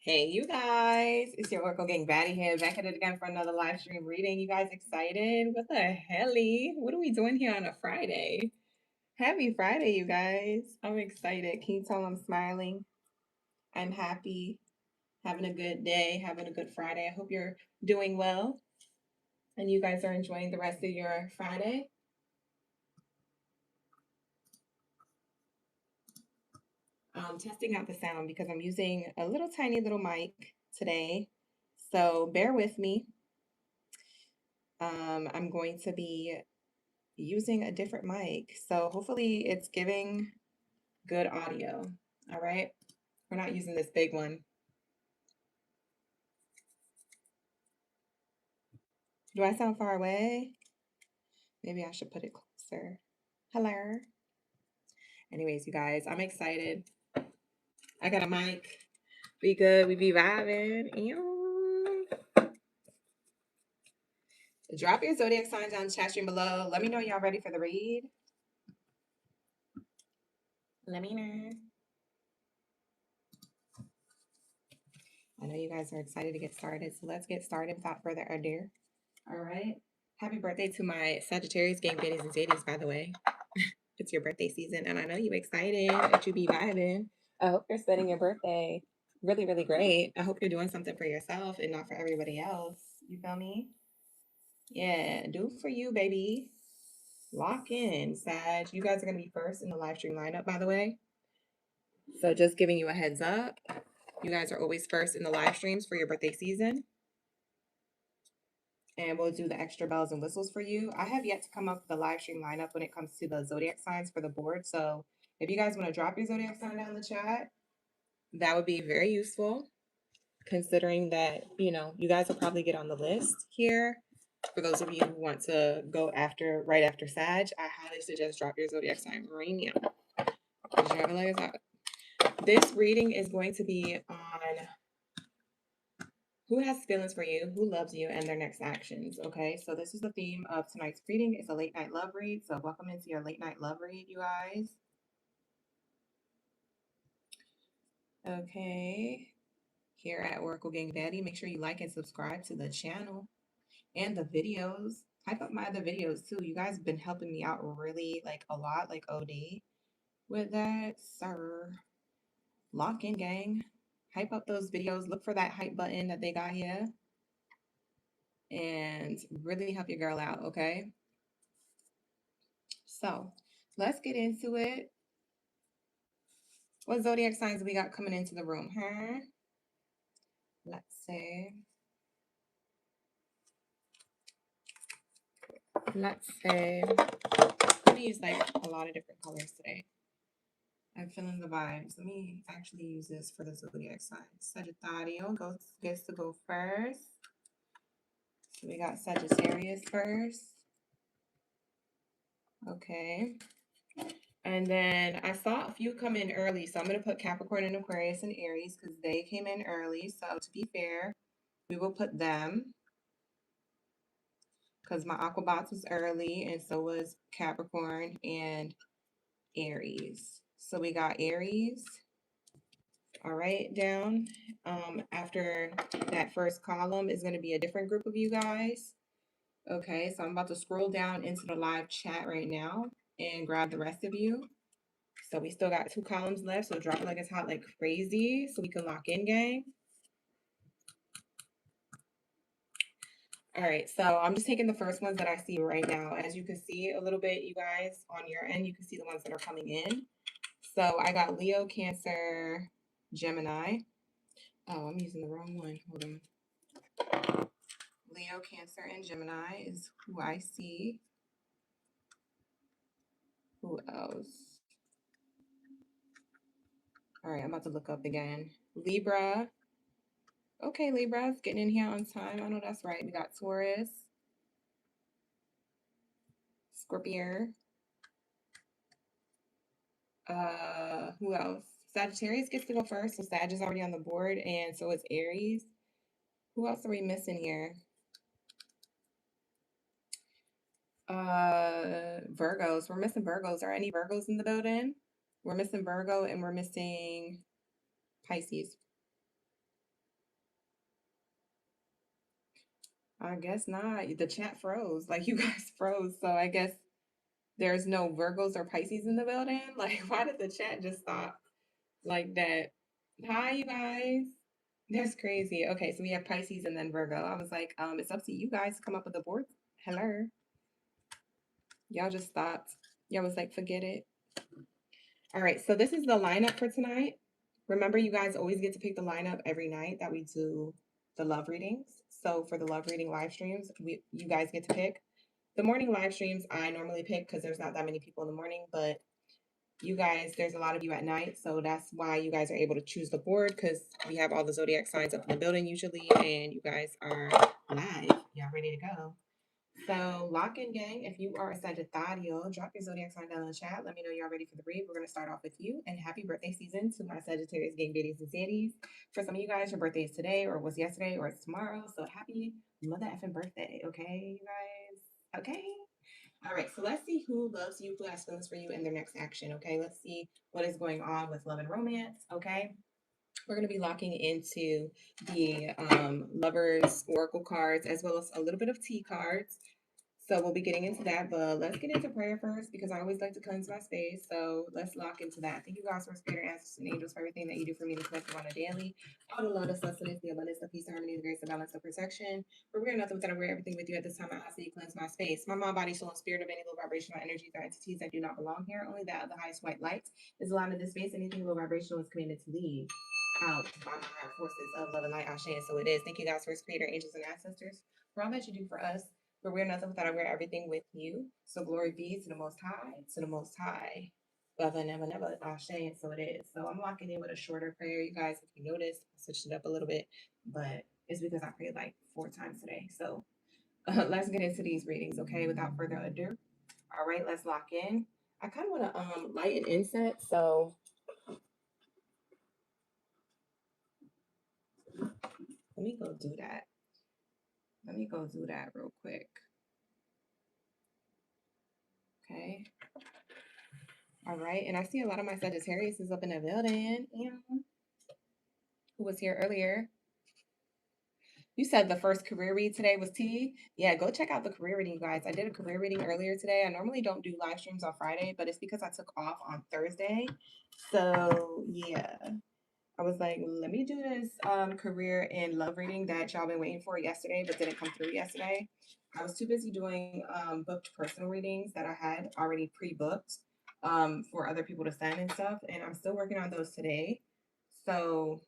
Hey, you guys, it's your Oracle Gang Baddie here, back at it again for another live stream reading. You guys excited? What the helly? What are we doing here on a Friday? Happy Friday, you guys. I'm excited. Can you tell I'm smiling? I'm happy, having a good day, having a good Friday. I hope you're doing well and you guys are enjoying the rest of your Friday. I'm testing out the sound because I'm using a little tiny little mic today. So bear with me. I'm going to be using a different mic. So hopefully it's giving good audio. All right. We're not using this big one. Do I sound far away? Maybe I should put it closer. Hello. Anyways, you guys, I'm excited. I got a mic. We good. We be vibing. Drop your zodiac signs down the chat stream below. Let me know y'all ready for the read. Let me know. I know you guys are excited to get started, so let's get started without further ado. All right. Happy birthday to my Sagittarius gang Baddies and Zadies, by the way. It's your birthday season, and I know you're excited that you be vibing. I hope you're spending your birthday really, really great. I hope you're doing something for yourself and not for everybody else. You feel me? Yeah, do for you, baby. Lock in, Sag. You guys are going to be first in the live stream lineup, by the way. So just giving you a heads up. You guys are always first in the live streams for your birthday season. And we'll do the extra bells and whistles for you. I have yet to come up with the live stream lineup when it comes to the zodiac signs for the board. So if you guys want to drop your zodiac sign down in the chat, that would be very useful, considering that, you guys will probably get on the list here. For those of you who want to go right after Sag, I highly suggest drop your zodiac sign right now. This reading is going to be on who has feelings for you, who loves you, and their next actions. Okay, so this is the theme of tonight's reading. It's a late night love read. So welcome into your late night love read, you guys. Okay, here at Oracle Gang Baddie, make sure you like and subscribe to the channel and the videos. Hype up my other videos too. You guys have been helping me out really a lot, like OD with that, sir. Lock in, gang. Hype up those videos. Look for that hype button that they got here and really help your girl out, okay? So let's get into it. What zodiac signs we got coming into the room, huh? Let's see. I'm gonna use a lot of different colors today. I'm feeling the vibes. Let me actually use this for the zodiac signs. Sagittario gets to go first. So we got Sagittarius first. Okay. And then I saw a few come in early, so I'm going to put Capricorn and Aquarius and Aries because they came in early. So to be fair, we will put them because my Aquabots was early and so was Capricorn and Aries. So we got Aries. All right, down. After that first column is going to be a different group of you guys. Okay, so I'm about to scroll down into the live chat right now and grab the rest of you. So we still got 2 columns left, so drop it like it's hot like crazy so we can lock in, gang. All right, so I'm just taking the first ones that I see right now. As you can see a little bit, you guys, on your end, you can see the ones that are coming in. So I got Leo, Cancer, Gemini. Oh, I'm using the wrong one. Hold on. Leo, Cancer, and Gemini is who I see. Who else? All right, I'm about to look up again. Libra. Okay, Libra's getting in here on time. I know that's right. We got Taurus, Scorpio. Who else? Sagittarius gets to go first, so Sag is already on the board, and so is Aries. Who else are we missing here? Virgos. We're missing Virgos. Are any Virgos in the building? We're missing Virgo and we're missing Pisces. I guess not. The chat froze. Like you guys froze. So I guess there's no Virgos or Pisces in the building. Like, why did the chat just stop like that? Hi, you guys. That's crazy. Okay, so we have Pisces and then Virgo. I was like, it's up to you guys to come up with the board. Hello. Y'all just stopped. Y'all was like, forget it. All right, so this is the lineup for tonight. Remember, you guys always get to pick the lineup every night that we do the love readings. So for the love reading live streams, you guys get to pick. The morning live streams I normally pick because there's not that many people in the morning, but you guys, there's a lot of you at night, so that's why you guys are able to choose the board because we have all the zodiac signs up in the building usually, and you guys are live. Y'all ready to go? So, lock in, gang. If you are a Sagittario, drop your zodiac sign down in the chat. Let me know y'all ready for the read. We're going to start off with you. And happy birthday season to my Sagittarius gang biddies and zaddies. For some of you guys, your birthday is today, or was yesterday, or it's tomorrow. So, happy mother effing birthday, okay, you guys? Okay. All right, so let's see who loves you, who has feelings for you in their next action, okay? Let's see what is going on with love and romance, okay? We're going to be locking into the lovers oracle cards as well as a little bit of tea cards. So we'll be getting into that, but let's get into prayer first because I always like to cleanse my space. So let's lock into that. Thank you guys for spirit answers and angels for everything that you do for me to collect on a daily. All the love, the sustenance, the abundance, the peace, the harmony, the grace, the balance, the protection. For we're nothing without aware everything with you at this time. I ask that you cleanse my space. My mind, body, soul, and spirit of any low vibrational energies or entities that do not belong here. Only that of the highest white light is allowed in this space. Anything low vibrational is commanded to leave out by my higher forces of love and light. Ashe, and so it is. Thank you guys, first creator, angels, and ancestors, for all that you do for us. For we're nothing without aware everything with you. So glory be to the Most High, to the Most High. Forever, never, never. Ashe, and so it is. So I'm locking in with a shorter prayer, you guys. If you notice, I switched it up a little bit, but it's because I prayed like 4 times today. So let's get into these readings, okay? Without further ado. All right, let's lock in. I kind of want to light an incense, so let me go do that. Let me go do that real quick. Okay. All right. And I see a lot of my Sagittarius is up in the building. Who was here earlier? You said the first career read today was T. Yeah, go check out the career reading, guys. I did a career reading earlier today. I normally don't do live streams on Friday, but it's because I took off on Thursday. So yeah. I was like, let me do this career and love reading that y'all been waiting for yesterday, but didn't come through yesterday. I was too busy doing booked personal readings that I had already pre-booked for other people to send and stuff, and I'm still working on those today. So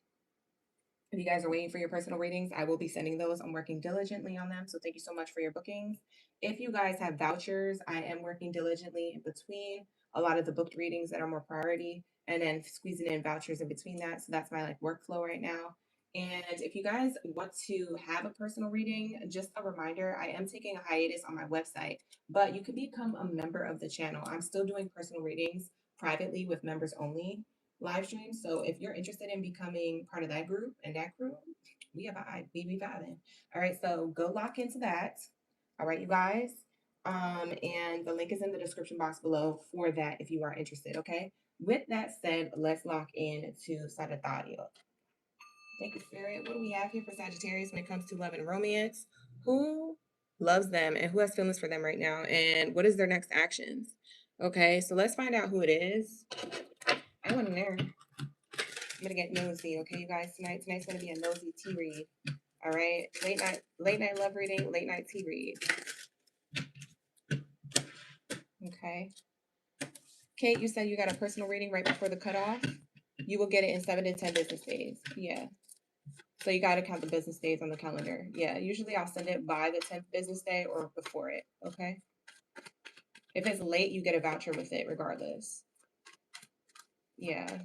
if you guys are waiting for your personal readings, I will be sending those. I'm working diligently on them. So thank you so much for your bookings. If you guys have vouchers, I am working diligently in between a lot of the booked readings that are more priority and then squeezing in vouchers in between that. So that's my like workflow right now. And if you guys want to have a personal reading, just a reminder, I am taking a hiatus on my website, but you can become a member of the channel. I'm still doing personal readings privately with members only live stream. So if you're interested in becoming part of that group and that group, we have we be vibing. All right, so go lock into that. All right, you guys. And the link is in the description box below for that if you are interested. Okay. With that said, let's lock in to Sagittario. Thank you, Spirit. What do we have here for Sagittarius when it comes to love and romance? Who loves them and who has feelings for them right now? And what is their next actions? Okay, so let's find out who it is. I want to know. I'm gonna get nosy, okay, you guys. Tonight's gonna be a nosy tea read. All right, late night love reading, late night tea read. Okay. Kate, you said you got a personal reading right before the cutoff. You will get it in 7 to 10 business days. Yeah. So you got to count the business days on the calendar. Yeah. Usually I'll send it by the 10th business day or before it. Okay. If it's late, you get a voucher with it regardless. Yeah.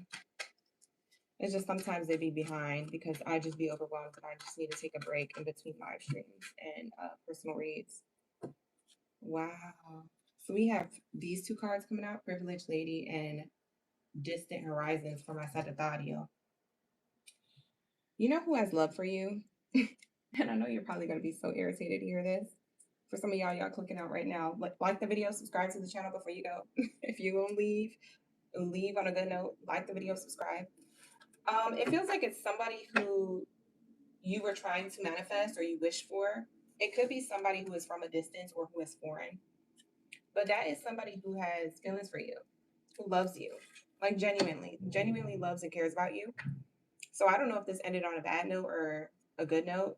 It's just sometimes they be behind because I just be overwhelmed and I just need to take a break in between live streams and personal reads. Wow. So we have these 2 cards coming out, Privileged Lady and Distant Horizons for my Sagittario. You know who has love for you? And I know you're probably going to be so irritated to hear this. For some of y'all clicking out right now, like the video, subscribe to the channel before you go. If you're going to leave on a good note, like the video, subscribe. It feels like it's somebody who you were trying to manifest or you wish for, It could be somebody who is from a distance or who is foreign, but that is somebody who has feelings for you, who loves you, like genuinely loves and cares about you. So I don't know if this ended on a bad note or a good note.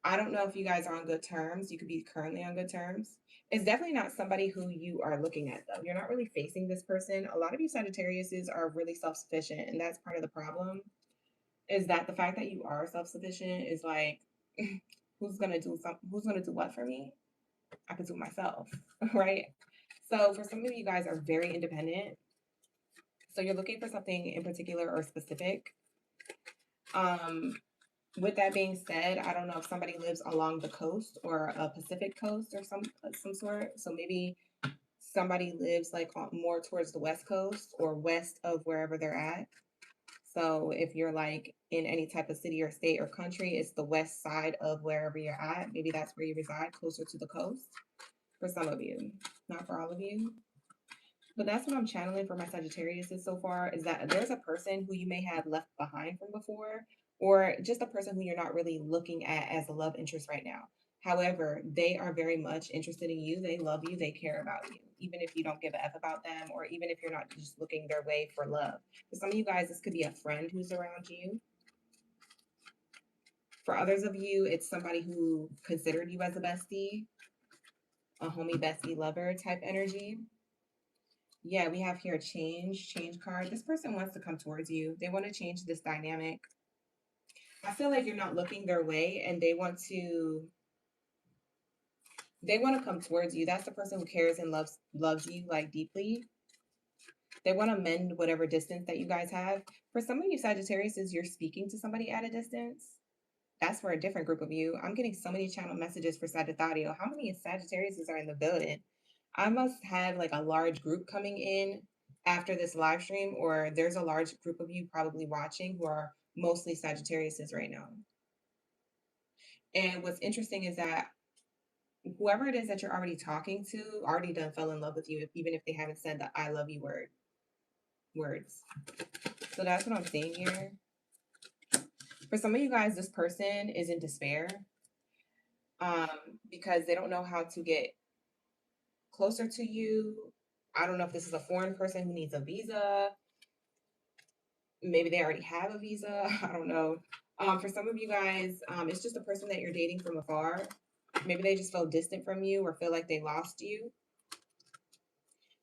I don't know if you guys are on good terms. You could be currently on good terms. It's definitely not somebody who you are looking at, though. You're not really facing this person. A lot of you Sagittariuses are really self sufficient, and that's part of the problem. Is that the fact that you are self sufficient is like, who's gonna do something? Who's gonna do what for me? I can do myself, right? So for some of you guys are very independent. So you're looking for something in particular or specific. Um, with that being said, I don't know if somebody lives along the coast or a Pacific coast or some sort. So maybe somebody lives like more towards the West Coast or west of wherever they're at. So if you're like in any type of city or state or country, it's the west side of wherever you're at. Maybe that's where you reside, closer to the coast for some of you, not for all of you. But that's what I'm channeling for my Sagittarius is so far is that there's a person who you may have left behind from before, or just a person who you're not really looking at as a love interest right now. However, they are very much interested in you. They love you. They care about you, even if you don't give a F about them, or even if you're not just looking their way for love. For some of you guys, this could be a friend who's around you. For others of you, it's somebody who considered you as a bestie, a homie, bestie, lover type energy. Yeah, we have here change card. This person wants to come towards you. They want to change this dynamic. I feel like you're not looking their way and they want to come towards you. That's the person who cares and loves you like deeply. They want to mend whatever distance that you guys have. For some of you Sagittarius, you're speaking to somebody at a distance. That's for a different group of you. I'm getting so many channel messages for Sagittario. How many Sagittarius are in the building? I must have like a large group coming in after this live stream, or there's a large group of you probably watching who are mostly Sagittariuses right now. And what's interesting is that whoever it is that you're already talking to already done fell in love with you, even if they haven't said the I love you words. So that's what I'm seeing here. For some of you guys, this person is in despair because they don't know how to get closer to you. I don't know if this is a foreign person who needs a visa. Maybe they already have a visa. I don't know. For some of you guys, it's just a person that you're dating from afar. Maybe they just feel distant from you or feel like they lost you.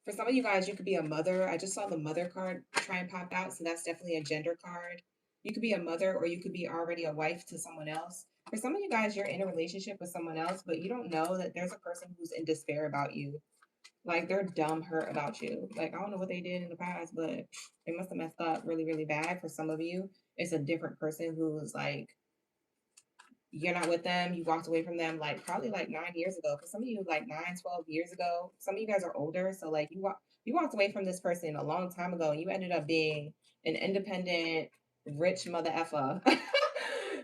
For some of you guys, you could be a mother. I just saw the mother card try and pop out, so that's definitely a gender card. You could be a mother or you could be already a wife to someone else. For some of you guys, you're in a relationship with someone else, but you don't know that there's a person who's in despair about you. Like they're dumb hurt about you. Like I don't know what they did in the past, but they must have messed up really, really bad. For some of you, it's a different person who's like, you're not with them. You walked away from them like probably like 9 years ago. For some of you, like 9, 12 years ago. Some of you guys are older. So like you walked away from this person a long time ago and you ended up being an independent, rich mother effer.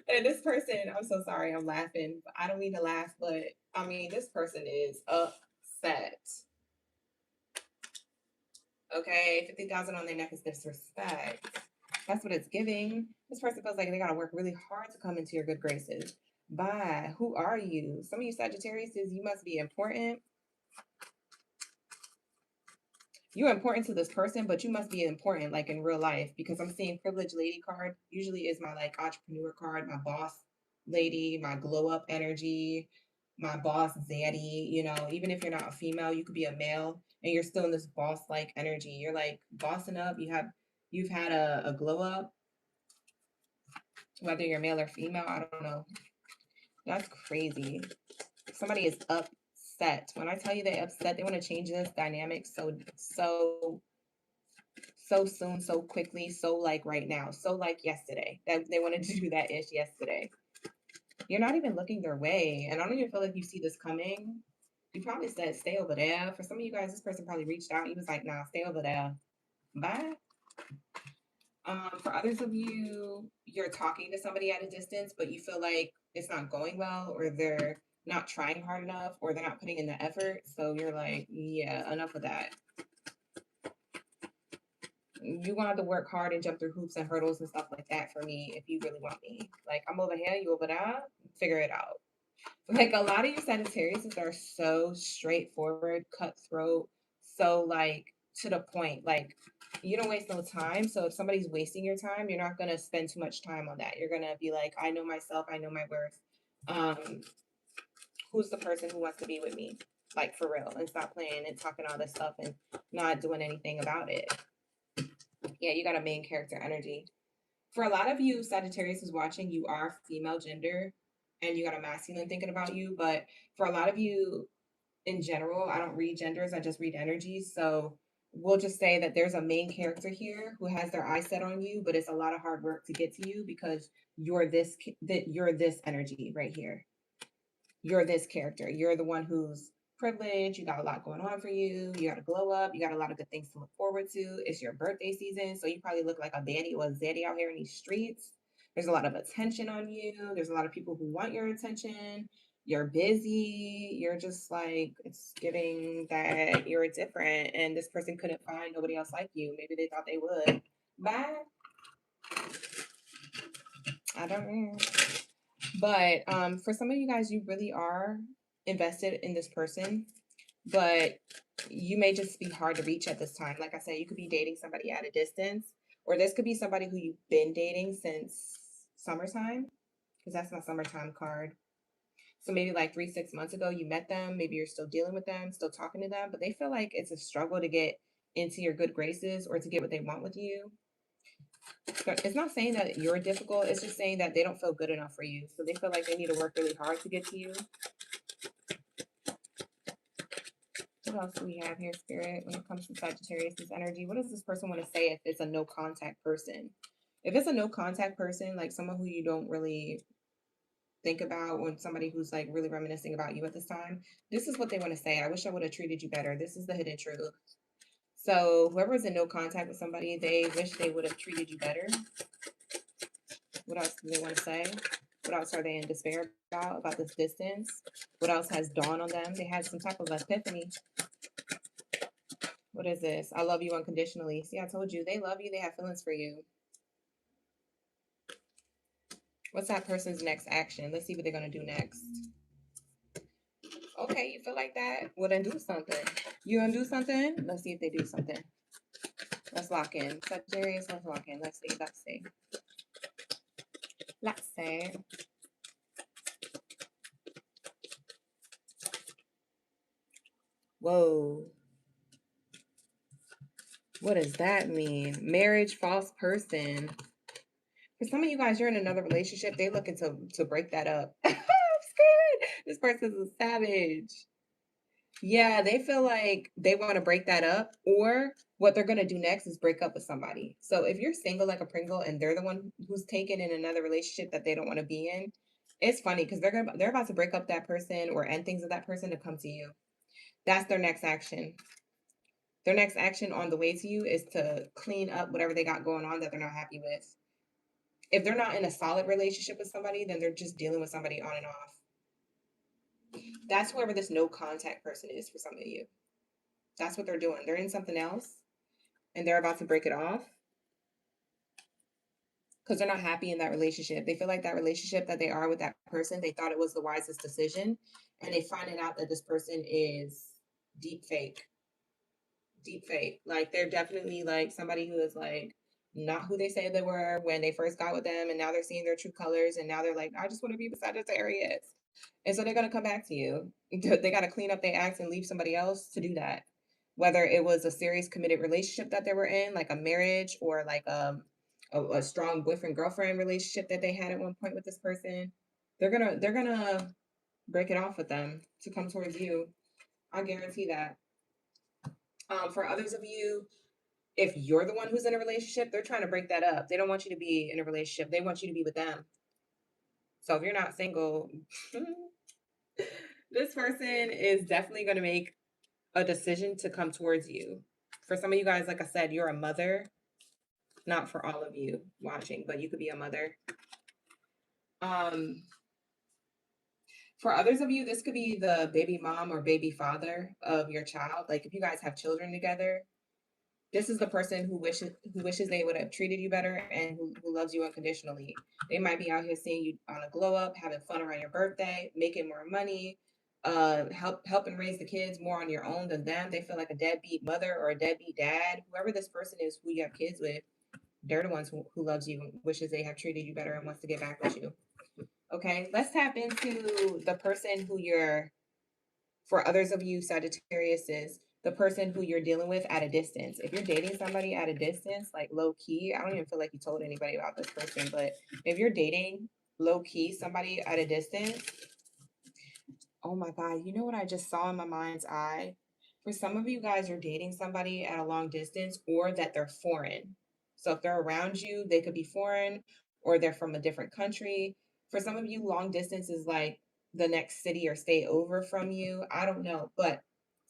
And this person, I'm so sorry, I'm laughing. I don't mean to laugh, but I mean, this person is upset. Okay, 50,000 on their neck is disrespect. That's what it's giving. This person feels like they gotta work really hard to come into your good graces. Bye. Who are you? Some of you Sagittarius, you must be important. You're important to this person, but you must be important like in real life because I'm seeing privileged lady card. Usually is my like entrepreneur card, my boss lady, my glow up energy, my boss zaddy. You know, even if you're not a female, you could be a male and you're still in this boss like energy. You're like bossing up. You've had a glow up, whether you're male or female. I don't know. That's crazy. Somebody is upset. When I tell you they're upset, they want to change this dynamic so soon, so quickly, so like right now, so like yesterday. That they wanted to do that ish yesterday. You're not even looking their way, and I don't even feel like you see this coming. You probably said stay over there. For some of you guys, this person probably reached out. He was like, "Nah, stay over there. Bye." For others of you, you're talking to somebody at a distance, but you feel like it's not going well, or they're not trying hard enough, or they're not putting in the effort. So you're like, yeah, enough of that. You want to work hard and jump through hoops and hurdles and stuff like that for me if you really want me. Like, I'm over here, you over there, figure it out. Like a lot of you Sagittarius are so straightforward, cutthroat, so like to the point. Like you don't waste no time. So if somebody's wasting your time, you're not gonna spend too much time on that. You're gonna be like, I know myself, I know my worth. Um, who's the person who wants to be with me? Like for real, and stop playing and talking all this stuff and not doing anything about it. Yeah, you got a main character energy. For a lot of you, Sagittarius is watching, you are female gender and you got a masculine thinking about you. But for a lot of you in general, I don't read genders, I just read energies. So we'll just say that there's a main character here who has their eyes set on you, but it's a lot of hard work to get to you because you're this energy right here. You're this character. You're the one who's privileged. You got a lot going on for you. You got to glow up. You got a lot of good things to look forward to. It's your birthday season. So you probably look like a Baddie or a Zaddy out here in these streets. There's a lot of attention on you. There's a lot of people who want your attention. You're busy. You're just like, it's giving that you're different. And this person couldn't find nobody else like you. Maybe they thought they would. Bye. I don't know. But for some of you guys, you really are invested in this person, but you may just be hard to reach at this time. Like I said, you could be dating somebody at a distance, or this could be somebody who you've been dating since summertime, because that's my summertime card. So maybe like 3, 6 months ago, you met them. Maybe you're still dealing with them, still talking to them, but they feel like it's a struggle to get into your good graces or to get what they want with you. But it's not saying that you're difficult. It's just saying that they don't feel good enough for you. So they feel like they need to work really hard to get to you. What else do we have here, Spirit, when it comes to Sagittarius' energy? What does this person want to say if it's a no contact person? If it's a no contact person, like someone who you don't really think about, or somebody who's like really reminiscing about you at this time, this is what they want to say. I wish I would have treated you better. This is the hidden truth. So whoever's in no contact with somebody, they wish they would have treated you better. What else do they want to say? What else are they in despair about this distance? What else has dawned on them? They had some type of epiphany. What is this? I love you unconditionally. See, I told you, they love you. They have feelings for you. What's that person's next action? Let's see what they're going to do next. Okay, you feel like that? Well, then do something. You going to do something? Let's see if they do something. Let's lock in. Sagittarius, let's lock in. Let's see. Let's see. Let's see. Whoa. What does that mean? Marriage, false person. For some of you guys, you're in another relationship. They're looking to break that up. I'm scared. This person's a savage. Yeah, they feel like they want to break that up, or what they're gonna do next is break up with somebody. So if you're single like a Pringle and they're the one who's taken in another relationship that they don't want to be in, it's funny because they're about to break up that person or end things with that person to come to you. That's their next action. Their next action on the way to you is to clean up whatever they got going on that they're not happy with. If they're not in a solid relationship with somebody, then they're just dealing with somebody on and off. That's whoever this no contact person is for some of you. That's what they're doing. They're in something else and they're about to break it off because they're not happy in that relationship. They feel like that relationship that they are with that person, they thought it was the wisest decision. And they find it out that this person is deep fake. Deep fake. Like they're definitely like somebody who is like not who they say they were when they first got with them. And now they're seeing their true colors. And now they're like, I just want to be beside Sagittarius. And so they're going to come back to you. They got to clean up their acts and leave somebody else to do that. Whether it was a serious committed relationship that they were in, like a marriage or like a strong boyfriend girlfriend relationship that they had at one point with this person, they're gonna break it off with them to come towards you. I guarantee that. For others of you, if you're the one who's in a relationship, they're trying to break that up. They don't want you to be in a relationship. They want you to be with them. So if you're not single, this person is definitely going to make a decision to come towards you. For some of you guys, like I said, you're a mother. Not for all of you watching, but you could be a mother. Um, for others of you, this could be the baby mom or baby father of your child. Like if you guys have children together, This is the person who wishes they would have treated you better and who loves you unconditionally. They might be out here seeing you on a glow up, having fun around your birthday, making more money, helping raise the kids more on your own than them. They feel like a deadbeat mother or a deadbeat dad. Whoever this person is who you have kids with, they're the ones who loves you and wishes they have treated you better and wants to get back with you. Okay, let's tap into the person who you're, for others of you Sagittarius, is the person who you're dealing with at a distance. If you're dating somebody at a distance, like low key, I don't even feel like you told anybody about this person, but if you're dating low key somebody at a distance, oh my God, you know what I just saw in my mind's eye? For some of you guys, you're dating somebody at a long distance or that they're foreign. So if they're around you, they could be foreign or they're from a different country. For some of you, long distance is like the next city or state over from you. I don't know, but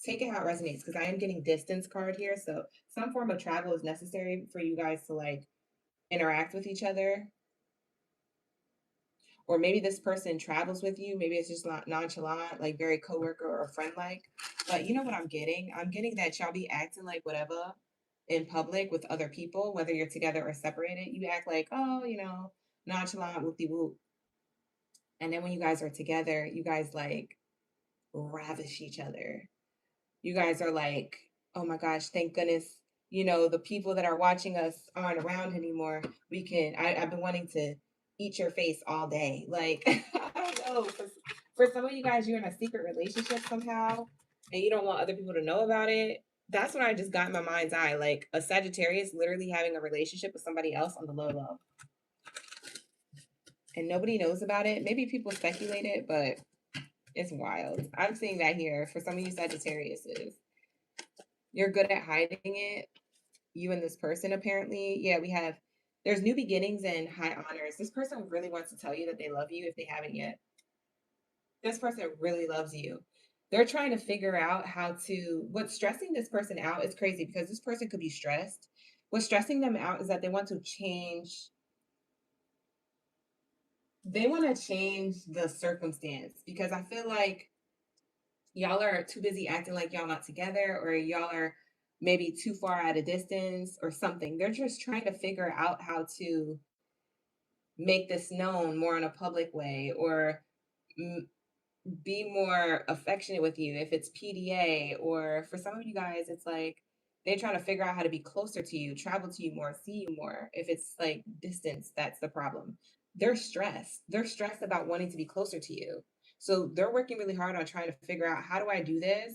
take it how it resonates because I am getting distance card here. So some form of travel is necessary for you guys to like interact with each other, or maybe this person travels with you. Maybe it's just not nonchalant, like very coworker or friend like. But you know what I'm getting? I'm getting that y'all be acting like whatever in public with other people, whether you're together or separated. You act like, oh, nonchalant, whoop de whoop. And then when you guys are together, you guys like ravish each other. You guys are like, oh my gosh, thank goodness, the people that are watching us aren't around anymore. I've been wanting to eat your face all day. Like, I don't know. For some of you guys, you're in a secret relationship somehow and you don't want other people to know about it. That's what I just got in my mind's eye. Like a Sagittarius literally having a relationship with somebody else on the low low. And nobody knows about it. Maybe people speculate it, but it's wild. I'm seeing that here for some of you Sagittariuses. You're good at hiding it, you and this person apparently. Yeah, there's new beginnings and high honors. This person really wants to tell you that they love you if they haven't yet. This person really loves you. They're trying to figure out what's stressing this person out is crazy because this person could be stressed. What's stressing them out is that they want to change the circumstance because I feel like y'all are too busy acting like y'all not together, or y'all are maybe too far at a distance or something. They're just trying to figure out how to make this known more in a public way, or be more affectionate with you if it's PDA. Or for some of you guys, it's like they're trying to figure out how to be closer to you, travel to you more, see you more. If it's like distance, that's the problem. They're stressed about wanting to be closer to you, so they're working really hard on trying to figure out, how do I do this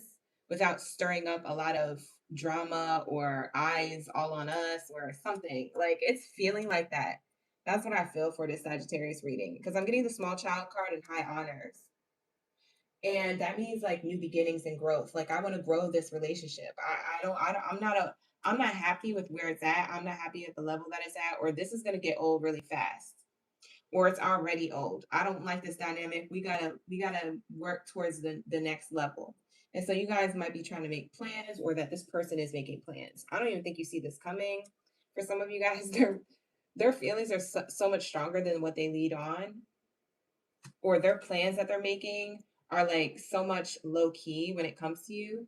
without stirring up a lot of drama or eyes all on us or something. Like, it's feeling like that. That's what I feel for this Sagittarius reading, because I'm getting the small child card and high honors. And that means like new beginnings and growth. Like, I want to grow this relationship. I'm not happy with where it's at. I'm not happy at the level that it's at, or this is going to get old really fast, or it's already old. I don't like this dynamic. We gotta work towards the next level. And so you guys might be trying to make plans, or that this person is making plans. I don't even think you see this coming. For some of you guys, their feelings are so much stronger than what they lead on, or their plans that they're making are like so much low key when it comes to you.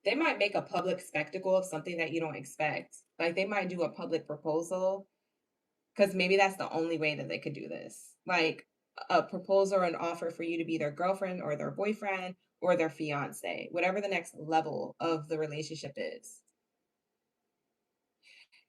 They might make a public spectacle of something that you don't expect. Like, they might do a public proposal because maybe that's the only way that they could do this. Like a proposal or an offer for you to be their girlfriend or their boyfriend or their fiance, whatever the next level of the relationship is.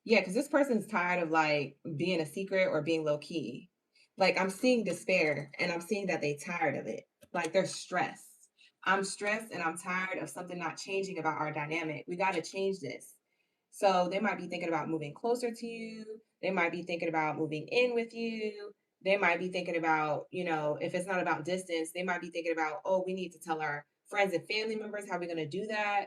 Yeah, because this person's tired of like being a secret or being low key. Like, I'm seeing despair and I'm seeing that they tired of it. Like, they're stressed. I'm stressed and I'm tired of something not changing about our dynamic. We got to change this. So they might be thinking about moving closer to you. They might be thinking about moving in with you. They might be thinking about, if it's not about distance, they might be thinking about, oh, we need to tell our friends and family members how we're going to do that.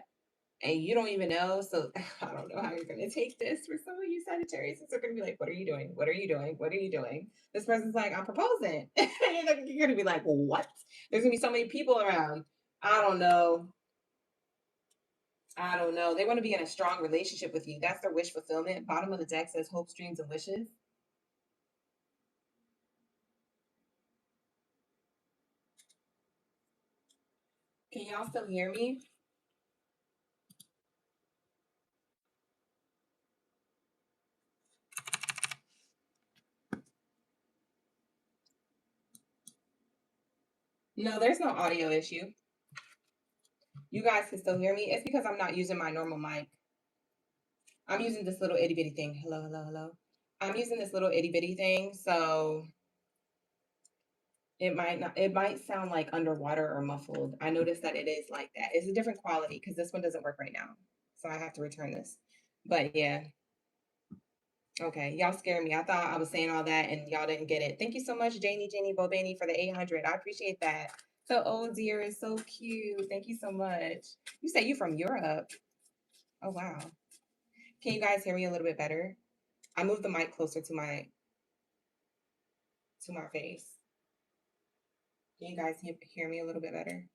And you don't even know. So I don't know how you're going to take this. For some of you Sagittarius, they're going to be like, what are you doing? What are you doing? What are you doing? This person's like, I'm proposing. You're going to be like, what? There's going to be so many people around. I don't know. I don't know. They want to be in a strong relationship with you. That's their wish fulfillment. Bottom of the deck says hopes, dreams, and wishes. Can y'all still hear me? No, there's no audio issue. You guys can still hear me. It's because I'm not using my normal mic. I'm using this little itty bitty thing. Hello, hello, hello. I'm using this little itty bitty thing, so it might sound like underwater or muffled. I noticed that it is like that. It's a different quality because this one doesn't work right now. So I have to return this. But yeah. Okay. Y'all scared me. I thought I was saying all that and y'all didn't get it. Thank you so much, Janie Bobani, for the 800. I appreciate that. So old dear is so cute. Thank you so much. You say you from Europe. Oh wow. Can you guys hear me a little bit better? I moved the mic closer to my face. Can you guys hear me a little bit better?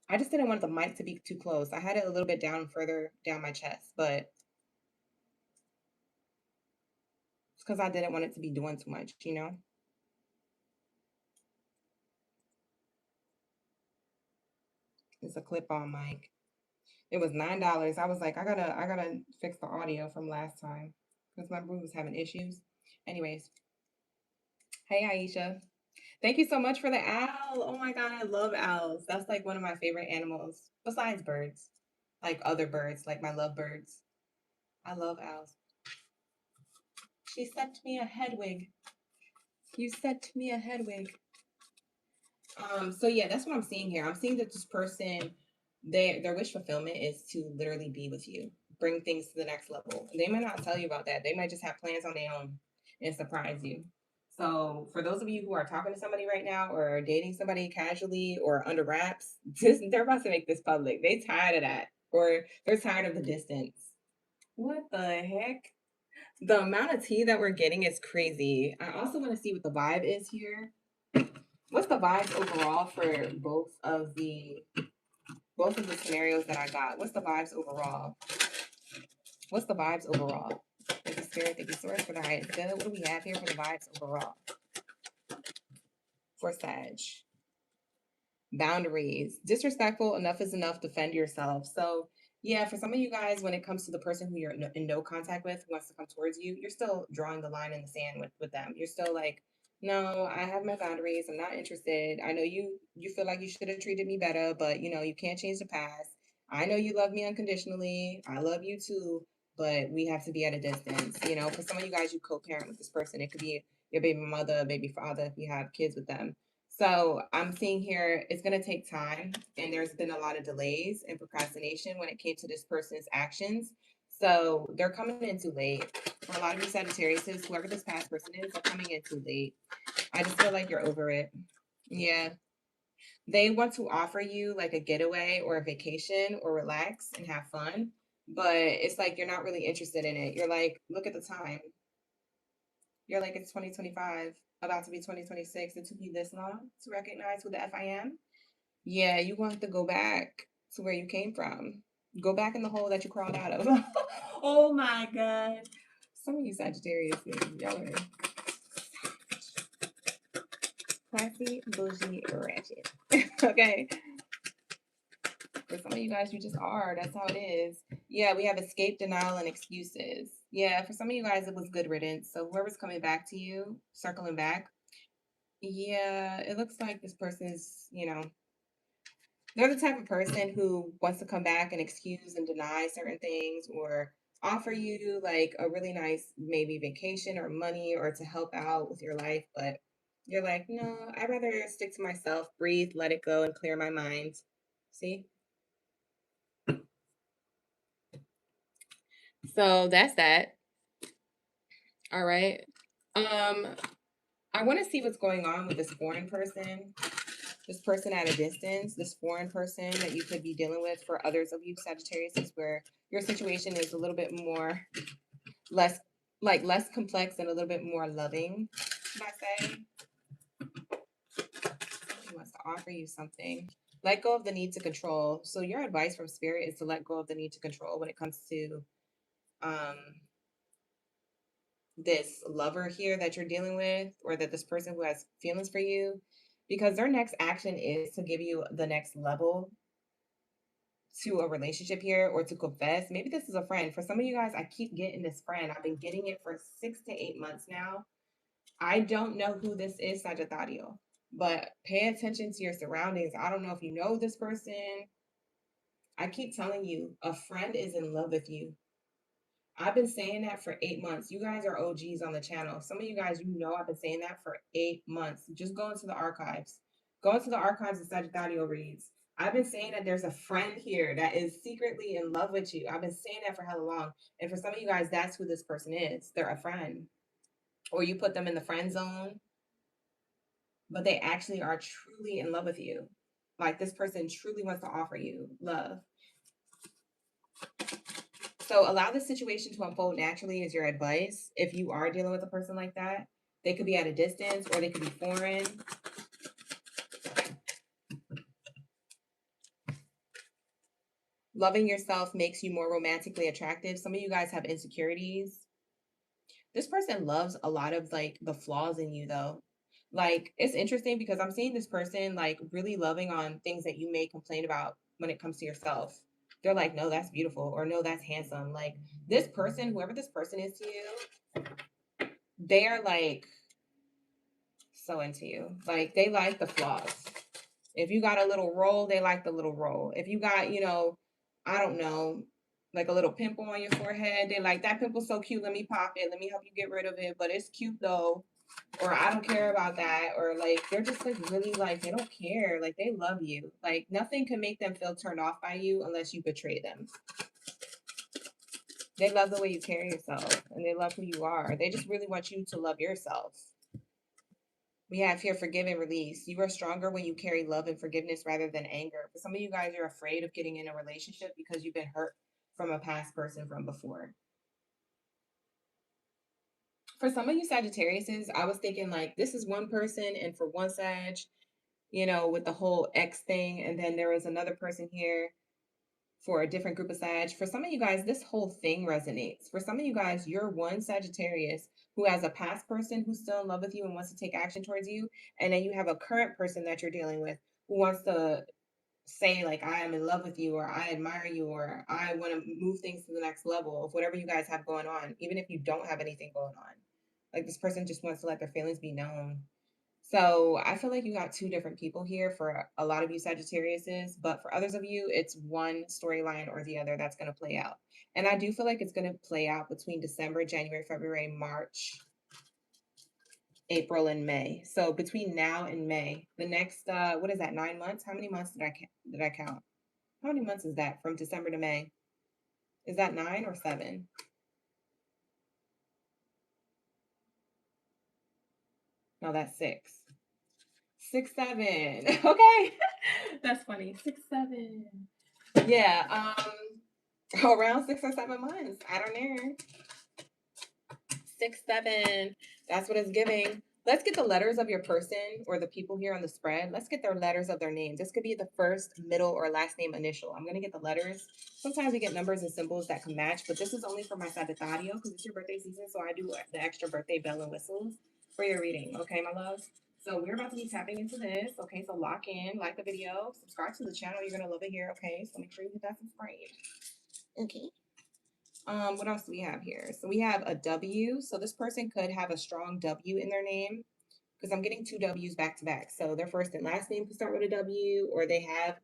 I just didn't want the mic to be too close. I had it a little bit down further down my chest, but it's because I didn't want it to be doing too much, you know? It's a clip-on mic. It was $9. I was like, I gotta fix the audio from last time because my room was having issues. Anyways, hey Aisha. Thank you so much for the owl. Oh my god, I love owls. That's like one of my favorite animals besides birds. Like other birds, like my lovebirds. I love owls. She sent me a headwig. You sent me a headwig. So yeah, that's what I'm seeing here. I'm seeing that this person, their wish fulfillment is to literally be with you, bring things to the next level. They might not tell you about that. They might just have plans on their own and surprise you. So for those of you who are talking to somebody right now or dating somebody casually or under wraps, they're about to make this public. They tired of that, or they're tired of the distance. What the heck? The amount of tea that we're getting is crazy. I also want to see what the vibe is here. What's the vibes overall for both of the scenarios that I got? What's the vibes overall? What's the vibes overall? Thank you, Spirit. Thank you, Source, for the highest good. What do we have here for the vibes overall? For Sag. Boundaries. Disrespectful, enough is enough, defend yourself. So yeah, for some of you guys, when it comes to the person who you're in no contact with who wants to come towards you, you're still drawing the line in the sand with them. You're still like, no, I have my boundaries. I'm not interested. I know you feel like you should have treated me better, but you know, you can't change the past. I know you love me unconditionally. I love you too, but we have to be at a distance. You know, for some of you guys, you co-parent with this person. It could be your baby mother, baby father, if you have kids with them. So I'm seeing here it's going to take time, and there's been a lot of delays and procrastination when it came to this person's actions. So they're coming in too late. For a lot of you Sagittarius, whoever this past person is, they're coming in too late. I just feel like you're over it. Yeah. They want to offer you like a getaway or a vacation or relax and have fun, but it's like you're not really interested in it. You're like, look at the time. You're like, it's 2025, about to be 2026. It took you this long to recognize who the F I am. Yeah, you want to go back to where you came from. Go back in the hole that you crawled out of. Oh my God. Some of you Sagittarius, y'all are classy, bougie, ratchet. Okay. For some of you guys, you just are. That's how it is. Yeah, we have escape, denial, and excuses. Yeah, for some of you guys, it was good riddance. So whoever's coming back to you, circling back, yeah, it looks like this person's, they're the type of person who wants to come back and excuse and deny certain things or offer you like a really nice maybe vacation or money or to help out with your life. But you're like, no, I'd rather stick to myself, breathe, let it go, and clear my mind. See? So that's that. All right. I want to see what's going on with this foreign person. This person at a distance, this foreign person that you could be dealing with. For others of you Sagittarius, is where your situation is a little bit more less complex and a little bit more loving, should I say? He wants to offer you something. Let go of the need to control. So your advice from Spirit is to let go of the need to control when it comes to um this lover here that you're dealing with, or that this person who has feelings for you, because their next action is to give you the next level to a relationship here or to confess. Maybe this is a friend. For some of you guys, I keep getting this friend. I've been getting it for 6 to 8 months now. I don't know who this is, Sagittario, but pay attention to your surroundings. I don't know if you know this person. I keep telling you, a friend is in love with you. I've been saying that for 8 months. You guys are OGs on the channel. Some of you guys, you know, I've been saying that for 8 months. Just go into the archives. Go into the archives of Sagittario reads. I've been saying that there's a friend here that is secretly in love with you. I've been saying that for hella long. And for some of you guys, that's who this person is. They're a friend. Or you put them in the friend zone, but they actually are truly in love with you. Like this person truly wants to offer you love. So allow the situation to unfold naturally is your advice. If you are dealing with a person like that, they could be at a distance or they could be foreign. Loving yourself makes you more romantically attractive. Some of you guys have insecurities. This person loves a lot of like the flaws in you though. Like it's interesting because I'm seeing this person like really loving on things that you may complain about when it comes to yourself. They're like, no, that's beautiful, or no, that's handsome. Like this person, whoever this person is to you, they are like so into you. Like they like the flaws. If you got a little roll, they like the little roll. If you got, you know, I don't know, like a little pimple on your forehead, they like that pimple's so cute. Let me pop it. Let me help you get rid of it. But it's cute though. Or I don't care about that. Or like they're just like really like they don't care. Like they love you. Like nothing can make them feel turned off by you unless you betray them. They love the way you carry yourself and they love who you are. They just really want you to love yourself. We have here forgive and release. You are stronger when you carry love and forgiveness rather than anger. For some of you guys, you're afraid of getting in a relationship because you've been hurt from a past person from before. For some of you Sagittariuses, I was thinking like this is one person, and for one Sag, you know, with the whole X thing, and then there was another person here for a different group of Sag. For some of you guys, this whole thing resonates. For some of you guys, you're one Sagittarius who has a past person who's still in love with you and wants to take action towards you. And then you have a current person that you're dealing with who wants to say, like, I am in love with you, or I admire you, or I want to move things to the next level of whatever you guys have going on, even if you don't have anything going on. Like, this person just wants to let their feelings be known. So I feel like you got two different people here for a lot of you Sagittariuses, but for others of you, it's one storyline or the other that's going to play out. And I do feel like it's going to play out between December, January, February, March, April, and May. So between now and May, the next what is that? 9 months? How many months did I count? How many months is that from December to May? Is that 9 or 7? No, that's 6. 6, 7. Okay. That's funny. 6, 7. Yeah. Around 6 or 7 months. I don't know. 6, 7. That's what it's giving. Let's get the letters of your person or the people here on the spread. Let's get their letters of their name. This could be the first, middle, or last name initial. I'm going to get the letters. Sometimes we get numbers and symbols that can match, but this is only for my Sagittario because it's your birthday season, so I do the extra birthday bell and whistles for your reading. Okay, my love? So we're about to be tapping into this. Okay, so lock in, like the video, subscribe to the channel. You're going to love it here. Okay, so make sure you hit that subscribe. Okay. What else do we have here? So we have a W. So this person could have a strong W in their name because I'm getting two W's back to back. So their first and last name could start with a W, or they have,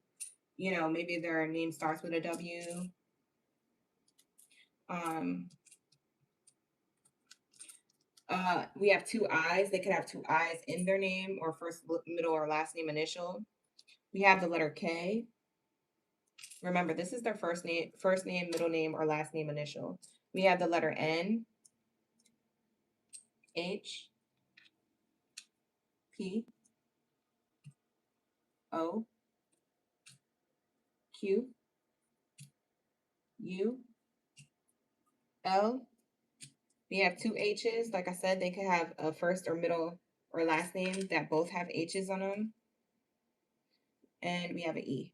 you know, maybe their name starts with a W. Um, we have two I's. They could have two I's in their name or first, middle, or last name initial. We have the letter K. Remember, this is their first name, middle name, or last name initial. We have the letter N, H, P, O, Q, U, L. We have two H's. Like I said, they could have a first or middle or last name that both have H's on them. And we have an E.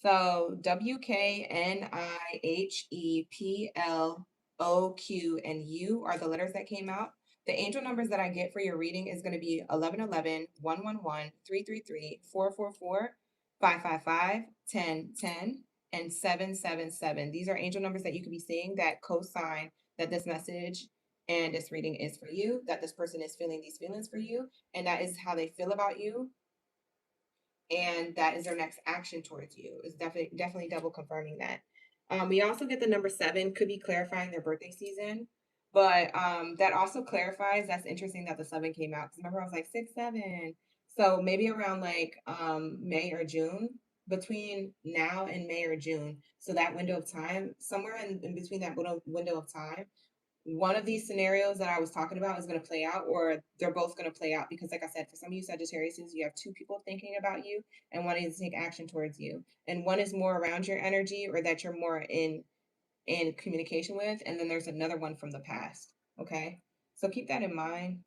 So W, K, N, I, H, E, P, L, O, Q, and U are the letters that came out. The angel numbers that I get for your reading is going to be 1111, 111, 333, 444, 555, 10, 10, and 777. These are angel numbers that you could be seeing that co-sign that this message and this reading is for you, that this person is feeling these feelings for you, and that is how they feel about you, and that is their next action towards you. It's definitely double confirming that. We also get the number 7, could be clarifying their birthday season, but that also clarifies. That's interesting that the 7 came out, because remember I was like 6, 7. So maybe around like May or June, between now and May or June. So that window of time, somewhere in between that window of time, one of these scenarios that I was talking about is going to play out, or they're both going to play out. Because like I said, for some of you Sagittarius, you have 2 people thinking about you and wanting to take action towards you. And one is more around your energy, or that you're more in communication with. And then there's another one from the past. Okay. So keep that in mind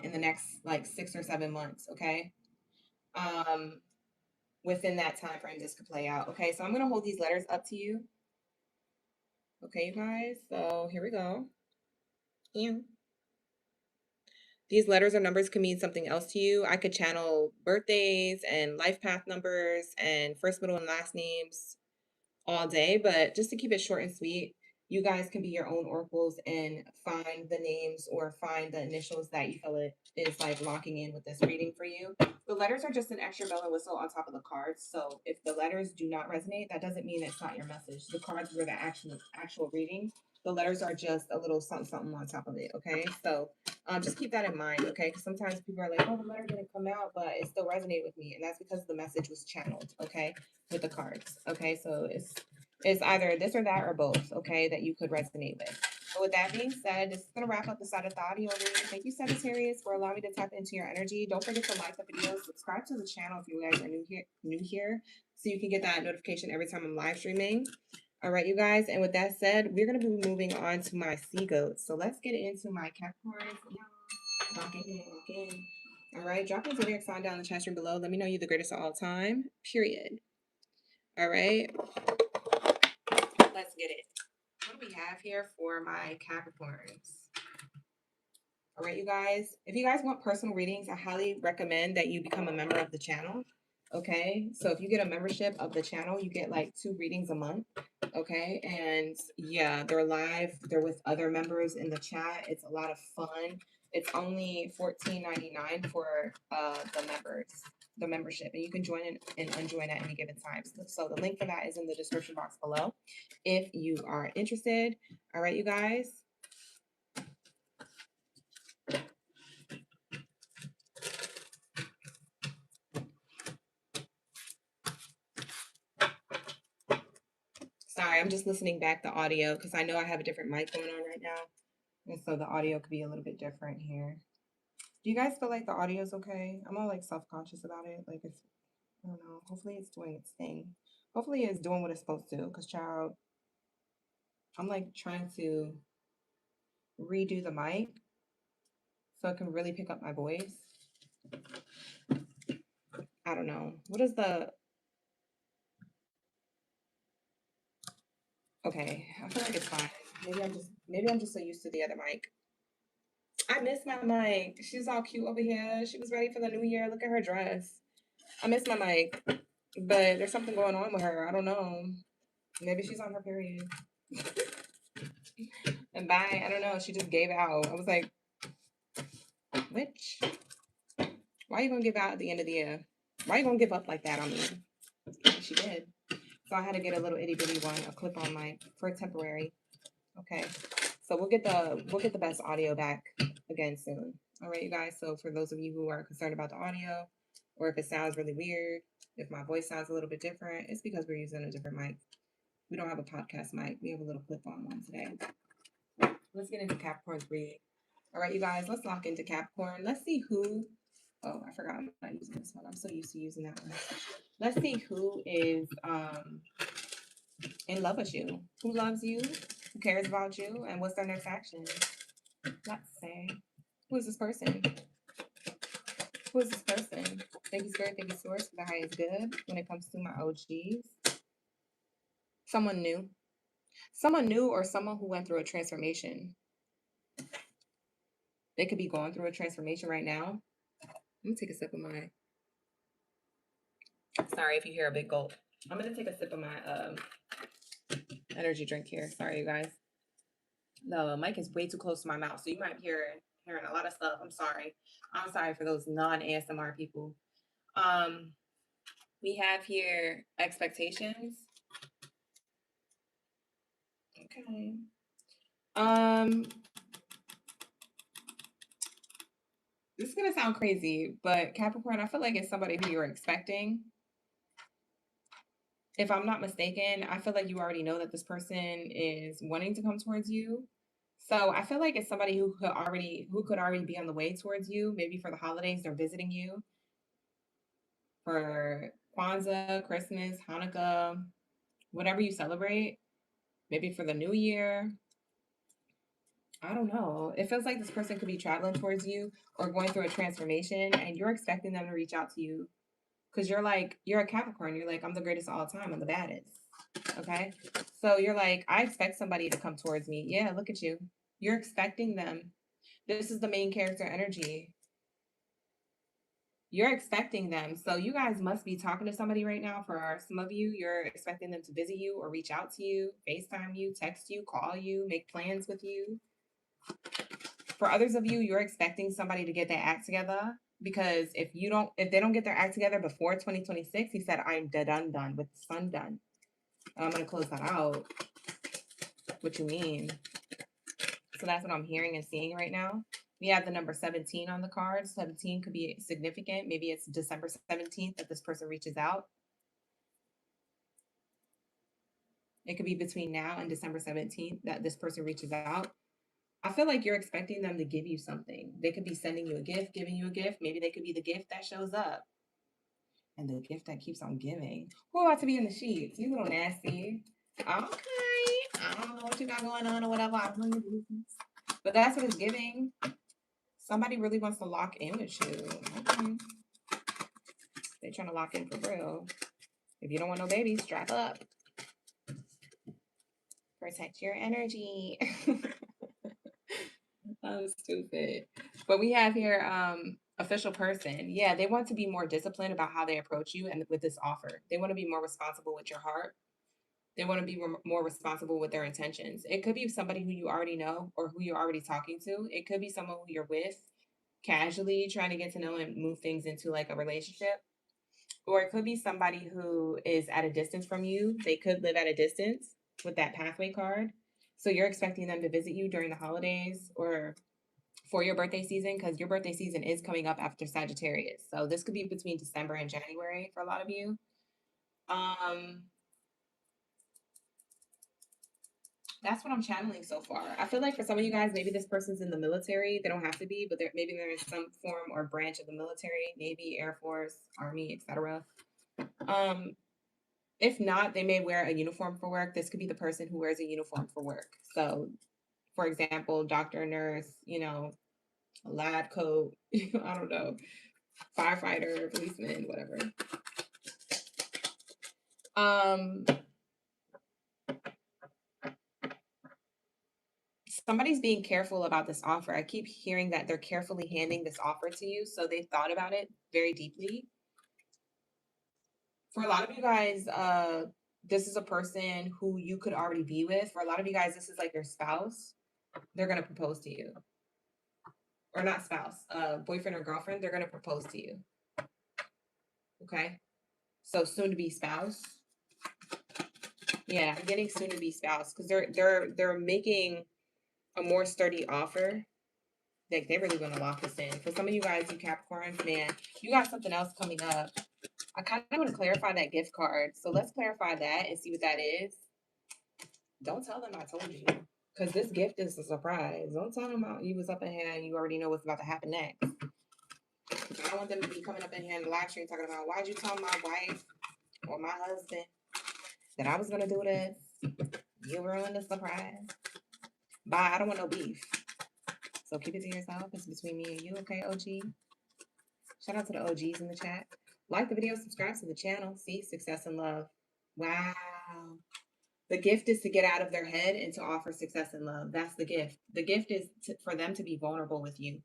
in the next like 6 or 7 months. Okay. Within that time frame, this could play out. Okay. So I'm going to hold these letters up to you. Okay, you guys. So here we go. Yeah. These letters or numbers could mean something else to you. I could channel birthdays and life path numbers and first, middle, and last names all day, but just to keep it short and sweet, you guys can be your own oracles and find the names or find the initials that you feel it is like locking in with this reading for you. The letters are just an extra bell and whistle on top of the cards. So if the letters do not resonate, that doesn't mean it's not your message. The cards were the actual reading. The letters are just a little something on top of it. Okay, so just keep that in mind. Okay, because sometimes people are like, "Oh, the letter didn't come out, but it still resonated with me," and that's because the message was channeled. Okay, with the cards. Okay, so it's either this or that or both. Okay, that you could resonate with. So with that being said, this is going to wrap up the side of the audio reading. Thank you, Sagittarius, for allowing me to tap into your energy. Don't forget to like the video, subscribe to the channel if you guys are new here, so you can get that notification every time I'm live streaming. All right, you guys. And with that said, we're going to be moving on to my sea goats. So let's get into my Capricorns. Lock in. All right, drop your zodiac sign down in the chat room below. Let me know you're the greatest of all time. Period. All right, let's get it. What do we have here for my Capricorns? All right, you guys. If you guys want personal readings, I highly recommend that you become a member of the channel. Okay, so if you get a membership of the channel, you get like 2 readings a month. Okay, and yeah, they're live. They're with other members in the chat. It's a lot of fun. It's only $14.99 for the members, the membership, and you can join and unjoin at any given time. So the link for that is in the description box below if you are interested. All right, you guys. Sorry, I'm just listening back the audio because I know I have a different mic going on right now. And so the audio could be a little bit different here. Do you guys feel like the audio is okay? I'm all like self-conscious about it. Like it's, I don't know. Hopefully it's doing its thing. Hopefully it's doing what it's supposed to. Because child, I'm like trying to redo the mic so it can really pick up my voice. I don't know. What is the... Okay, I feel like it's fine. Maybe I'm just so used to the other mic. I miss my mic. She's all cute over here. She was ready for the new year. Look at her dress. I miss my mic. But there's something going on with her. I don't know. Maybe she's on her period. And bye. I don't know. She just gave out. I was like, which? Why are you going to give out at the end of the year? Why are you going to give up like that on me? She did. So I had to get a little itty bitty one, a clip-on mic for temporary. Okay. So we'll get the best audio back again soon. All right, you guys. So for those of you who are concerned about the audio, or if it sounds really weird, if my voice sounds a little bit different, it's because we're using a different mic. We don't have a podcast mic. We have a little clip-on one today. Let's get into Capricorn's reading. All right, you guys, let's lock into Capricorn. Let's see who... Oh, I forgot I'm not using this one. I'm so used to using that one. Let's see who is in love with you. Who loves you? Who cares about you? And what's their next action? Let's say. Who is this person? Who is this person? Thank you, Spirit. Thank you, Source, for the highest good when it comes to my OGs. Someone new. Someone new or someone who went through a transformation. They could be going through a transformation right now. I'm going to take a sip of my... Sorry if you hear a big gulp. I'm going to take a sip of my energy drink here. Sorry, you guys. The mic is way too close to my mouth, so you might be hearing a lot of stuff. I'm sorry. I'm sorry for those non-ASMR people. Um, we have here expectations. Okay. This is gonna sound crazy, but Capricorn, I feel like it's somebody who you're expecting. If I'm not mistaken, I feel like you already know that this person is wanting to come towards you. So I feel like it's somebody who could already be on the way towards you. Maybe for the holidays, they're visiting you for Kwanzaa, Christmas, Hanukkah, whatever you celebrate. Maybe for the new year. I don't know. It feels like this person could be traveling towards you or going through a transformation, and you're expecting them to reach out to you because you're a Capricorn. You're like, I'm the greatest of all time. I'm the baddest. Okay. So you're like, I expect somebody to come towards me. Yeah, look at you. You're expecting them. This is the main character energy. You're expecting them. So you guys must be talking to somebody right now. For some of you, you're expecting them to visit you or reach out to you, FaceTime you, text you, call you, make plans with you. For others of you, you're expecting somebody to get their act together, because if they don't get their act together before 2026, he said, I'm done with the sun done. I'm going to close that out. What you mean? So that's what I'm hearing and seeing right now. We have the number 17 on the card. 17 could be significant. Maybe it's December 17th that this person reaches out. It could be between now and December 17th that this person reaches out. I feel like you're expecting them to give you something. They could be sending you a gift, giving you a gift. Maybe they could be the gift that shows up and the gift that keeps on giving. Who about to be in the sheets? You little nasty. Okay. I don't know what you got going on or whatever. I don't know your business. But that's what it's giving. Somebody really wants to lock in with you. Okay. They're trying to lock in for real. If you don't want no babies, strap up. Protect your energy. That was stupid. But we have here official person. Yeah, they want to be more disciplined about how they approach you and with this offer. They want to be more responsible with your heart. They want to be more responsible with their intentions. It could be somebody who you already know or who you're already talking to. It could be someone who you're with casually trying to get to know and move things into like a relationship. Or it could be somebody who is at a distance from you. They could live at a distance with that pathway card. So you're expecting them to visit you during the holidays or for your birthday season, because your birthday season is coming up after Sagittarius. So this could be between December and January for a lot of you. That's what I'm channeling so far. I feel like for some of you guys, maybe this person's in the military. They don't have to be, but maybe they're in some form or branch of the military, Navy, Air Force, Army, etc. If not, they may wear a uniform for work. This could be the person who wears a uniform for work. So, for example, doctor, nurse, a lab coat, I don't know, firefighter, policeman, whatever. Somebody's being careful about this offer. I keep hearing that they're carefully handing this offer to you, so they thought about it very deeply. For a lot of you guys, this is a person who you could already be with. For a lot of you guys, this is like your spouse. They're going to propose to you. Or not spouse, boyfriend or girlfriend, they're going to propose to you. Okay? So soon to be spouse. Yeah, I'm getting soon to be spouse because they're making a more sturdy offer. Like they really want to lock this in. For some of you guys, you Capricorns, man, you got something else coming up. I kind of want to clarify that gift card. So let's clarify that and see what that is. Don't tell them I told you. Because this gift is a surprise. Don't tell them you was up in here and you already know what's about to happen next. I don't want them to be coming up in here in the live stream talking about, why'd you tell my wife or my husband that I was going to do this? You ruined the surprise. Bye. I don't want no beef. So keep it to yourself. It's between me and you, okay, OG? Shout out to the OGs in the chat. Like the video, subscribe to the channel. See, success and love. Wow. The gift is to get out of their head and to offer success and love. That's the gift. The gift is for them to be vulnerable with you.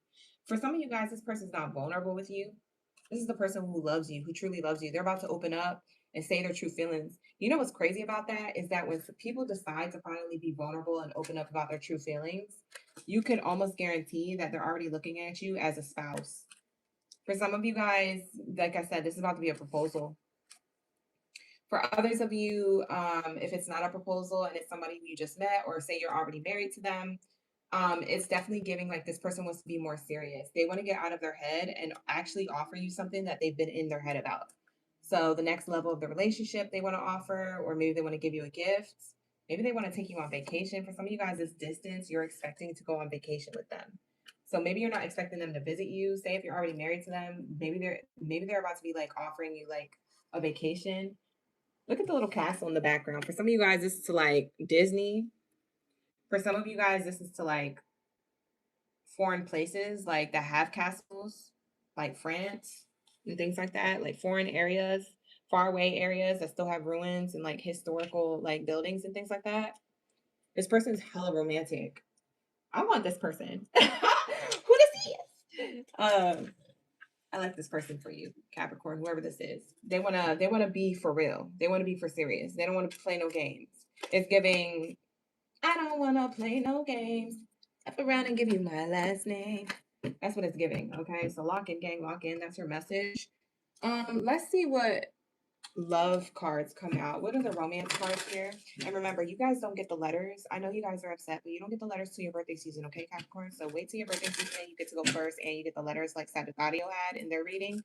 For some of you guys, this person's not vulnerable with you. This is the person who loves you, who truly loves you. They're about to open up and say their true feelings. You know what's crazy about that is that when people decide to finally be vulnerable and open up about their true feelings, you can almost guarantee that they're already looking at you as a spouse. For some of you guys, like I said, this is about to be a proposal. For others of you, if it's not a proposal and it's somebody you just met, or say you're already married to them, it's definitely giving like this person wants to be more serious. They want to get out of their head and actually offer you something that they've been in their head about. So the next level of the relationship they want to offer, or maybe they want to give you a gift. Maybe they want to take you on vacation. For some of you guys, it's distance. You're expecting to go on vacation with them. So maybe you're not expecting them to visit you. Say if you're already married to them, maybe they're about to be like offering you like a vacation. Look at the little castle in the background. For some of you guys, this is to like Disney. For some of you guys, this is to like foreign places like that have castles, like France and things like that, like foreign areas, far away areas that still have ruins and like historical like buildings and things like that. This person's hella romantic. I want this person. Who does he is? I like this person for you, Capricorn, whoever this is. They wanna be for real. They wanna be for serious. They don't want to play no games. It's giving, I don't wanna play no games. Step around and give you my last name. That's what it's giving. Okay. So lock in, gang, lock in. That's your message. Let's see what love cards come out. What are the romance cards here? And remember, you guys don't get the letters. I know you guys are upset, but you don't get the letters till your birthday season, okay, Capricorn? So wait till your birthday season. You get to go first, and you get the letters like Sagittario had in their reading.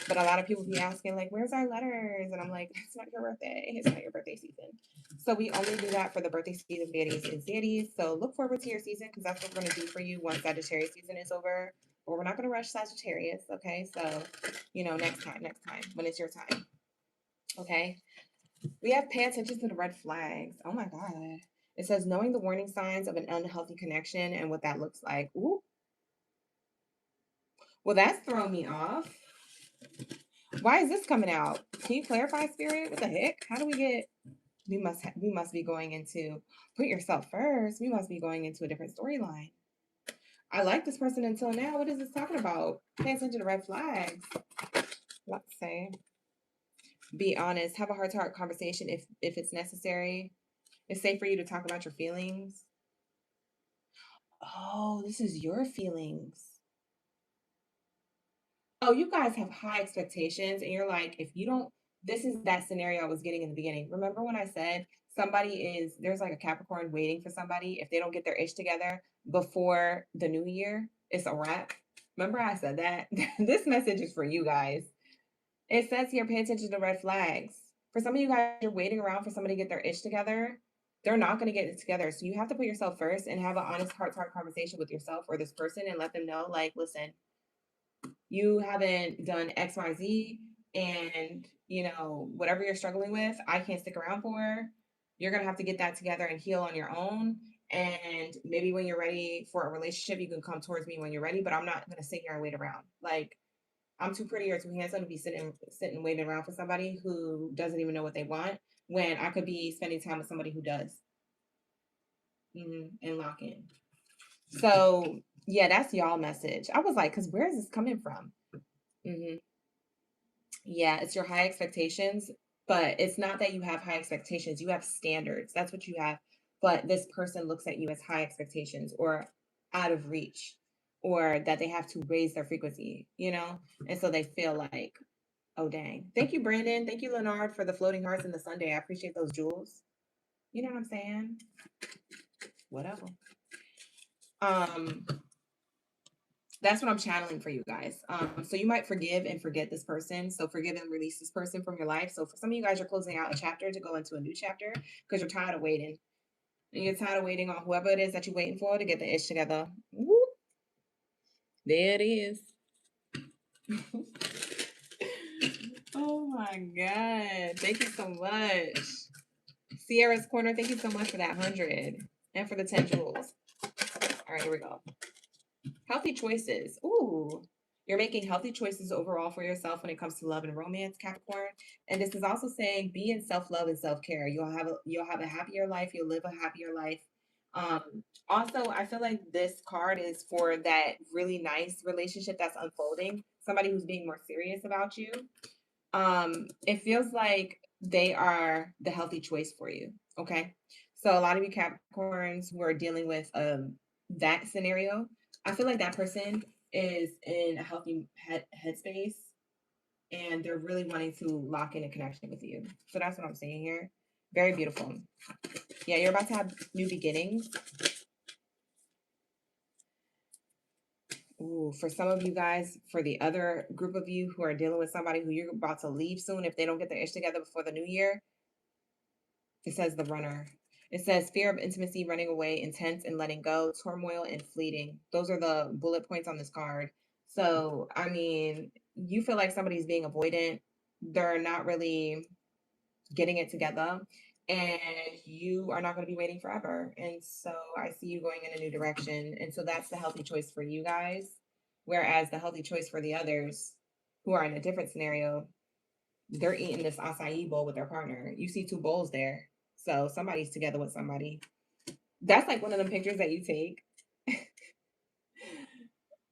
But a lot of people be asking, like, where's our letters? And I'm like, it's not your birthday. It's not your birthday season. So we only do that for the birthday season, Baddies and Zaddies. So look forward to your season, because that's what we're going to do for you once Sagittarius season is over. But we're not going to rush Sagittarius, okay? So, next time, when it's your time. Okay. We have pay attention to the red flags. Oh my God. It says knowing the warning signs of an unhealthy connection and what that looks like. Ooh. Well, that's throwing me off. Why is this coming out? Can you clarify, Spirit? What the heck? How do we get? We must be going into put yourself first. We must be going into a different storyline. I like this person until now. What is this talking about? Pay attention to red flags. Let's say. Be honest. Have a heart-to-heart conversation if it's necessary. It's safe for you to talk about your feelings. Oh, this is your feelings. Oh, you guys have high expectations, and you're like, if you don't, this is that scenario I was getting in the beginning. Remember when I said there's like a Capricorn waiting for somebody. If they don't get their ish together before the new year, it's a wrap. Remember I said that? This message is for you guys. It says here, pay attention to red flags. For some of you guys, you're waiting around for somebody to get their ish together. They're not going to get it together. So you have to put yourself first and have an honest heart-to-heart conversation with yourself or this person and let them know, like, listen, you haven't done XYZ, and whatever you're struggling with, I can't stick around for. You're going to have to get that together and heal on your own. And maybe when you're ready for a relationship, you can come towards me when you're ready, but I'm not going to sit here and wait around. Like, I'm too pretty or too handsome to be sitting waiting around for somebody who doesn't even know what they want, when I could be spending time with somebody who does. And lock in. So yeah, that's y'all message. I was like, because where is this coming from? Yeah, it's your high expectations, but it's not that you have high expectations. You have standards. That's what you have. But this person looks at you as high expectations or out of reach, or that they have to raise their frequency, And so they feel like, oh, dang. Thank you, Brandon. Thank you, Leonard, for the floating hearts and the Sunday. I appreciate those jewels. You know what I'm saying? Whatever. That's what I'm channeling for you guys. So you might forgive and forget this person. So forgive and release this person from your life. So for some of you guys, you're closing out a chapter to go into a new chapter because you're tired of waiting. And you're tired of waiting on whoever it is that you're waiting for to get the ish together. Whoop. There it is. Oh my God. Thank you so much. Sierra's Corner, thank you so much for that 100 and for the 10 jewels. All right, here we go. Healthy choices. Ooh, you're making healthy choices overall for yourself when it comes to love and romance, Capricorn. And this is also saying be in self-love and self-care. You'll have a happier life. You'll live a happier life. Also, I feel like this card is for that really nice relationship that's unfolding. Somebody who's being more serious about you. It feels like they are the healthy choice for you. Okay. So a lot of you Capricorns who are dealing with that scenario, I feel like that person is in a healthy headspace and they're really wanting to lock in a connection with you. So that's what I'm saying here. Very beautiful. Yeah, you're about to have new beginnings. Ooh, for some of you guys, for the other group of you who are dealing with somebody who you're about to leave soon, if they don't get their ish together before the new year, it says the runner. It says fear of intimacy, running away, intense and letting go, turmoil and fleeting. Those are the bullet points on this card. So, I mean, you feel like somebody's being avoidant. They're not really getting it together. And you are not going to be waiting forever. And so I see you going in a new direction. And so that's the healthy choice for you guys. Whereas the healthy choice for the others who are in a different scenario, they're eating this acai bowl with their partner. You see two bowls there. So somebody's together with somebody. That's like one of them pictures that you take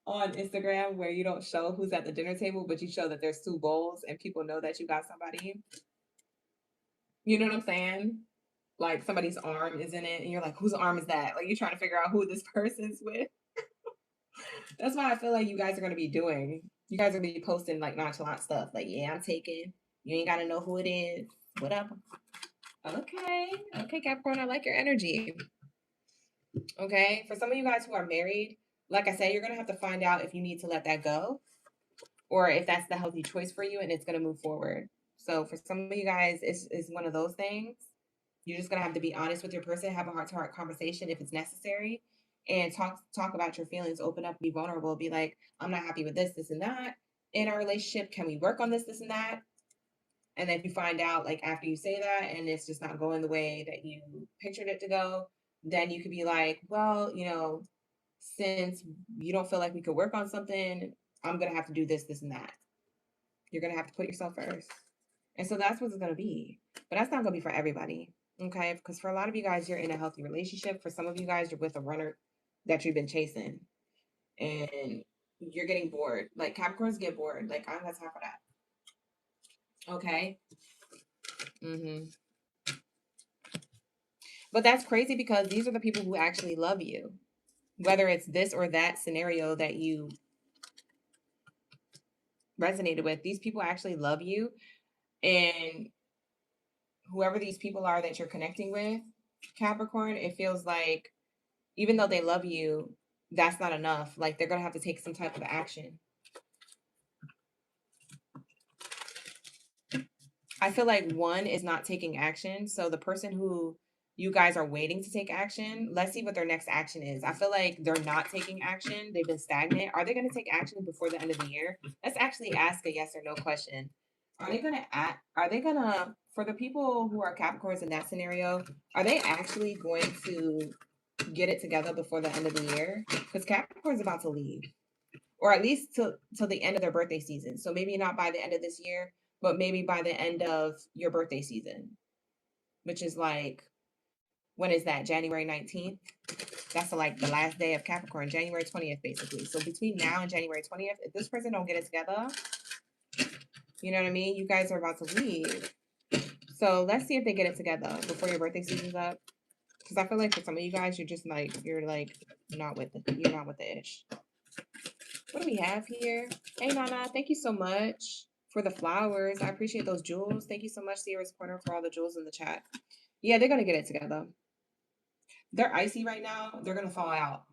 on Instagram where you don't show who's at the dinner table, but you show that there's two bowls and people know that you got somebody. You know what I'm saying? Like somebody's arm is in it and you're like, whose arm is that? Like you're trying to figure out who this person's with. That's what I feel like you guys are going to be doing. You guys are going to be posting like nonchalant stuff. Like, yeah, I'm taking. You ain't got to know who it is. Whatever. Okay. Okay, Capricorn, I like your energy. Okay. For some of you guys who are married, like I said, you're going to have to find out if you need to let that go or if that's the healthy choice for you and it's going to move forward. So for some of you guys, it's one of those things. You're just going to have to be honest with your person, have a heart to heart conversation if it's necessary, and talk about your feelings, open up, be vulnerable, be like, I'm not happy with this and that in our relationship. Can we work on this and that? And then if you find out like after you say that and it's just not going the way that you pictured it to go, then you could be like, well, since you don't feel like we could work on something, I'm gonna have to do this and that. You're gonna have to put yourself first. And so that's what it's gonna be. But that's not gonna be for everybody. Okay. Because for a lot of you guys, you're in a healthy relationship. For some of you guys, you're with a runner that you've been chasing. And you're getting bored. Like Capricorns get bored. Like I'm not time for that. Okay. But that's crazy because these are the people who actually love you. Whether it's this or that scenario that you resonated with, these people actually love you. And whoever these people are that you're connecting with, Capricorn, it feels like even though they love you, that's not enough. Like they're going to have to take some type of action. I feel like one is not taking action. So the person who you guys are waiting to take action, let's see what their next action is. I feel like they're not taking action. They've been stagnant. Are they going to take action before the end of the year? Let's actually ask a yes or no question. Are they going to act? Are they going to, for the people who are Capricorns in that scenario, are they actually going to get it together before the end of the year? Because Capricorn's about to leave, or at least till the end of their birthday season. So maybe not by the end of this year, but maybe by the end of your birthday season, which is like, when is that? January 19th? That's like the last day of Capricorn, January 20th, basically. So between now and January 20th, if this person don't get it together, you know what I mean? You guys are about to leave. So let's see if they get it together before your birthday season's up. Because I feel like for some of you guys, you're not with the ish. What do we have here? Hey, Nana, thank you so much for the flowers. I appreciate those jewels. Thank you so much, Sierra's Corner, for all the jewels in the chat. Yeah, they're going to get it together. They're icy right now. They're going to fall out.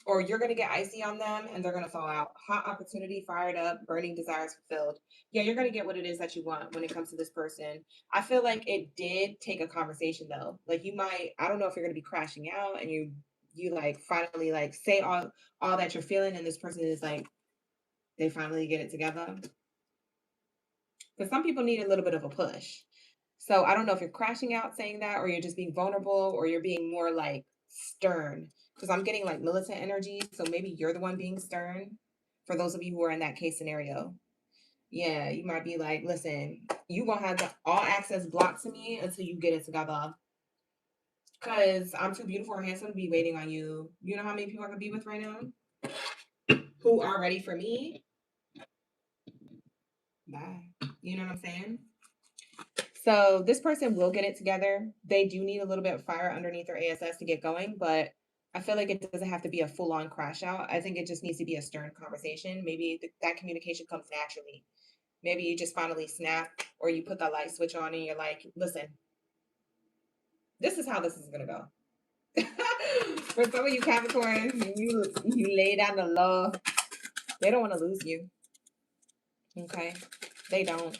Or you're going to get icy on them and they're going to fall out. Hot opportunity, fired up, burning desires fulfilled. Yeah, you're going to get what it is that you want when it comes to this person. I feel like it did take a conversation though. Like you might, I don't know if you're going to be crashing out and you like finally like say all that you're feeling and this person is like, they finally get it together. Because some people need a little bit of a push. So I don't know if you're crashing out saying that or you're just being vulnerable or you're being more like stern. Because I'm getting like militant energy. So maybe you're the one being stern for those of you who are in that case scenario. Yeah, you might be like, listen, you gonna have the all access blocked to me until you get it together. Because I'm too beautiful or handsome to be waiting on you. You know how many people I could be with right now who are ready for me? Bye. You know what I'm saying? So this person will get it together. They do need a little bit of fire underneath their ASS to get going, but I feel like it doesn't have to be a full-on crash out. I think it just needs to be a stern conversation. Maybe that communication comes naturally. Maybe you just finally snap, or you put that light switch on and you're like, listen, this is how this is going to go. For some of you Capricorns, you lay down the law. They don't want to lose you. Okay? They don't.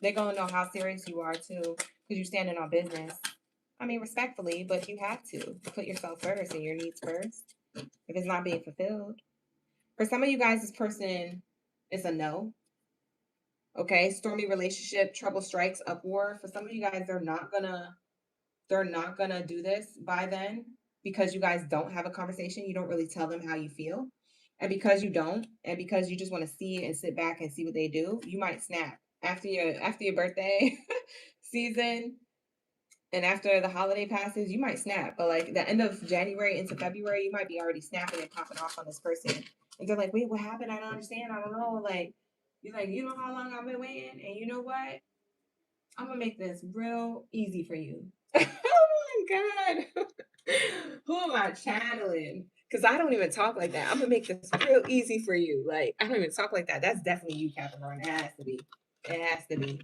They're going to know how serious you are, too, because you're standing on business. I mean, respectfully, but you have to put yourself first and your needs first if it's not being fulfilled. For some of you guys, this person is a no. Okay? Stormy relationship, trouble strikes, uproar. For some of you guys, they're not gonna do this by then, because you guys don't have a conversation. You don't really tell them how you feel. And because you don't, and because you just want to see and sit back and see what they do, you might snap after your birthday season, and after the holiday passes, you might snap. But like the end of January into February, you might be already snapping and popping off on this person. And they're like, wait, what happened? I don't understand. I don't know. Like, you're like, you know how long I've been waiting? And you know what? I'm gonna make this real easy for you. Oh my God. Who am I channeling? Because I don't even talk like that. I'm gonna make this real easy for you. Like, I don't even talk like that. That's definitely you, Capricorn. It has to be. It has to be.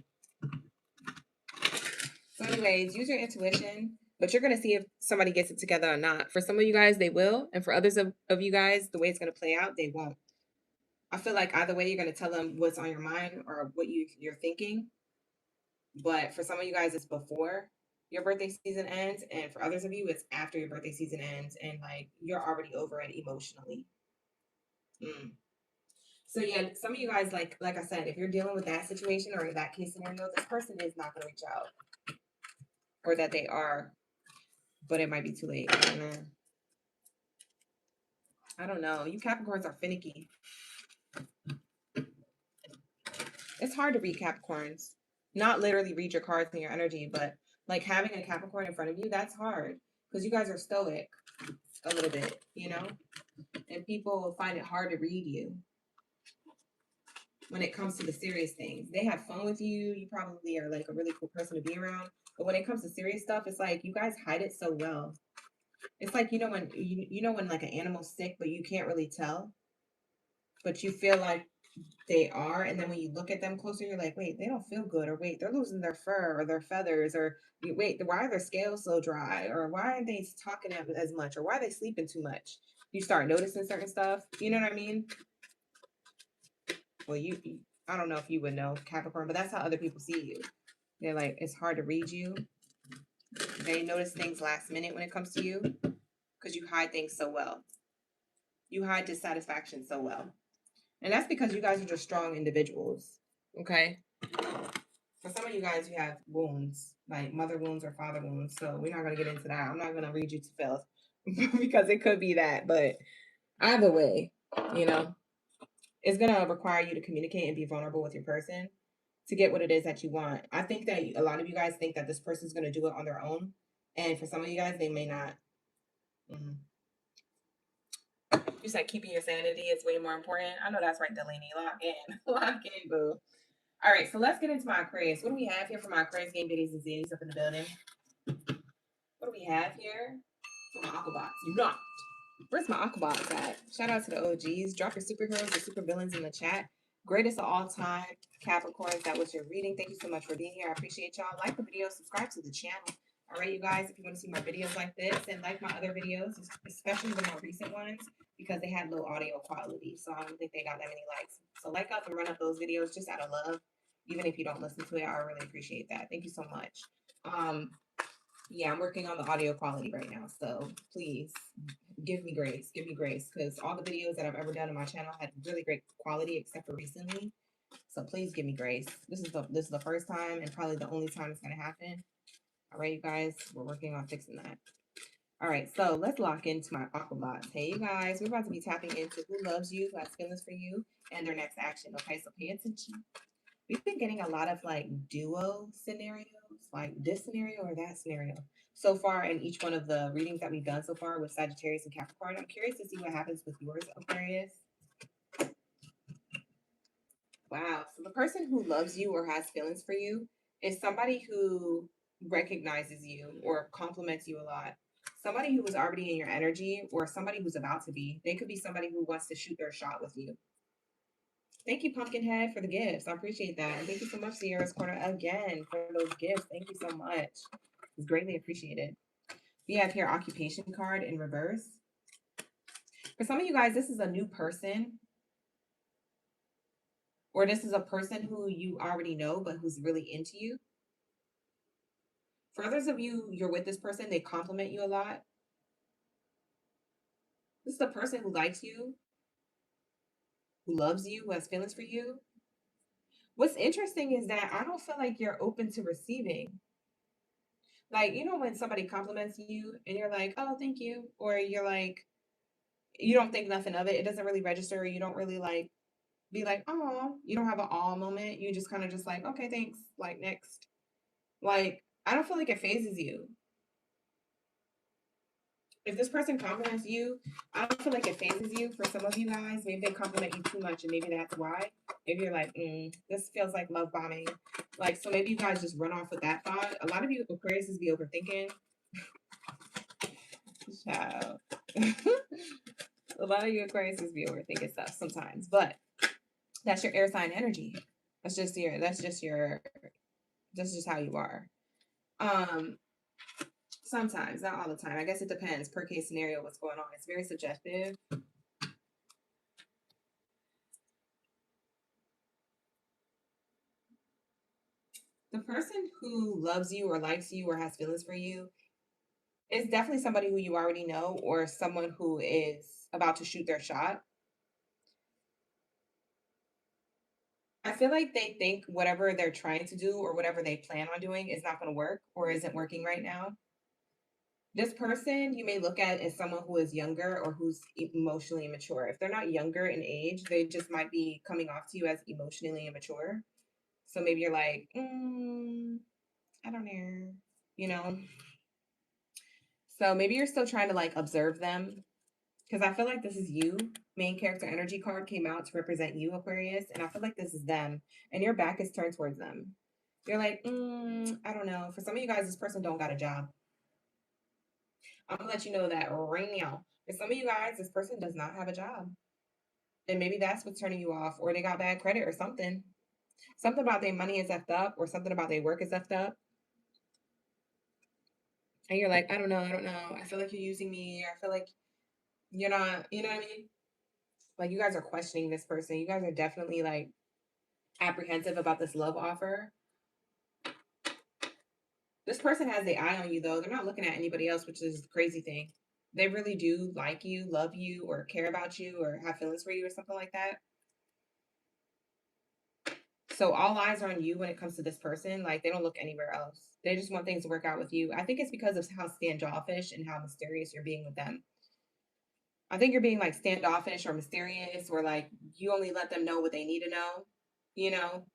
So, anyways, use your intuition, but you're gonna see if somebody gets it together or not. For some of you guys, they will, and for others of you guys, the way it's gonna play out, they won't. I feel like either way, you're gonna tell them what's on your mind or what you're thinking. But for some of you guys, it's before your birthday season ends, and for others of you, it's after your birthday season ends, and like you're already over it emotionally. So yeah, some of you guys, like I said, if you're dealing with that situation or that case scenario, this person is not going to reach out, or that they are, but it might be too late. I don't know. I don't know. You Capricorns are finicky. It's hard to read Capricorns. Not literally read your cards and your energy, but like having a Capricorn in front of you, that's hard because you guys are stoic a little bit, you know? And people will find it hard to read you when it comes to the serious things. They have fun with you. You probably are like a really cool person to be around. But when it comes to serious stuff, it's like you guys hide it so well. It's like, when like an animal's sick, but you can't really tell, but you feel like they are. And then when you look at them closer, you're like, wait, they don't feel good. Or wait, they're losing their fur or their feathers. Or wait, why are their scales so dry? Or why aren't they talking as much? Or why are they sleeping too much? You start noticing certain stuff. You know what I mean? Well, I don't know if you would know, Capricorn, but that's how other people see you. They're like, it's hard to read you. They notice things last minute when it comes to you because you hide things so well. You hide dissatisfaction so well. And that's because you guys are just strong individuals. Okay? For some of you guys, you have wounds, like mother wounds or father wounds. So we're not going to get into that. I'm not going to read you to filth because it could be that. But either way, it's going to require you to communicate and be vulnerable with your person to get what it is that you want. I think that a lot of you guys think that this person's going to do it on their own. And for some of you guys, they may not. You said keeping your sanity is way more important. I know that's right, Delaney. Lock in. Lock in, boo. All right, so let's get into my Aquarius. What do we have here for my Aquarius game biddies and zitties up in the building? What do we have here for my Aquabots? You not. Where's my Aquabots at? Shout out to the OGs. Drop your superheroes or super villains in the chat. Greatest of all time, Capricorns. That was your reading. Thank you so much for being here. I appreciate y'all. Like the video, subscribe to the channel. All right, you guys, if you want to see more videos like this and like my other videos, especially the more recent ones, because they had low audio quality. So I don't think they got that many likes. So like up and run up those videos just out of love. Even if you don't listen to it, I really appreciate that. Thank you so much. Yeah, I'm working on the audio quality right now. So please give me grace. Give me grace. Because all the videos that I've ever done on my channel had really great quality except for recently. So please give me grace. This is the first time and probably the only time it's gonna happen. All right, you guys, we're working on fixing that. All right, so let's lock into my Aquabots. Hey, you guys, we're about to be tapping into who loves you, who has feelings for you, and their next action. Okay, so pay attention. We've been getting a lot of like duo scenarios, like this scenario or that scenario so far in each one of the readings that we've done so far with Sagittarius and Capricorn. I'm curious to see what happens with yours, Aquarius. Wow. So the person who loves you or has feelings for you is somebody who recognizes you or compliments you a lot. Somebody who is already in your energy or somebody who's about to be. They could be somebody who wants to shoot their shot with you. Thank you, Pumpkinhead, for the gifts. I appreciate that. And thank you so much, Sierra's Corner, again for those gifts. Thank you so much. It's greatly appreciated. We have here occupation card in reverse. For some of you guys, this is a new person, or this is a person who you already know, but who's really into you. For others of you, you're with this person, they compliment you a lot. This is a person who likes you, who loves you, who has feelings for you. What's interesting is that I don't feel like you're open to receiving. Like, you know, when somebody compliments you and you're like, oh, thank you. Or you're like, you don't think nothing of it. It doesn't really register. You don't really like be like, oh, you don't have an awe moment. You just kind of just like, okay, thanks. Like, next. Like, I don't feel like it phases you. If this person compliments you, I don't feel like it phases you. For some of you guys, maybe they compliment you too much, and maybe that's why. Maybe you're like, this feels like love bombing. Like, so maybe you guys just run off with that thought. A lot of you Aquariuses be overthinking. Child. A lot of you Aquariuses be overthinking stuff sometimes, but that's your air sign energy. That's just how you are. Sometimes, not all the time. I guess it depends per case scenario what's going on. It's very subjective. The person who loves you or likes you or has feelings for you is definitely somebody who you already know or someone who is about to shoot their shot. I feel like they think whatever they're trying to do or whatever they plan on doing is not going to work or isn't working right now. This person you may look at as someone who is younger or who's emotionally immature. If they're not younger in age, they just might be coming off to you as emotionally immature. So maybe you're like, I don't know, you know? So maybe you're still trying to like observe them because I feel like this is you. Main character energy card came out to represent you, Aquarius, and I feel like this is them, and your back is turned towards them. You're like, I don't know. For some of you guys, this person don't got a job. I'm gonna let you know that right now. For some of you guys, this person does not have a job, and maybe that's what's turning you off, or they got bad credit, or something. Something about their money is effed up, or something about their work is effed up. And you're like, I don't know, I don't know. I feel like you're using me. I feel like you're not, you know what I mean? Like you guys are questioning this person. You guys are definitely like apprehensive about this love offer. This person has the eye on you though. They're not looking at anybody else, which is the crazy thing. They really do like you, love you, or care about you, or have feelings for you, or something like that. So all eyes are on you when it comes to this person. Like they don't look anywhere else. They just want things to work out with you. I think it's because of how standoffish and how mysterious you're being with them. I think you're being like standoffish or mysterious, or like you only let them know what they need to know, you know,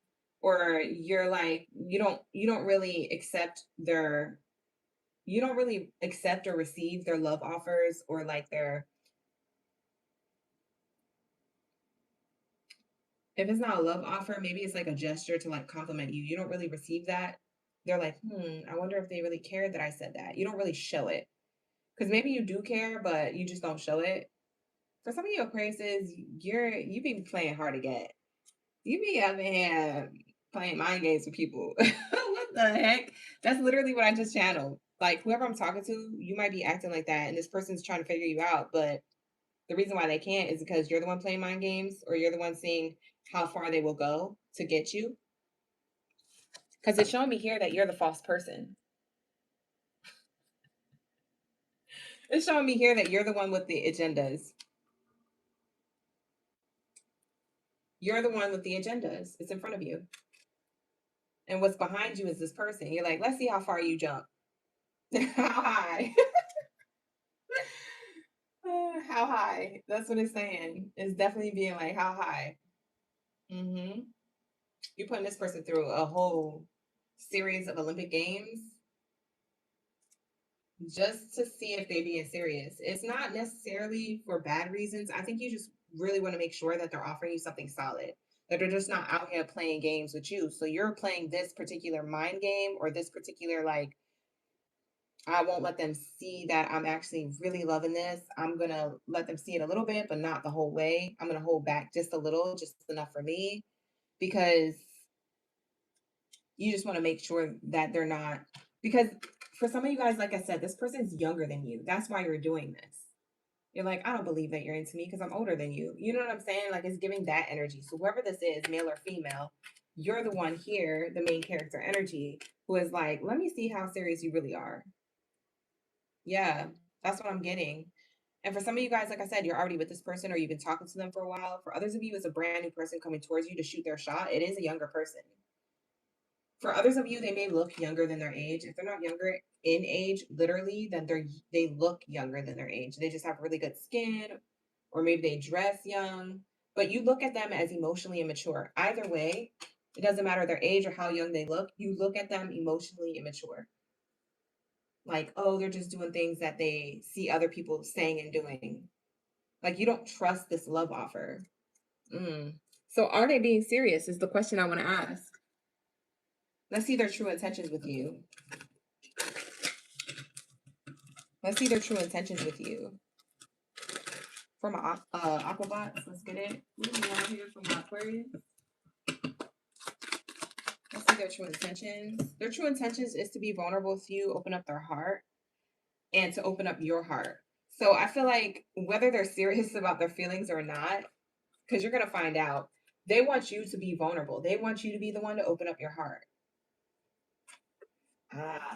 or you're like you don't really accept their you don't really accept or receive their love offers or like their if it's not a love offer, maybe it's like a gesture to like compliment you. You don't really receive that. They're like, I wonder if they really cared that I said that. You don't really show it because maybe you do care, but you just don't show it. For some of you Aquariuses, you be playing hard to get. You be up in here playing mind games with people. What the heck? That's literally what I just channeled. Like whoever I'm talking to, you might be acting like that, and this person's trying to figure you out, but the reason why they can't is because you're the one playing mind games, or you're the one seeing how far they will go to get you. Because it's showing me here that you're the false person. It's showing me here that you're the one with the agendas. You're the one with the agendas. It's in front of you. And what's behind you is this person. You're like, let's see how far you jump. How high? How high? That's what it's saying. It's definitely being like, how high? You're putting this person through a whole series of Olympic Games just to see if they being serious. It's not necessarily for bad reasons. I think you just really want to make sure that they're offering you something solid. That they're just not out here playing games with you. So you're playing this particular mind game or this particular like, I won't let them see that I'm actually really loving this. I'm going to let them see it a little bit, but not the whole way. I'm going to hold back just a little, just enough for me, because you just want to make sure that they're not, because for some of you guys, like I said, this person's younger than you. That's why you're doing this. You're like, I don't believe that you're into me because I'm older than you. You know what I'm saying? Like, it's giving that energy. So whoever this is, male or female, you're the one here, the main character energy, who is like, let me see how serious you really are. Yeah, that's what I'm getting. And for some of you guys, like I said, you're already with this person or you've been talking to them for a while. For others of you, it's a brand new person coming towards you to shoot their shot. It is a younger person. For others of you, they may look younger than their age. If they're not younger in age, literally, then they look younger than their age. They just have really good skin, or maybe they dress young. But you look at them as emotionally immature. Either way, it doesn't matter their age or how young they look. You look at them emotionally immature. Like, oh, they're just doing things that they see other people saying and doing. Like, you don't trust this love offer. So are they being serious is the question I want to ask. Let's see their true intentions with you. Let's see their true intentions with you. From Aquabots, let's get it. What do we have here from Aquarius? Let's see their true intentions. Their true intentions is to be vulnerable with you, open up their heart, and to open up your heart. So I feel like whether they're serious about their feelings or not, because you're going to find out, they want you to be vulnerable. They want you to be the one to open up your heart.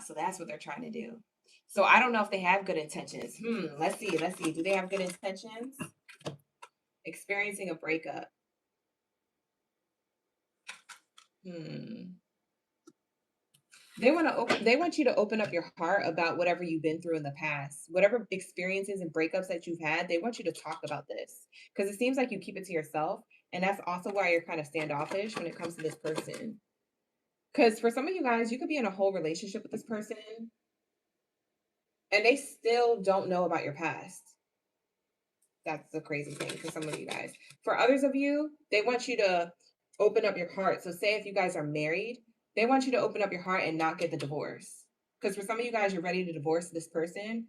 So that's what they're trying to do. So I don't know if they have good intentions. Let's see. Do they have good intentions? Experiencing a breakup. They want you to open up your heart about whatever you've been through in the past. Whatever experiences and breakups that you've had, they want you to talk about this. Because it seems like you keep it to yourself. And that's also why you're kind of standoffish when it comes to this person. Because for some of you guys, you could be in a whole relationship with this person and they still don't know about your past. That's the crazy thing for some of you guys. For others of you, they want you to open up your heart. So say if you guys are married, they want you to open up your heart and not get the divorce. Because for some of you guys, you're ready to divorce this person,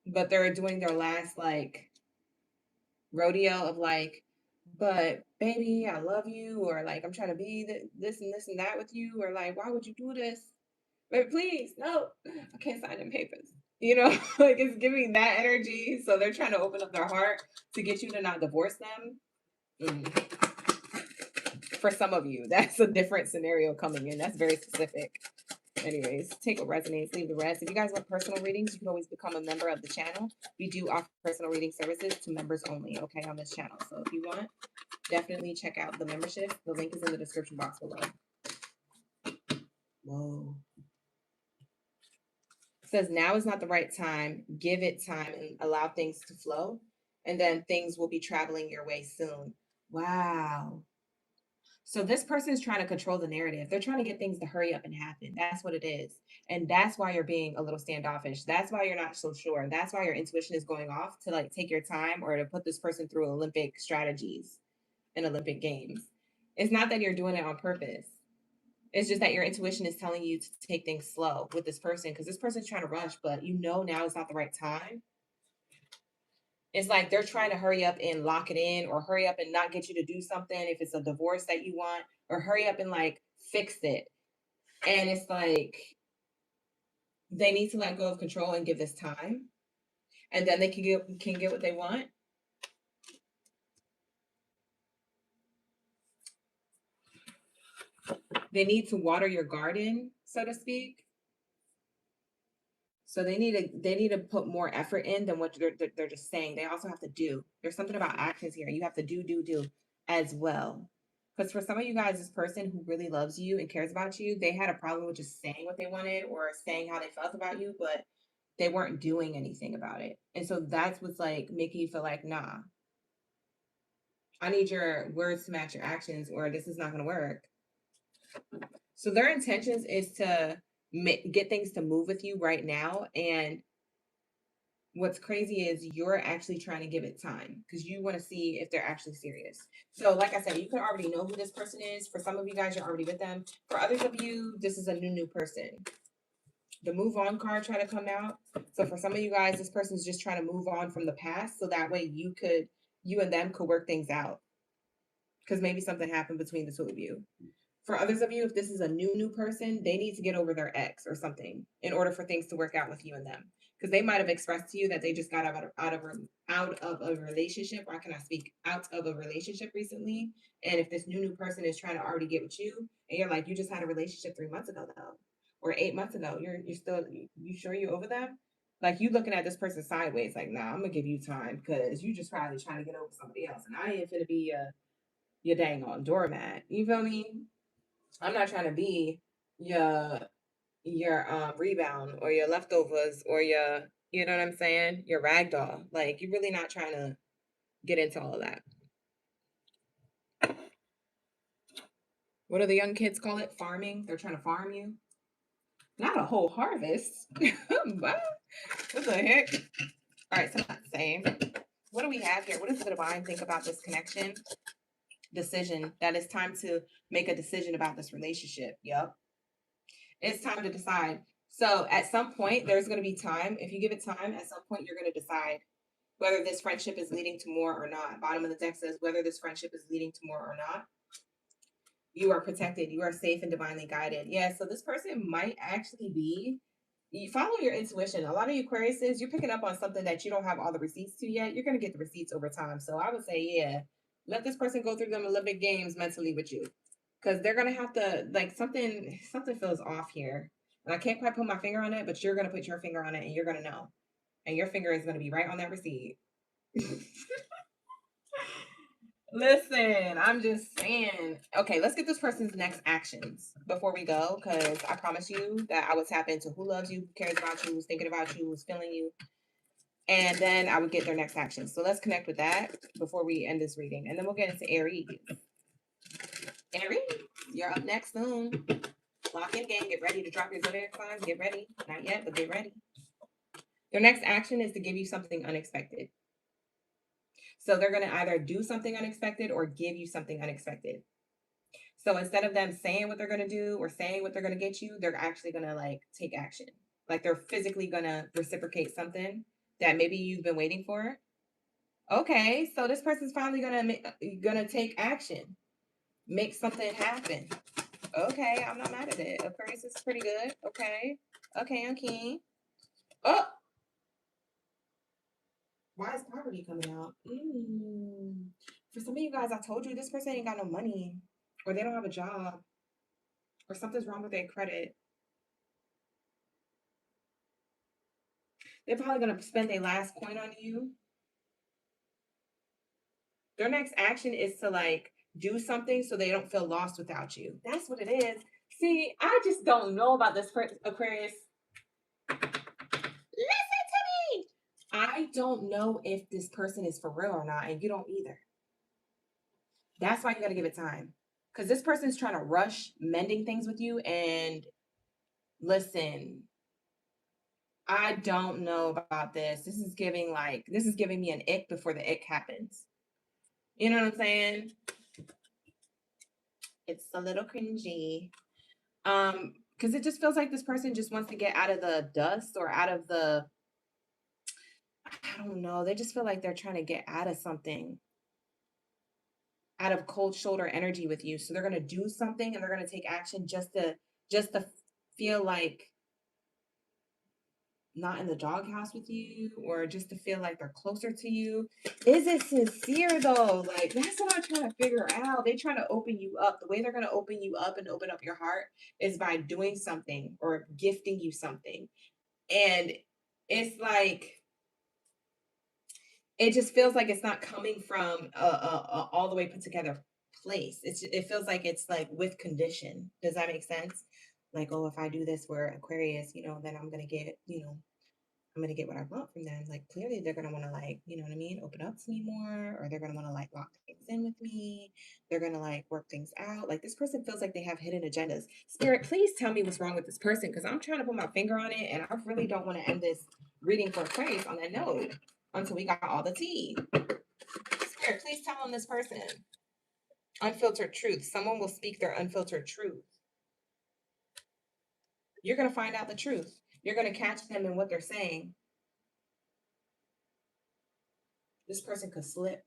but they're doing their last like rodeo of like, but baby, I love you, or like I'm trying to be this and this and that with you, or like, why would you do this? Baby, please, no, I can't sign them papers. You know, like it's giving that energy. So they're trying to open up their heart to get you to not divorce them. For some of you, that's a different scenario coming in. That's very specific. Anyways, take what resonates, leave the rest. If you guys want personal readings, you can always become a member of the channel. We do offer personal reading services to members only, okay, on this channel. So if you want, definitely check out the membership. The link is in the description box below. Whoa. It says now is not the right time. Give it time and allow things to flow. And then things will be traveling your way soon. Wow. So this person is trying to control the narrative. They're trying to get things to hurry up and happen. That's what it is. And that's why you're being a little standoffish. That's why you're not so sure. That's why your intuition is going off to like take your time or to put this person through Olympic strategies and Olympic games. It's not that you're doing it on purpose. It's just that your intuition is telling you to take things slow with this person because this person's trying to rush, but you know now is not the right time. It's like they're trying to hurry up and lock it in or hurry up and not get you to do something if it's a divorce that you want, or hurry up and like fix it. And it's like they need to let go of control and give this time. And then they can get what they want. They need to water your garden, so to speak. So they need to put more effort in than what they're just saying. They also have to do. There's something about actions here. You have to do as well. Because for some of you guys, this person who really loves you and cares about you, they had a problem with just saying what they wanted or saying how they felt about you, but they weren't doing anything about it. And so that's what's like making you feel like, nah, I need your words to match your actions or this is not going to work. So their intentions is to get things to move with you right now. And What's crazy is you're actually trying to give it time because you want to see if they're actually serious. So, like I said, you can already know who this person is. For some of you guys, you're already with them. For others of you, this is a new person. The move on card try to come out. So for some of you guys, this person's just trying to move on from the past, so that way you and them could work things out. Because maybe something happened between the two of you. For others of you, if this is a new person, they need to get over their ex or something in order for things to work out with you and them. Because they might have expressed to you that they just got out of a relationship, or I cannot speak, out of a relationship recently. And if this new person is trying to already get with you, and you're like, you just had a relationship 3 months ago though, or 8 months ago, you're still, you sure you're over them? Like, you looking at this person sideways, like, nah, I'm gonna give you time because you just probably trying to get over somebody else, and I ain't gonna be your dang on doormat. You feel me? I'm not trying to be your rebound or your leftovers or your, you know what I'm saying, your rag doll. Like, you're really not trying to get into all of that. What do the young kids call it? Farming. They're trying to farm you. Not a whole harvest. What the heck? All right, so I'm not saying. What do we have here? What does the divine think about this connection? Decision. That it's time to make a decision about this relationship. Yep. It's time to decide. So at some point, there's going to be time. If you give it time, at some point, you're going to decide whether this friendship is leading to more or not. Bottom of the deck says whether this friendship is leading to more or not. You are protected. You are safe and divinely guided. Yeah, so this person might actually be, you follow your intuition. A lot of you Aquariuses, you're picking up on something that you don't have all the receipts to yet. You're going to get the receipts over time. So I would say, yeah, let this person go through them Olympic games mentally with you. Because they're going to have to, like, something feels off here. And I can't quite put my finger on it, but you're going to put your finger on it and you're going to know. And your finger is going to be right on that receipt. Listen, I'm just saying. Okay, let's get this person's next actions before we go, because I promise you that I would tap into who loves you, who cares about you, who's thinking about you, who's feeling you. And then I would get their next action. So let's connect with that before we end this reading. And then we'll get into Aries. Aries, you're up next soon. Lock in game. Get ready to drop your zodiac signs. Get ready. Not yet, but get ready. Their next action is to give you something unexpected. So they're going to either do something unexpected or give you something unexpected. So instead of them saying what they're going to do or saying what they're going to get you, they're actually going to like take action. Like, they're physically going to reciprocate something that maybe you've been waiting for. Okay, so this person's finally gonna take action, make something happen. Okay, I'm not mad at it. Aquarius is pretty good. Okay, okay. Oh, why is poverty coming out? For some of you guys, I told you this person ain't got no money, or they don't have a job, or something's wrong with their credit. They're probably gonna spend their last coin on you. Their next action is to like do something so they don't feel lost without you. That's what it is. See, I just don't know about this Aquarius. Listen to me. I don't know if this person is for real or not, and you don't either. That's why you got to give it time. Because this person is trying to rush mending things with you. And listen, I don't know about this. This is giving me an ick before the ick happens. You know what I'm saying? It's a little cringy. Because it just feels like this person just wants to get out of the dust or out of the, I don't know. They just feel like they're trying to get out of something, out of cold shoulder energy with you. So they're going to do something and they're going to take action just to feel like not in the doghouse with you, or just to feel like they're closer to you. Is it sincere though? Like, that's what I'm trying to figure out. They trying to open you up. The way they're going to open you up and open up your heart is by doing something or gifting you something. And it's like, it just feels like it's not coming from a all the way put together place. It feels like it's like with condition. Does that make sense? Like, oh, if I do this for Aquarius, then I'm gonna get, I'm gonna get what I want from them. Like, clearly they're gonna want to, like, you know what I mean, open up to me more, or they're gonna want to like lock things in with me. They're gonna like work things out. Like, this person feels like they have hidden agendas. Spirit, please tell me what's wrong with this person, because I'm trying to put my finger on it, and I really don't want to end this reading for Aquarius on that note until we got all the tea. Spirit, please tell on this person. Unfiltered truth. Someone will speak their unfiltered truth. You're going to find out the truth. You're going to catch them in what they're saying. This person could slip.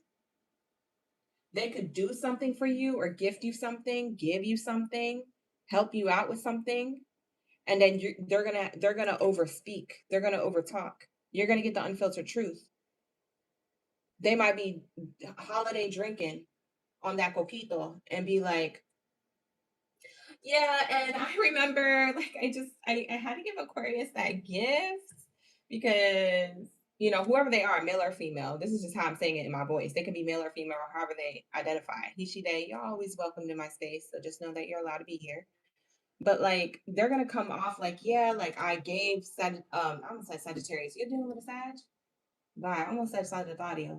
They could do something for you or gift you something, give you something, help you out with something, and then they're gonna overspeak. They're gonna overtalk. You're gonna get the unfiltered truth. They might be holiday drinking on that coquito and be like, yeah, and I remember, like, I had to give Aquarius that gift because, you know, whoever they are, male or female, this is just how I'm saying it in my voice. They can be male or female or however they identify. He, she, they, you're always welcome to my space. So just know that you're allowed to be here. But like, they're going to come off like, yeah, like I gave, I almost said Sagittarius. You're dealing with a Sag? Bye. I almost said Sagittarius.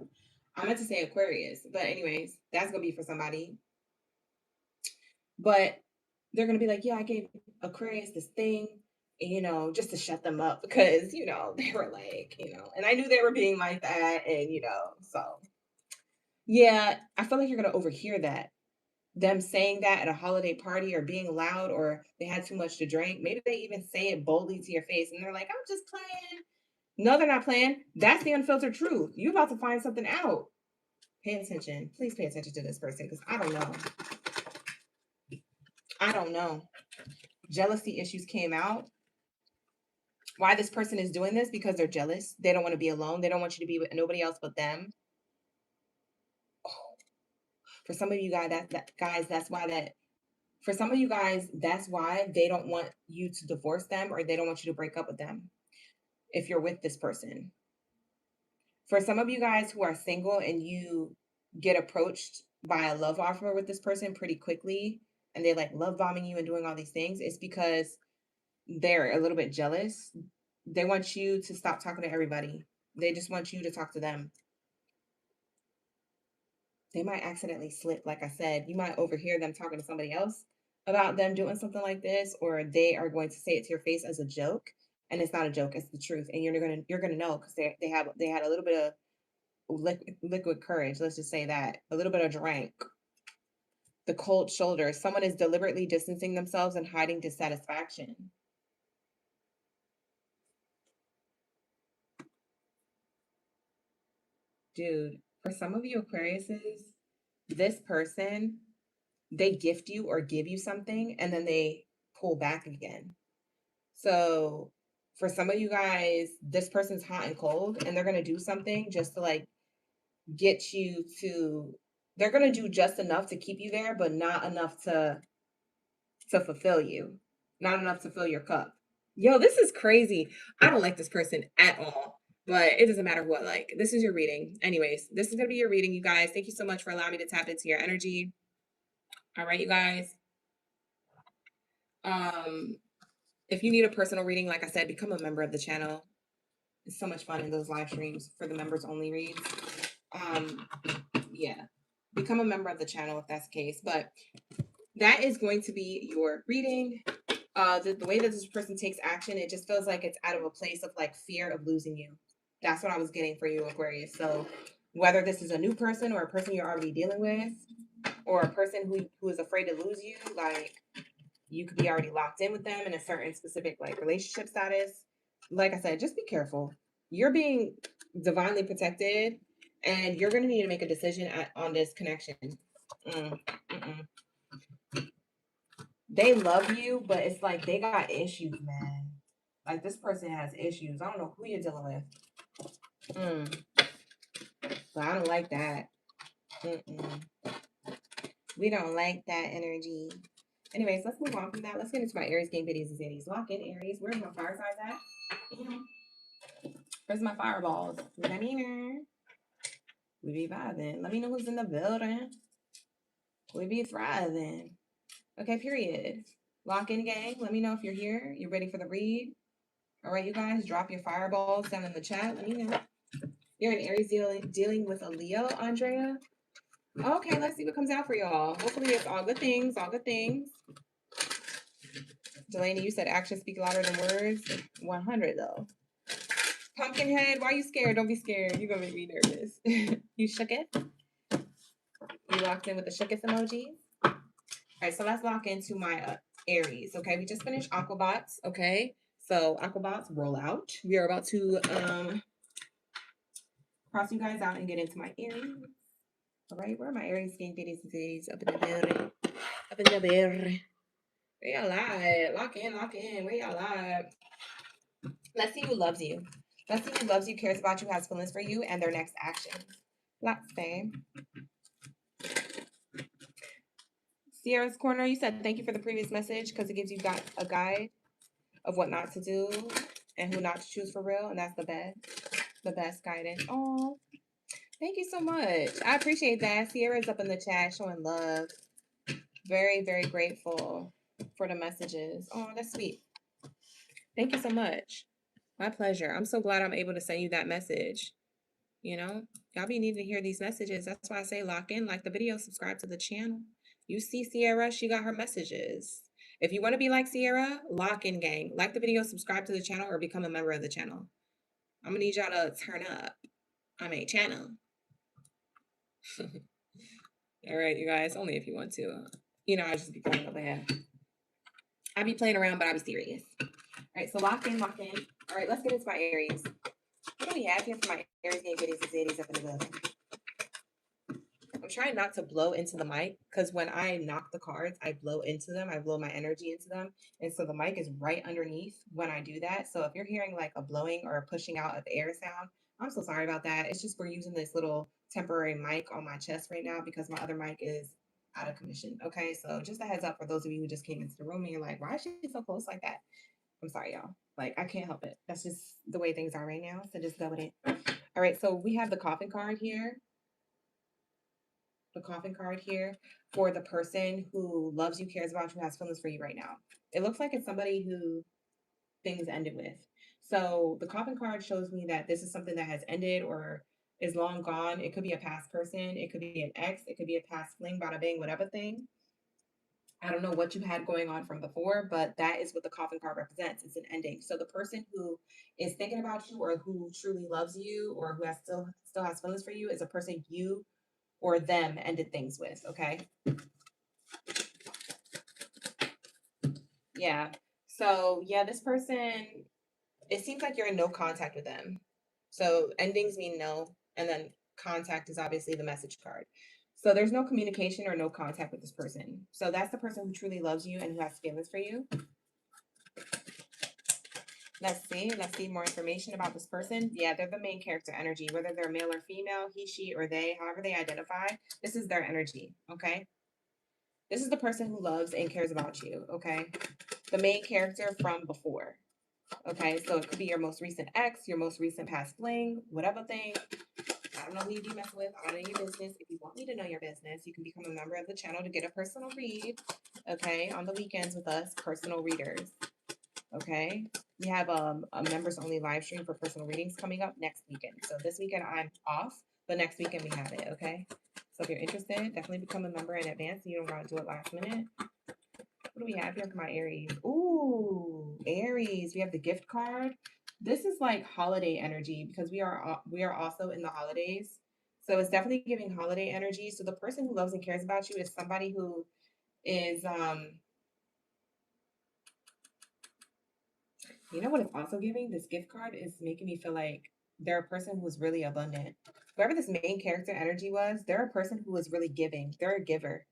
I meant to say Aquarius. But anyways, that's going to be for somebody. But they're going to be like, yeah, I gave Aquarius this thing, you know, just to shut them up because, you know, they were like, you know, and I knew they were being like that. And, you know, so yeah, I feel like you're going to overhear that. Them saying that at a holiday party or being loud or they had too much to drink. Maybe they even say it boldly to your face and they're like, I'm just playing. No, they're not playing. That's the unfiltered truth. You're about to find something out. Pay attention. Please pay attention to this person because I don't know. I don't know. Jealousy issues came out. Why this person is doing this? Because they're jealous. They don't want to be alone. They don't want you to be with nobody else but them. Oh. For some of you guys, that's why that. For some of you guys, that's why they don't want you to divorce them or they don't want you to break up with them if you're with this person. For some of you guys who are single and you get approached by a love offer with this person pretty quickly and they like love bombing you and doing all these things, it's because they're a little bit jealous. They want you to stop talking to everybody. They just want you to talk to them. They might accidentally slip, like I said. You might overhear them talking to somebody else about them doing something like this, or they are going to say it to your face as a joke, and it's not a joke; it's the truth. And you're gonna know because they had a little bit of liquid courage. Let's just say that a little bit of drink. The cold shoulder. Someone is deliberately distancing themselves and hiding dissatisfaction. Dude, for some of you Aquariuses, this person, they gift you or give you something and then they pull back again. So for some of you guys, this person's hot and cold and they're going to do something just to like get you to, they're going to do just enough to keep you there, but not enough to fulfill you, not enough to fill your cup. Yo, this is crazy. I don't like this person at all, but it doesn't matter what. Like, this is your reading. Anyways, this is going to be your reading, you guys. Thank you so much for allowing me to tap into your energy. All right, you guys. If you need a personal reading, like I said, become a member of the channel. It's so much fun in those live streams for the members only reads. Yeah, become a member of the channel if that's the case. But that is going to be your reading. The way that this person takes action, it just feels like it's out of a place of like fear of losing you. That's what I was getting for you, Aquarius. So whether this is a new person or a person you're already dealing with, or a person who is afraid to lose you, like you could be already locked in with them in a certain specific like relationship status. Like I said, just be careful. You're being divinely protected and you're going to need to make a decision on this connection. They love you, but it's like they got issues, man. Like this person has issues. I don't know who you're dealing with. But I don't like that. We don't like that energy. Anyways, let's move on from that. Let's get into my Aries game videos and Zodiacs. Lock in, Aries. Where's my fire signs at? Where's my fireballs? Let me know. We be vibing. Let me know who's in the building. We be thriving. Okay, period. Lock in, gang. Let me know if you're here. You're ready for the read. All right, you guys, drop your fireballs down in the chat. Let me know. You're an Aries dealing with a Leo, Andrea. Okay, let's see what comes out for y'all. Hopefully it's all good things, all good things. Delaney, you said actions speak louder than words. 100 though. Pumpkinhead, why are you scared? Don't be scared. You're gonna make me nervous. You shook it? You locked in with the shooketh emoji? All right, so let's lock into my Aries. Okay, we just finished Aquabots. Okay, so Aquabots, roll out. We are about to cross you guys out and get into my Aries. All right, where are my Aries game bitties and titties? Up in the building. Up in the building. Where y'all at? Lock in, lock in. Where y'all at? Let's see who loves you. Let's see who loves you, cares about you, has feelings for you, and their next action. Let's see. Sierra's Corner, you said thank you for the previous message because it gives you a guide of what not to do and who not to choose for real, and that's the best guidance. Oh, thank you so much. I appreciate that. Sierra's up in the chat showing love. Very, very grateful for the messages. Oh, that's sweet. Thank you so much. My pleasure. I'm so glad I'm able to send you that message. You know, y'all be needing to hear these messages. That's why I say lock in, like the video, subscribe to the channel. You see Sierra, she got her messages. If you want to be like Sierra, lock in, gang. Like the video, subscribe to the channel, or become a member of the channel. I'm going to need y'all to turn up on my channel. All right, you guys, only if you want to. You know, I just be playing over here. I be playing around, but I be serious. All right, so lock in, lock in. All right, let's get into my Aries. What do we have here for my Aries game goodies and zadies up in the building? I'm trying not to blow into the mic because when I knock the cards, I blow into them. I blow my energy into them. And so the mic is right underneath when I do that. So if you're hearing like a blowing or a pushing out of air sound, I'm so sorry about that. It's just we're using this little temporary mic on my chest right now because my other mic is out of commission. Okay, so just a heads up for those of you who just came into the room and you're like, why is she so close like that? I'm sorry, y'all. Like, I can't help it. That's just the way things are right now. So just go with it. All right, so we have the coffin card here. The coffin card here for the person who loves you, cares about you, has feelings for you right now. It looks like it's somebody who things ended with. So the coffin card shows me that this is something that has ended or is long gone. It could be a past person. It could be an ex. It could be a past fling, bada bing, whatever thing. I don't know what you had going on from before, but that is what the coffin card represents. It's an ending. So the person who is thinking about you or who truly loves you or who has still has feelings for you is a person you or them ended things with, okay? Yeah. So, yeah, this person, it seems like you're in no contact with them. So, endings mean no, and then contact is obviously the message card. So, there's no communication or no contact with this person. So, that's the person who truly loves you and who has feelings for you. Let's see more information about this person. Yeah, they're the main character energy, whether they're male or female, he, she, or they, however they identify, this is their energy, okay? This is the person who loves and cares about you, okay? The main character from before, okay? So it could be your most recent ex, your most recent past fling, whatever thing. I don't know who you be messing with. I don't know your business. If you want me to know your business, you can become a member of the channel to get a personal read, okay? On the weekends with us, personal readers, okay? We have a members only live stream for personal readings coming up next weekend. So this weekend I'm off, but next weekend we have it, okay? So if you're interested, definitely become a member in advance. You don't want to do it last minute. What do we have here for my Aries? Ooh, Aries. We have the gift card. This is like holiday energy because we are also in the holidays. So it's definitely giving holiday energy. So the person who loves and cares about you is somebody who is you know what it's also giving? This gift card is making me feel like they're a person who's really abundant. Whoever this main character energy was, they're a person who is really giving. They're a giver.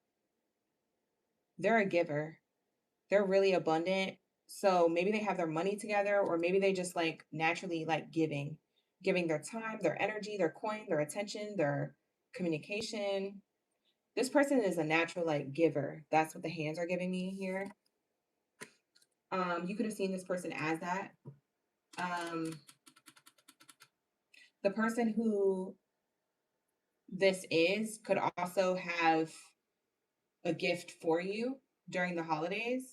They're a giver. They're really abundant. So maybe they have their money together, or maybe they just like naturally like giving their time, their energy, their coin, their attention, their communication. This person is a natural like giver. That's what the hands are giving me here. You could have seen this person as that. The person who this is could also have a gift for you during the holidays.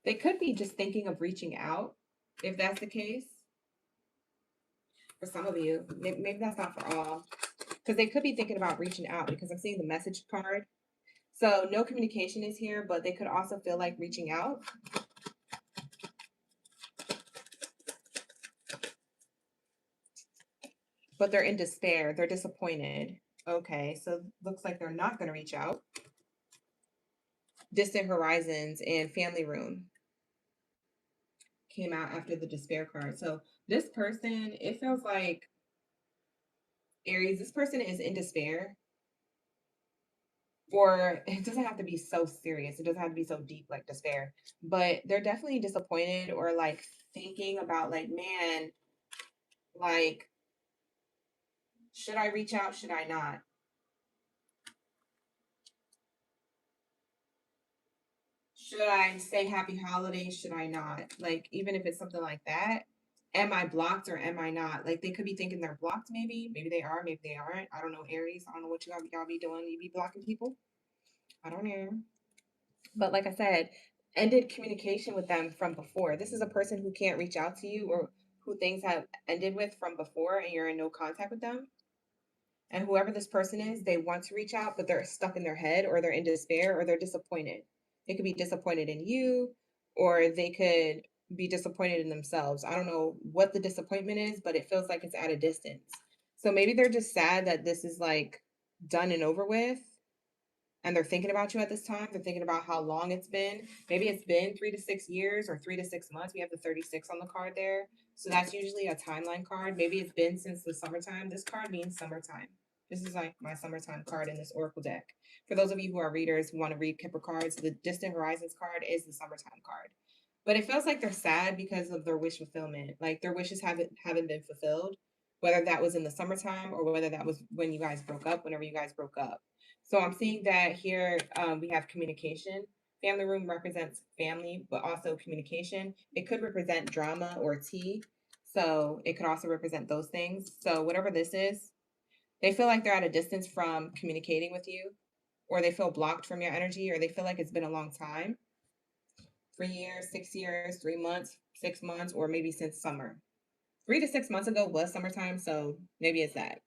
They could be just thinking of reaching out, if that's the case. For some of you, maybe that's not for all, because they could be thinking about reaching out because I'm seeing the message card. So no communication is here, but they could also feel like reaching out. but they're in despair. They're disappointed. Okay, so looks like they're not going to reach out. Distant horizons and family room came out after the despair card. So this person, it feels like, Aries, this person is in despair. Or it doesn't have to be so serious. It doesn't have to be so deep like despair. But they're definitely disappointed or like thinking about like, man, like, should I reach out? Should I not? Should I say happy holidays? Should I not? Like, even if it's something like that, am I blocked or am I not? Like, they could be thinking they're blocked, maybe. Maybe they are, maybe they aren't. I don't know, Aries. I don't know what y'all be doing. You be blocking people? I don't know. But like I said, ended communication with them from before. This is a person who can't reach out to you or who things have ended with from before and you're in no contact with them. And whoever this person is, they want to reach out, but they're stuck in their head or they're in despair or they're disappointed. They could be disappointed in you or they could be disappointed in themselves. I don't know what the disappointment is, but it feels like it's at a distance. So maybe they're just sad that this is like done and over with and they're thinking about you at this time. They're thinking about how long it's been. Maybe it's been 3 to 6 years or 3 to 6 months. We have the 36 on the card there. So that's usually a timeline card. Maybe it's been since the summertime. This card means summertime. This is like my summertime card in this Oracle deck. For those of you who are readers who want to read Kipper cards, the Distant Horizons card is the summertime card. But it feels like they're sad because of their wish fulfillment. Like their wishes haven't been fulfilled, whether that was in the summertime or whether that was when you guys broke up, whenever you guys broke up. So I'm seeing that here we have communication. Family room represents family, but also communication. It could represent drama or tea. So it could also represent those things. So whatever this is, they feel like they're at a distance from communicating with you, or they feel blocked from your energy, or they feel like it's been a long time. 3 years, 6 years, 3 months, 6 months, or maybe since summer. 3 to 6 months ago was summertime, so maybe it's that.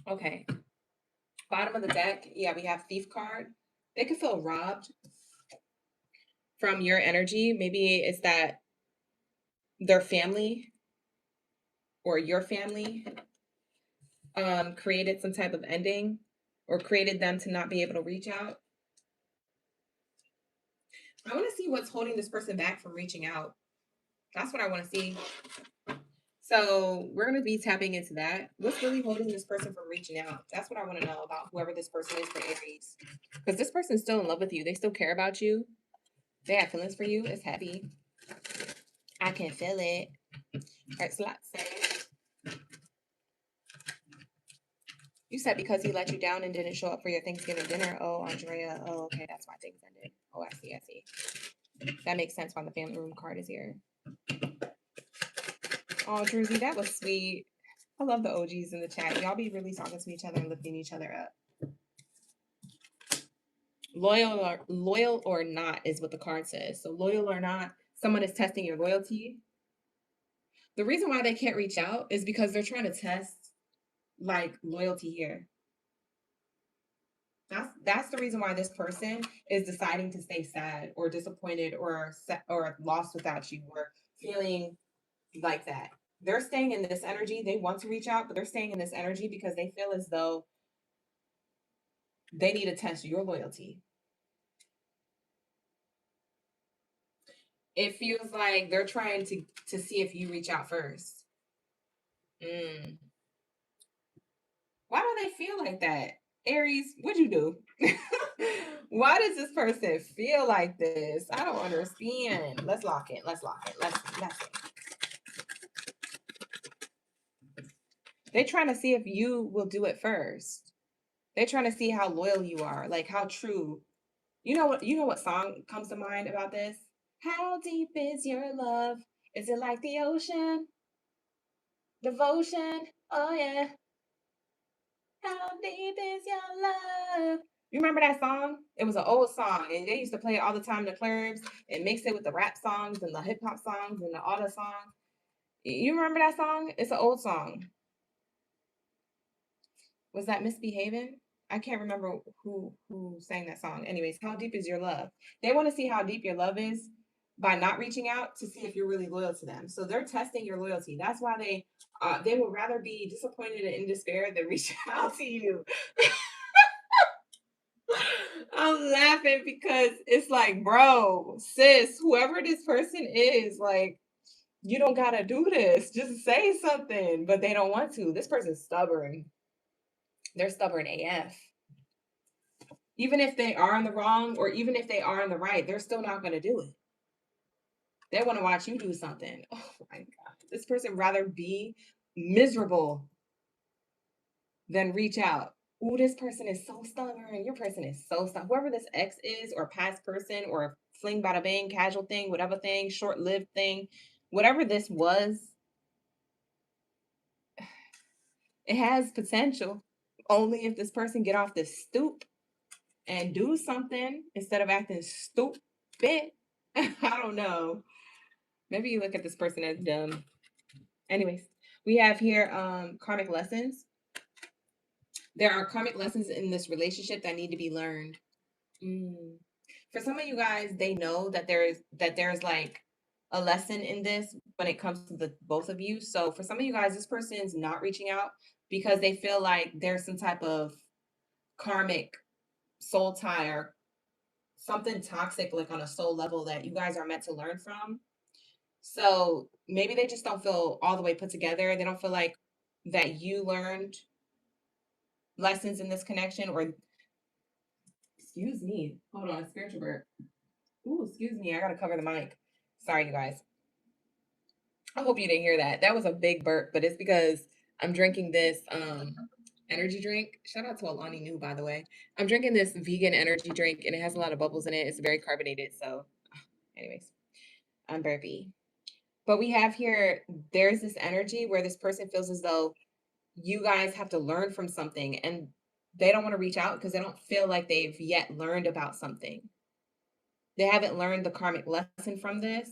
Okay. Bottom of the deck, yeah, we have thief card. They could feel robbed from your energy. Maybe it's that their family or your family created some type of ending or created them to not be able to reach out. I want to see what's holding this person back from reaching out. That's what I want to see. So we're going to be tapping into that. What's really holding this person from reaching out? That's what I want to know about whoever this person is for Aries. Because this person's still in love with you. They still care about you. They have feelings for you. It's happy. I can feel it. All right, so let's say you said because he let you down and didn't show up for your Thanksgiving dinner. Oh, Andrea. Oh, okay. That's why things ended. Oh, I see. I see. That makes sense why the family room card is here. Oh, Druzy, that was sweet. I love the OGs in the chat. Y'all be really talking to each other and lifting each other up. Loyal or not is what the card says. So loyal or not, someone is testing your loyalty. The reason why they can't reach out is because they're trying to test like loyalty here. That's the reason why this person is deciding to stay sad or disappointed or lost without you or feeling like that. They're staying in this energy. They want to reach out, but they're staying in this energy because they feel as though they need to test your loyalty. It feels like they're trying to see if you reach out first. Why do they feel like that? Aries, what'd you do? Why does this person feel like this? I don't understand. Let's lock it. Let's lock it. Let's They're trying to see if you will do it first. They're trying to see how loyal you are, like how true. You know what song comes to mind about this? How deep is your love? Is it like the ocean? Devotion? Oh yeah. How deep is your love? You remember that song? It was an old song, and they used to play it all the time in the clubs and mix it with the rap songs and the hip hop songs and the auto songs. You remember that song? It's an old song. Was that Misbehaving? I can't remember who sang that song. Anyways, how deep is your love? They want to see how deep your love is. by not reaching out to see if you're really loyal to them. So they're testing your loyalty. That's why they would rather be disappointed and in despair than reach out to you. I'm laughing because it's like, bro, sis, whoever this person is, like, you don't gotta do this. Just say something, but they don't want to. This person's stubborn. They're stubborn AF. Even if they are in the wrong or even if they are in the right, they're still not gonna do it. They want to watch you do something. Oh my God. This person rather be miserable than reach out. Oh, this person is so stubborn. Your person is so stubborn. Whoever this ex is, or past person, or fling bada bang, casual thing, whatever thing, short lived thing, whatever this was, it has potential. Only if this person get off this stoop and do something instead of acting stupid. I don't know. Maybe you look at this person as dumb. Anyways, we have here karmic lessons. There are karmic lessons in this relationship that need to be learned. For some of you guys, they know that there's like a lesson in this when it comes to the both of you. So for some of you guys, this person is not reaching out because they feel like there's some type of karmic soul tie or something toxic, like on a soul level, that you guys are meant to learn from. So maybe they just don't feel all the way put together. They don't feel like that you learned lessons in this connection, or excuse me, hold on, spiritual bird. Ooh, excuse me, I gotta cover the mic. Sorry, you guys. I hope you didn't hear that. That was a big burp, but it's because I'm drinking this energy drink. Shout out to Alani New, by the way. I'm drinking this vegan energy drink and it has a lot of bubbles in it. It's very carbonated. So, anyways, I'm burpy. But we have here, there's this energy where this person feels as though you guys have to learn from something and they don't want to reach out because they don't feel like they've yet learned about something. They haven't learned the karmic lesson from this.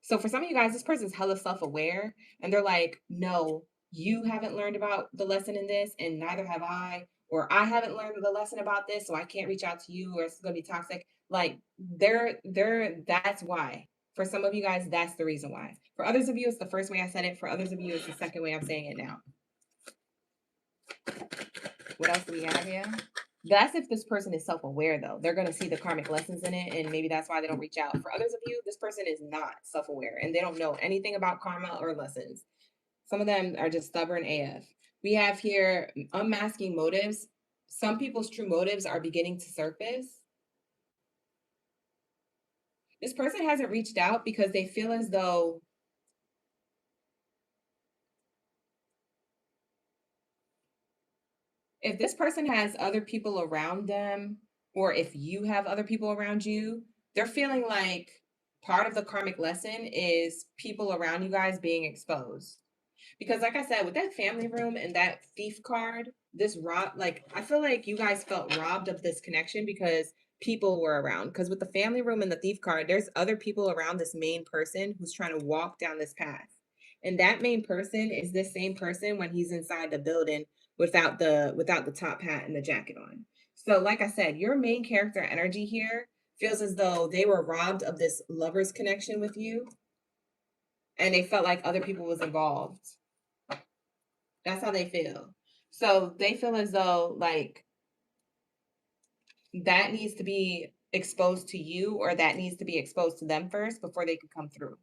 So for some of you guys, this person's hella self-aware and they're like, no, you haven't learned about the lesson in this and neither have I, or I haven't learned the lesson about this, so I can't reach out to you or it's gonna be toxic. Like that's why. For some of you guys, that's the reason why. For others of you, it's the first way I said it. For others of you, it's the second way I'm saying it now. What else do we have here? That's if this person is self-aware, though. They're going to see the karmic lessons in it, and maybe that's why they don't reach out. For others of you, this person is not self-aware, and they don't know anything about karma or lessons. Some of them are just stubborn AF. We have here unmasking motives. Some people's true motives are beginning to surface. This person hasn't reached out because they feel as though if this person has other people around them, or if you have other people around you, they're feeling like part of the karmic lesson is people around you guys being exposed. Because like I said, with that family room and that thief card, this like I feel like you guys felt robbed of this connection because people were around. Because with the family room and the thief card, there's other people around this main person who's trying to walk down this path. And that main person is this same person when he's inside the building without the top hat and the jacket on. So like I said, your main character energy here feels as though they were robbed of this lover's connection with you and they felt like other people was involved. That's how they feel. So they feel as though like that needs to be exposed to you or that needs to be exposed to them first before they can come through.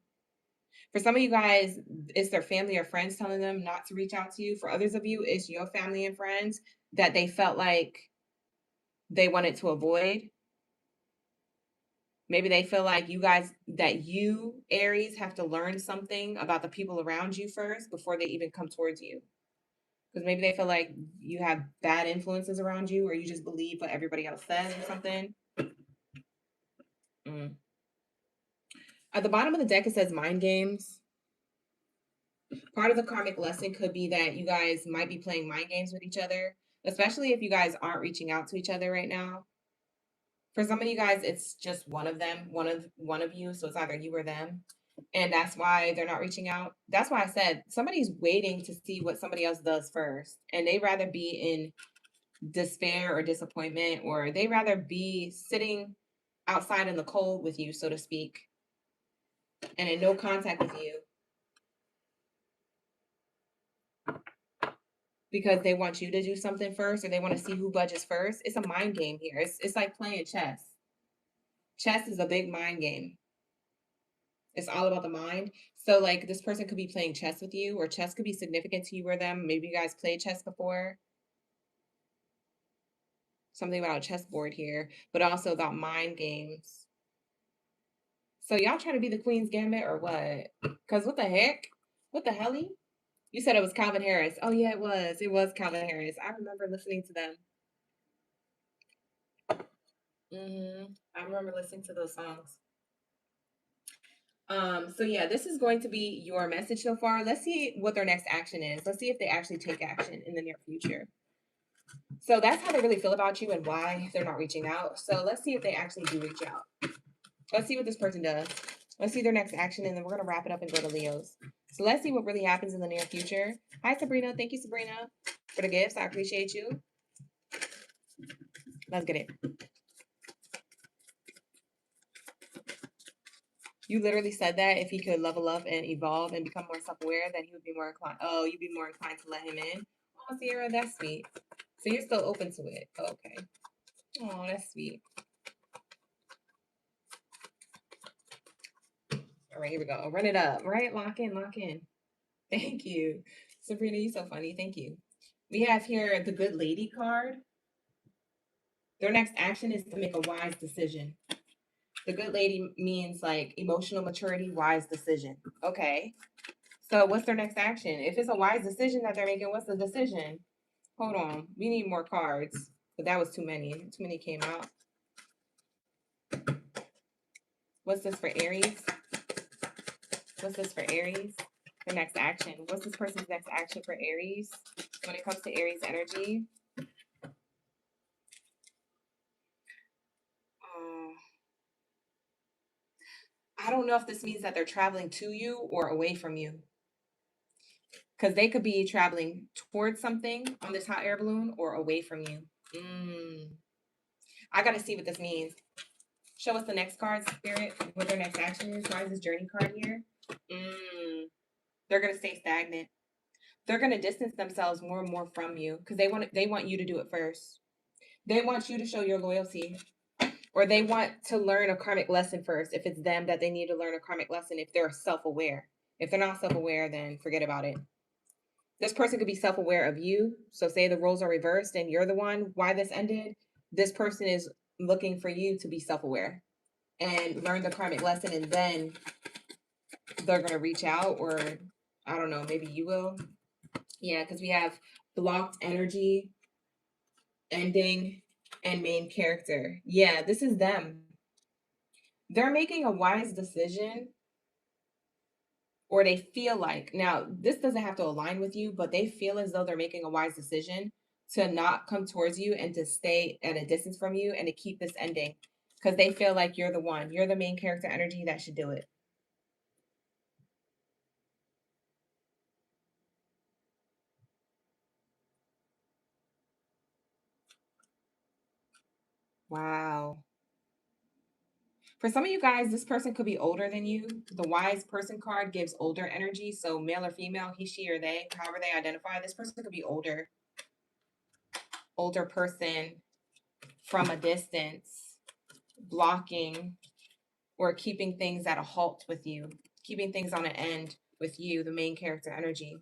For some of you guys, it's their family or friends telling them not to reach out to you. For others of you, it's your family and friends that they felt like they wanted to avoid. Maybe they feel like you, Aries, have to learn something about the people around you first before they even come towards you. Because maybe they feel like you have bad influences around you or you just believe what everybody else says or something. At the bottom of the deck, it says mind games. Part of the karmic lesson could be that you guys might be playing mind games with each other, especially if you guys aren't reaching out to each other right now. For some of you guys, it's just one of them, one of you. So it's either you or them. And that's why they're not reaching out. That's why I said somebody's waiting to see what somebody else does first. And they rather be in despair or disappointment, or they rather be sitting outside in the cold with you, so to speak, and in no contact with you because they want you to do something first, or they want to see who budges first. It's a mind game here. It's like playing chess. Chess is a big mind game. It's all about the mind. So like this person could be playing chess with you, or chess could be significant to you or them. Maybe you guys played chess before. Something about a chessboard here, but also about mind games. So y'all trying to be the Queen's Gambit or what? Because what the heck? What the hell? You said it was Calvin Harris. Oh yeah, it was. It was Calvin Harris. I remember listening to them. I remember listening to those songs. So yeah, this is going to be your message so far. Let's see what their next action is. Let's see if they actually take action in the near future. So that's how they really feel about you and why they're not reaching out. So let's see if they actually do reach out. Let's see what this person does. Let's see their next action, and then we're going to wrap it up and go to Leo's. So let's see what really happens in the near future. Hi, Sabrina. Thank you, Sabrina, for the gifts. I appreciate you. Let's get it. You literally said that if he could level up and evolve and become more self-aware, then he would be more inclined. Oh, you'd be more inclined to let him in. Oh, Sierra, that's sweet. So you're still open to it. Oh, okay. Oh, that's sweet. All right, here we go. Run it up. Right? Lock in, lock in. Thank you. Sabrina, you're so funny. Thank you. We have here the Good Lady card. Their next action is to make a wise decision. The Good Lady means like emotional maturity, wise decision. Okay. So what's their next action? If it's a wise decision that they're making, what's the decision? Hold on. We need more cards. But that was too many. Too many came out. What's this for Aries? What's this for Aries? The next action. What's this person's next action for Aries? When it comes to Aries energy. I don't know if this means that they're traveling to you or away from you. Because they could be traveling towards something on this hot air balloon or away from you. I got to see what this means. Show us the next card, Spirit, what their next action is. Why is this journey card here? They're going to stay stagnant. They're going to distance themselves more and more from you because they want you to do it first. They want you to show your loyalty, or they want to learn a karmic lesson first. If it's them that they need to learn a karmic lesson, if they're self-aware. If they're not self-aware, then forget about it. This person could be self-aware of you. So say the roles are reversed and you're the one. Why this ended? This person is looking for you to be self-aware and learn the karmic lesson, and then they're going to reach out, or I don't know, maybe you will. Yeah, because we have blocked energy, ending, and main character. Yeah, this is them. They're making a wise decision, or they feel like, now this doesn't have to align with you, but they feel as though they're making a wise decision to not come towards you and to stay at a distance from you and to keep this ending, because they feel like you're the one, you're the main character energy that should do it. Wow. For some of you guys, this person could be older than you. The wise person card gives older energy. So male or female, he, she, or they, however they identify, this person could be older. Older person from a distance, blocking or keeping things at a halt with you, keeping things on an end with you, the main character energy.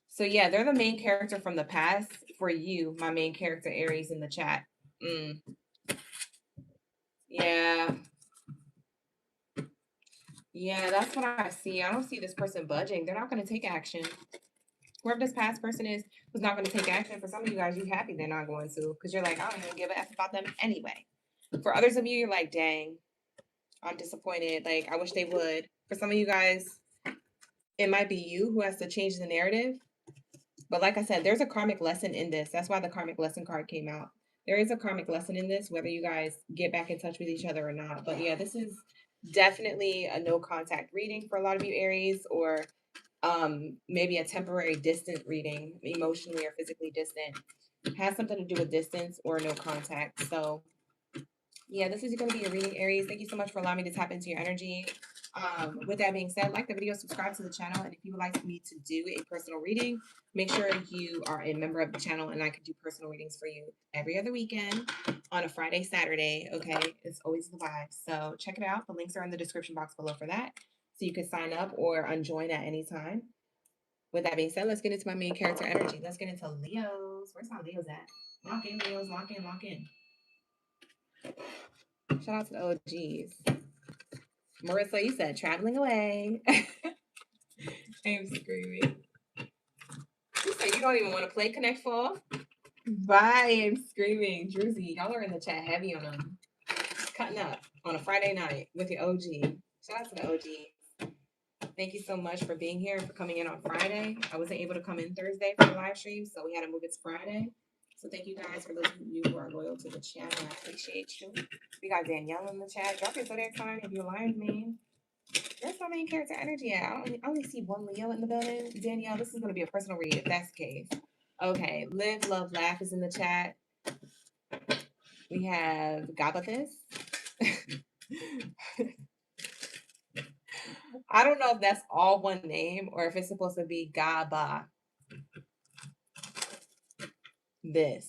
So yeah, they're the main character from the past for you, my main character Aries in the chat. Yeah. Yeah, that's what I see. I don't see this person budging. They're not going to take action. Whoever this past person is who's not going to take action, for some of you guys, you're happy they're not going to, because you're like, I don't even give a F about them anyway. For others of you, you're like, dang, I'm disappointed. Like, I wish they would. For some of you guys, it might be you who has to change the narrative. But like I said, there's a karmic lesson in this. That's why the karmic lesson card came out. There is a karmic lesson in this, whether you guys get back in touch with each other or not. But yeah, this is definitely a no contact reading for a lot of you Aries, or maybe a temporary distant reading, emotionally or physically distant. It has something to do with distance or no contact. So Yeah, this is going to be your reading, Aries. Thank you so much for allowing me to tap into your energy. With that being said, like the video, subscribe to the channel, and if you would like me to do a personal reading, make sure you are a member of the channel, and I can do personal readings for you every other weekend on a Friday, Saturday. Okay, it's always the vibe. So check it out. The links are in the description box below for that, so you can sign up or unjoin at any time. With that being said, let's get into my main character energy. Let's get into Leos. Where's my Leos at? Lock in, Leos. Lock in. Lock in. Shout out to the OGs. Marissa, you said traveling away. I'm screaming. You said you don't even want to play Connect Four. Bye. I'm screaming. Druzy, y'all are in the chat heavy on them. Cutting up on a Friday night with your OG. Shout out to the OG. Thank you so much for being here and for coming in on Friday. I wasn't able to come in Thursday for the live stream, so we had to move it to Friday. So thank you guys for those of you who are loyal to the channel. I appreciate you. We got Danielle in the chat. Drop your zodiac sign if you're aligned, man. Where's my main character energy at? I only see one Leo in the building. Danielle, this is going to be a personal read if that's the case. Okay, Live, Love, Laugh is in the chat. We have Gabathis. I don't know if that's all one name or if it's supposed to be Gaba. This.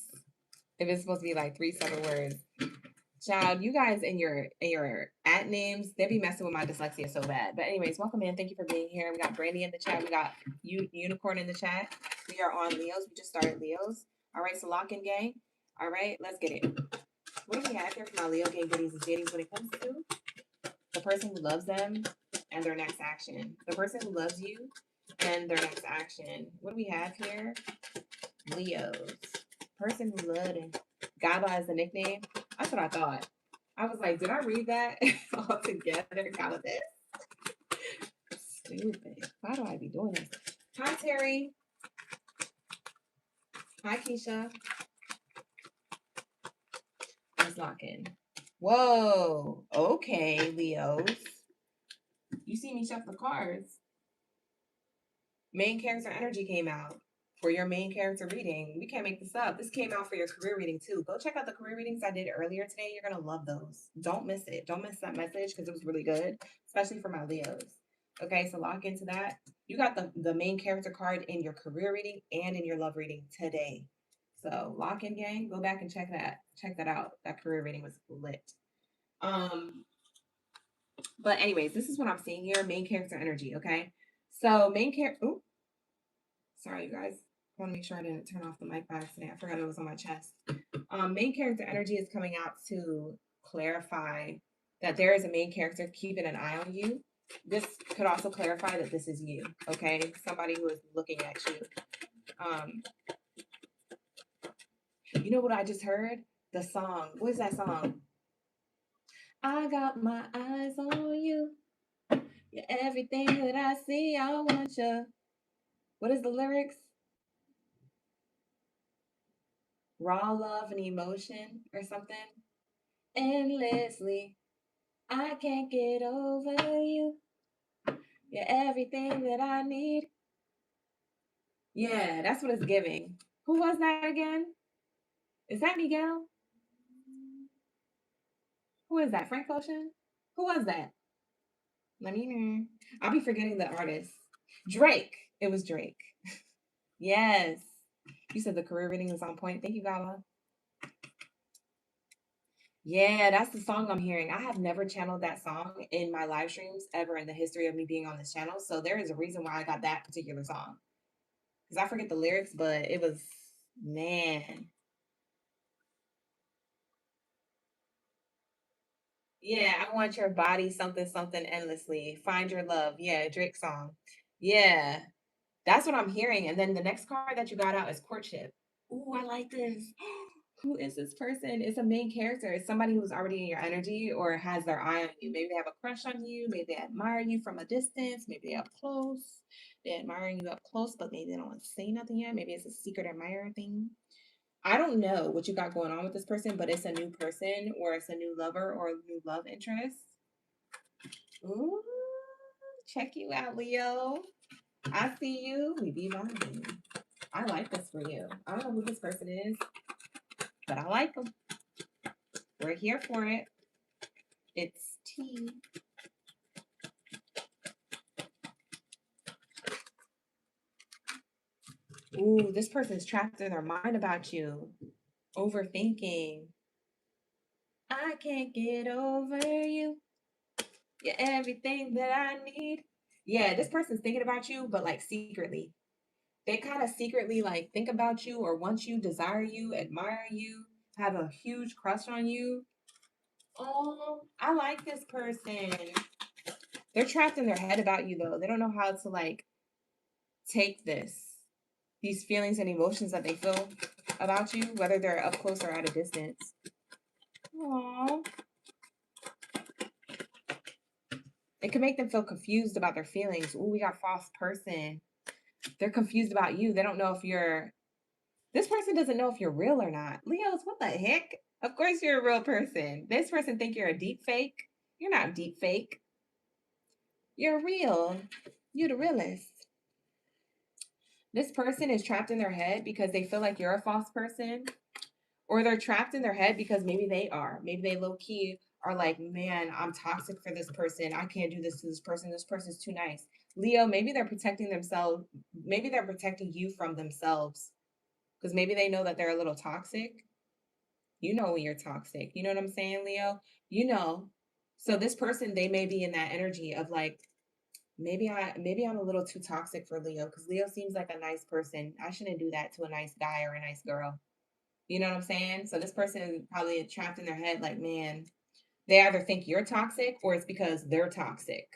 If it's supposed to be like 3 separate words. Child, you guys in your at names, they be messing with my dyslexia so bad. But anyways, welcome in. Thank you for being here. We got Brandy in the chat. We got Unicorn in the chat. We are on Leos. We just started Leos. All right, so lock in, gang. All right, let's get it. What do we have here for my Leo gang goodies and goodies when it comes to the person who loves them and their next action? The person who loves you and their next action. What do we have here? Leos. Person who loved and Gaba is the nickname. That's what I thought. I was like, did I read that all together? Got of this. Stupid. Why do I be doing this? Hi, Terry. Hi, Keisha. Let's lock in. Whoa. Okay, Leos. You see me shuffle the cards. Main character energy came out for your main character reading. We can't make this up. This came out for your career reading too. Go check out the career readings I did earlier today. You're going to love those. Don't miss it. Don't miss that message because it was really good, especially for my Leos. Okay, so lock into that. You got the main character card in your career reading and in your love reading today. So lock in, gang. Go back and check that out. That career reading was lit. But anyways, this is what I'm seeing here. Main character energy, okay? So main character... Oh, sorry, you guys. I want to make sure I didn't turn off the mic by accident. I forgot it was on my chest. Main character energy is coming out to clarify that there is a main character keeping an eye on you. This could also clarify that this is you, okay? Somebody who is looking at you. You know what I just heard? The song. What is that song? I got my eyes on you. You're everything that I see. I want you. What is the lyrics? Raw love and emotion or something. Endlessly. I can't get over you. You're everything that I need. Yeah, that's what it's giving. Who was that again? Is that Miguel? Who is that? Frank Ocean? Who was that? Let me know. I'll be forgetting the artist. Drake. It was Drake. Yes. You said the career reading was on point. Thank you, Gala. Yeah, that's the song I'm hearing. I have never channeled that song in my live streams ever in the history of me being on this channel. So there is a reason why I got that particular song. Because I forget the lyrics, but it was, man. Yeah, I want your body, something, something endlessly. Find your love. Yeah, Drake song. Yeah, that's what I'm hearing. And then the next card that you got out is courtship. Ooh, I like this. Who is this person? It's a main character. It's somebody who's already in your energy or has their eye on you. Maybe they have a crush on you. Maybe they admire you from a distance. Maybe they up close. They're admiring you up close, but maybe they don't want to say nothing yet. Maybe it's a secret admirer thing. I don't know what you got going on with this person, but it's a new person or it's a new lover or a new love interest. Ooh, check you out, Leo. I see you. We be vibing. I like this for you. I don't know who this person is, but I like them. We're here for it. It's tea. Ooh, this person's trapped in their mind about you. Overthinking. I can't get over you. You're everything that I need. Yeah, this person's thinking about you, but like secretly. They kind of secretly like think about you or want you, desire you, admire you, have a huge crush on you. Oh, I like this person. They're trapped in their head about you though. They don't know how to like take these feelings and emotions that they feel about you, whether they're up close or at a distance. Aww. It can make them feel confused about their feelings. Ooh, we got false person. They're confused about you. They don't know if you're, this person doesn't know if you're real or not. Leos, what the heck? Of course you're a real person. This person think you're a deep fake. You're not deep fake. You're real. You're the realest. This person is trapped in their head because they feel like you're a false person, or they're trapped in their head because maybe they are. Maybe they low key are like, man, I'm toxic for this person. I can't do this to this person. This person's too nice. Leo, maybe they're protecting themselves. Maybe they're protecting you from themselves because maybe they know that they're a little toxic. You know when you're toxic. You know what I'm saying, Leo? You know. So this person, they may be in that energy of like, maybe I'm a little too toxic for Leo because Leo seems like a nice person. I shouldn't do that to a nice guy or a nice girl. You know what I'm saying? So this person probably trapped in their head like, man, they either think you're toxic or it's because they're toxic.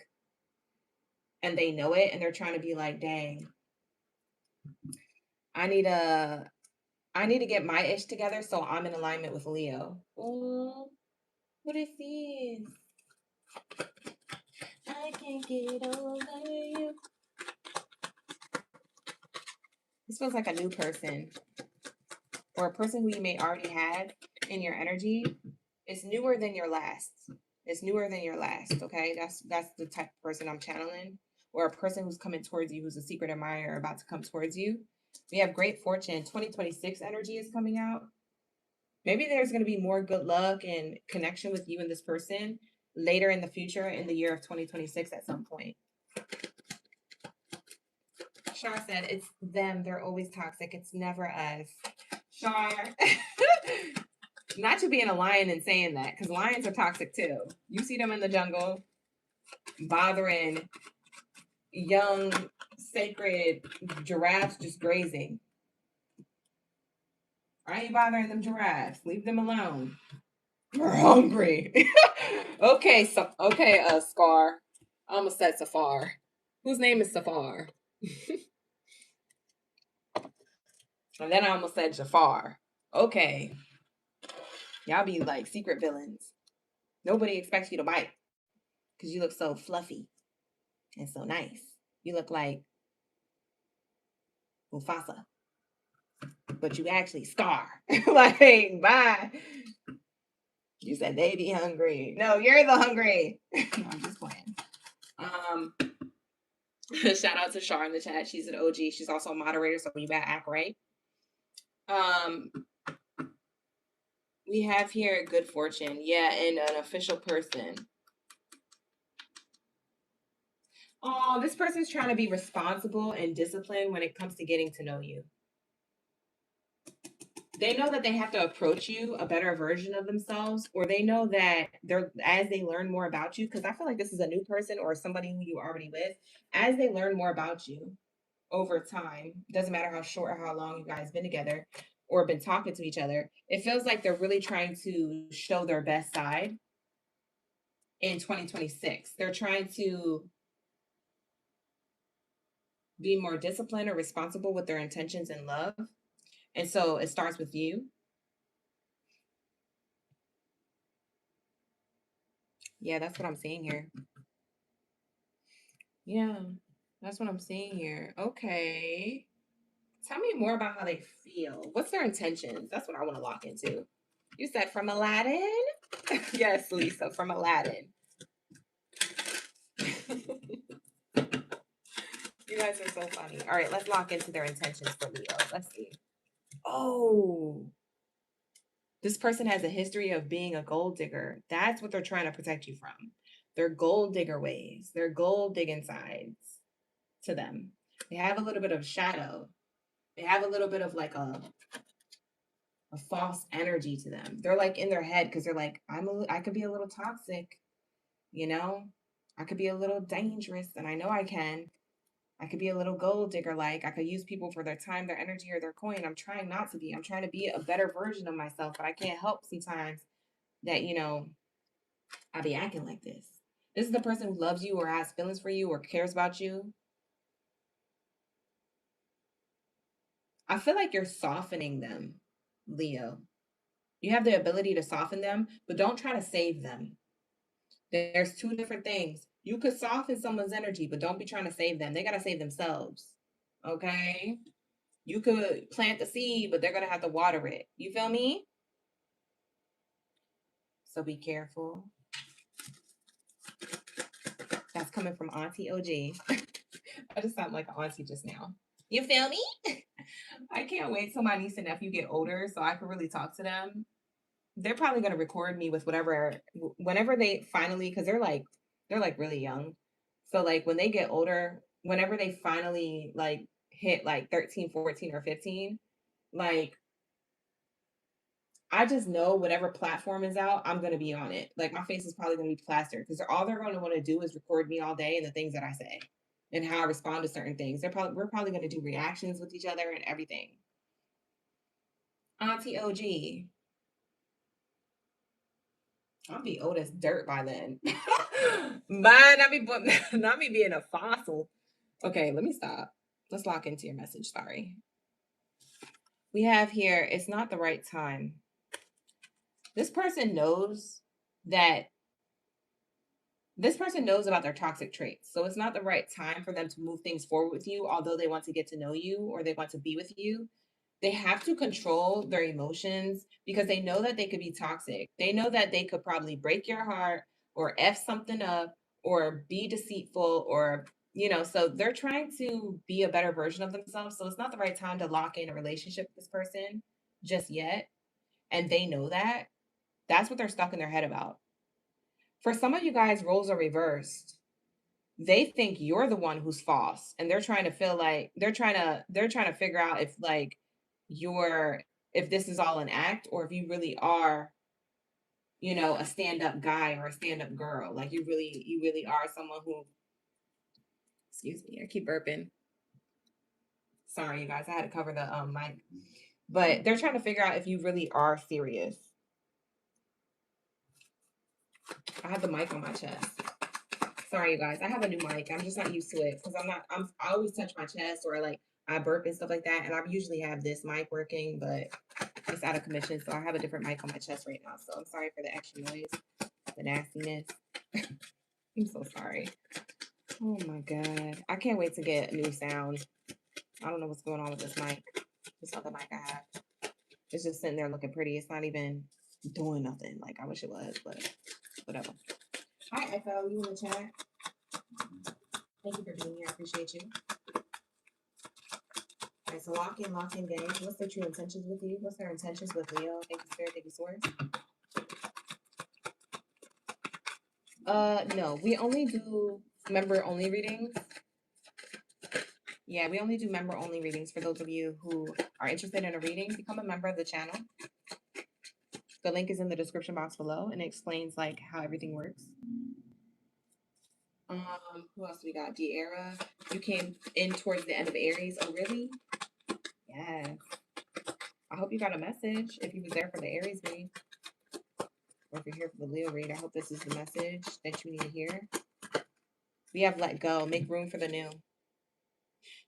And they know it and they're trying to be like, dang, I need a I need to get my ish together so I'm in alignment with Leo. Oh, what is this? I can't get over you. This feels like a new person or a person who you may already have in your energy. It's newer than your last. It's newer than your last. Okay, that's the type of person I'm channeling, or a person who's coming towards you, who's a secret admirer about to come towards you. We have great fortune. 2026 energy is coming out. Maybe there's going to be more good luck and connection with you and this person later in the future in the year of 2026 at some point. Shar said, it's them. They're always toxic. It's never us. Shar. Not you being a lion and saying that, because lions are toxic too. You see them in the jungle bothering young, sacred giraffes just grazing. Why are you bothering them giraffes? Leave them alone. We're hungry. Okay, so Scar. I almost said Safar. Whose name is Safar? And then I almost said Jafar. Okay. Y'all be like secret villains. Nobody expects you to bite because you look so fluffy and so nice. You look like Mufasa, but you actually Scar. Like, bye. You said they be hungry. No, you're the hungry. No, I'm just playing. Shout out to Shar in the chat. She's an OG. She's also a moderator, so you better act right. We have here good fortune. Yeah, and an official person. Oh, this person's trying to be responsible and disciplined when it comes to getting to know you. They know that they have to approach you a better version of themselves, or they know that they're as they learn more about you, because I feel like this is a new person or somebody who you already with, as they learn more about you over time, doesn't matter how short or how long you guys been together or been talking to each other, it feels like they're really trying to show their best side in 2026. They're trying to be more disciplined or responsible with their intentions in love. And so it starts with you. Yeah, that's what I'm seeing here. Yeah, that's what I'm seeing here. Okay. Tell me more about how they feel. What's their intentions? That's what I want to lock into. You said from Aladdin? Yes, Lisa, from Aladdin. You guys are so funny. All right, let's lock into their intentions for Leo. Let's see. Oh, This person has a history of being a gold digger. That's what they're trying to protect you from. Their gold digger ways, their gold digging sides to them. They have a little bit of shadow. They have a little bit of like a false energy to them. They're like in their head because they're like, I could be a little toxic, you know? I could be a little dangerous, and I know I can. I could be a little gold digger like. I could use people for their time, their energy, or their coin. I'm trying not to be. I'm trying to be a better version of myself, but I can't help sometimes that, I be acting like this. This is the person who loves you or has feelings for you or cares about you. I feel like you're softening them, Leo. You have the ability to soften them, but don't try to save them. There's two different things. You could soften someone's energy, but don't be trying to save them. They got to save themselves. Okay? You could plant the seed, but they're going to have to water it. You feel me? So be careful. That's coming from Auntie OG. I just sound like an auntie just now. You feel me? I can't wait till my niece and nephew get older so I can really talk to them. They're probably going to record me with whatever, whenever they finally, because they're like really young. So like when they get older, whenever they finally like hit like 13, 14, or 15, like I just know whatever platform is out, I'm going to be on it. Like my face is probably going to be plastered because all they're going to want to do is record me all day and the things that I say and how I respond to certain things. We're probably going to do reactions with each other and everything. Auntie OG. I'll be old as dirt by then. Mine, not me being a fossil. Okay, let me stop. Let's lock into your message. Sorry. We have here, it's not the right time. This person knows that this person knows about their toxic traits. So it's not the right time for them to move things forward with you, although they want to get to know you or they want to be with you. They have to control their emotions because they know that they could be toxic. They know that they could probably break your heart or F something up or be deceitful or, so they're trying to be a better version of themselves. So it's not the right time to lock in a relationship with this person just yet. And they know that. That's what they're stuck in their head about. For some of you guys, roles are reversed. They think you're the one who's false and they're trying to feel like they're trying to figure out if like you're if this is all an act or if you really are, a stand-up guy or a stand-up girl. Like you really are someone who, excuse me, I keep burping. Sorry, you guys, I had to cover the mic. But they're trying to figure out if you really are serious. I have the mic on my chest. Sorry, you guys. I have a new mic. I'm just not used to it because I always touch my chest or like I burp and stuff like that. And I usually have this mic working, but it's out of commission. So I have a different mic on my chest right now. So I'm sorry for the extra noise, the nastiness. I'm so sorry. Oh my God. I can't wait to get a new sound. I don't know what's going on with this mic. This other mic I have. It's just sitting there looking pretty. It's not even doing nothing. Like I wish it was, but whatever. Hi, Echo. You in the chat? Thank you for being here. I appreciate you. All right, so lock in, gang. What's their true intentions with you? What's their intentions with Leo? Thank you, Spirit. Thank you, Source. No, we only do member only readings. Yeah, we only do member only readings for those of you who are interested in a reading. Become a member of the channel. The link is in the description box below and it explains like how everything works. Who else we got? Diera. You came in towards the end of Aries. Oh, really? Yes. I hope you got a message if you was there for the Aries read. Or if you're here for the Leo read, I hope this is the message that you need to hear. We have let go. Make room for the new.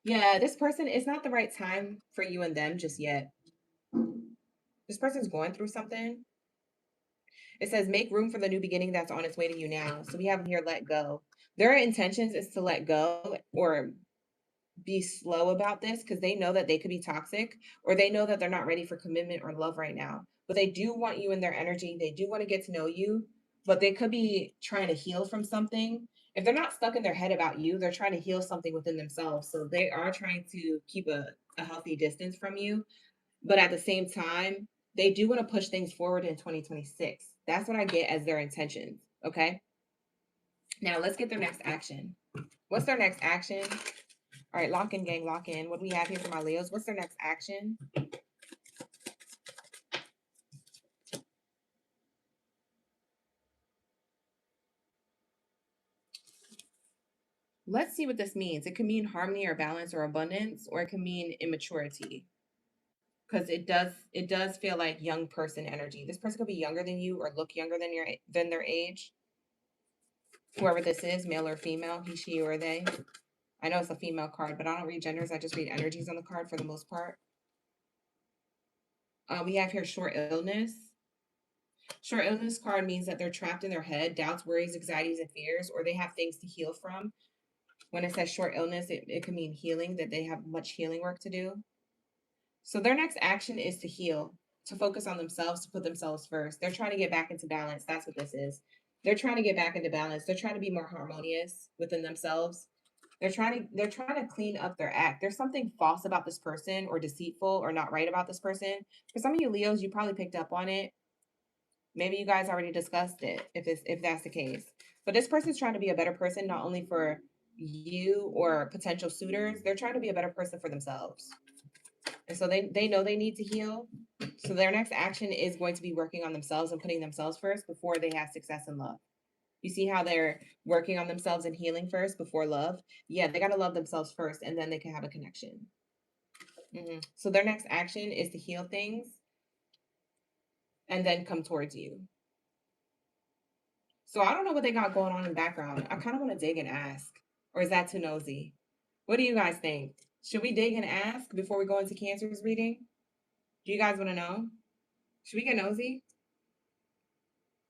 Yeah, this person, it's not the right time for you and them just yet. This person's going through something. It says make room for the new beginning that's on its way to you now. So we have here let go. Their intentions is to let go or be slow about this because they know that they could be toxic or they know that they're not ready for commitment or love right now. But they do want you in their energy. They do want to get to know you, but they could be trying to heal from something. If they're not stuck in their head about you, they're trying to heal something within themselves. So they are trying to keep a healthy distance from you. But at the same time, They do want to push things forward in 2026. That's what I get as their intentions. Okay. Now let's get their next action. What's their next action? All right, lock in, gang, lock in. What do we have here for my Leos? What's their next action? Let's see what this means. It could mean harmony or balance or abundance, or it can mean immaturity. Because it does feel like young person energy. This person could be younger than you or look younger than their age. Whoever this is, male or female, he, she, or they. I know it's a female card, but I don't read genders. I just read energies on the card for the most part. We have here short illness. Short illness card means that they're trapped in their head, doubts, worries, anxieties, and fears, or they have things to heal from. When it says short illness, it can mean healing, that they have much healing work to do. So their next action is to heal, to focus on themselves, to put themselves first. They're trying to get back into balance. That's what this is. They're trying to get back into balance. They're trying to be more harmonious within themselves. They're trying to clean up their act. There's something false about this person or deceitful or not right about this person. For some of you Leos, you probably picked up on it. Maybe you guys already discussed it if that's the case. But this person's trying to be a better person, not only for you or potential suitors, they're trying to be a better person for themselves. And so they know they need to heal. So their next action is going to be working on themselves and putting themselves first before they have success in love. You see how they're working on themselves and healing first before love? Yeah, they got to love themselves first and then they can have a connection. So their next action is to heal things and then come towards you. So I don't know what they got going on in the background. I kind of want to dig and ask. Or is that too nosy? What do you guys think? Should we dig and ask before we go into Cancer's reading? Do you guys want to know? Should we get nosy?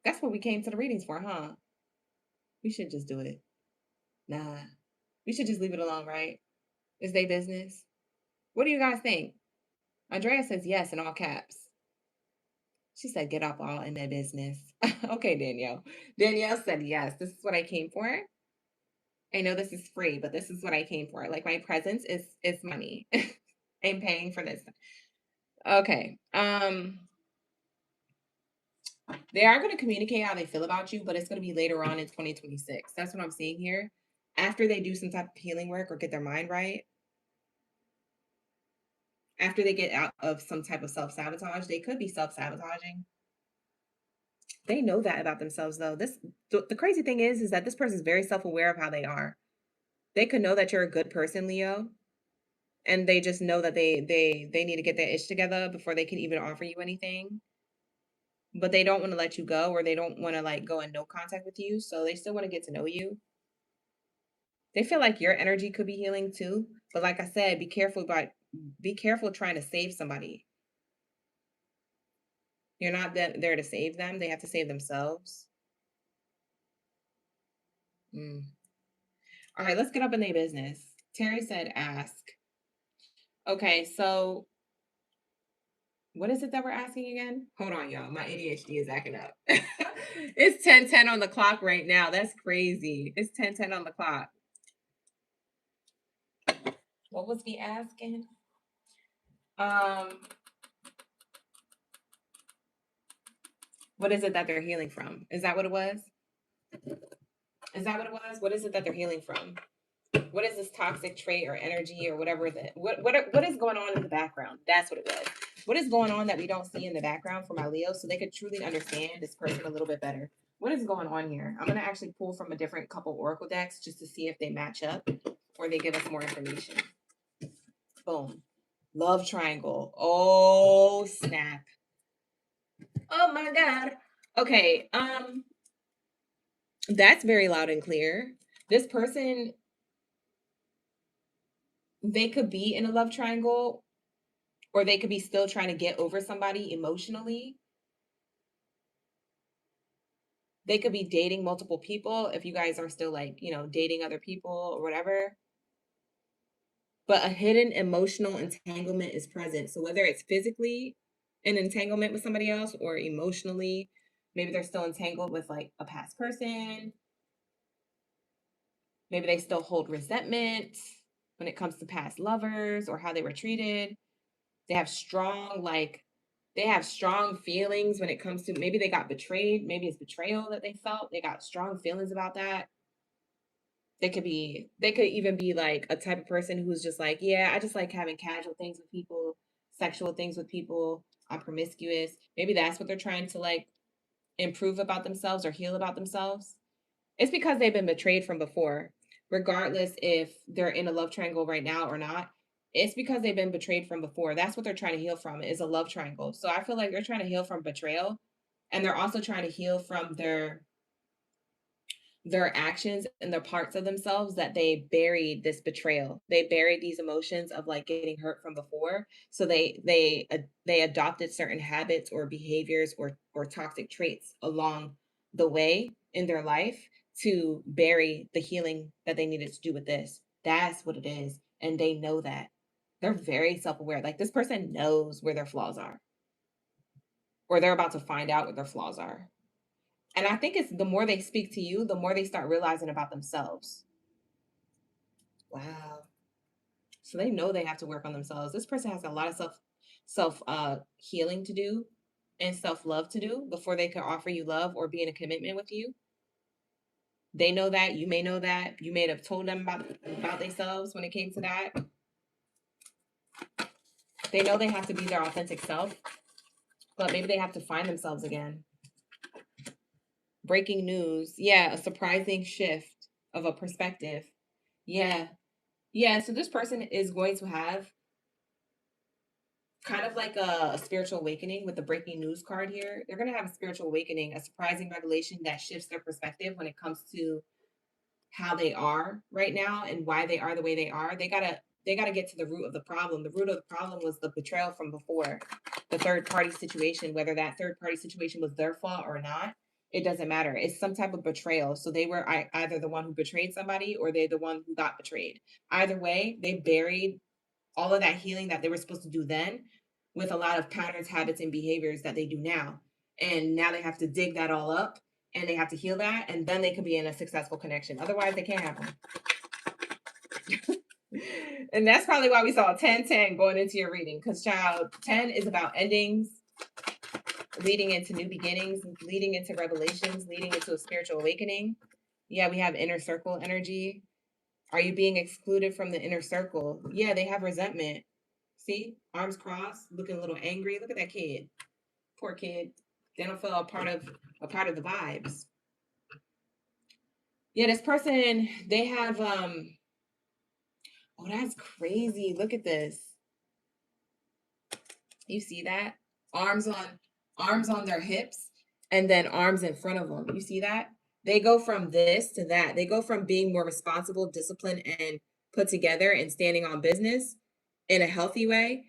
That's what we came to the readings for, huh? We should just do it. Nah. We should just leave it alone, right? It's their business. What do you guys think? Andrea says yes in all caps. She said, get up all in their business. Okay, Danielle. Danielle said yes. This is what I came for. I know this is free, but this is what I came for. Like my presence is money. I'm paying for this. Okay. They are going to communicate how they feel about you, but it's going to be later on in 2026. That's what I'm seeing here. After they do some type of healing work or get their mind right. After they get out of some type of self-sabotage, they could be self-sabotaging. They know that about themselves, though. The crazy thing is that this person is very self-aware of how they are. They could know that you're a good person, Leo, and they just know that they need to get their ish together before they can even offer you anything. But they don't want to let you go, or they don't want to like go in no contact with you. So they still want to get to know you. They feel like your energy could be healing too. But like I said, be careful trying to save somebody. You're not there to save them. They have to save themselves. All right, let's get up in their business. Terry said ask. Okay, so what is it that we're asking again? Hold on, y'all. My ADHD is acting up. It's 10:10 on the clock right now. That's crazy. It's 10:10 on the clock. What was we asking? What is it that they're healing from? Is that what it was? Is that what it was? What is it that they're healing from? What is this toxic trait or energy or whatever that what is going on in the background? That's what it was. What is going on that we don't see in the background for my Leo so they could truly understand this person a little bit better? What is going on here? I'm going to actually pull from a different couple oracle decks just to see if they match up or they give us more information. Boom. Love triangle. Oh, snap. Oh my God. Okay. That's very loud and clear. This person, they could be in a love triangle or they could be still trying to get over somebody emotionally. They could be dating multiple people if you guys are still like, dating other people or whatever. But a hidden emotional entanglement is present. So whether it's physically an entanglement with somebody else or emotionally, maybe they're still entangled with like a past person. Maybe they still hold resentment when it comes to past lovers or how they were treated. They have strong, like, They have strong feelings when it comes to, maybe they got betrayed. Maybe it's betrayal that they felt. They got strong feelings about that. They could even be like a type of person who's just like, yeah, I just like having casual things with people, sexual things with people. I'm promiscuous. Maybe that's what they're trying to like improve about themselves or heal about themselves. It's because they've been betrayed from before, regardless if they're in a love triangle right now or not. It's because they've been betrayed from before. That's what they're trying to heal from, is a love triangle. So I feel like they're trying to heal from betrayal, and they're also trying to heal from their actions and the parts of themselves that they buried this betrayal. They buried these emotions of like getting hurt from before. So they adopted certain habits or behaviors or toxic traits along the way in their life to bury the healing that they needed to do with this. That's what it is. And they know that. They're very self-aware. Like this person knows where their flaws are, or they're about to find out what their flaws are. And I think it's the more they speak to you, the more they start realizing about themselves. Wow. So they know they have to work on themselves. This person has a lot of self healing to do and self-love to do before they can offer you love or be in a commitment with you. They know that, you may know that. You may have told them about themselves when it came to that. They know they have to be their authentic self, but maybe they have to find themselves again. Breaking news. Yeah, a surprising shift of a perspective. Yeah. Yeah, so this person is going to have kind of like a spiritual awakening with the breaking news card here. They're going to have a spiritual awakening, a surprising revelation that shifts their perspective when it comes to how they are right now and why they are the way they are. They got to get to the root of the problem. The root of the problem was the betrayal from before, the third party situation, whether that third party situation was their fault or not. It doesn't matter. It's some type of betrayal. So they were either the one who betrayed somebody or they're the one who got betrayed. Either way, they buried all of that healing that they were supposed to do then with a lot of patterns, habits, and behaviors that they do now. And now they have to dig that all up and they have to heal that, and then they can be in a successful connection. Otherwise, they can't have them. And that's probably why we saw 10-10 going into your reading, because child, 10 is about endings, leading into new beginnings, leading into revelations, leading into a spiritual awakening. Yeah, we have inner circle energy. Are you being excluded from the inner circle? Yeah, they have resentment. See, arms crossed, looking a little angry. Look at that kid. Poor kid. They don't feel a part of the vibes. Yeah, this person, they have oh, that's crazy. Look at this. You see that? Arms on their hips and then arms in front of them. You see that? They go from this to that. They go from being more responsible, disciplined, and put together and standing on business in a healthy way.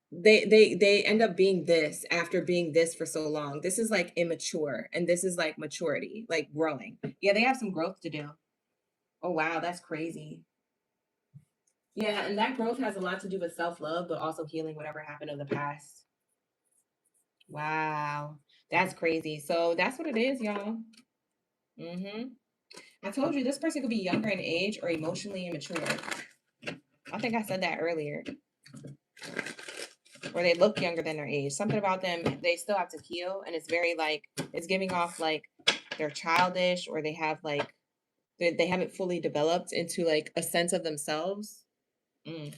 They end up being this after being this for so long. This is like immature, and this is like maturity, like growing. Yeah, they have some growth to do. Oh wow, that's crazy. Yeah, and that growth has a lot to do with self-love, but also healing whatever happened in the past. Wow. That's crazy. So that's what it is, y'all. Mm-hmm. I told you this person could be younger in age or emotionally immature. I think I said that earlier. Or they look younger than their age. Something about them, they still have to heal, and it's very like it's giving off like they're childish, or they have like they haven't fully developed into like a sense of themselves. Mm.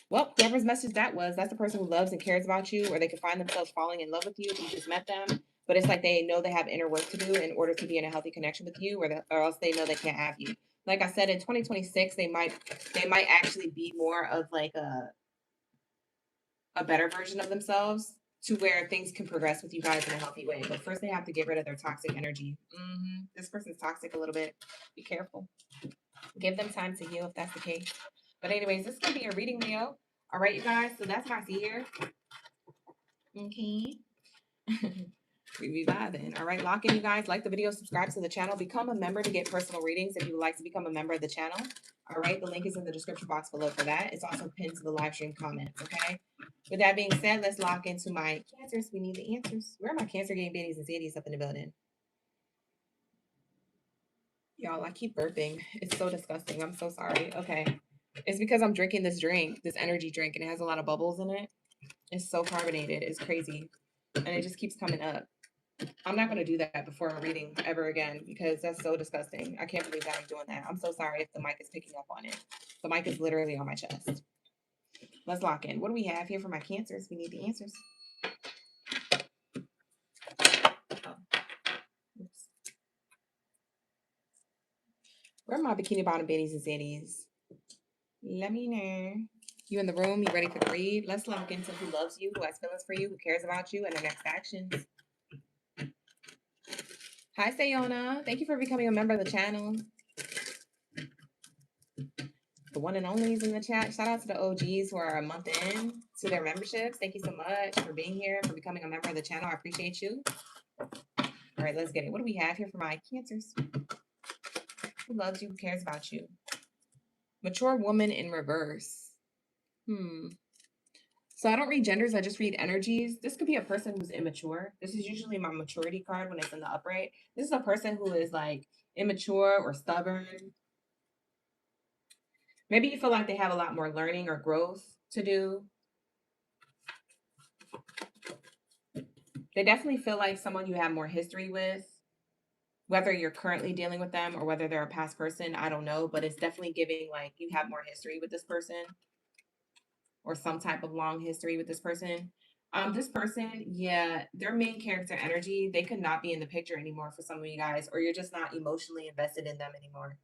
Well, whoever's message that was, that's the person who loves and cares about you, or they could find themselves falling in love with you if you just met them. But it's like they know they have inner work to do in order to be in a healthy connection with you, or else they know they can't have you. Like I said, in 2026, they might actually be more of like a better version of themselves to where things can progress with you guys in a healthy way. But first, they have to get rid of their toxic energy. This person's toxic a little bit. Be careful. Give them time to heal if that's the case. But anyways, this is gonna be a reading, Leo. All right, you guys. So that's my here. Okay. We be vibing. All right, lock in, you guys. Like the video, subscribe to the channel, become a member to get personal readings if you would like to become a member of the channel. All right, the link is in the description box below for that. It's also pinned to the live stream comments. Okay. With that being said, let's lock into my cancers. We need the answers. Where are my cancer game baddies and zadies up in the building? Y'all, I keep burping. It's so disgusting. I'm so sorry. Okay. It's because I'm drinking this drink, this energy drink, and it has a lot of bubbles in it. It's so carbonated. It's crazy. And it just keeps coming up. I'm not going to do that before a reading ever again because that's so disgusting. I can't believe that I'm doing that. I'm so sorry if the mic is picking up on it. The mic is literally on my chest. Let's lock in. What do we have here for my cancers? We need the answers. Oh. Oops. Where are my bikini bottom baddies and zaddies? Let me know. You in the room? You ready for the read? Let's lock into who loves you, who has feelings for you, who cares about you, and their next actions. Hi, Sayona. Thank you for becoming a member of the channel. The one and onlys in the chat. Shout out to the OGs who are a month in to their memberships. Thank you so much for being here, for becoming a member of the channel. I appreciate you. All right, let's get it. What do we have here for my cancers? Who loves you? Who cares about you? Mature woman in reverse. So I don't read genders. I just read energies. This could be a person who's immature. This is usually my maturity card when it's in the upright. This is a person who is like immature or stubborn. Maybe you feel like they have a lot more learning or growth to do. They definitely feel like someone you have more history with. Whether you're currently dealing with them or whether they're a past person, I don't know. But it's definitely giving like you have more history with this person or some type of long history with this person. This person, yeah, their main character energy, they could not be in the picture anymore for some of you guys, or you're just not emotionally invested in them anymore.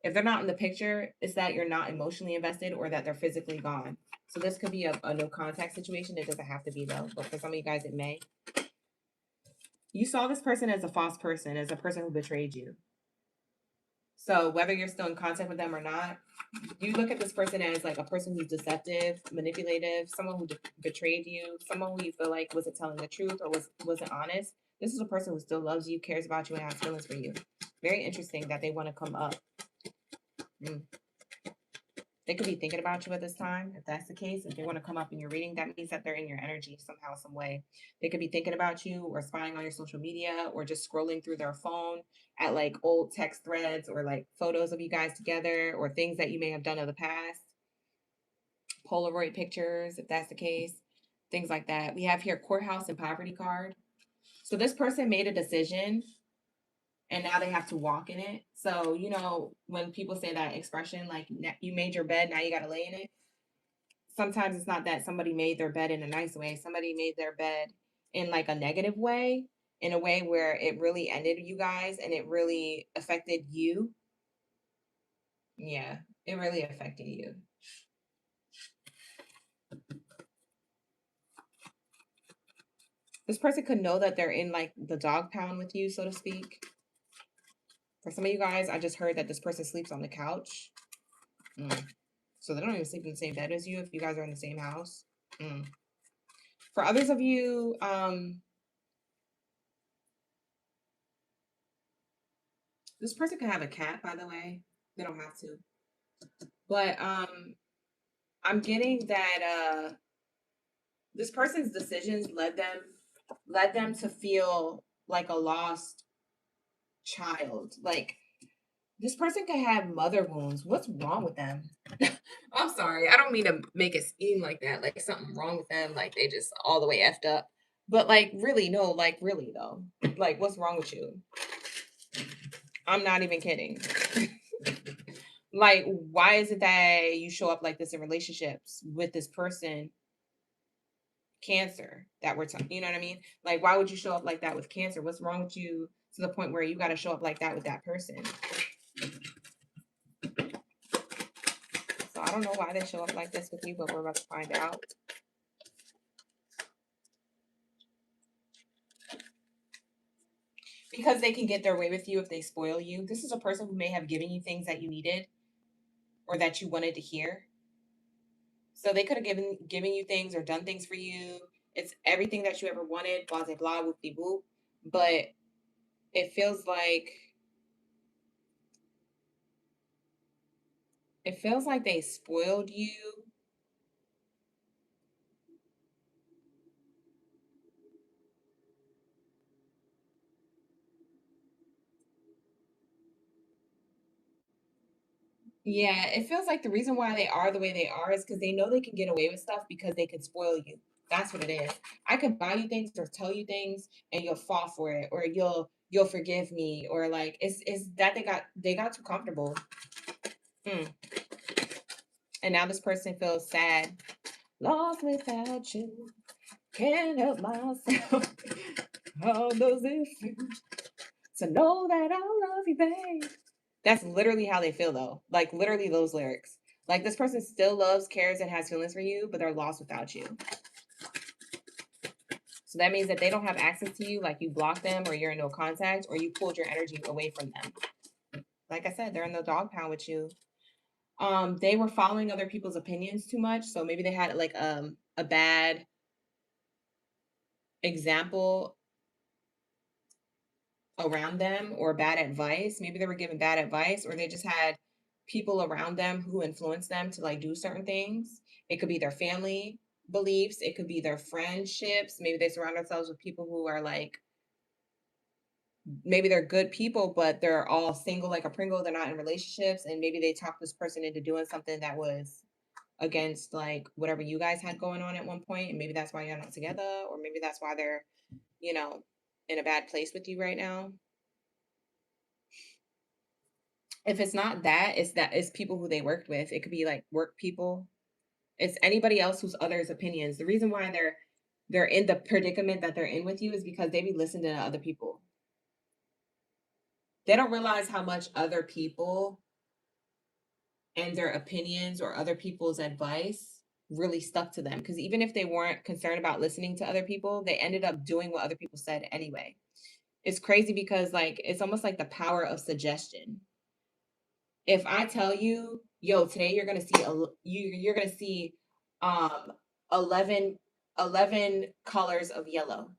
If they're not in the picture, it's that you're not emotionally invested or that they're physically gone. So this could be a no contact situation. It doesn't have to be though, but for some of you guys, it may. You saw this person as a false person, as a person who betrayed you. So whether you're still in contact with them or not, you look at this person as like a person who's deceptive, manipulative, someone who betrayed you, someone who you feel like wasn't telling the truth or wasn't honest. This is a person who still loves you, cares about you, and has feelings for you. Very interesting that they want to come up. They could be thinking about you at this time. If that's the case, if they want to come up in your reading, that means that they're in your energy somehow, some way. They could be thinking about you or spying on your social media or just scrolling through their phone at like old text threads or like photos of you guys together or things that you may have done in the past. Polaroid pictures, if that's the case, things like that. We have here courthouse and poverty card. So this person made a decision and now they have to walk in it. So, you know, when people say that expression, like you made your bed, now you got to lay in it. Sometimes it's not that somebody made their bed in a nice way. Somebody made their bed in like a negative way, in a way where it really ended you guys and it really affected you. Yeah, it really affected you. This person could know that they're in like the dog pound with you, so to speak. For some of you guys, I just heard that this person sleeps on the couch. So they don't even sleep in the same bed as you if you guys are in the same house. For others of you, this person could have a cat, by the way. They don't have to. But I'm getting that this person's decisions led them to feel like a lost child. Like this person could have mother wounds. What's wrong with them? I'm sorry. I don't mean to make it seem like that. Like something wrong with them. Like they just all the way effed up. But like really, no, like really though. Like what's wrong with you? I'm not even kidding. Like, why is it that you show up like this in relationships with this person? Cancer that we're talking, you know what I mean? Like, why would you show up like that with cancer? What's wrong with you to the point where you got to show up like that with that person? So I don't know why they show up like this with you, but we're about to find out. Because they can get their way with you if they spoil you. This is a person who may have given you things that you needed or that you wanted to hear. So they could have given you things or done things for you. It's everything that you ever wanted, blah blah blah, whoop de whoop. But it feels like they spoiled you. Yeah, it feels like the reason why they are the way they are is because they know they can get away with stuff because they can spoil you. That's what it is. I can buy you things or tell you things and you'll fall for it, or you'll forgive me, or like it's that they got too comfortable. Mm. And now this person feels sad. Lost without you. Can't help myself. How does it feel to know that I love you, babe? That's literally how they feel though. Like literally those lyrics. Like this person still loves, cares, and has feelings for you, but they're lost without you. So that means that they don't have access to you, like you blocked them, or you're in no contact, or you pulled your energy away from them. Like I said, they're in the dog pound with you. They were following other people's opinions too much. So maybe they had like a bad example around them or bad advice. Maybe they were given bad advice, or they just had people around them who influenced them to like do certain things. It could be their family beliefs, it could be their friendships. Maybe they surround themselves with people who are like, maybe they're good people, but they're all single like a Pringle. They're not in relationships. And maybe they talked this person into doing something that was against like whatever you guys had going on at one point. And maybe that's why you're not together, or maybe that's why they're, you know, in a bad place with you right now. If it's not that, it's people who they worked with. It could be like work people. It's anybody else who's others' opinions. The reason why they're in the predicament that they're in with you is because they be listening to other people. They don't realize how much other people and their opinions or other people's advice really stuck to them. Because even if they weren't concerned about listening to other people, they ended up doing what other people said anyway. It's crazy because like it's almost like the power of suggestion. If I tell you, yo, today you're gonna see you're gonna see um 11 11 colors of yellow,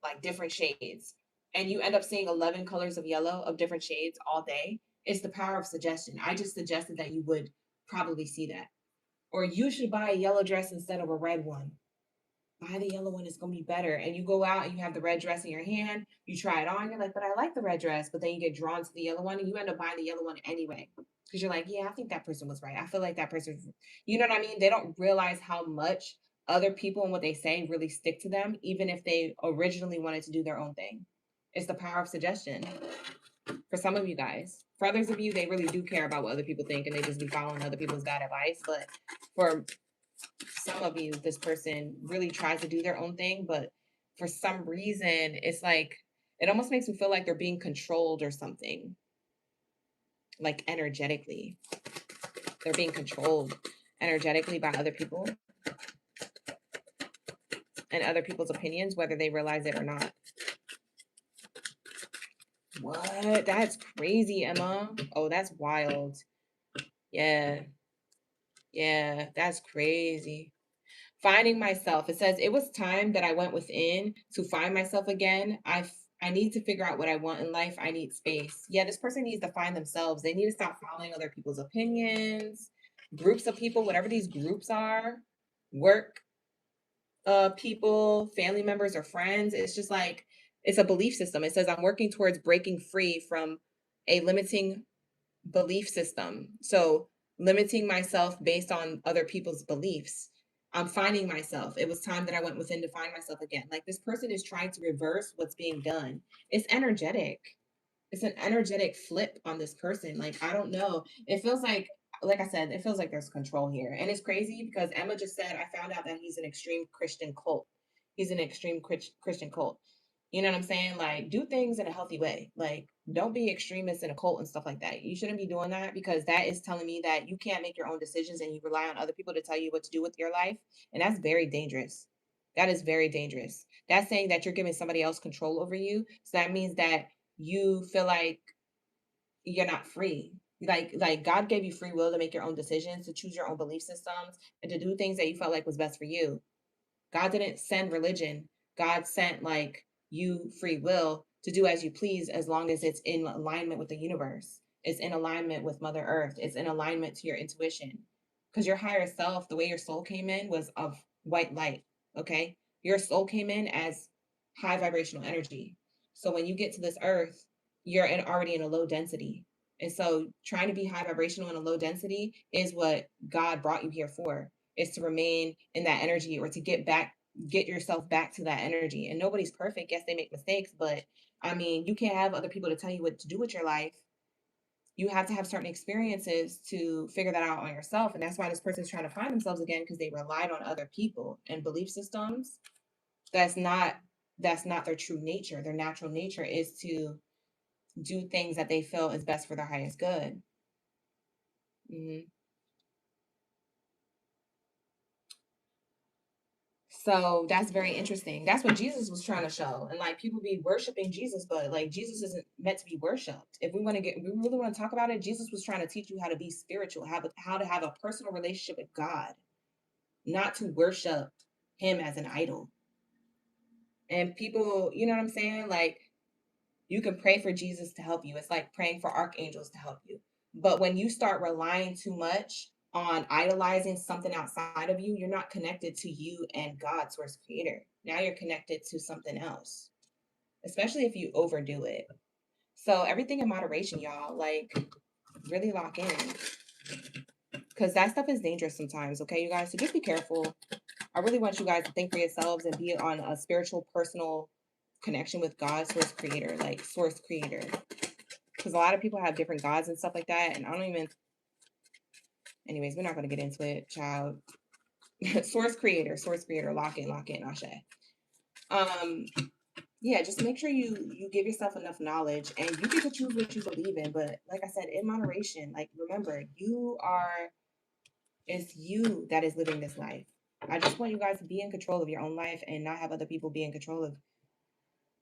like different shades, and you end up seeing 11 colors of yellow of different shades all day. It's the power of suggestion. I just suggested that you would probably see that, or you should buy a yellow dress instead of a red one. Buy the yellow one, it's gonna be better. And you go out and you have the red dress in your hand, you try it on, you're like, but I like the red dress, but then you get drawn to the yellow one and you end up buying the yellow one anyway. Because you're like, yeah, I think that person was right. I feel like that person, you know what I mean? They don't realize how much other people and what they say really stick to them, even if they originally wanted to do their own thing. It's the power of suggestion for some of you guys. For others of you, they really do care about what other people think and they just be following other people's bad advice. But for some of you, this person really tries to do their own thing, but for some reason, it's like it almost makes me feel like they're being controlled or something, like energetically. They're being controlled energetically by other people and other people's opinions, whether they realize it or not. What? That's crazy, Emma. Oh, that's wild. Yeah. Yeah, that's crazy. Finding myself. It says it was time that I went within to find myself again. I need to figure out what I want in life. I need space. Yeah, this person needs to find themselves. They need to stop following other people's opinions, groups of people, whatever these groups are, work people, family members or friends. It's just like it's a belief system. It says I'm working towards breaking free from a limiting belief system. So limiting myself based on other people's beliefs. I'm finding myself. It was time that I went within to find myself again. Like this person is trying to reverse what's being done. It's energetic. It's an energetic flip on this person. Like, I don't know. It feels like I said, it feels like there's control here. And it's crazy because Emma just said, I found out that he's an extreme Christian cult. He's an extreme Christian cult. You know what I'm saying? Like, do things in a healthy way. Like, don't be extremists in a cult and stuff like that. You shouldn't be doing that because that is telling me that you can't make your own decisions and you rely on other people to tell you what to do with your life. And that's very dangerous. That is very dangerous. That's saying that you're giving somebody else control over you. So that means that you feel like you're not free. Like God gave you free will to make your own decisions, to choose your own belief systems, and to do things that you felt like was best for you. God didn't send religion. God sent like you free will to do as you please as long as it's in alignment with the universe. It's in alignment with Mother Earth. It's in alignment to your intuition. Because your higher self, the way your soul came in was of white light. Okay. Your soul came in as high vibrational energy. So when you get to this earth, you're already in a low density. And so trying to be high vibrational and a low density is what God brought you here for, is to remain in that energy, or to get yourself back to that energy. And nobody's perfect. Yes, they make mistakes, but I mean, you can't have other people to tell you what to do with your life. You have to have certain experiences to figure that out on yourself. And that's why this person's trying to find themselves again, because they relied on other people and belief systems. That's not their true nature. Their natural nature is to do things that they feel is best for their highest good. Mm-hmm. So that's very interesting. That's what Jesus was trying to show. And like, people be worshiping Jesus, but like, Jesus isn't meant to be worshipped. If we really want to talk about it, Jesus was trying to teach you how to be spiritual, how to have a personal relationship with God, not to worship him as an idol. And people, you know what I'm saying? Like, you can pray for Jesus to help you. It's like praying for archangels to help you. But when you start relying too much on idolizing something outside of you, you're not connected to you and God, source creator. Now you're connected to something else, especially if you overdo it. So everything in moderation, y'all. Like, really lock in, because that stuff is dangerous sometimes. Okay, you guys. So just be careful. I really want you guys to think for yourselves and be on a spiritual, personal connection with God, source creator, like source creator. Because a lot of people have different gods and stuff like that. And I don't even, anyways, we're not going to get into it, child. Source creator, lock in, Ashe. Um, yeah, just make sure you give yourself enough knowledge, and you get to choose what you believe in. But like I said, in moderation, like, remember, it's you that is living this life. I just want you guys to be in control of your own life and not have other people be in control of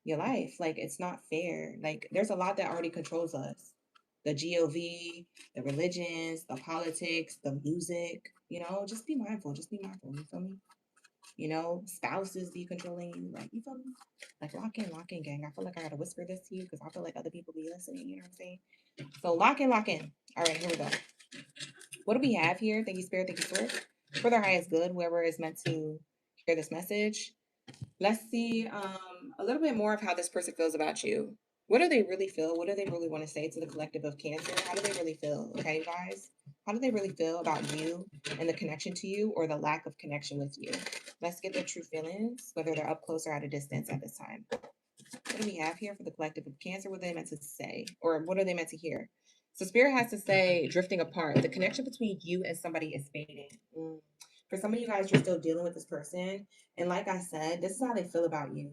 your life. Like, it's not fair. Like, there's a lot that already controls us. The GOV, the religions, the politics, the music, just be mindful. Just be mindful. You feel me? Spouses be controlling you. Like, you feel me? Like, lock in, gang. I feel like I gotta whisper this to you because I feel like other people be listening. You know what I'm saying? So lock in, lock in. All right, here we go. What do we have here? Thank you, Spirit. Thank you, Source. For their highest good, whoever is meant to hear this message. Let's see a little bit more of how this person feels about you. What do they really feel? What do they really want to say to the collective of Cancer? How do they really feel? Okay, guys? How do they really feel about you and the connection to you, or the lack of connection with you? Let's get their true feelings, whether they're up close or at a distance at this time. What do we have here for the collective of Cancer? What are they meant to say? Or what are they meant to hear? So Spirit has to say, drifting apart. The connection between you and somebody is fading. For some of you guys, you're still dealing with this person. And like I said, this is how they feel about you.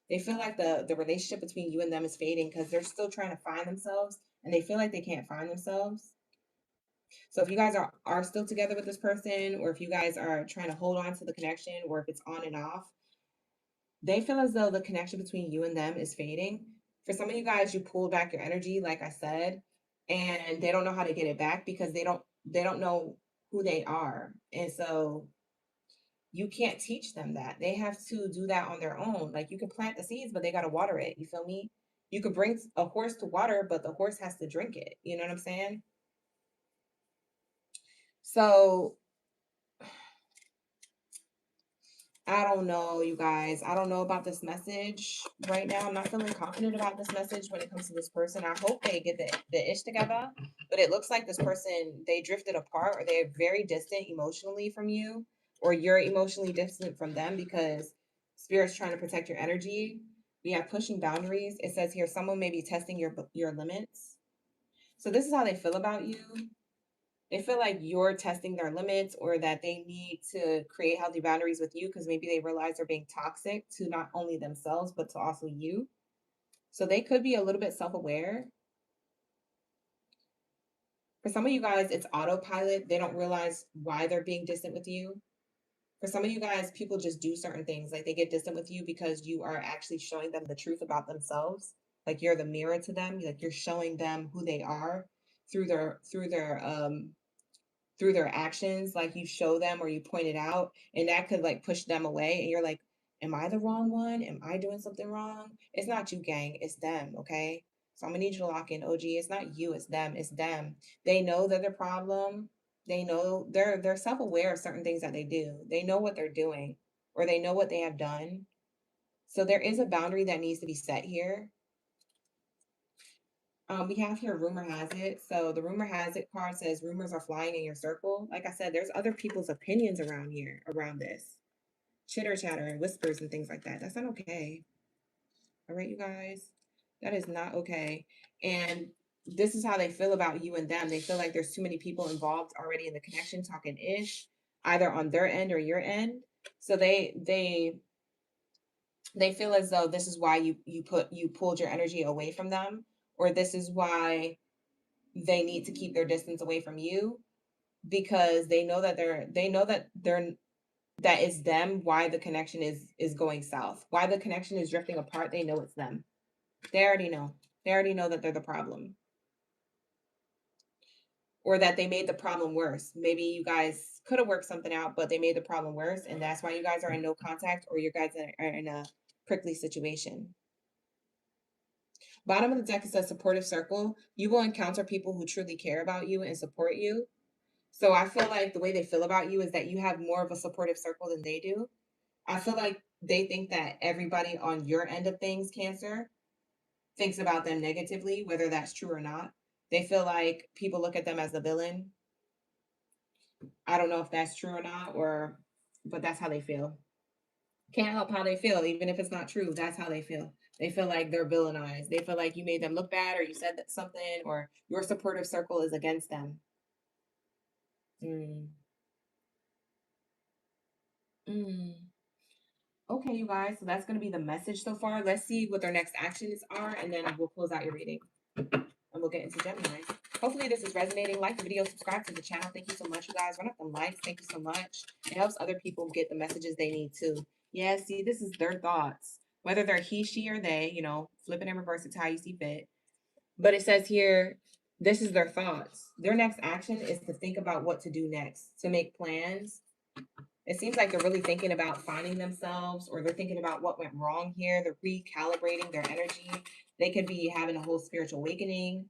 They feel like the relationship between you and them is fading because they're still trying to find themselves, and they feel like they can't find themselves. So if you guys are still together with this person, or if you guys are trying to hold on to the connection, or if it's on and off, they feel as though the connection between you and them is fading. For some of you guys, you pulled back your energy, like I said, and they don't know how to get it back because they don't know who they are. And so you can't teach them that. They have to do that on their own. Like, you can plant the seeds, but they got to water it. You feel me? You could bring a horse to water, but the horse has to drink it. You know what I'm saying? So I don't know, you guys. I don't know about this message right now. I'm not feeling confident about this message when it comes to this person. I hope they get the ish together, but it looks like this person, they drifted apart, or they're very distant emotionally from you, or you're emotionally distant from them, because Spirit's trying to protect your energy. We have pushing boundaries. It says here, someone may be testing your limits. So this is how they feel about you. They feel like you're testing their limits, or that they need to create healthy boundaries with you because maybe they realize they're being toxic to not only themselves, but to also you. So they could be a little bit self-aware. For some of you guys, it's autopilot. They don't realize why they're being distant with you. For some of you guys, people just do certain things. Like, they get distant with you because you are actually showing them the truth about themselves. Like, you're the mirror to them. Like, you're showing them who they are through their actions. Like, you show them or you point it out, and that could like push them away, and you're like, am I the wrong one? Am I doing something wrong? It's not you, gang, it's them. Okay, so I'm gonna need you to lock in, OG. It's not you, it's them. It's them. They know they're the problem. They know they're self-aware of certain things that they do. They know what they're doing, or they know what they have done. So there is a boundary that needs to be set here. We have here rumor has it. So the rumor has it card says rumors are flying in your circle. Like I said, there's other people's opinions around here, around this. Chitter chatter and whispers and things like that. That's not okay. All right, you guys. That is not okay. And this is how they feel about you and them. They feel like there's too many people involved already in the connection talking ish, either on their end or your end. So they feel as though this is why you pulled your energy away from them, or this is why they need to keep their distance away from you, because they know that that is them, why the connection is going south, why the connection is drifting apart. They know it's them. They already know. They already know that they're the problem, or that they made the problem worse. Maybe you guys could have worked something out, but they made the problem worse, and that's why you guys are in no contact, or you guys are in a prickly situation. Bottom of the deck, it says supportive circle. You will encounter people who truly care about you and support you. So I feel like the way they feel about you is that you have more of a supportive circle than they do. I feel like they think that everybody on your end of things, Cancer, thinks about them negatively, whether that's true or not. They feel like people look at them as the villain. I don't know if that's true or not, but that's how they feel. Can't help how they feel, even if it's not true. That's how they feel. They feel like they're villainized. They feel like you made them look bad, or you said that something, or your supportive circle is against them. Mm. Mm. Okay, you guys. So that's going to be the message so far. Let's see what their next actions are, and then we'll close out your reading, and we'll get into Gemini. Hopefully this is resonating. Like the video, subscribe to the channel. Thank you so much, you guys. Run up the likes. Thank you so much. It helps other people get the messages they need too. Yeah, see, this is their thoughts. Whether they're he, she, or they, flip it and reverse it to how you see fit. But it says here, this is their thoughts. Their next action is to think about what to do next, to make plans. It seems like they're really thinking about finding themselves, or they're thinking about what went wrong here. They're recalibrating their energy. They could be having a whole spiritual awakening.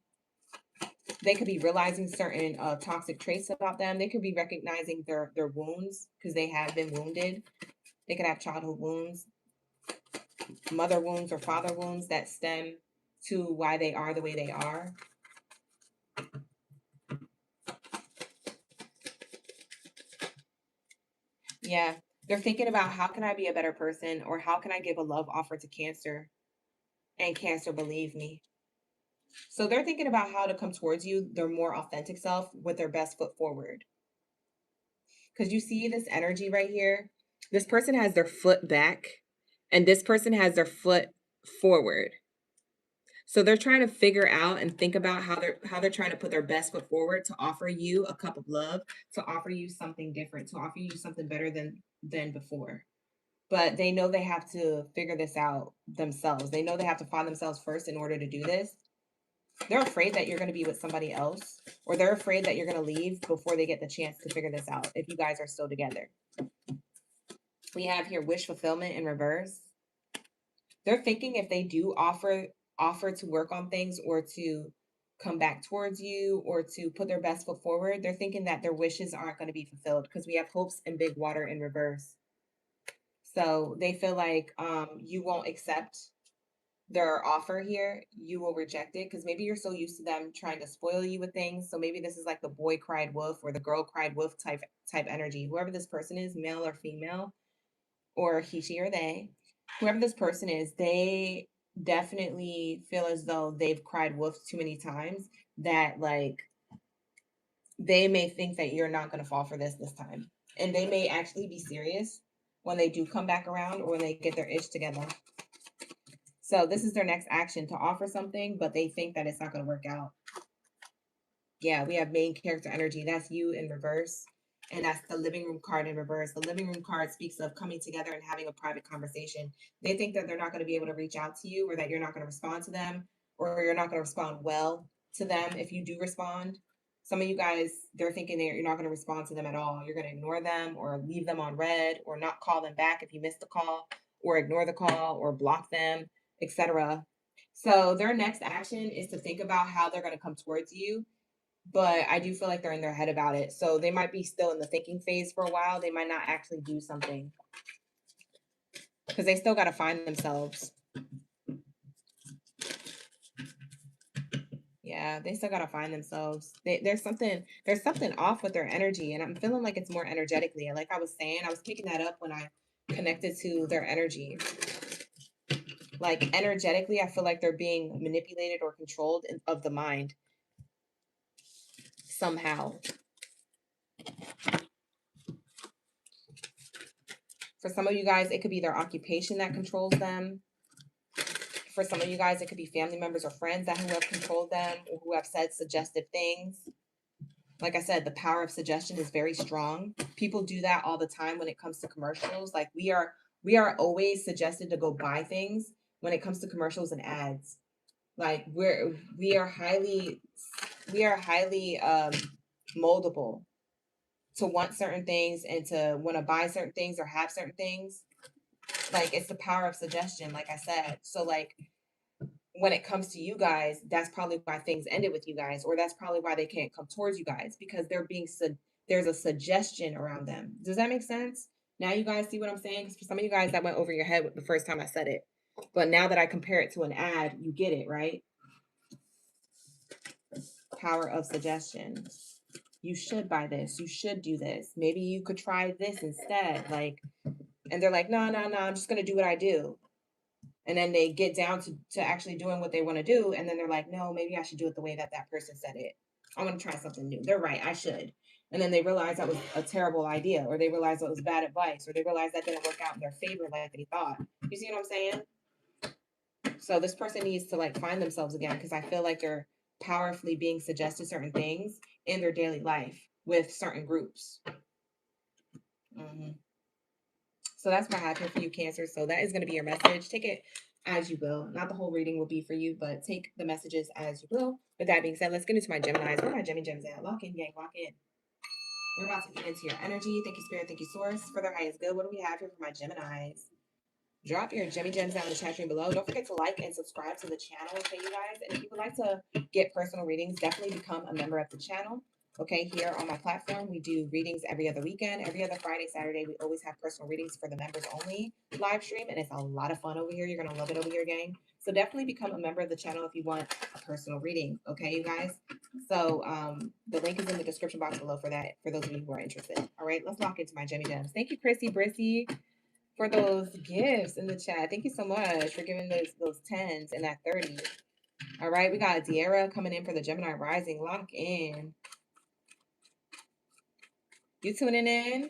They could be realizing certain toxic traits about them. They could be recognizing their wounds, because they have been wounded. They could have childhood wounds, mother wounds, or father wounds that stem to why they are the way they are. Yeah, they're thinking about, how can I be a better person, or how can I give a love offer to Cancer and Cancer believe me. So they're thinking about how to come towards you, their more authentic self, with their best foot forward. Because you see this energy right here. This person has their foot back, and this person has their foot forward. So they're trying to figure out and think about how they're trying to put their best foot forward to offer you a cup of love, to offer you something different, to offer you something better than before. But they know they have to figure this out themselves. They know they have to find themselves first in order to do this. They're afraid that you're going to be with somebody else, or they're afraid that you're going to leave before they get the chance to figure this out, if you guys are still together. We have here wish fulfillment in reverse. They're thinking if they do offer to work on things, or to come back towards you, or to put their best foot forward, they're thinking that their wishes aren't going to be fulfilled, because we have hopes and big water in reverse. So they feel like you won't accept their offer here. You will reject it, because maybe you're so used to them trying to spoil you with things. So maybe this is like the boy cried wolf, or the girl cried wolf type energy. Whoever this person is, male or female, or he, she, or they, whoever this person is, they definitely feel as though they've cried wolf too many times, that like they may think that you're not going to fall for this time. And they may actually be serious when they do come back around, or when they get their ish together. So this is their next action, to offer something, but they think that it's not going to work out. Yeah, we have main character energy. That's you in reverse. And that's the living room card in reverse. The living room card speaks of coming together and having a private conversation. They think that they're not going to be able to reach out to you, or that you're not going to respond to them, or you're not going to respond well to them if you do respond. Some of you guys, they're thinking that you're not going to respond to them at all. You're going to ignore them, or leave them on red, or not call them back if you missed the call, or ignore the call, or block them, etc. So their next action is to think about how they're going to come towards you. But I do feel like they're in their head about it. So they might be still in the thinking phase for a while. They might not actually do something, because they still got to find themselves. Yeah, they still gotta find themselves. There's something off with their energy, and I'm feeling like it's more energetically. And like I was saying, I was picking that up when I connected to their energy. Like energetically, I feel like they're being manipulated or controlled of the mind somehow. For some of you guys, it could be their occupation that controls them. For some of you guys, it could be family members or friends who have controlled them or who have said suggestive things. Like I said, the power of suggestion is very strong. People do that all the time when it comes to commercials. Like we are always suggested to go buy things when it comes to commercials and ads. Like we are highly moldable to want certain things and to want to buy certain things or have certain things. Like it's the power of suggestion, like I said. So like when it comes to you guys, that's probably why things ended with you guys, or that's probably why they can't come towards you guys because there's a suggestion around them. Does that make sense? Now you guys see what I'm saying? Because for some of you guys, that went over your head the first time I said it, but now that I compare it to an ad, you get it, right? Power of suggestion. You should buy this. You should do this. Maybe you could try this instead. Like, and they're like, no, no, no, I'm just gonna do what I do. And then they get down to actually doing what they want to do. And then they're like, no, maybe I should do it the way that that person said it. I want to try something new. They're right. I should. And then they realize that was a terrible idea, or they realize that was bad advice, or they realize that didn't work out in their favor like they thought. You see what I'm saying? So this person needs to like find themselves again because I feel like they're powerfully being suggested certain things in their daily life with certain groups. So that's what I have here for you, Cancer. So that is going to be your message. Take it as you will. Not the whole reading will be for you, but take the messages as you will. With that being said, let's get into my Geminis. Where are my Gemini gems at? Lock in, gang, lock in. We're about to get into your energy. Thank you, Spirit. Thank you, Source. For their highest good. What do we have here for my Geminis? Drop your Gemmy gems down in the chat stream below. Don't forget to like and subscribe to the channel, okay, you guys? And if you would like to get personal readings, definitely become a member of the channel. Okay, here on my platform, we do readings every other weekend, every other Friday, Saturday. We always have personal readings for the members only live stream, and it's a lot of fun over here. You're going to love it over here, gang. So definitely become a member of the channel if you want a personal reading, okay, you guys? So the link is in the description box below for that, for those of you who are interested. All right, let's lock into my Gemmy gems. Thank you, Chrissy Brissy, for those gifts in the chat. Thank you so much for giving those 10s and that 30. All right, we got De'Ara coming in for the Gemini Rising. Lock in. You tuning in?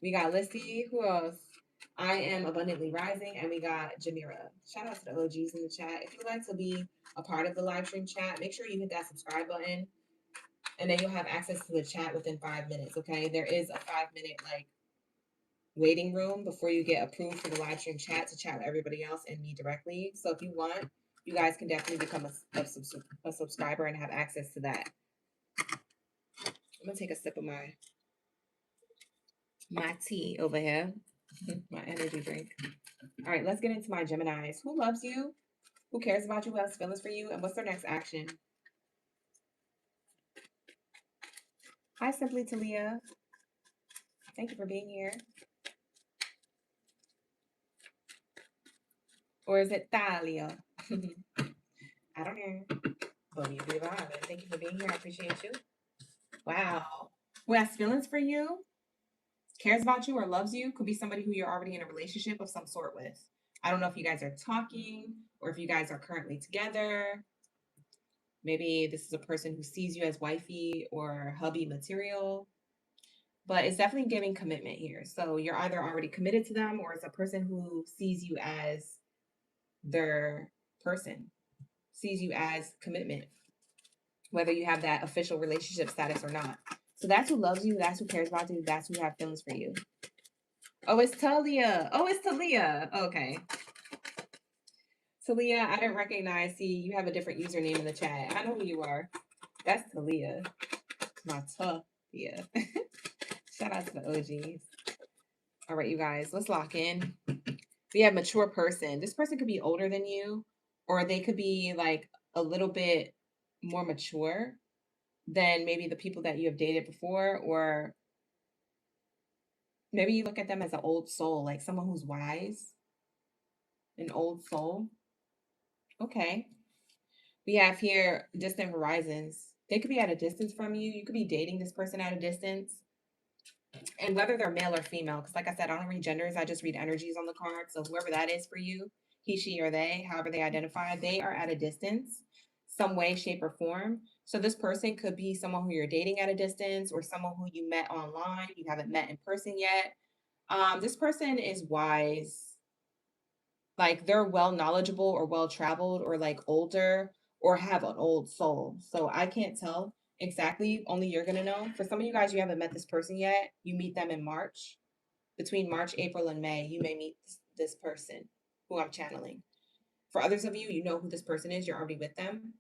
We got Lissy. Who else? I am Abundantly Rising. And we got Jamira. Shout out to the OGs in the chat. If you'd like to be a part of the live stream chat, make sure you hit that subscribe button. And then you'll have access to the chat within 5 minutes, okay? There is a 5-minute, like, waiting room before you get approved for the live stream chat to chat with everybody else and me directly. So if you want, you guys can definitely become a subscriber and have access to that. I'm gonna take a sip of my tea over here, my energy drink. All right, let's get into my Geminis. Who loves you? Who cares about you? Who has feelings for you? And what's their next action? Hi, Simply Talia. Thank you for being here. Or is it Thalia? I don't know. But you do have it. Thank you for being here. I appreciate you. Wow. Who has feelings for you, cares about you, or loves you? Could be somebody who you're already in a relationship of some sort with. I don't know if you guys are talking or if you guys are currently together. Maybe this is a person who sees you as wifey or hubby material. But it's definitely giving commitment here. So you're either already committed to them or it's a person who sees you as their person, sees you as commitment, whether you have that official relationship status or not. So that's who loves you. That's who cares about you. That's who have feelings for you. Oh, it's Talia. Oh, it's Talia. Okay. Talia, I didn't recognize. See, you have a different username in the chat. I know who you are. That's Talia. My Talia. Shout out to the OGs. All right, you guys, let's lock in. We have mature person. This person could be older than you, or they could be like a little bit more mature than maybe the people that you have dated before, or maybe you look at them as an old soul, like someone who's wise, an old soul. Okay. We have here distant horizons. They could be at a distance from you. You could be dating this person at a distance. And whether they're male or female, because like I said, I don't read genders, I just read energies on the card. So whoever that is for you, he, she, or they, however they identify, they are at a distance, some way, shape, or form. So this person could be someone who you're dating at a distance or someone who you met online, you haven't met in person yet. This person is wise, like they're well knowledgeable or well traveled or like older or have an old soul. So I can't tell exactly, only you're gonna know. For some of you guys, you haven't met this person yet. You meet them in March. Between March, April, and May, you may meet this person who I'm channeling. For others of you, you know who this person is, you're already with them.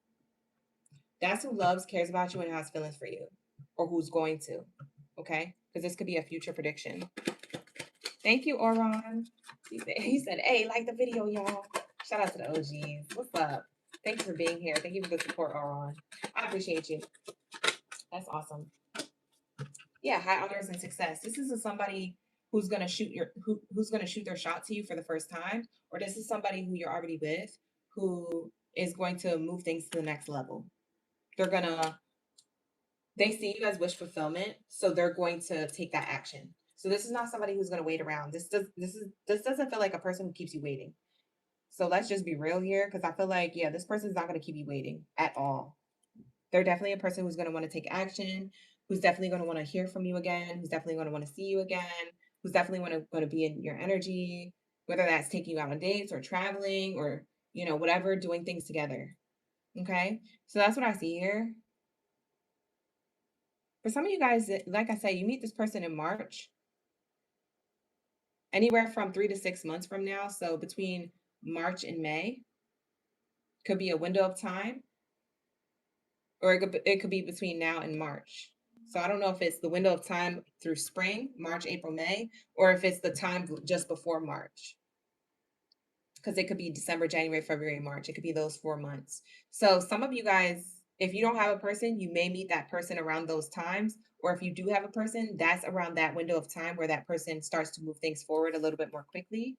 That's who loves, cares about you, and has feelings for you, or who's going to. Okay? Because this could be a future prediction. Thank you, Oron. He said, hey, like the video, y'all. Shout out to the OGs. What's up? Thanks for being here. Thank you for the support, Oron. I appreciate you. That's awesome. Yeah, high honors and success. This is somebody who's gonna who's gonna shoot their shot to you for the first time, or this is somebody who you're already with who is going to move things to the next level. They see you as wish fulfillment, so they're going to take that action. So this is not somebody who's going to wait around. This doesn't feel like a person who keeps you waiting. So let's just be real here, because I feel like, yeah, this person's not going to keep you waiting at all. They're definitely a person who's going to want to take action, who's definitely going to want to hear from you again, who's definitely going to want to see you again, who's definitely going to be in your energy, whether that's taking you out on dates or traveling or, whatever, doing things together. Okay. So that's what I see here. For some of you guys, like I said, you meet this person in March, anywhere from 3 to 6 months from now. So between March and May could be a window of time, or it could be between now and March. So I don't know if it's the window of time through spring, March, April, May, or if it's the time just before March. Because it could be December, January, February, March. It could be those 4 months. So some of you guys, if you don't have a person, you may meet that person around those times. Or if you do have a person, that's around that window of time where that person starts to move things forward a little bit more quickly,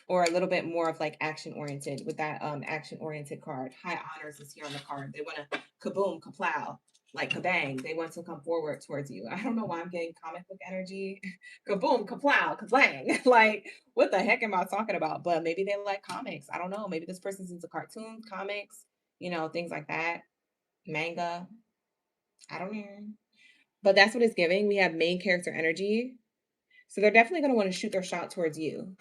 or a little bit more of like action oriented with that action oriented card. High honors is here on the card. They want to kaboom, kaplow, like kabang. They want to come forward towards you. I don't know why I'm getting comic book energy. Kaboom, kaplow, kablang. Like, what the heck am I talking about? But maybe they like comics. I don't know. Maybe this person's into cartoons, comics, things like that. Manga. I don't know. But that's what it's giving. We have main character energy. So they're definitely going to want to shoot their shot towards you.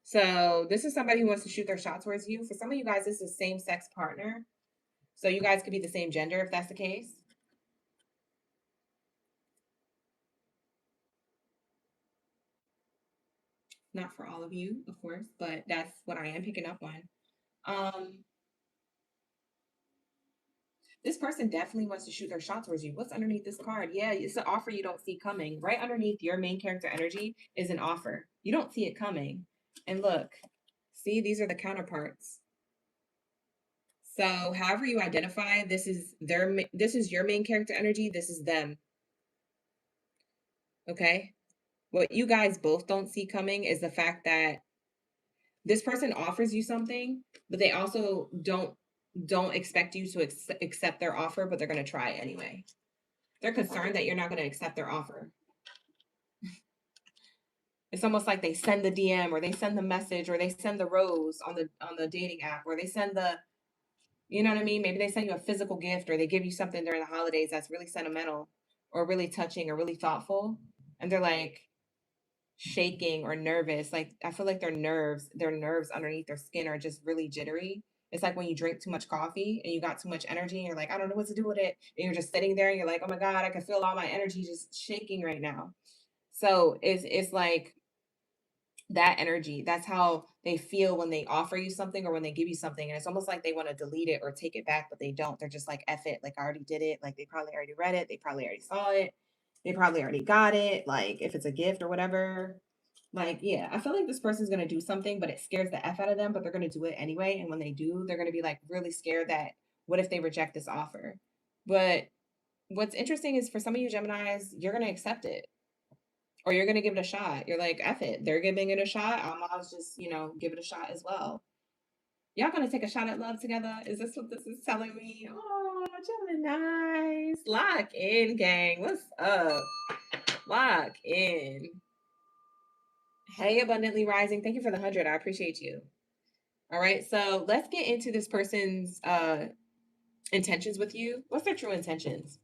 So this is somebody who wants to shoot their shot towards you. For some of you guys, this is same-sex partner. So you guys could be the same gender if that's the case. Not for all of you, of course, but that's what I am picking up on. This person definitely wants to shoot their shot towards you. What's underneath this card? Yeah, it's an offer you don't see coming. Right underneath your main character energy is an offer. You don't see it coming. And look, see, these are the counterparts. So however you identify, this is your main character energy. This is them. Okay. What you guys both don't see coming is the fact that this person offers you something, but they also don't expect you to accept their offer, but they're going to try anyway. They're concerned that you're not going to accept their offer. It's almost like they send the DM or they send the message or they send the rose on the dating app, or they send you know what I mean? Maybe they send you a physical gift, or they give you something during the holidays that's really sentimental or really touching or really thoughtful. And they're like shaking or nervous. Like, I feel like their nerves underneath their skin are just really jittery. It's like when you drink too much coffee and you got too much energy and you're like, I don't know what to do with it. And you're just sitting there and you're like, oh my God, I can feel all my energy just shaking right now. So it's like that energy. That's how they feel when they offer you something or when they give you something. And it's almost like they want to delete it or take it back, but they don't. They're just like, F it. Like, I already did it. Like, they probably already read it. They probably already saw it. They probably already got it. Like, if it's a gift or whatever. Like, yeah, I feel like this person's going to do something, but it scares the F out of them, but they're going to do it anyway. And when they do, they're going to be like really scared that what if they reject this offer? But what's interesting is for some of you Geminis, you're going to accept it, or you're going to give it a shot. You're like, F it. They're giving it a shot. I'll just, give it a shot as well. Y'all gonna take a shot at love together? Is this what this is telling me? Oh, Gemini, lock in, gang. What's up? Lock in. Hey, abundantly rising. Thank you for the 100. I appreciate you. All right, so let's get into this person's intentions with you. What's their true intentions?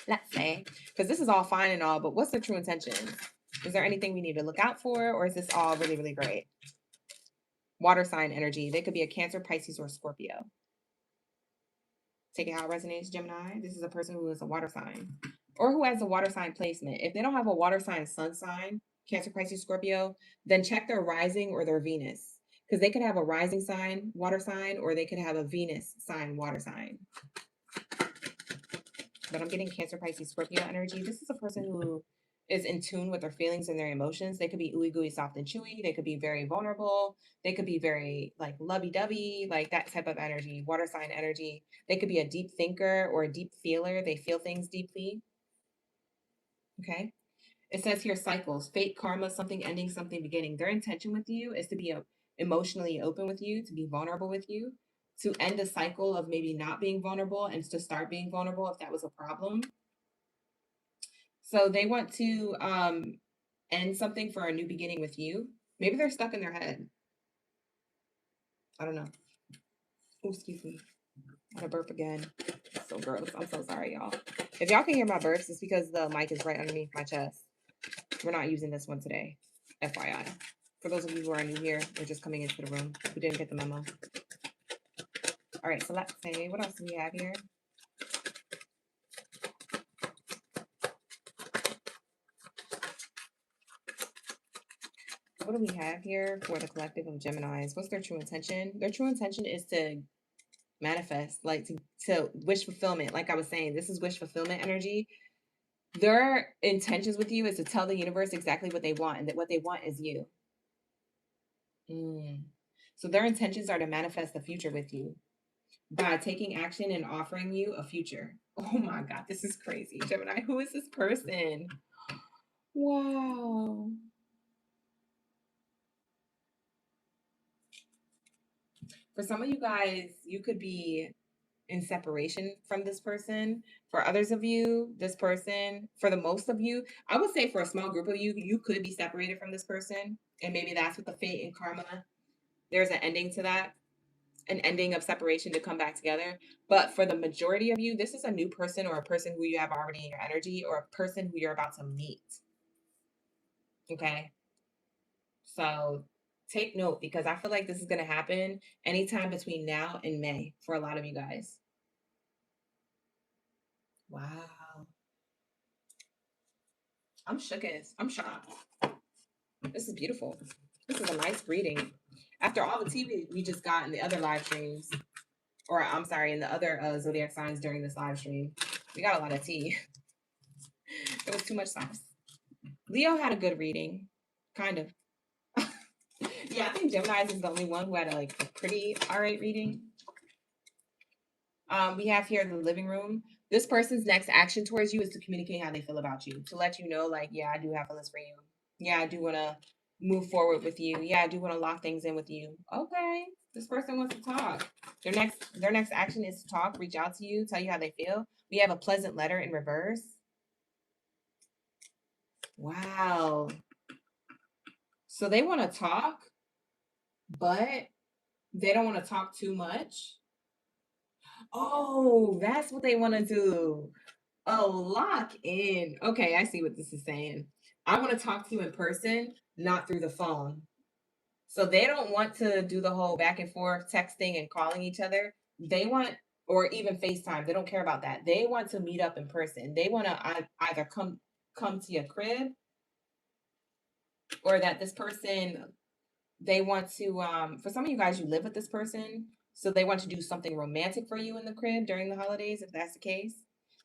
Let's say, because this is all fine and all, but what's their true intentions? Is there anything we need to look out for, or is this all really, really great? Water sign energy. They could be a Cancer, Pisces, or Scorpio. Take it how it resonates, Gemini. This is a person who is a water sign or who has a water sign placement. If they don't have a water sign sun sign, Cancer, Pisces, Scorpio, then check their rising or their Venus, because they could have a rising sign, water sign, or they could have a Venus sign, water sign. But I'm getting Cancer, Pisces, Scorpio energy. This is a person who is in tune with their feelings and their emotions. They could be ooey gooey, soft and chewy. They could be very vulnerable. They could be very like lovey-dovey, like that type of energy, water sign energy. They could be a deep thinker or a deep feeler. They feel things deeply. Okay. It says here cycles, fate, karma, something ending, something beginning. Their intention with you is to be emotionally open with you, to be vulnerable with you, to end a cycle of maybe not being vulnerable and to start being vulnerable if that was a problem. So they want to end something for a new beginning with you. Maybe they're stuck in their head. I don't know. Oh, excuse me. I had a burp again. It's so gross. I'm so sorry, y'all. If y'all can hear my burps, it's because the mic is right underneath my chest. We're not using this one today. FYI. For those of you who are new here, they're just coming into the room, who didn't get the memo. All right, so let's say, what else do we have here? What do we have here for the collective of Geminis? What's their true intention? Their true intention is to manifest, like to wish fulfillment. Like I was saying, this is wish fulfillment energy. Their intentions with you is to tell the universe exactly what they want, and that what they want is you. So their intentions are to manifest the future with you by taking action and offering you a future. Oh my God, this is crazy. Gemini, who is this person? Wow. For some of you guys, you could be in separation from this person. For others of you, this person, for the most of you, I would say for a small group of you, you could be separated from this person. And maybe that's what the fate and karma, there's an ending to that, an ending of separation to come back together. But for the majority of you, this is a new person or a person who you have already in your energy or a person who you're about to meet. Okay. So take note, because I feel like this is going to happen anytime between now and May for a lot of you guys. Wow. I'm shook. I'm shocked. This is beautiful. This is a nice reading. After all the tea we just got in the other live streams, or I'm sorry, in the other zodiac signs during this live stream, we got a lot of tea. It was too much sauce. Leo had a good reading, kind of. Yeah, I think Gemini is the only one who had a pretty alright reading. We have here in the living room, this person's next action towards you is to communicate how they feel about you, to let you know, like, yeah, I do have feelings for you. Yeah, I do want to move forward with you. Yeah, I do want to lock things in with you. Okay, this person wants to talk. Their next action is to talk, reach out to you, tell you how they feel. We have a pleasant letter in reverse. Wow. So they want to talk, but they don't want to talk too much. Oh, that's what they want to do. Oh, lock in. Okay, I see what this is saying. I want to talk to you in person, not through the phone. So they don't want to do the whole back and forth texting and calling each other. They want, or even FaceTime. They don't care about that. They want to meet up in person. They want to either come to your crib, or that this person, they want to for some of you guys, you live with this person, so they want to do something romantic for you in the crib during the holidays, if that's the case.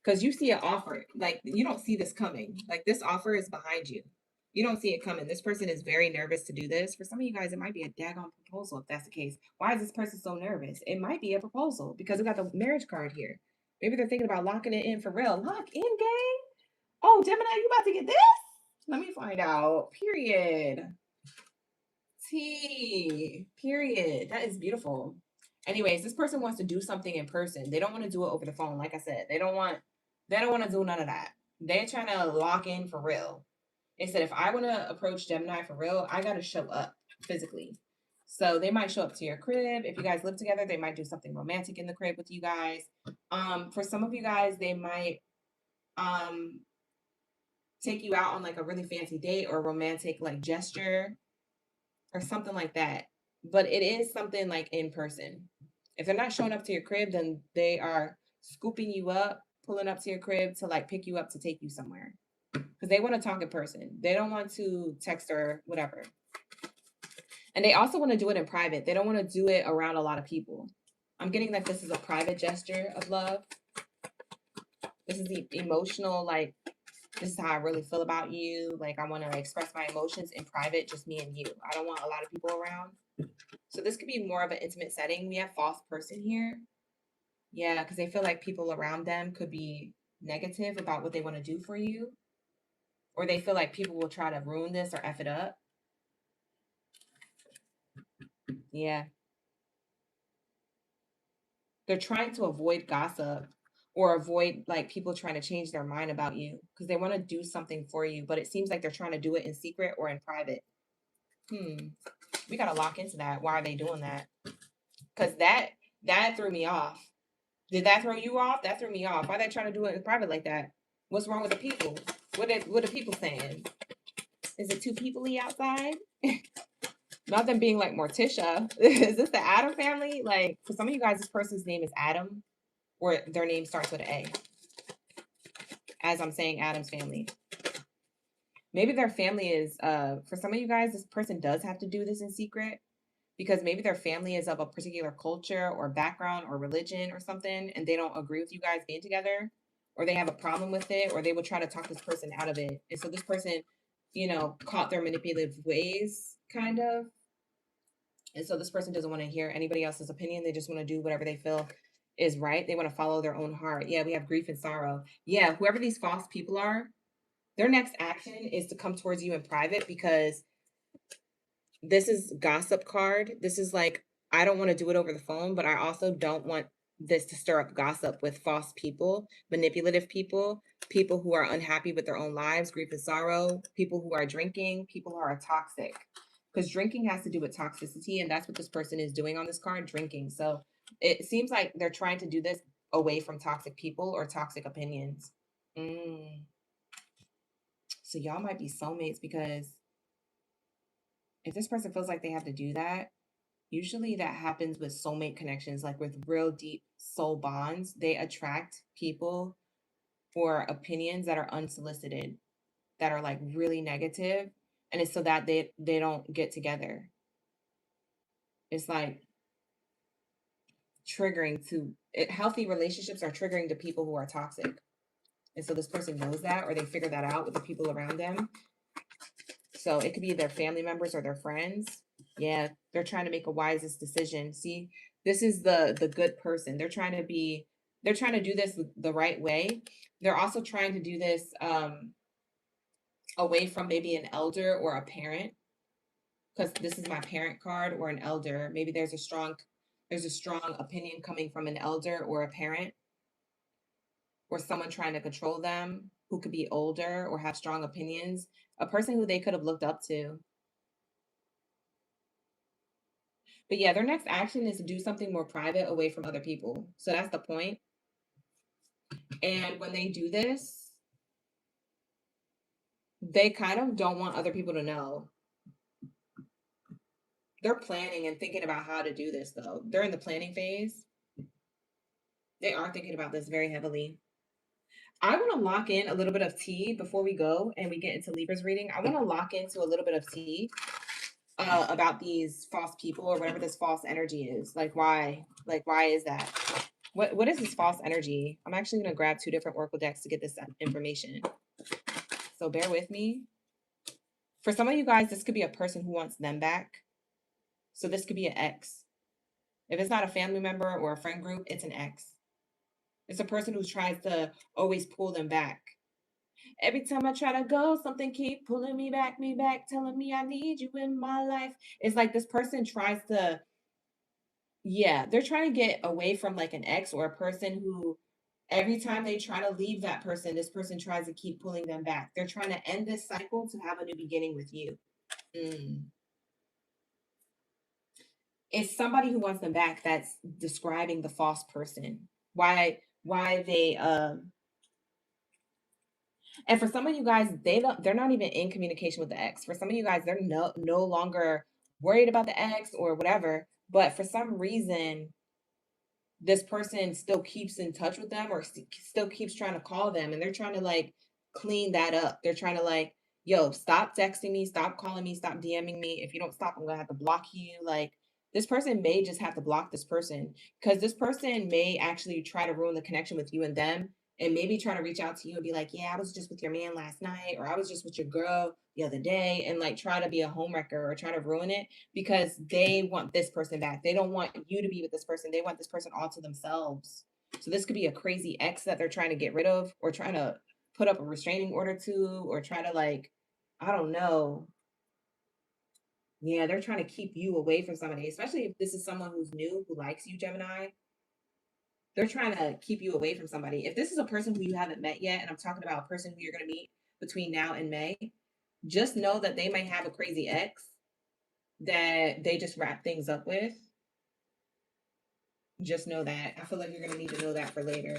Because you see an offer, like you don't see this coming. Like this offer is behind you. You don't see it coming. This person is very nervous to do this. For some of you guys, it might be a daggone proposal if that's the case. Why is this person so nervous? It might be a proposal because we got the marriage card here. Maybe they're thinking about locking it in for real. Lock in, gang. Oh, Gemini, you about to get this? Let me find out. Period. T. Period. That is beautiful. Anyways, this person wants to do something in person. They don't want to do it over the phone. Like I said, they don't want to do none of that. They're trying to lock in for real. They said if I want to approach Gemini for real, I gotta show up physically. So they might show up to your crib. If you guys live together, they might do something romantic in the crib with you guys. For some of you guys, they might um take you out on like a really fancy date or romantic like gesture or something like that. But it is something like in person. If they're not showing up to your crib, then they are scooping you up, pulling up to your crib to like pick you up to take you somewhere. Because they want to talk in person. They don't want to text or whatever. And they also want to do it in private. They don't want to do it around a lot of people. I'm getting that this is a private gesture of love. This is the emotional, like, this is how I really feel about you. Like, I want to express my emotions in private, just me and you. I don't want a lot of people around. So this could be more of an intimate setting. We have false person here. Yeah, because they feel like people around them could be negative about what they want to do for you. Or they feel like people will try to ruin this or F it up. Yeah. They're trying to avoid gossip or avoid like people trying to change their mind about you because they want to do something for you, but it seems like they're trying to do it in secret or in private. We gotta lock into that. Why are they doing that? Because that threw me off. Did that throw you off? That threw me off. Why are they trying to do it in private like that? What's wrong with the people? What are people saying? Is it too peoply outside? Not them being like Morticia. Is this the Adam family? Like for some of you guys, this person's name is Adam, or their name starts with an A. As I'm saying, Adam's family. Maybe their family is for some of you guys, this person does have to do this in secret because maybe their family is of a particular culture or background or religion or something, and they don't agree with you guys being together, or they have a problem with it, or they would try to talk this person out of it. And so this person, caught their manipulative ways, kind of. And so this person doesn't want to hear anybody else's opinion. They just want to do whatever they feel is right. They want to follow their own heart. Yeah, we have grief and sorrow. Yeah, whoever these false people are, their next action is to come towards you in private because this is gossip card. This is like, I don't want to do it over the phone, but I also don't want this to stir up gossip with false people, manipulative people, people who are unhappy with their own lives, grief and sorrow, people who are drinking, people who are toxic. Because drinking has to do with toxicity, and that's what this person is doing on this card, drinking. So it seems like they're trying to do this away from toxic people or toxic opinions. So y'all might be soulmates because if this person feels like they have to do that, usually that happens with soulmate connections, like with real deep soul bonds. They attract people for opinions that are unsolicited, that are like really negative, and it's so that they don't get together. It's like triggering to healthy relationships are triggering to people who are toxic. And so this person knows that, or they figure that out with the people around them. So it could be their family members or their friends. Yeah, they're trying to make a wisest decision. See, this is the good person. They're trying to do this the right way. They're also trying to do this away from maybe an elder or a parent, because this is my parent card, or an elder. Maybe there's a strong opinion coming from an elder or a parent, or someone trying to control them who could be older or have strong opinions, a person who they could have looked up to. But yeah, their next action is to do something more private away from other people. So that's the point. And when they do this, they kind of don't want other people to know. They're planning and thinking about how to do this, though. They're in the planning phase. They are thinking about this very heavily. I want to lock in a little bit of tea before we go and we get into Libra's reading. I want to lock into a little bit of tea about these false people or whatever this false energy is. Like, why? Like, why is that? What is this false energy? I'm actually going to grab 2 different oracle decks to get this information. So bear with me. For some of you guys, this could be a person who wants them back. So this could be an ex. If it's not a family member or a friend group, it's an ex. It's a person who tries to always pull them back. Every time I try to go, something keep pulling me back, telling me I need you in my life. It's like this person tries to, yeah, they're trying to get away from like an ex or a person who every time they try to leave that person, this person tries to keep pulling them back. They're trying to end this cycle to have a new beginning with you. Mm. It's somebody who wants them back that's describing the false person. Why they and for some of you guys, they're not even in communication with the ex. For some of you guys, they're no longer worried about the ex or whatever. But for some reason, this person still keeps in touch with them or still keeps trying to call them, and they're trying to like clean that up. They're trying to like, yo, stop texting me, stop calling me, stop DMing me. If you don't stop, I'm gonna have to block you. Like, this person may just have to block this person because this person may actually try to ruin the connection with you and them, and maybe try to reach out to you and be like, yeah, I was just with your man last night, or I was just with your girl the other day, and like try to be a homewrecker or try to ruin it because they want this person back. They don't want you to be with this person. They want this person all to themselves. So this could be a crazy ex that they're trying to get rid of or trying to put up a restraining order to or try to like, I don't know. Yeah, they're trying to keep you away from somebody, especially if this is someone who's new, who likes you, Gemini. They're trying to keep you away from somebody. If this is a person who you haven't met yet, and I'm talking about a person who you're going to meet between now and May, just know that they might have a crazy ex that they just wrap things up with. Just know that. I feel like you're going to need to know that for later.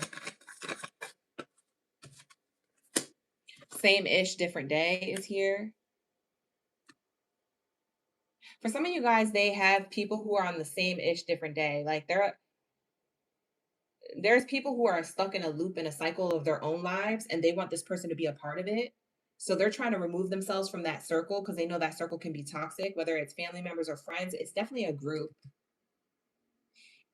Same-ish, different day is here. For some of you guys, they have people who are on the same-ish, different day. Like there's people who are stuck in a loop, in a cycle of their own lives, and they want this person to be a part of it. So they're trying to remove themselves from that circle because they know that circle can be toxic, whether it's family members or friends. It's definitely a group.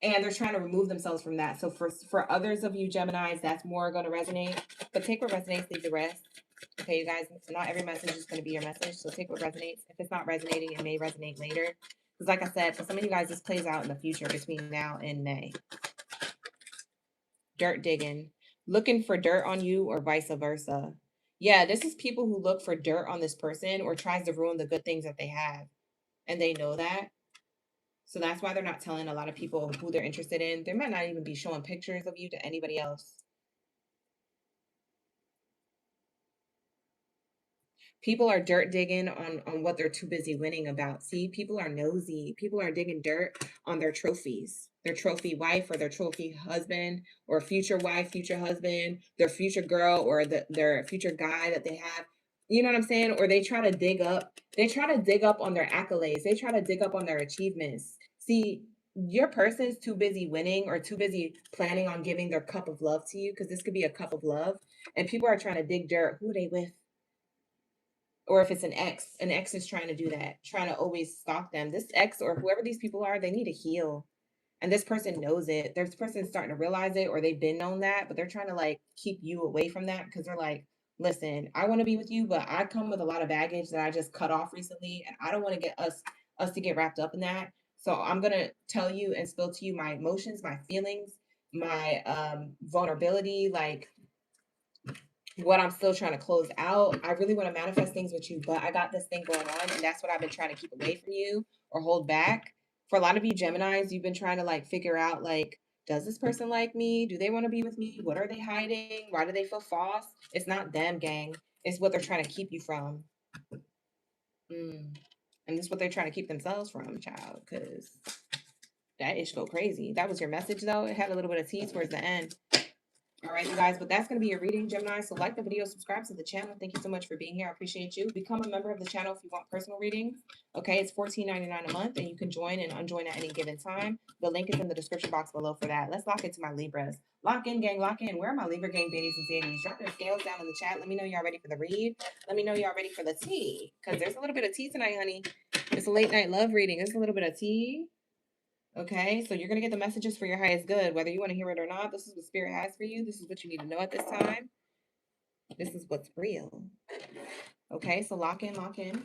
And they're trying to remove themselves from that. So for others of you Geminis, that's more going to resonate. But take what resonates, leave the rest. Okay, you guys, not every message is going to be your message. So take what resonates. If it's not resonating, it may resonate later. Because like I said, for some of you guys, this plays out in the future between now and May. Dirt digging. Looking for dirt on you or vice versa. Yeah, this is people who look for dirt on this person or tries to ruin the good things that they have. And they know that. So that's why they're not telling a lot of people who they're interested in. They might not even be showing pictures of you to anybody else. People are dirt digging on what they're too busy winning about. See, people are nosy. People are digging dirt on their trophies, their trophy wife or their trophy husband or future wife, future husband, their future girl or their future guy that they have. You know what I'm saying? Or they try to dig up. They try to dig up on their accolades. They try to dig up on their achievements. See, your person's too busy winning or too busy planning on giving their cup of love to you because this could be a cup of love. And people are trying to dig dirt. Who are they with? Or if it's an ex is trying to do that, trying to always stalk them. This ex or whoever these people are, they need to heal. And this person knows it. This person's starting to realize it, or they've been known that, but they're trying to like keep you away from that because they're like, listen, I want to be with you, but I come with a lot of baggage that I just cut off recently, and I don't want to get us to get wrapped up in that. So I'm gonna tell you and spill to you my emotions, my feelings, my vulnerability, like what I'm still trying to close out. I really want to manifest things with you, but I got this thing going on, and that's what I've been trying to keep away from you or hold back. For a lot of you Geminis, you've been trying to like figure out like, does this person like me? Do they want to be with me? What are they hiding? Why do they feel false? It's not them, gang. It's what they're trying to keep you from. And this is what they're trying to keep themselves from, child, because that ish go crazy. That was your message, though. It had a little bit of tea towards the end. All right, you guys, but that's going to be your reading, Gemini. So like the video, subscribe to the channel. Thank you so much for being here. I appreciate you. Become a member of the channel if you want personal readings. Okay, it's $14.99 a month, and you can join and unjoin at any given time. The link is in the description box below for that. Let's lock into my Libras. Lock in, gang, lock in. Where are my Libra gang baddies and zaddies? Drop your scales down in the chat. Let me know y'all ready for the read. Let me know y'all ready for the tea, because there's a little bit of tea tonight, honey. It's a late night love reading. There's a little bit of tea. Okay, so you're going to get the messages for your highest good, whether you want to hear it or not. This is what Spirit has for you. This is what you need to know at this time. This is what's real. Okay, so lock in, lock in.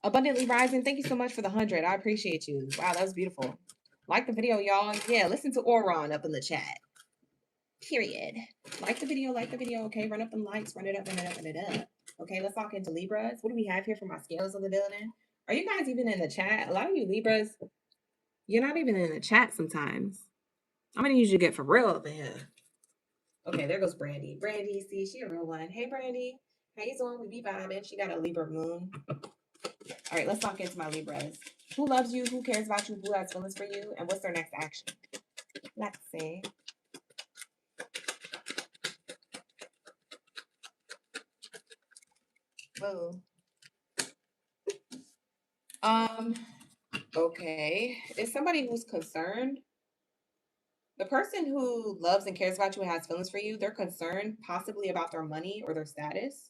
Abundantly Rising, thank you so much for the 100. I appreciate you. Wow, that was beautiful. Like the video, y'all. Yeah, listen to Auron up in the chat. Period. Like the video, okay? Run up them likes, run it up, run it up, run it up. Okay, let's talk into Libras. What do we have here for my scales of the building? Are you guys even in the chat? A lot of you Libras, you're not even in the chat sometimes. I'm gonna use you to get for real over here. Okay, there goes Brandy. Brandy, see, she a real one. Hey, Brandy. How you doing? We be vibing. She got a Libra moon. All right, let's talk into my Libras. Who loves you? Who cares about you? Who has feelings for you? And what's their next action? Let's see. Whoa. Okay. Is somebody who's concerned. The person who loves and cares about you and has feelings for you, they're concerned possibly about their money or their status.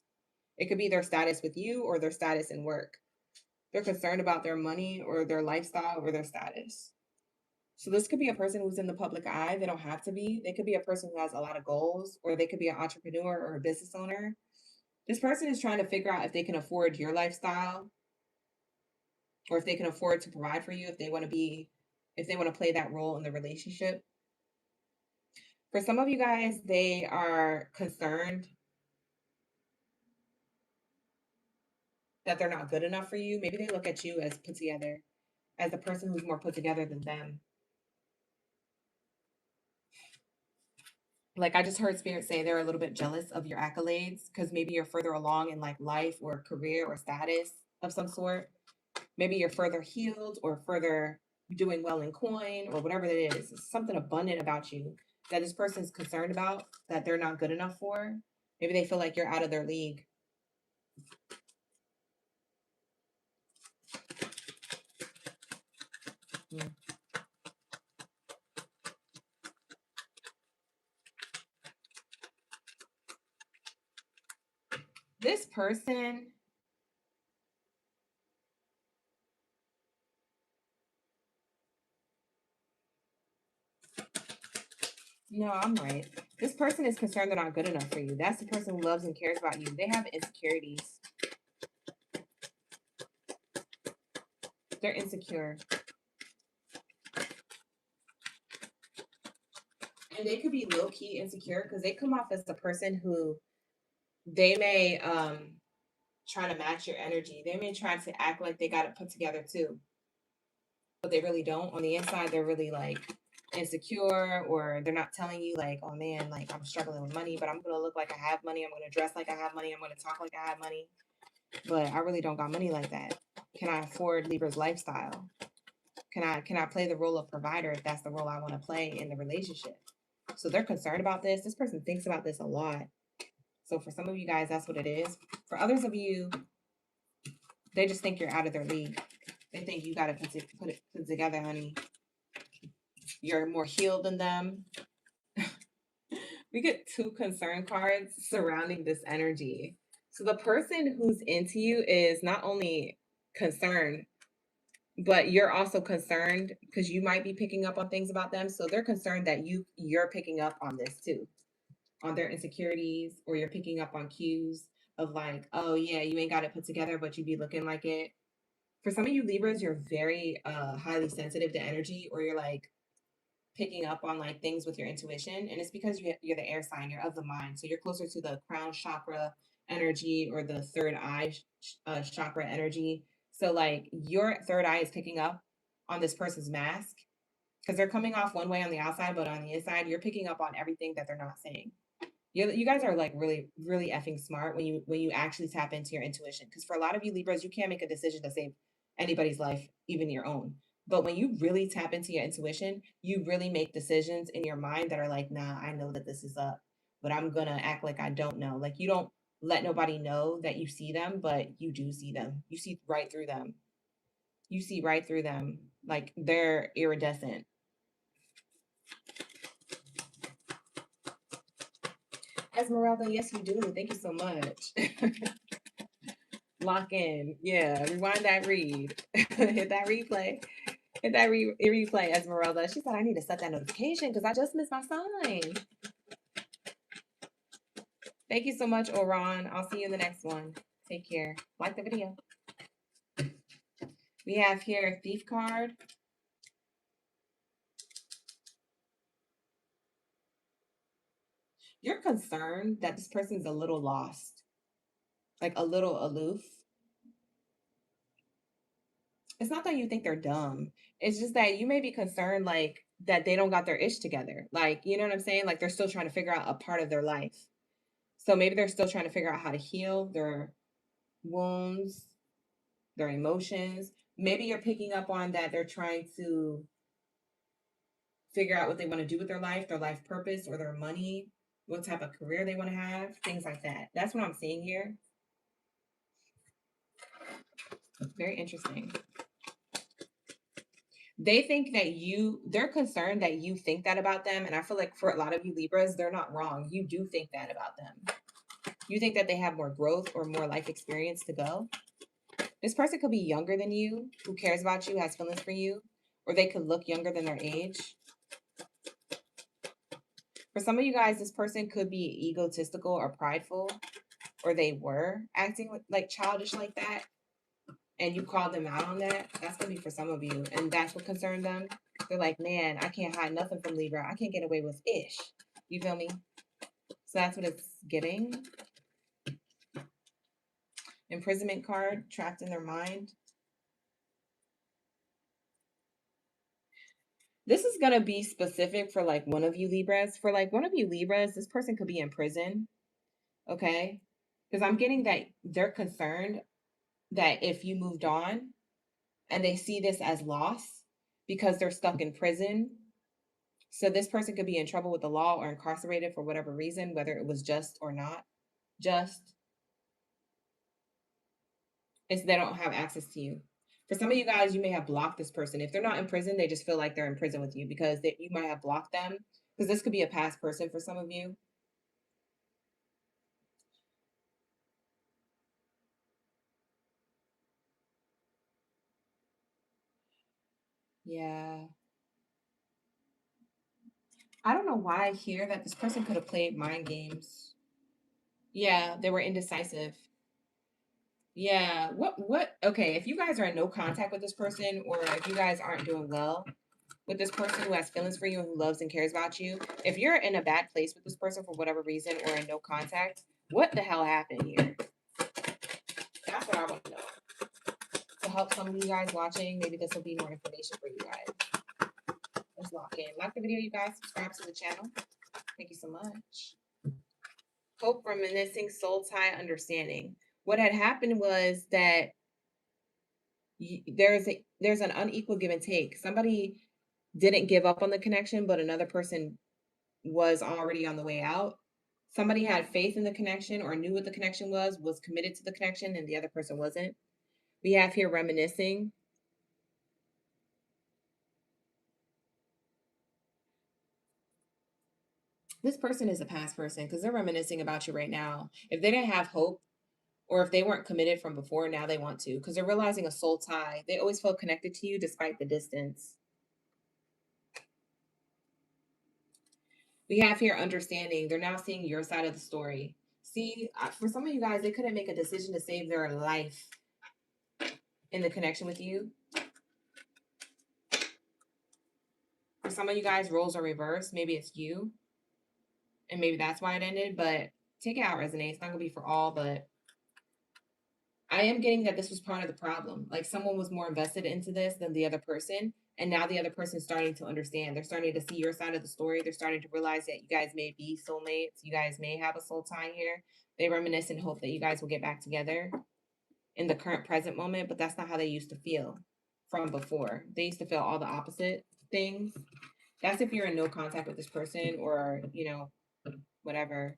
It could be their status with you or their status in work. They're concerned about their money or their lifestyle or their status. So this could be a person who's in the public eye. They don't have to be. They could be a person who has a lot of goals, or they could be an entrepreneur or a business owner. This person is trying to figure out if they can afford your lifestyle or if they can afford to provide for you, if they want to play that role in the relationship. For some of you guys, they are concerned that they're not good enough for you. Maybe they look at you as put together, as a person who's more put together than them. Like I just heard Spirit say they're a little bit jealous of your accolades because maybe you're further along in like life or career or status of some sort. Maybe you're further healed or further doing well in coin or whatever it is. It's something abundant about you that this person's concerned about that they're not good enough for. Maybe they feel like you're out of their league. This person, no, I'm right. This person is concerned they're not good enough for you. That's the person who loves and cares about you. They have insecurities. They're insecure. And they could be low-key insecure because they come off as the person who they may try to match your energy. They may try to act like they got it put together too, but they really don't. On the inside, they're really like insecure, or they're not telling you like, oh man, like I'm struggling with money, but I'm gonna look like I have money. I'm gonna dress like I have money. I'm gonna talk like I have money, but I really don't got money like that. Can I afford Libra's lifestyle? Can I play the role of provider if that's the role I want to play in the relationship? So they're concerned about this. This person thinks about this a lot. So for some of you guys, that's what it is. For others of you, they just think you're out of their league. They think you got to put it together, honey. You're more healed than them. We get 2 concern cards surrounding this energy. So the person who's into you is not only concerned, but you're also concerned because you might be picking up on things about them. So they're concerned that you're picking up on this too, on their insecurities, or you're picking up on cues of like, oh yeah, you ain't got it put together, but you be looking like it. For some of you Libras, you're very highly sensitive to energy, or you're like picking up on like things with your intuition, and it's because you're the air sign, you're of the mind, so you're closer to the crown chakra energy or the third eye chakra energy. So like your third eye is picking up on this person's mask because they're coming off one way on the outside, but on the inside you're picking up on everything that they're not saying. You guys are like really really effing smart when you actually tap into your intuition, because for a lot of you Libras, you can't make a decision to save anybody's life, even your own. But when you really tap into your intuition, you really make decisions in your mind that are like, nah, I know that this is up, but I'm gonna act like I don't know. Like you don't let nobody know that you see them, but you do see them. You see right through them. You see right through them. Like they're iridescent. Esmeralda, yes, you do. Thank you so much. Lock in. Yeah, rewind that read. Hit that replay. Hit that replay, Esmeralda. She said, I need to set that notification because I just missed my sign. Thank you so much, Oran. I'll see you in the next one. Take care. Like the video. We have here a thief card. You're concerned that this person's a little lost, like a little aloof. It's not that you think they're dumb. It's just that you may be concerned, like, that they don't got their ish together. Like, you know what I'm saying? Like, they're still trying to figure out a part of their life. So maybe they're still trying to figure out how to heal their wounds, their emotions. Maybe you're picking up on that they're trying to figure out what they want to do with their life purpose, or their money, what type of career they want to have, things like that. That's what I'm seeing here. Very interesting. They think that they're concerned that you think that about them. And I feel like for a lot of you Libras, they're not wrong. You do think that about them. You think that they have more growth or more life experience to go. This person could be younger than you, who cares about you, has feelings for you, or they could look younger than their age. For some of you guys, this person could be egotistical or prideful, or they were acting like childish like that, and you called them out on that. That's going to be for some of you, and that's what concerned them. They're like, man, I can't hide nothing from Libra. I can't get away with ish. You feel me? So that's what it's giving. Imprisonment card, trapped in their mind. This is going to be specific for like one of you Libras. For like one of you Libras, this person could be in prison. Okay. Because I'm getting that they're concerned that if you moved on, and they see this as loss because they're stuck in prison. So this person could be in trouble with the law or incarcerated for whatever reason, whether it was just or not just. It's they don't have access to you. For some of you guys, you may have blocked this person. If they're not in prison, they just feel like they're in prison with you because you might have blocked them. Because this could be a past person for some of you. Yeah. I don't know why I hear that this person could have played mind games. Yeah, they were indecisive. Yeah. Okay, if you guys are in no contact with this person, or if you guys aren't doing well with this person who has feelings for you and who loves and cares about you, if you're in a bad place with this person for whatever reason or in no contact, what the hell happened here? That's what I want to know. To help some of you guys watching, maybe this will be more information for you guys. Let's lock in. Like the video, you guys. Subscribe to the channel. Thank you so much. Hope, reminiscing, soul tie, understanding. What had happened was that there's an unequal give and take. Somebody didn't give up on the connection, but another person was already on the way out. Somebody had faith in the connection or knew what the connection was committed to the connection, and the other person wasn't. We have here reminiscing. This person is a past person because they're reminiscing about you right now. If they didn't have hope, or if they weren't committed from before, now they want to because they're realizing a soul tie. They always felt connected to you despite the distance. We have here understanding. They're now seeing your side of the story. See, for some of you guys, they couldn't make a decision to save their life in the connection with you. For some of you guys, roles are reversed. Maybe it's you, and maybe that's why it ended. But take it out, resonate. It's not going to be for all, but I am getting that this was part of the problem. Like someone was more invested into this than the other person. And now the other person's starting to understand. They're starting to see your side of the story. They're starting to realize that you guys may be soulmates. You guys may have a soul tie here. They reminisce and hope that you guys will get back together in the current present moment, but that's not how they used to feel from before. They used to feel all the opposite things. That's if you're in no contact with this person, or, whatever.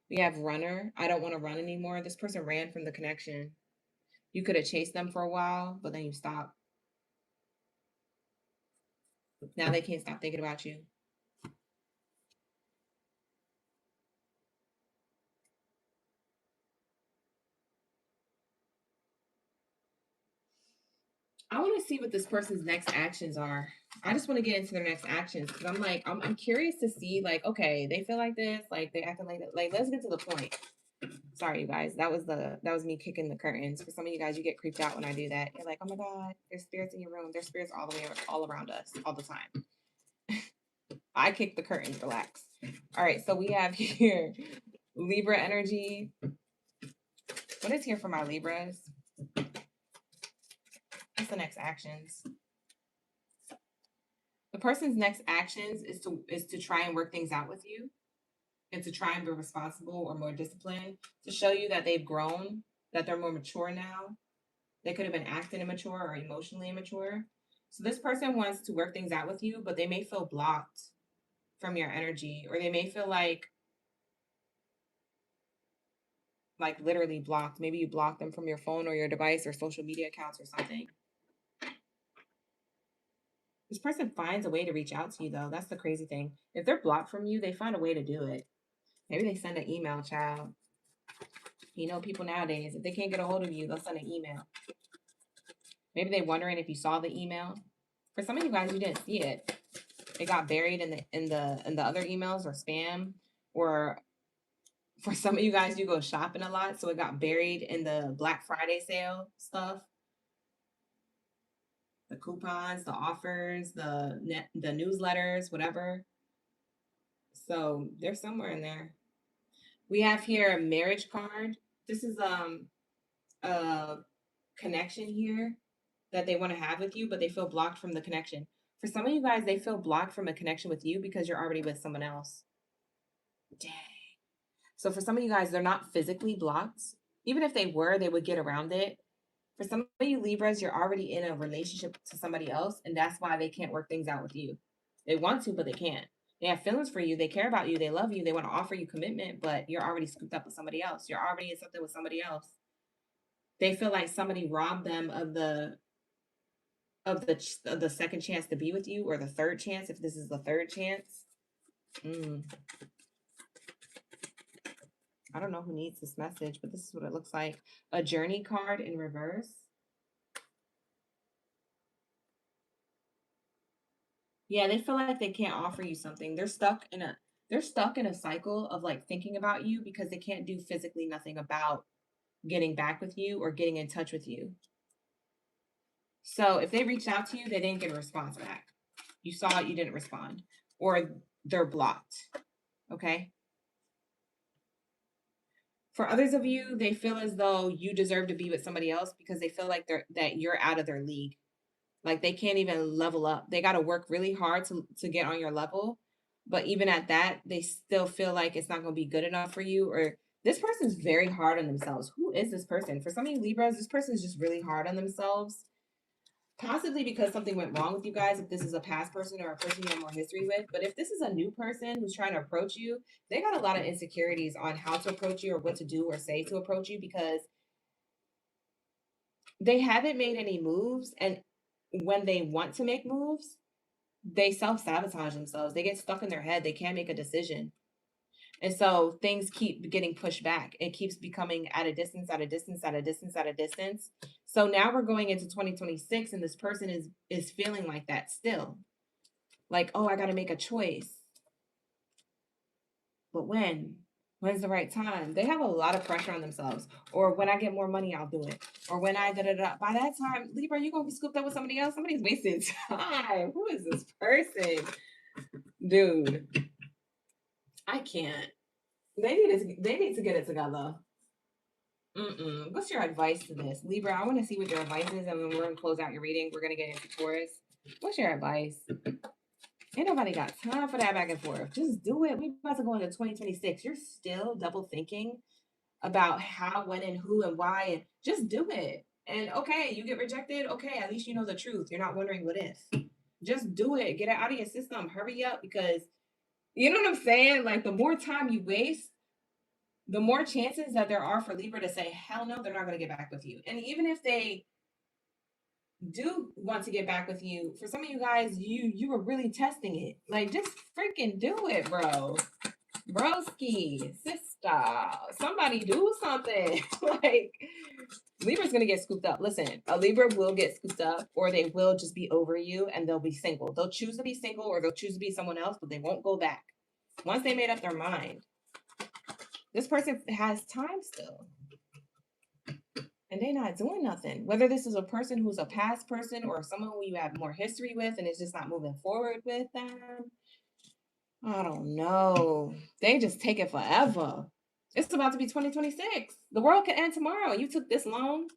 We have runner. I don't want to run anymore. This person ran from the connection. You could have chased them for a while, but then you stopped. Now they can't stop thinking about you. I want to see what this person's next actions are. I just want to get into their next actions because I'm curious to see, like, okay, they feel like this, like they acting like that. Like, let's get to the point. Sorry, you guys. That was me kicking the curtains. For some of you guys, you get creeped out when I do that. You're like, oh my God, there's spirits in your room. There's spirits all around us all the time. I kicked the curtain. Relax. All right, so we have here Libra energy. What is here for my Libras? What's the next actions? The person's next actions is to try and work things out with you, and to try and be responsible or more disciplined, to show you that they've grown, that they're more mature now. They could have been acting immature or emotionally immature. So this person wants to work things out with you, but they may feel blocked from your energy, or they may feel like literally blocked. Maybe you blocked them from your phone or your device or social media accounts or something. This person finds a way to reach out to you, though. That's the crazy thing. If they're blocked from you, they find a way to do it. Maybe they send an email, child. You know, people nowadays, if they can't get a hold of you, they'll send an email. Maybe they're wondering if you saw the email. For some of you guys, you didn't see it. It got buried in the other emails or spam. Or for some of you guys, you go shopping a lot, so it got buried in the Black Friday sale stuff. The coupons, the offers, the newsletters, whatever. So they're somewhere in there. We have here a marriage card. This is a connection here that they want to have with you, but they feel blocked from the connection. For some of you guys, they feel blocked from a connection with you because you're already with someone else. Dang. So for some of you guys, they're not physically blocked. Even if they were, they would get around it. For some of you Libras, you're already in a relationship to somebody else, and that's why they can't work things out with you. They want to, but they can't. They have feelings for you. They care about you. They love you. They want to offer you commitment, but you're already scooped up with somebody else. You're already in something with somebody else. They feel like somebody robbed them of the second chance to be with you, or the third chance, if this is the third chance. I don't know who needs this message, but this is what it looks like. A journey card in reverse. Yeah, they feel like they can't offer you something. They're stuck in a cycle of like thinking about you because they can't do physically nothing about getting back with you or getting in touch with you. So if they reached out to you, they didn't get a response back. You saw it, you didn't respond, or they're blocked. Okay. For others of you, they feel as though you deserve to be with somebody else because they feel like that you're out of their league. Like they can't even level up. They got to work really hard to get on your level. But even at that, they still feel like it's not going to be good enough for you. Or this person's very hard on themselves. Who is this person? For some of you Libras, this person is just really hard on themselves. Possibly because something went wrong with you guys, if this is a past person or a person you have more history with. But if this is a new person who's trying to approach you, they got a lot of insecurities on how to approach you or what to do or say to approach you, because they haven't made any moves. And when they want to make moves, they self-sabotage themselves. They get stuck in their head. They can't make a decision. And so things keep getting pushed back. It keeps becoming at a distance, at a distance, at a distance, at a distance. So now we're going into 2026 and this person is feeling like that still. Like, oh, I got to make a choice. But when? When's the right time? They have a lot of pressure on themselves. Or when I get more money, I'll do it. Or when I da-da-da. By that time, Libra, you're going to be scooped up with somebody else. Somebody's wasting time. Who is this person? Dude. I can't. They need to get it together. What's your advice to this? Libra, I want to see what your advice is, and then we're going to close out your reading. We're going to get into Taurus. What's your advice? Ain't nobody got time for that back and forth. Just do it. We about to go into 2026. You're still double thinking about how, when, and who, and why, and just do it. And okay, you get rejected. Okay, at least you know the truth. You're not wondering what if. Just do it. Get it out of your system. Hurry up, because you know what I'm saying? Like, the more time you waste, the more chances that there are for Libra to say, hell no, they're not going to get back with you. And even if they do want to get back with you, for some of you guys, you were really testing it. Like, just freaking do it, bro. Broski, sister, somebody do something. Like, Libra's going to get scooped up. Listen, a Libra will get scooped up, or they will just be over you and they'll be single. They'll choose to be single, or they'll choose to be someone else, but they won't go back. Once they made up their mind, this person has time still. And they're not doing nothing. Whether this is a person who's a past person or someone who you have more history with and it's just not moving forward with them. I don't know. They just take it forever. It's about to be 2026. The world could end tomorrow. You took this long.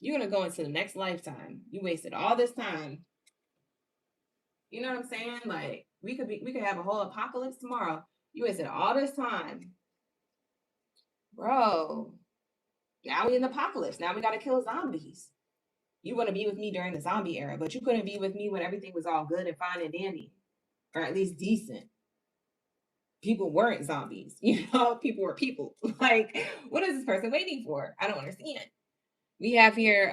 You're going to go into the next lifetime. You wasted all this time. You know what I'm saying? Like, we could have a whole apocalypse tomorrow. You wasted all this time. Bro. Now we in the apocalypse. Now we got to kill zombies. You want to be with me during the zombie era, but you couldn't be with me when everything was all good and fine and dandy, or at least decent. People weren't zombies, people were people. Like, what is this person waiting for? I don't understand. We have here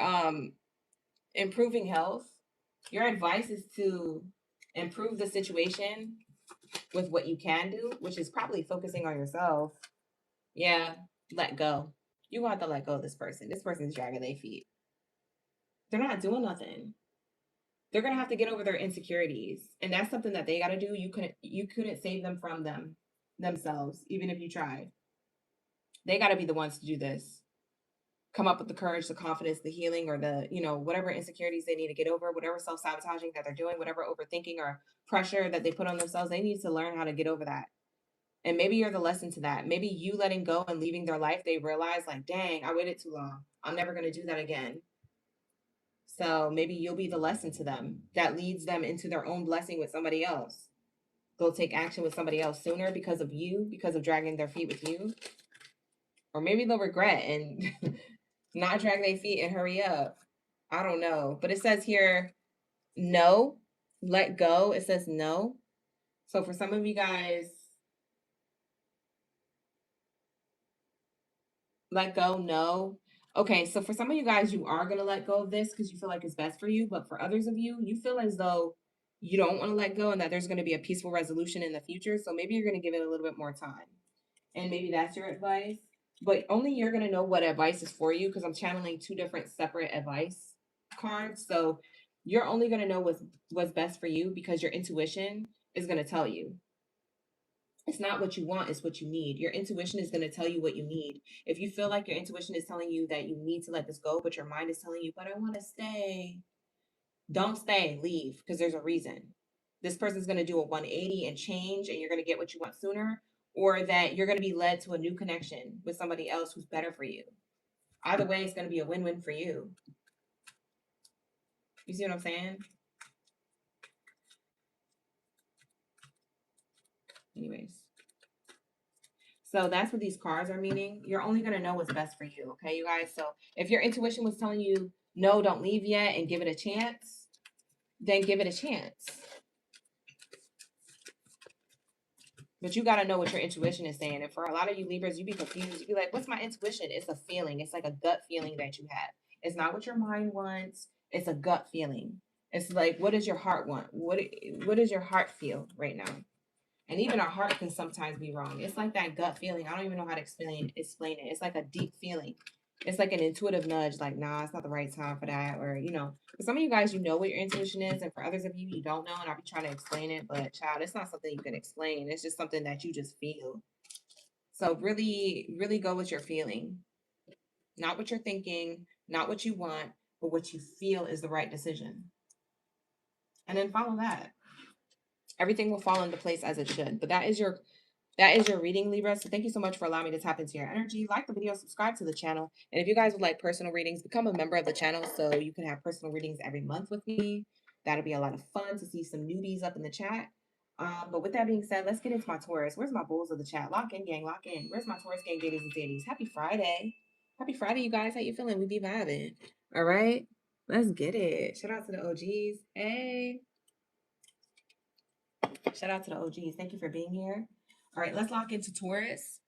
improving health. Your advice is to improve the situation with what you can do, which is probably focusing on yourself. Yeah, let go. You want to let go of this person. This person's dragging their feet. They're not doing nothing. They're gonna have to get over their insecurities, and that's something that they got to do. You couldn't save them from themselves, even if you tried. They got to be the ones to do this. Come up with the courage, the confidence, the healing, or the whatever insecurities they need to get over, whatever self-sabotaging that they're doing, whatever overthinking or pressure that they put on themselves. They need to learn how to get over that. And maybe you're the lesson to that. Maybe you letting go and leaving their life, they realize, like, dang, I waited too long. I'm never gonna do that again. So maybe you'll be the lesson to them that leads them into their own blessing with somebody else. They'll take action with somebody else sooner because of you, because of dragging their feet with you. Or maybe they'll regret and not drag their feet and hurry up. I don't know. But it says here, no, let go. It says no. So for some of you guys, let go, no. Okay, so for some of you guys, you are going to let go of this because you feel like it's best for you. But for others of you, you feel as though you don't want to let go and that there's going to be a peaceful resolution in the future. So maybe you're going to give it a little bit more time. And maybe that's your advice. But only you're going to know what advice is for you because I'm channeling two different separate advice cards. So you're only going to know what's best for you because your intuition is going to tell you. It's not what you want, it's what you need. Your intuition is going to tell you what you need. If you feel like your intuition is telling you that you need to let this go, but your mind is telling you, but I want to stay, don't stay, leave, because there's a reason. This person's going to do a 180 and change, and you're going to get what you want sooner, or that you're going to be led to a new connection with somebody else who's better for you. Either way, it's going to be a win-win for you. You see what I'm saying? Anyways. So that's what these cards are meaning. You're only going to know what's best for you. Okay, you guys? So if your intuition was telling you, no, don't leave yet and give it a chance, then give it a chance. But you got to know what your intuition is saying. And for a lot of you Libras, you be confused. You be like, what's my intuition? It's a feeling. It's like a gut feeling that you have. It's not what your mind wants. It's a gut feeling. It's like, what does your heart want? What does your heart feel right now? And even our heart can sometimes be wrong. It's like that gut feeling. I don't even know how to explain it. It's like a deep feeling. It's like an intuitive nudge, like, nah, it's not the right time for that. Or, for some of you guys, you know what your intuition is. And for others of you, you don't know. And I'll be trying to explain it. But, child, it's not something you can explain. It's just something that you just feel. So really, really go with your feeling. Not what you're thinking, not what you want, but what you feel is the right decision. And then follow that. Everything will fall into place as it should. But that is your reading, Libra. So thank you so much for allowing me to tap into your energy. Like the video, subscribe to the channel. And if you guys would like personal readings, become a member of the channel so you can have personal readings every month with me. That'll be a lot of fun to see some newbies up in the chat. But with that being said, let's get into my Taurus. Where's my bulls of the chat? Lock in, gang, lock in. Where's my Taurus gang, Baddies and Zadies? Happy Friday. Happy Friday, you guys. How you feeling? We be vibing. All right. Let's get it. Shout out to the OGs. Hey. Shout out to the OGs. Thank you for being here. All right, let's lock into Taurus.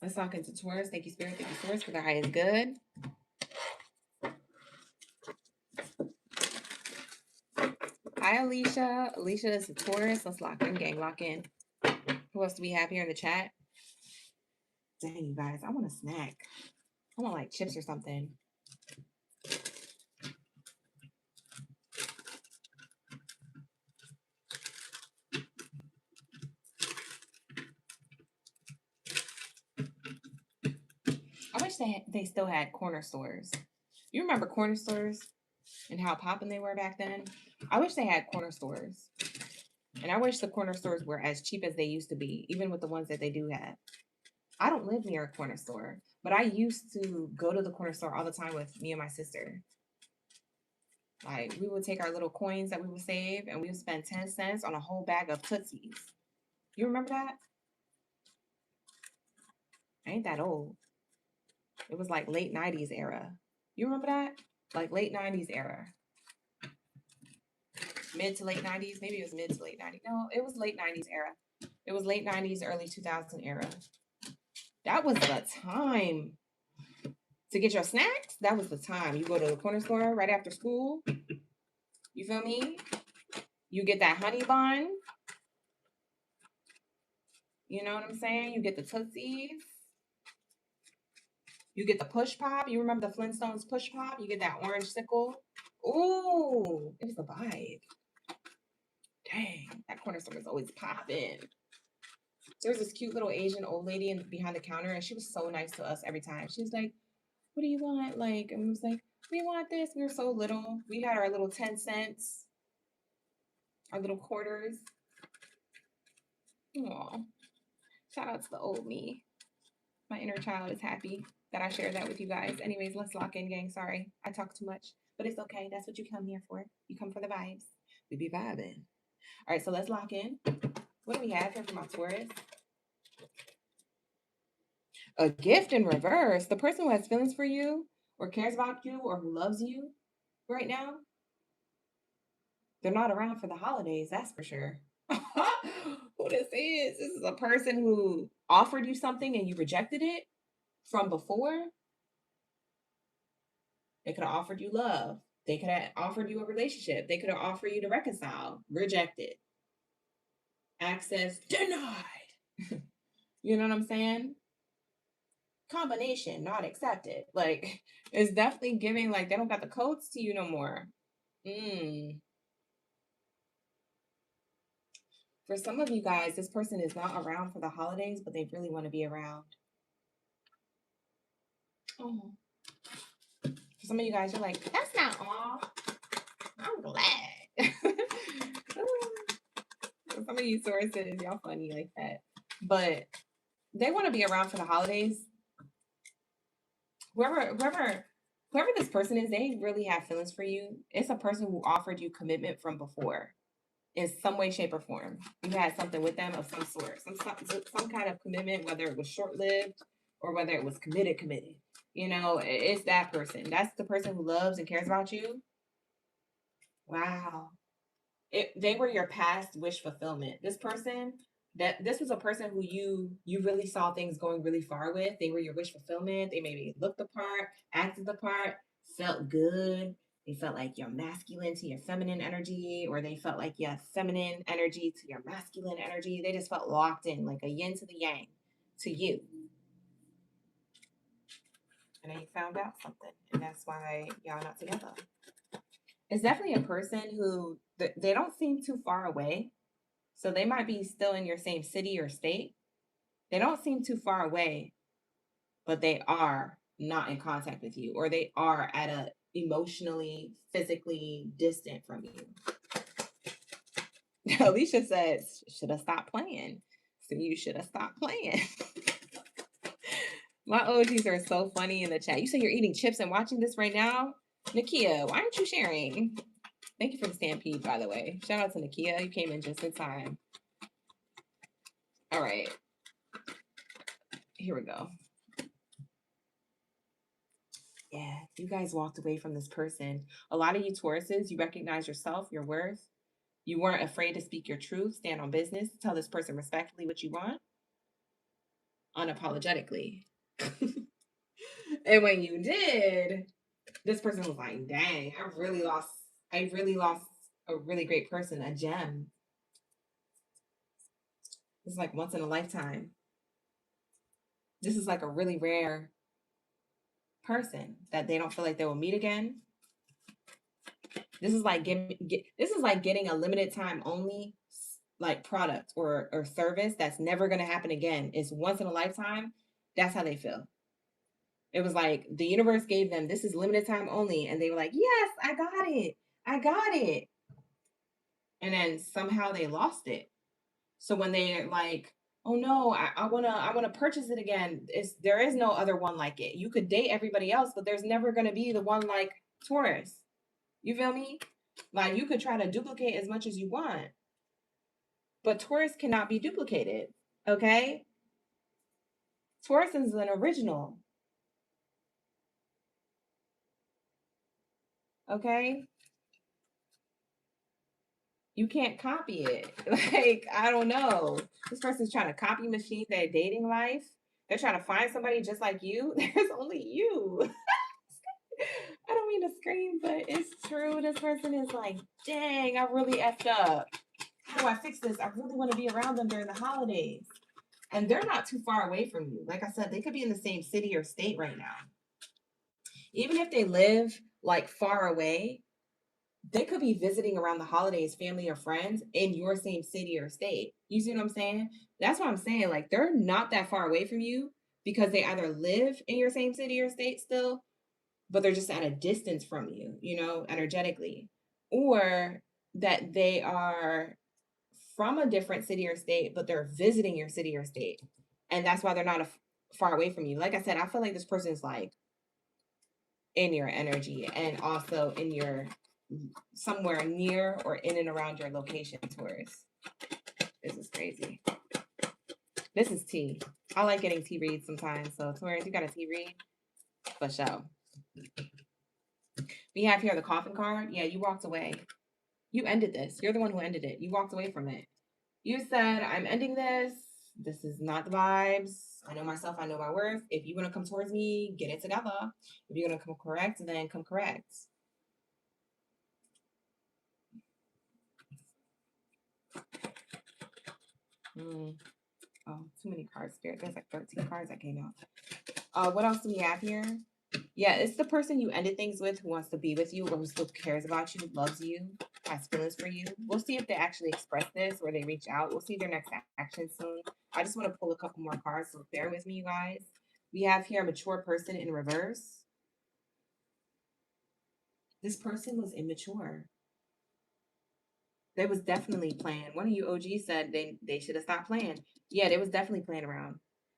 Let's lock into Taurus. Thank you, Spirit. Thank you, Taurus, for the highest good. Hi, Alicia. Alicia is a Taurus. Let's lock in, gang. Lock in. Who else do we have here in the chat? Dang, you guys. I want a snack. I want like chips or something. I wish they still had corner stores. You remember corner stores and how poppin' they were back then? I wish they had corner stores. And I wish the corner stores were as cheap as they used to be, even with the ones that they do have. I don't live near a corner store, but I used to go to the corner store all the time with me and my sister. Like, we would take our little coins that we would save and we would spend 10 cents on a whole bag of Tootsies. You remember that? I ain't that old. It was like late 90s era. You remember that? Like late 90s era. Mid to late 90s. Maybe it was mid to late 90s. No, it was late 90s era. It was late 90s, early 2000 era. That was the time to get your snacks. That was the time. You go to the corner store right after school. You feel me? You get that honey bun. You know what I'm saying? You get the Tootsies. You get the push pop. You remember the Flintstones push pop? You get that orange sickle. Ooh, it was the vibe. Dang, that corner store was always popping. There was this cute little Asian old lady behind the counter, and she was so nice to us every time. She was like, "What do you want?" Like, and we was like, "We want this." We were so little. We had our little 10 cents, our little quarters. Aw, shout out to the old me. My inner child is happy that I shared that with you guys. Anyways, let's lock in, gang. Sorry, I talk too much, but it's okay. That's what you come here for. You come for the vibes. We be vibing. All right, so let's lock in. What do we have here for my Taurus? A gift in reverse. The person who has feelings for you or cares about you or who loves you right now, they're not around for the holidays, that's for sure. Who this is? This is a person who offered you something and you rejected it from before. They could have offered you love. They could have offered you a relationship. They could have offered you to reconcile. Rejected. Access denied. You know what I'm saying? Combination not accepted. Like, it's definitely giving like they don't got the codes to you no more. For some of you guys, this person is not around for the holidays, but they really want to be around. Oh. For some of you guys, you're like, that's not all. I'm glad. Some of you Tauruses, y'all funny like that. But they want to be around for the holidays. Whoever this person is, they really have feelings for you. It's a person who offered you commitment from before in some way, shape, or form. You had something with them of some sort, some kind of commitment, whether it was short-lived or whether it was committed. You know, it's that person. That's the person who loves and cares about you. Wow. They were your past wish fulfillment. This person, this was a person who you really saw things going really far with. They were your wish fulfillment. They maybe looked the part, acted the part, felt good. They felt like your masculine to your feminine energy, or they felt like your feminine energy to your masculine energy. They just felt locked in, like a yin to the yang to you. And then you found out something, and that's why y'all not together. It's definitely a person who they don't seem too far away. So they might be still in your same city or state. They don't seem too far away, but they are not in contact with you, or they are at a emotionally, physically distant from you. Alicia says, should have stopped playing. So you should have stopped playing. My OGs are so funny in the chat. You say you're eating chips and watching this right now? Nakia, why aren't you sharing? Thank you for the stampede, by the way. Shout out to Nakia. You came in just in time. All right. Here we go. Yeah, you guys walked away from this person. A lot of you Tauruses, you recognize yourself, your worth. You weren't afraid to speak your truth, stand on business, tell this person respectfully what you want, unapologetically. And when you did, this person was like, dang, I really lost a really great person, a gem. It's like once in a lifetime. This is like a really rare person that they don't feel like they will meet again. This is like getting a limited time only like product or service that's never going to happen again. It's once in a lifetime. That's how they feel. It was like the universe gave them, this is limited time only, and they were like, yes, I got it. and then somehow they lost it. So when they're like, oh no, I wanna purchase it again. There is no other one like it. You could date everybody else, but there's never gonna be the one like Taurus. You feel me? Like you could try to duplicate as much as you want, but Taurus cannot be duplicated. Okay? Taurus is an original. Okay? You can't copy it. Like, I don't know. This person's trying to copy machine their dating life. They're trying to find somebody just like you. There's only you. I don't mean to scream, but it's true. This person is like, dang, I really effed up. How do I fix this? I really want to be around them during the holidays. And they're not too far away from you. Like I said, they could be in the same city or state right now. Even if they live like far away, they could be visiting around the holidays, family or friends in your same city or state. You see what I'm saying? That's what I'm saying. Like they're not that far away from you because they either live in your same city or state still, but they're just at a distance from you, you know, energetically, or that they are from a different city or state, but they're visiting your city or state. And that's why they're not far away from you. Like I said, I feel like this person is like in your energy and also in your somewhere near or in and around your location, Taurus. This is crazy. This is tea. I like getting tea reads sometimes. So Taurus, you got a tea read? For sure. We have here the coffin card. Yeah, you walked away. You ended this. You're the one who ended it. You walked away from it. You said, I'm ending this. This is not the vibes. I know myself. I know my worth. If you want to come towards me, get it together. If you're going to come correct, then come correct. Oh, too many cards, Spirit. There's like 13 cards that came out. What else do we have here? Yeah, it's the person you ended things with who wants to be with you or who still cares about you, loves you, has feelings for you. We'll see if they actually express this or they reach out. We'll see their next action soon. I just want to pull a couple more cards, so bear with me, you guys. We have here a mature person in reverse. This person was immature. They was definitely playing. One of you OGs said they should have stopped playing. Yeah, they was definitely playing around.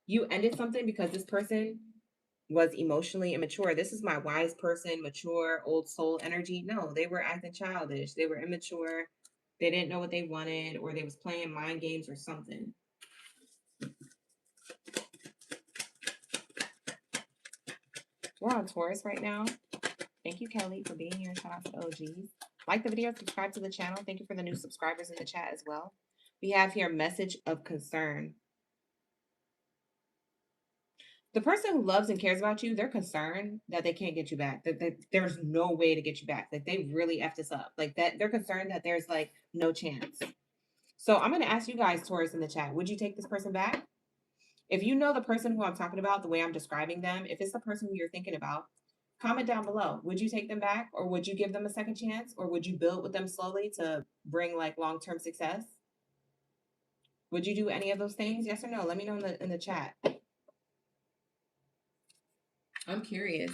You ended something because this person was emotionally immature. This is my wise person, mature, old soul energy. No, they were acting childish. They were immature. They didn't know what they wanted, or they was playing mind games or something. We're on Taurus right now. Thank you, Kelly, for being here. Shout out to OGs. Like the video, subscribe to the channel. Thank you for the new subscribers in the chat as well. We have here message of concern. The person who loves and cares about you, they're concerned that they can't get you back. That there's no way to get you back. Like they really effed this up. Like that, they're concerned that there's like no chance. So I'm gonna ask you guys, Taurus, in the chat, would you take this person back? If you know the person who I'm talking about, the way I'm describing them, if it's the person who you're thinking about, comment down below. Would you take them back, or would you give them a second chance, or would you build with them slowly to bring like long-term success? Would you do any of those things? Yes or no? Let me know in the chat. I'm curious.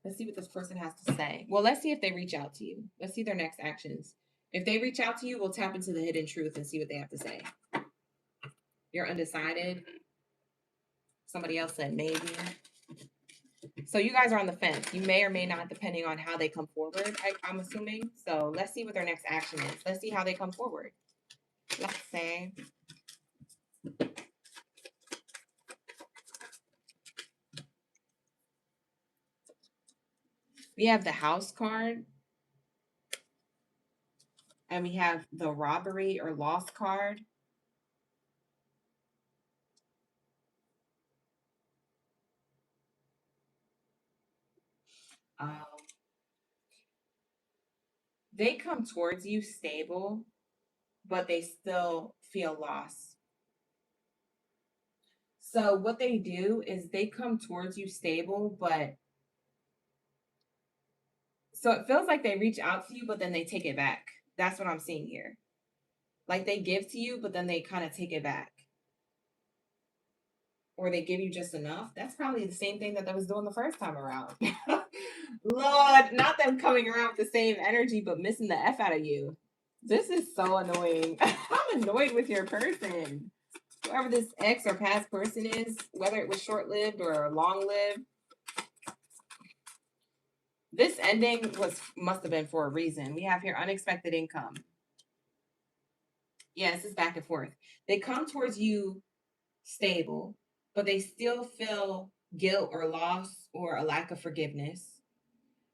Let's see what this person has to say. Well, let's see if they reach out to you. Let's see their next actions. If they reach out to you, we'll tap into the hidden truth and see what they have to say. You're undecided. Somebody else said maybe. So you guys are on the fence. You may or may not, depending on how they come forward, I'm assuming. So let's see what their next action is. Let's see how they come forward. Let's say. We have the house card. And we have the robbery or loss card. They come towards you stable, but they still feel lost. So what they do is they come towards you stable, but so it feels like they reach out to you, but then they take it back. That's what I'm seeing here. Like they give to you, but then they kind of take it back. Or they give you just enough. That's probably the same thing that they was doing the first time around. Lord, not them coming around with the same energy, but missing the F out of you. This is so annoying. I'm annoyed with your person. Whoever this ex or past person is, whether it was short lived or long lived, this ending must have been for a reason. We have here unexpected income. Yes, it's back and forth. They come towards you stable, but they still feel guilt or loss or a lack of forgiveness.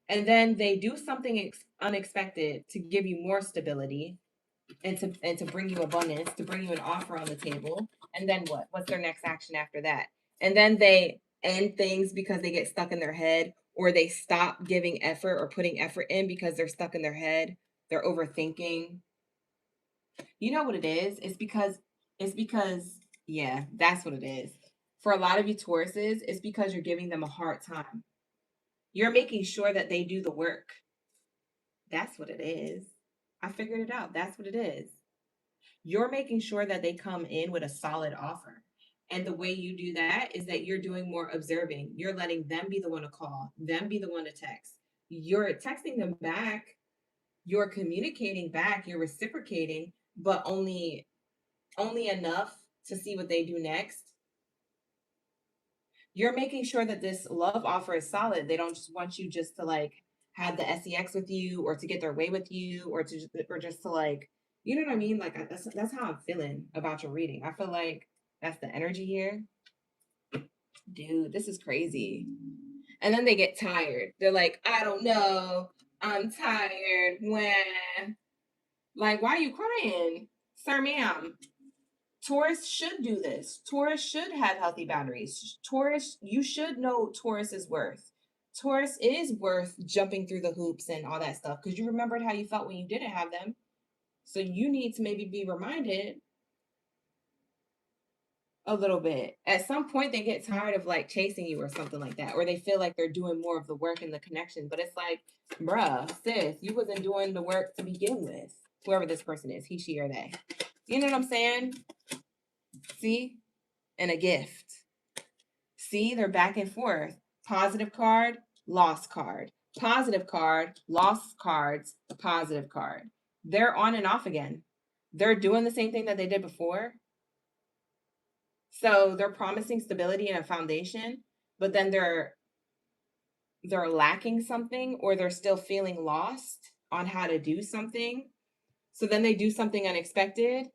And then they do something unexpected to give you more stability and to bring you abundance, to bring you an offer on the table. And then what? What's their next action after that? And then they end things because they get stuck in their head, or they stop giving effort or putting effort in because they're stuck in their head. They're overthinking. You know what it is? It's because yeah, that's what it is. For a lot of you Tauruses, it's because you're giving them a hard time. You're making sure that they do the work. That's what it is. I figured it out. That's what it is. You're making sure that they come in with a solid offer. And the way you do that is that you're doing more observing. You're letting them be the one to call, them be the one to text. You're texting them back, you're communicating back, you're reciprocating, but only enough to see what they do next. You're making sure that this love offer is solid. They don't just want you just to like have the sex with you, or to get their way with you, or just to like, you know what I mean? Like that's how I'm feeling about your reading. I feel like that's the energy here. Dude, this is crazy. And then they get tired. They're like, I don't know. I'm tired. When? Like, why are you crying? Sir, ma'am. Taurus should do this. Taurus should have healthy boundaries. Taurus, you should know Taurus's worth. Taurus is worth jumping through the hoops and all that stuff, because you remembered how you felt when you didn't have them. So you need to maybe be reminded a little bit. At some point, they get tired of like chasing you or something like that, or they feel like they're doing more of the work and the connection. But it's like, bruh, sis, you wasn't doing the work to begin with. Whoever this person is, he, she, or they. You know what I'm saying? See? And a gift. See, they're back and forth. Positive card, lost card. Positive card, lost cards, positive card. They're on and off again. They're doing the same thing that they did before. So they're promising stability and a foundation, but then they're lacking something, or they're still feeling lost on how to do something. So then they do something unexpected,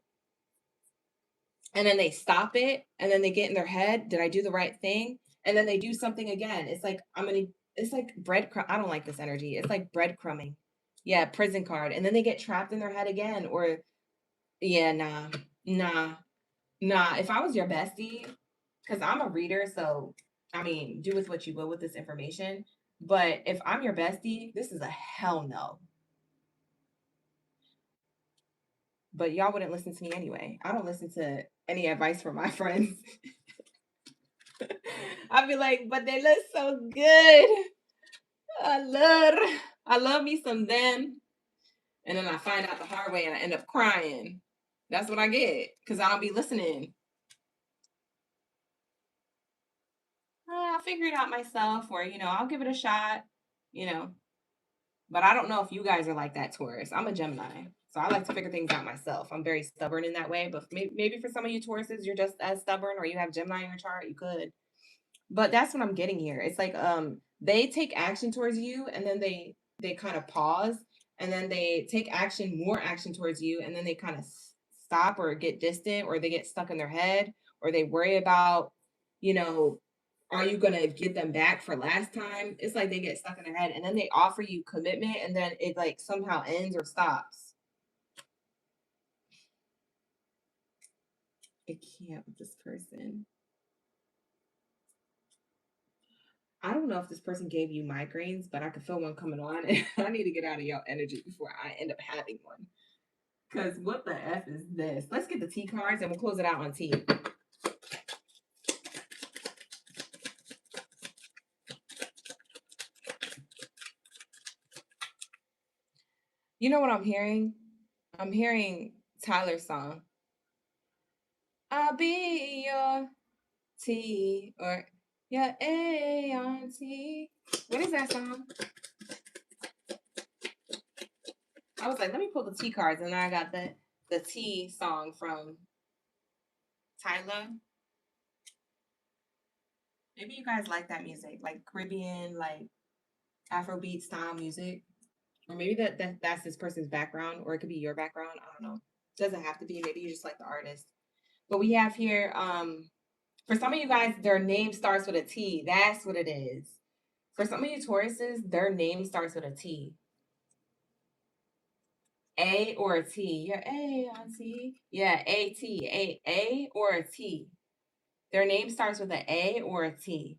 and then they stop it, and then they get in their head, did I do the right thing? And then they do something again. It's like it's like breadcrumb. I don't like this energy. It's like breadcrumbing. Yeah, prison card. And then they get trapped in their head again. Or yeah, nah. If I was your bestie, because I'm a reader, so I mean, do with what you will with this information. But if I'm your bestie, this is a hell no. But y'all wouldn't listen to me anyway. I don't listen to any advice from my friends. I'd be like, but they look so good. I love me some them. And then I find out the hard way and I end up crying. That's what I get, because I don't be listening. I'll figure it out myself, or I'll give it a shot, you know. But I don't know if you guys are like that, Taurus. I'm a Gemini, so I like to figure things out myself. I'm very stubborn in that way, but maybe for some of you Tauruses, you're just as stubborn, or you have Gemini in your chart. You could, but that's what I'm getting here. It's like they take action towards you, and then they kind of pause, and then they take more action towards you, and then they kind of stop or get distant, or they get stuck in their head, or they worry about, you know, are you gonna get them back for last time? It's like they get stuck in their head, and then they offer you commitment, and then it like somehow ends or stops. I can't with this person. I don't know if this person gave you migraines, but I can feel one coming on, and I need to get out of your energy before I end up having one. Because what the F is this? Let's get the T cards and we'll close it out on T. You know what I'm hearing? I'm hearing Tyler's song. I'll be your T, or Yeah, A on T. What is that song? I was like, let me pull the T cards, and then I got the T song from Tyler. Maybe you guys like that music, like Caribbean, like Afrobeat style music. Or maybe that's this person's background, or it could be your background. I don't know. Doesn't have to be. Maybe you just like the artist. But we have here, for some of you guys, their name starts with a T. That's what it is. For some of you Tauruses, their name starts with a T. A or a T. Yeah, A on T. Yeah, A T. A or a T. Their name starts with an A or a T.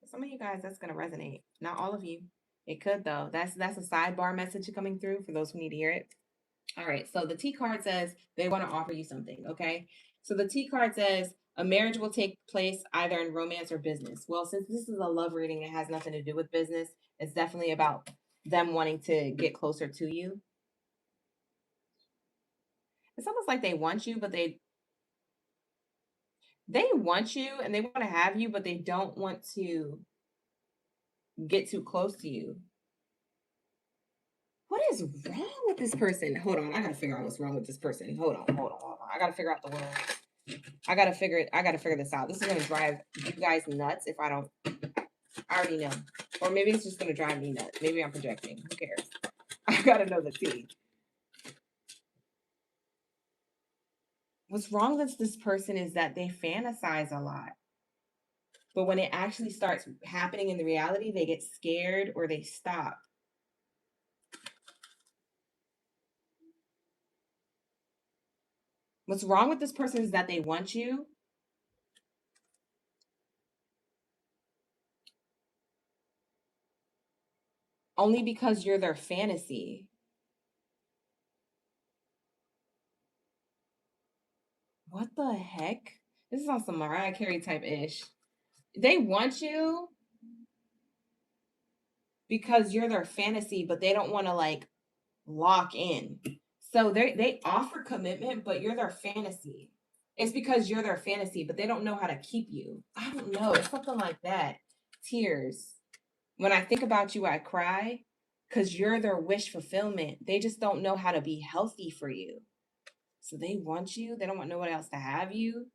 For some of you guys, that's gonna resonate. Not all of you. It could though. That's a sidebar message coming through for those who need to hear it. All right. So the T card says they want to offer you something. Okay. So the T card says a marriage will take place either in romance or business. Well, since this is a love reading, it has nothing to do with business. It's definitely about them wanting to get closer to you. It's almost like they want you, but they want you and they want to have you, but they don't want to get too close to you. What is wrong with this person? Hold on, I gotta figure out what's wrong with this person. Hold on. I gotta figure out the words. I gotta figure this out. This is gonna drive you guys nuts if I don't. I already know. Or maybe it's just gonna drive me nuts. Maybe I'm projecting. Who cares? I gotta know the tea. What's wrong with this person is that they fantasize a lot. But when it actually starts happening in the reality, they get scared or they stop. What's wrong with this person is that they want you, only because you're their fantasy. What the heck? This is on some Mariah Carey type ish. They want you because you're their fantasy, but they don't want to like lock in. So they offer commitment, but you're their fantasy. It's because you're their fantasy, but they don't know how to keep you. I don't know. It's something like that. Tears. When I think about you, I cry because you're their wish fulfillment. They just don't know how to be healthy for you. So they want you. They don't want no one else to have you.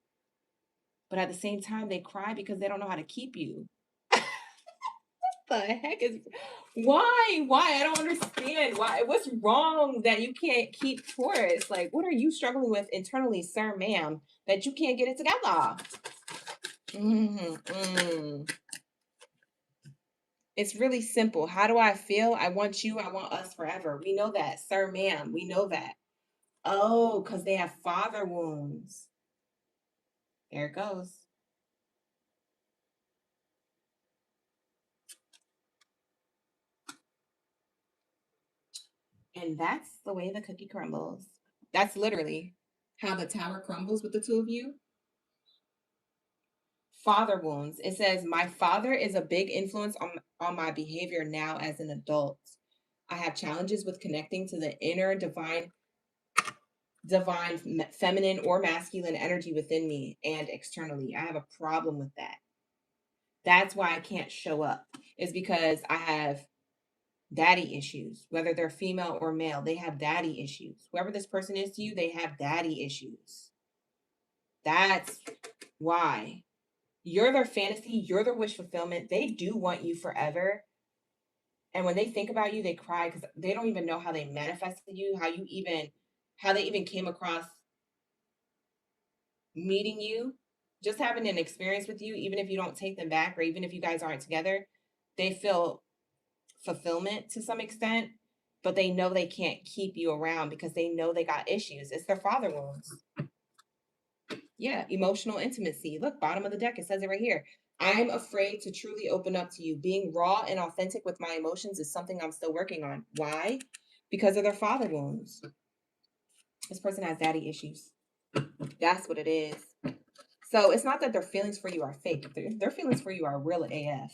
But at the same time, they cry because they don't know how to keep you. The heck is why I don't understand what's wrong that you can't keep Taurus? Like, what are you struggling with internally, sir, ma'am, that you can't get it together? It's really simple. How do I feel? I want you. I want us forever. We know that, sir, ma'am. We know that. Oh, because they have father wounds. There it goes. And that's the way the cookie crumbles. That's literally how the tower crumbles with the two of you. Father wounds. It says, my father is a big influence on my behavior now as an adult. I have challenges with connecting to the inner divine feminine or masculine energy within me and externally. I have a problem with that. That's why I can't show up. Is because I have daddy issues, whether they're female or male. They have daddy issues. Whoever this person is to you, they have daddy issues. That's why. You're their fantasy, you're their wish fulfillment. They do want you forever. And when they think about you, they cry because they don't even know how they manifested you, how they even came across meeting you, just having an experience with you, even if you don't take them back or even if you guys aren't together, they feel fulfillment to some extent, but they know they can't keep you around because they know they got issues. It's their father wounds. Yeah, emotional intimacy. Look, bottom of the deck, it says it right here. I'm afraid to truly open up to you. Being raw and authentic with my emotions is something I'm still working on. Why? Because of their father wounds. This person has daddy issues. That's what it is. So it's not that their feelings for you are fake. Their feelings for you are real AF.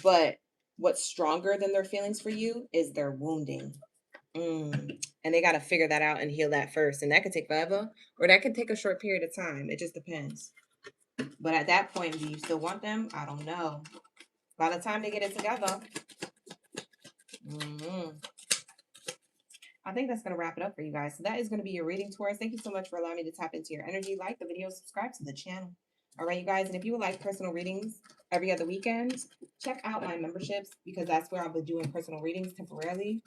But what's stronger than their feelings for you is their wounding. And they got to figure that out and heal that first. And that could take forever, or that could take a short period of time. It just depends. But at that point, do you still want them? I don't know. By the time they get it together, I think that's going to wrap it up for you guys. So that is going to be your reading, Taurus. Thank you so much for allowing me to tap into your energy. Like the video, subscribe to the channel. All right, you guys. And if you would like personal readings every other weekend, check out my memberships because that's where I'll be doing personal readings temporarily.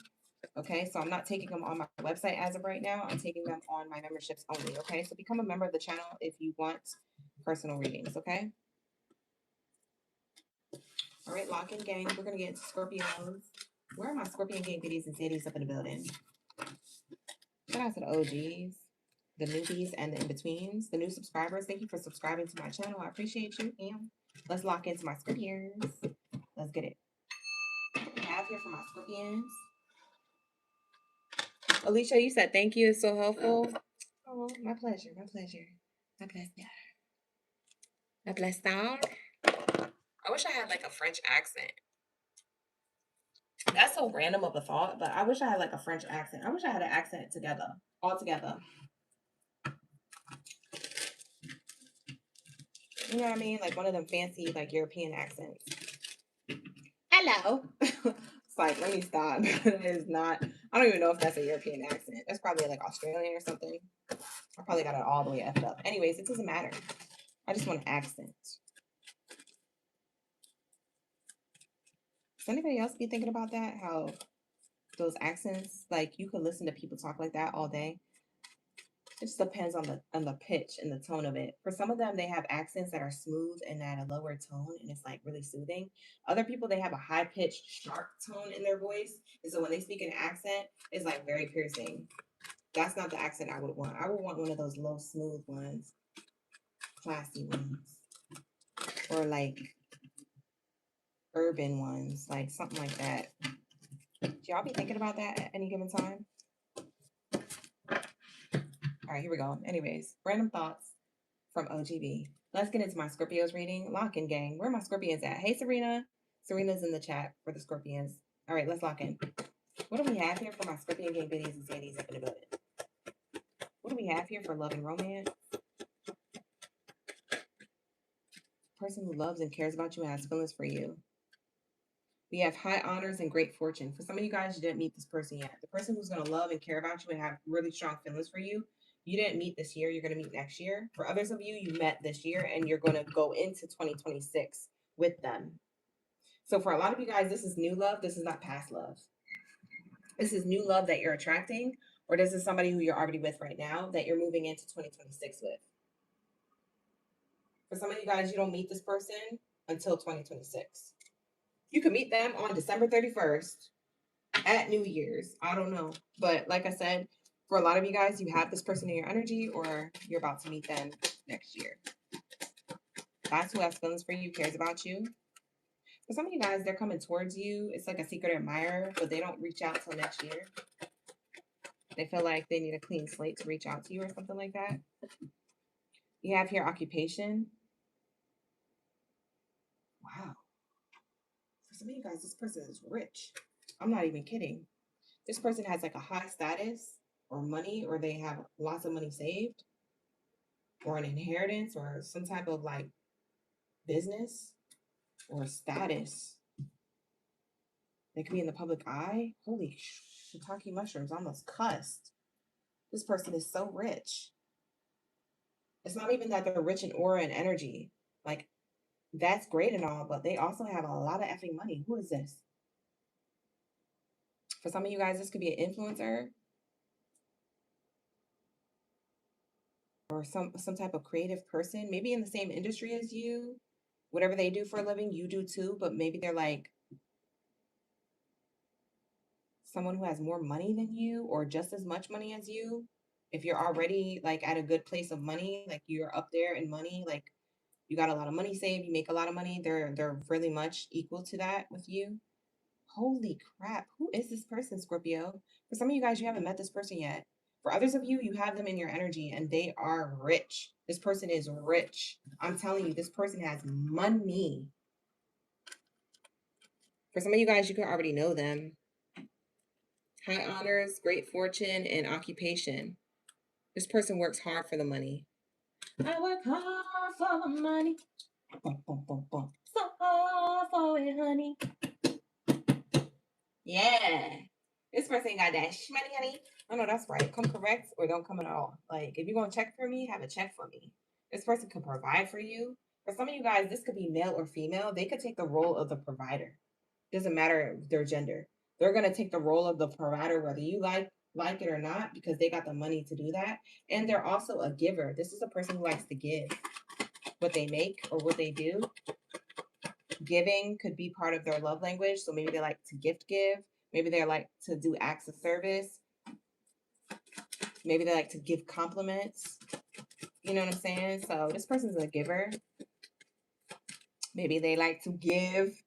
Okay, so I'm not taking them on my website as of right now. I'm taking them on my memberships only. Okay, so become a member of the channel if you want personal readings. Okay. All right, lock in gang. We're going to get into Scorpios. Where are my Scorpion gang biddies and zaddies up in the building? Shout out to the OGs, the newbies, and the in-betweens, the new subscribers. Thank you for subscribing to my channel. I appreciate you. And let's lock into my Scorpions. Let's get it. What we have here for my Scorpions. Alicia, you said thank you. It's so helpful. Oh, my pleasure. My pleasure. My pleasure. My pleasure. I wish I had like a French accent. That's so random of a thought, but I wish I had like a French accent. I wish I had an accent together, all together. You know what I mean? Like one of them fancy, like European accents. Hello. It's like, let me stop. It is not, I don't even know if that's a European accent. That's probably like Australian or something. I probably got it all the way effed up. Anyways, it doesn't matter. I just want an accent. Does anybody else be thinking about that? How those accents, like you could listen to people talk like that all day. It just depends on the pitch and the tone of it. For some of them, they have accents that are smooth and at a lower tone, and it's like really soothing. Other people, they have a high pitched, sharp tone in their voice, and so when they speak an accent, it's like very piercing. That's not the accent I would want. I would want one of those low, smooth ones, classy ones, or like urban ones, like something like that. Do y'all be thinking about that at any given time? All right, here we go. Anyways, random thoughts from OGB. Let's get into my Scorpios reading. Lock in, gang. Where are my Scorpions at? Hey, Serena. Serena's in the chat for the Scorpions. All right, let's lock in. What do we have here for my Scorpion gang biddies and zaddies up in the building? What do we have here for love and romance? Person who loves and cares about you and has feelings for you. We have high honors and great fortune. For some of you guys, you didn't meet this person yet. The person who's going to love and care about you and have really strong feelings for you, you didn't meet this year. You're going to meet next year. For others of you, you met this year and you're going to go into 2026 with them. So for a lot of you guys, this is new love. This is not past love. This is new love that you're attracting, or this is somebody who you're already with right now that you're moving into 2026 with. For some of you guys, you don't meet this person until 2026. You can meet them on December 31st at New Year's. I don't know. But like I said, for a lot of you guys, you have this person in your energy or you're about to meet them next year. That's who has feelings for you, cares about you. For some of you guys, they're coming towards you. It's like a secret admirer, but they don't reach out till next year. They feel like they need a clean slate to reach out to you or something like that. You have here occupation. Wow. For some of you guys, this person is rich. I'm not even kidding. This person has like a high status or money, or they have lots of money saved, or an inheritance, or some type of like business or status. They could be in the public eye. Holy shiitake mushrooms, almost cussed. This person is so rich. It's not even that they're rich in aura and energy. Like, that's great and all, but they also have a lot of effing money. Who is this? For some of you guys, this could be an influencer or some type of creative person, maybe in the same industry as you. Whatever they do for a living, you do too, but maybe they're like someone who has more money than you or just as much money as you. If you're already like at a good place of money, like you're up there in money, like you got a lot of money saved, you make a lot of money, they're really much equal to that with you. Holy crap. Who is this person, Scorpio? For some of you guys, you haven't met this person yet. For others of you, you have them in your energy and they are rich. This person is rich. I'm telling you, this person has money. For some of you guys, you can already know them. High honors, great fortune, and occupation. This person works hard for the money. I work hard for my money. Bum, bum, bum, bum. So hard for it, honey. Yeah. This person ain't got that money, honey. I know that's right. Come correct or don't come at all. Like, if you're going to check for me, have a check for me. This person can provide for you. For some of you guys, this could be male or female. They could take the role of the provider. Doesn't matter their gender. They're going to take the role of the provider, whether you like it or not, because they got the money to do that. And they're also a giver. This is a person who likes to give what they make or what they do. Giving could be part of their love language. So maybe they like to gift give. Maybe they like to do acts of service. Maybe they like to give compliments. You know what I'm saying? So this person's a giver. Maybe they like to give.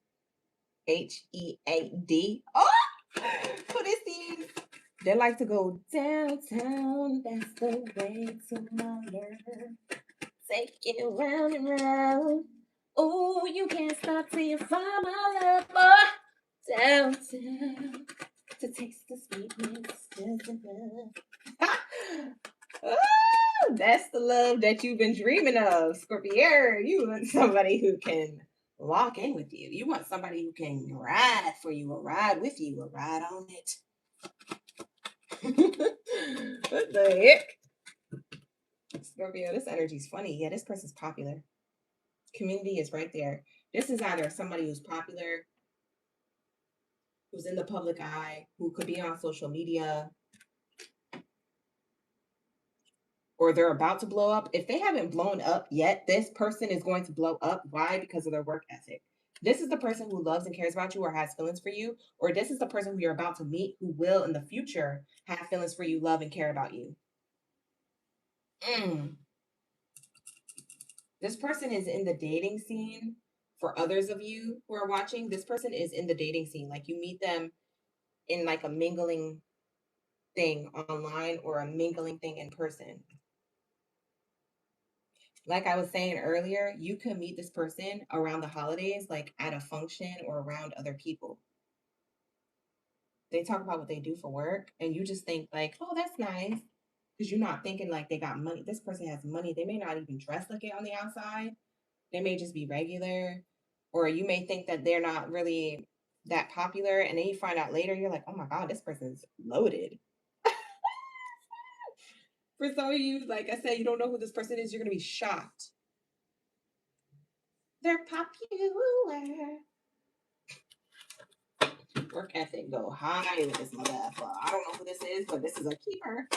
HEAD. Oh! Who this is? They like to go downtown. That's the way to my world. Take it round and round. Oh, you can't stop till you find my love, boy. Downtown to taste the sweetness. Oh, that's the love that you've been dreaming of, Scorpio. You want somebody who can lock in with you. You want somebody who can ride for you, or ride with you, or ride on it. What the heck? Scorpio, this energy's funny. Yeah, this person's popular. Community is right there. This is either somebody who's popular, who's in the public eye, who could be on social media, or they're about to blow up. If they haven't blown up yet, this person is going to blow up. Why? Because of their work ethic. This is the person who loves and cares about you or has feelings for you, or this is the person who you're about to meet who will in the future have feelings for you, love, and care about you. This person is in the dating scene. For others of you who are watching, this person is in the dating scene. Like you meet them in like a mingling thing online or a mingling thing in person. Like I was saying earlier, you can meet this person around the holidays, like at a function or around other people. They talk about what they do for work, and you just think like, oh, that's nice. Because you're not thinking like they got money. This person has money. They may not even dress like it on the outside. They may just be regular. Or you may think that they're not really that popular. And then you find out later, you're like, oh my God, this person's loaded. For some of you, like I said, you don't know who this person is, you're going to be shocked. They're popular. Work ethic go high with this motherfucker. I don't know who this is, but this is a keeper.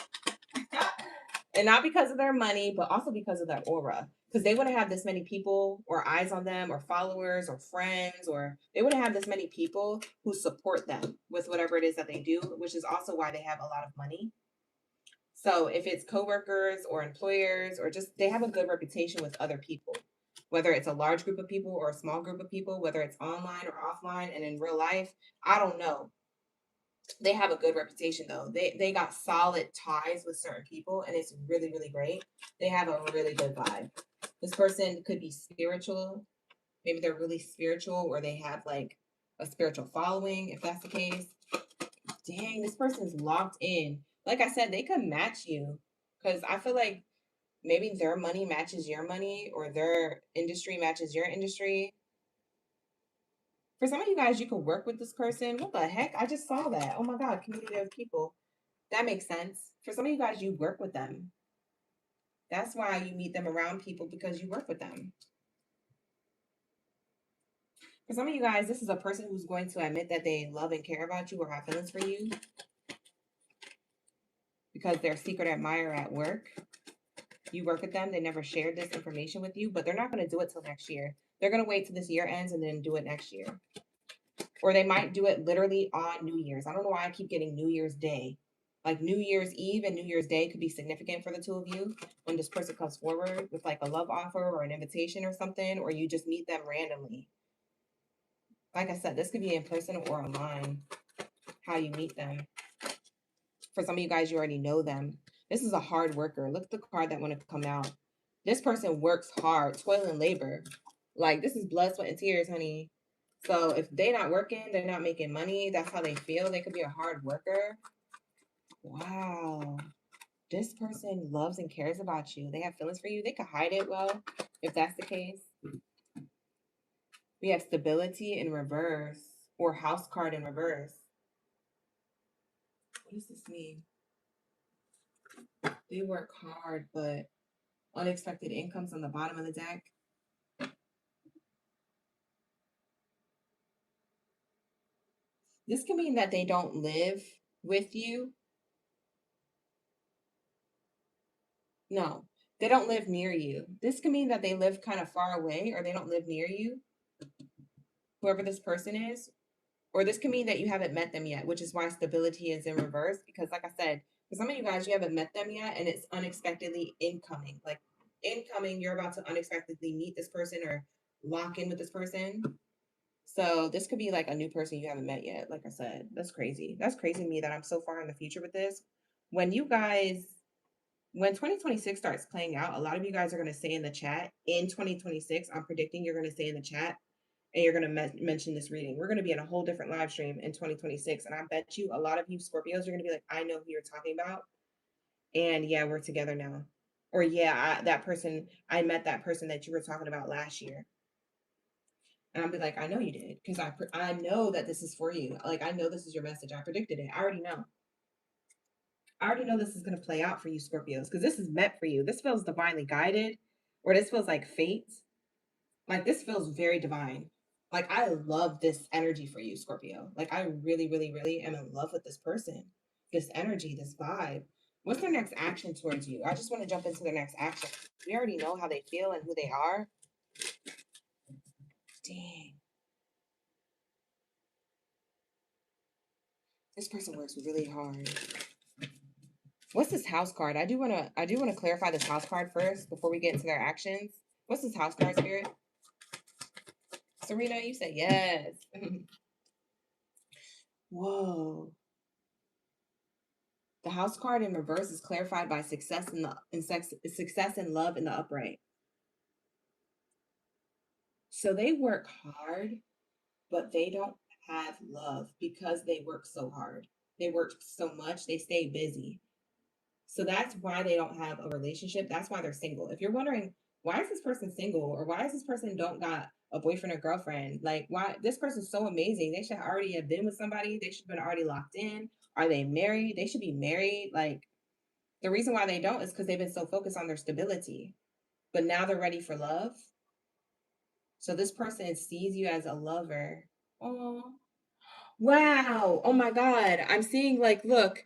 And not because of their money, but also because of their aura. Because they wouldn't have this many people or eyes on them or followers or friends, or they wouldn't have this many people who support them with whatever it is that they do, which is also why they have a lot of money. So if it's coworkers or employers or just they have a good reputation with other people, whether it's a large group of people or a small group of people, whether it's online or offline and in real life, I don't know. They have a good reputation though. They got solid ties with certain people and it's really, really great. They have a really good vibe. This person could be spiritual. Maybe they're really spiritual or they have like a spiritual following, if that's the case. Dang, this person's locked in. Like I said, they could match you because I feel like maybe their money matches your money or their industry matches your industry. For some of you guys, you could work with this person. What the heck? I just saw that. Oh my God, community of people. That makes sense. For some of you guys, you work with them. That's why you meet them around people because you work with them. For some of you guys, this is a person who's going to admit that they love and care about you or have feelings for you because they're a secret admirer at work. You work with them, they never shared this information with you, but they're not going to do it till next year. They're going to wait till this year ends and then do it next year. Or they might do it literally on New Year's. I don't know why I keep getting New Year's Day. Like New Year's Eve and New Year's Day could be significant for the two of you when this person comes forward with like a love offer or an invitation or something, or you just meet them randomly. Like I said, this could be in person or online, how you meet them. For some of you guys, you already know them. This is a hard worker. Look at the card that want to come out. This person works hard, toil and labor. Like this is blood, sweat, and tears, honey. So if they're not working, they're not making money. That's how they feel. They could be a hard worker. Wow. This person loves and cares about you. They have feelings for you. They could hide it well if that's the case. We have stability in reverse or house card in reverse. What does this mean? They work hard, but unexpected incomes on the bottom of the deck. This can mean that they don't live with you. No, they don't live near you. This can mean that they live kind of far away or they don't live near you, whoever this person is. Or this can mean that you haven't met them yet, which is why stability is in reverse. Because, like I said, for some of you guys, you haven't met them yet and it's unexpectedly incoming. Like, incoming, you're about to unexpectedly meet this person or lock in with this person. So this could be like a new person you haven't met yet. Like I said, that's crazy. That's crazy to me that I'm so far in the future with this. When you guys, when 2026 starts playing out, a lot of you guys are going to say in the chat in 2026, I'm predicting you're going to say in the chat and you're going to mention this reading. We're going to be in a whole different live stream in 2026. And I bet you a lot of you Scorpios are going to be like, I know who you're talking about. And yeah, we're together now. Or yeah, that person, I met that person that you were talking about last year. And I'll be like, I know you did, because I know that this is for you. Like, I know this is your message. I predicted it. I already know. I already know this is going to play out for you, Scorpios, because this is meant for you. This feels divinely guided, or this feels like fate. Like, this feels very divine. Like, I love this energy for you, Scorpio. Like, I really, really, really am in love with this person, this energy, this vibe. What's their next action towards you? I just want to jump into their next action. We already know how they feel and who they are. Dang. This person works really hard. What's this house card? I do want to clarify this house card first before we get into their actions. What's this house card, Spirit? Serena, you said yes. Whoa. The house card in reverse is clarified by success success and love in the upright. So they work hard, but they don't have love because they work so hard. They work so much, they stay busy. So that's why they don't have a relationship. That's why they're single. If you're wondering, why is this person single or why is this person don't got a boyfriend or girlfriend? Like, why this person's so amazing. They should already have been with somebody. They should have been already locked in. Are they married? They should be married. Like, the reason why they don't is because they've been so focused on their stability. But now they're ready for love. So this person sees you as a lover. Oh, wow. Oh my God. I'm seeing like, look,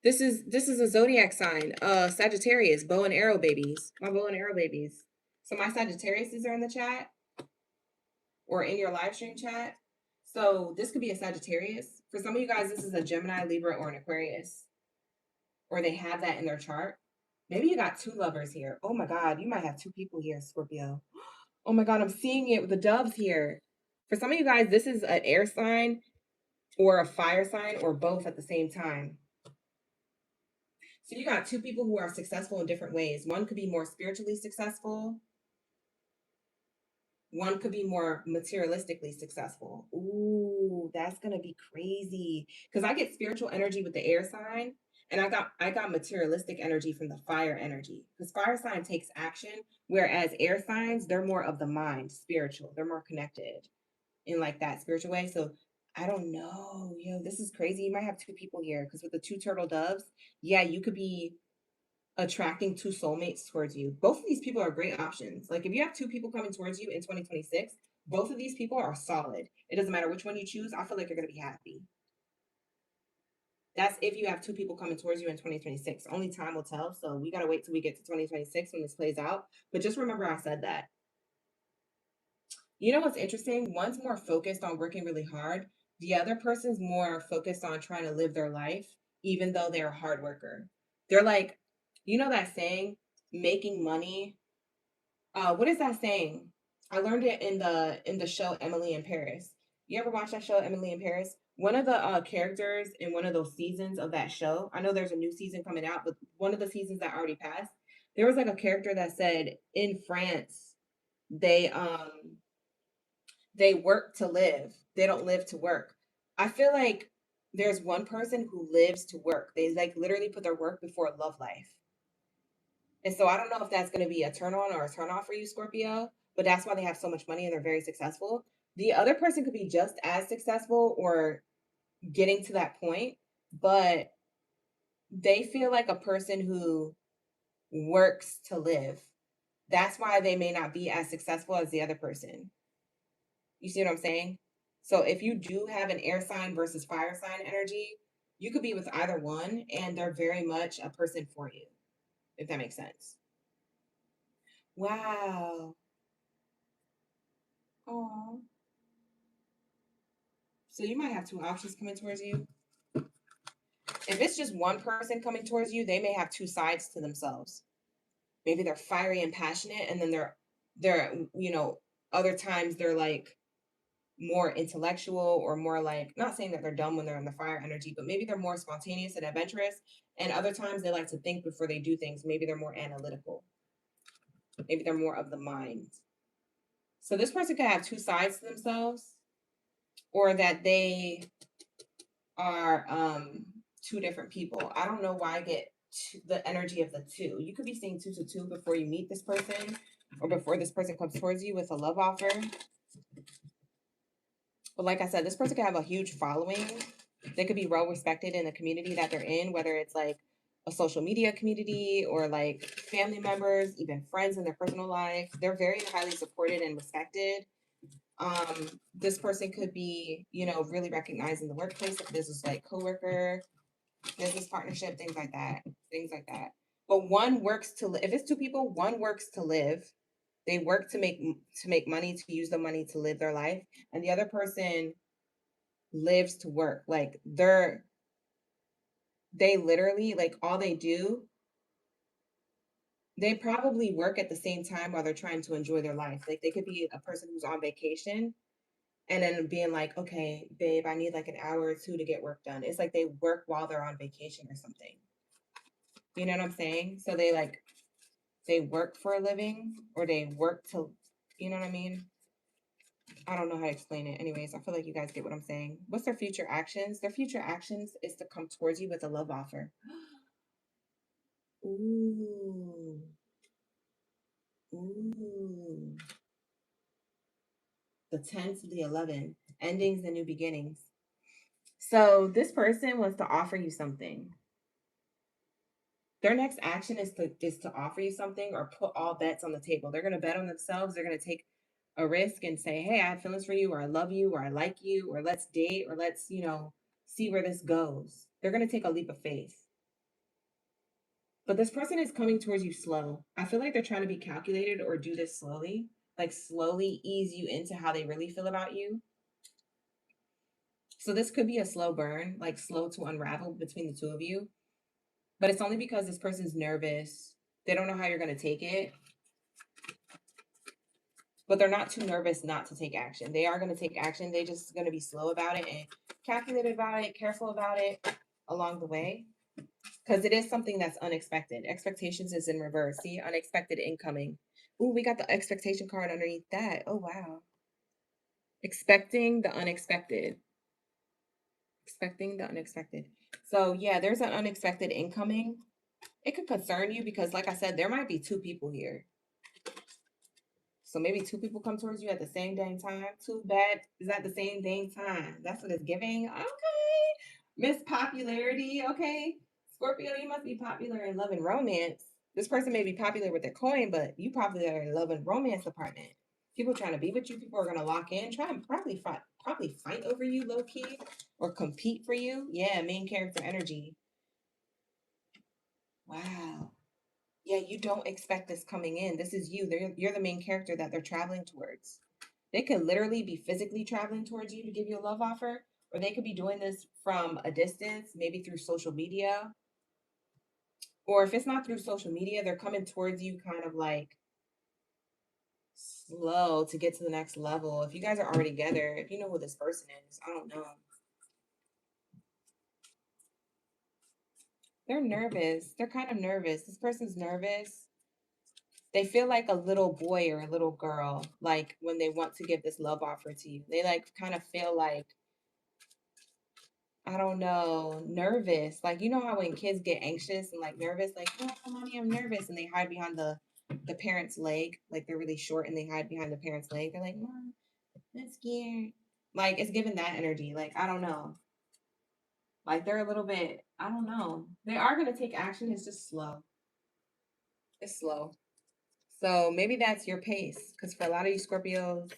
this is a zodiac sign. Sagittarius, bow and arrow babies. My bow and arrow babies. So my Sagittariuses are in the chat or in your live stream chat. So this could be a Sagittarius. For some of you guys, this is a Gemini, Libra, or an Aquarius. Or they have that in their chart. Maybe you got two lovers here. Oh my God, you might have two people here, Scorpio. Oh my God, I'm seeing it with the doves here. For some of you guys, this is an air sign or a fire sign or both at the same time. So you got two people who are successful in different ways. One could be more spiritually successful. One could be more materialistically successful. Ooh, that's gonna be crazy. Because I get spiritual energy with the air sign, and I got materialistic energy from the fire energy. Because fire sign takes action, whereas air signs, they're more of the mind, spiritual. They're more connected in like that spiritual way. So I don't know. This is crazy. You might have two people here because with the two turtle doves, yeah, you could be attracting two soulmates towards you. Both of these people are great options. Like if you have two people coming towards you in 2026, both of these people are solid. It doesn't matter which one you choose. I feel like you're going to be happy. That's if you have two people coming towards you in 2026. Only time will tell. So we got to wait till we get to 2026 when this plays out. But just remember I said that. You know what's interesting? One's more focused on working really hard. The other person's more focused on trying to live their life, even though they're a hard worker. They're like, you know that saying, making money. What is that saying? I learned it in the show Emily in Paris. You ever watch that show Emily in Paris? One of the characters in one of those seasons of that show, I know there's a new season coming out, but one of the seasons that already passed, there was like a character that said in France they they work to live. They don't live to work. I feel like there's one person who lives to work. They like literally put their work before love life. And so I don't know if that's going to be a turn on or a turn off for you, Scorpio, but that's why they have so much money and they're very successful. The other person could be just as successful or getting to that point, but they feel like a person who works to live. That's why they may not be as successful as the other person. You see what I'm saying? So if you do have an air sign versus fire sign energy, you could be with either one and they're very much a person for you, if that makes sense. Wow. Oh. So you might have two options coming towards you. If it's just one person coming towards you, they may have two sides to themselves. Maybe they're fiery and passionate, and then they're other times they're like more intellectual or more like, not saying that they're dumb when they're in the fire energy, but maybe they're more spontaneous and adventurous. And other times they like to think before they do things. Maybe they're more analytical. Maybe they're more of the mind. So this person could have two sides to themselves, or that they are two different people. I don't know why I get the energy of the two. You could be seeing 222 before you meet this person, or before this person comes towards you with a love offer. But like I said, this person could have a huge following. They could be well respected in the community that they're in, whether it's like a social media community or like family members, even friends in their personal life. They're very highly supported and respected. This person could be, really recognized in the workplace if this is like coworker, business partnership, things like that. Things like that. But one works to live. If it's two people, one works to live. They work to make money, to use the money to live their life, and the other person lives to work. Like they literally, like, all they do, they probably work at the same time while they're trying to enjoy their life. Like they could be a person who's on vacation and then being like, okay, babe, I need like an hour or two to get work done. It's like they work while they're on vacation or something. You know what I'm saying? So they work for a living, or they work to, you know what I mean? I don't know how to explain it. Anyways, I feel like you guys get what I'm saying. What's their future actions? Their future actions is to come towards you with a love offer. Ooh. Ooh. The 10 to the 11. Endings and new beginnings. So this person wants to offer you something. Their next action is to offer you something or put all bets on the table. They're going to bet on themselves. They're going to take a risk and say, hey, I have feelings for you, or I love you, or I like you, or let's date, or let's, see where this goes. They're going to take a leap of faith. But this person is coming towards you slow. I feel like they're trying to be calculated or do this slowly, like slowly ease you into how they really feel about you. So this could be a slow burn, like slow to unravel between the two of you. But it's only because this person's nervous. They don't know how you're going to take it. But they're not too nervous not to take action. They are going to take action. They're just going to be slow about it and calculated about it, careful about it along the way. Because it is something that's unexpected. Expectations is in reverse. See, unexpected incoming. Ooh, we got the expectation card underneath that. Oh, wow. Expecting the unexpected. Expecting the unexpected. So, yeah, there's an unexpected incoming. It could concern you because, like I said, there might be two people here. So maybe two people come towards you at the same dang time. Too bad is at the same dang time. That's what it's giving. Okay. Miss Popularity. Okay. Scorpio, you must be popular in love and romance. This person may be popular with their coin, but you popular in love and romance department. People trying to be with you. People are gonna lock in, try to probably fight over you low key or compete for you. Yeah, main character energy. Wow. Yeah, you don't expect this coming in. This is you. You're the main character that they're traveling towards. They could literally be physically traveling towards you to give you a love offer, or they could be doing this from a distance, maybe through social media. Or if it's not through social media, they're coming towards you kind of like slow to get to the next level. If you guys are already together, if you know who this person is, I don't know. They're nervous. They're kind of nervous. This person's nervous. They feel like a little boy or a little girl, like when they want to give this love offer to you. They like kind of feel like I don't know, nervous. Like, you know how when kids get anxious and like nervous, like, oh, mommy, I'm nervous, and they hide behind the parent's leg, like they're really short and they hide behind the parent's leg. They're like, Mom, I'm scared. Like, it's giving that energy. Like, I don't know. Like, they're a little bit, I don't know. They are gonna take action. It's just slow. It's slow. So maybe that's your pace. Because for a lot of you Scorpios,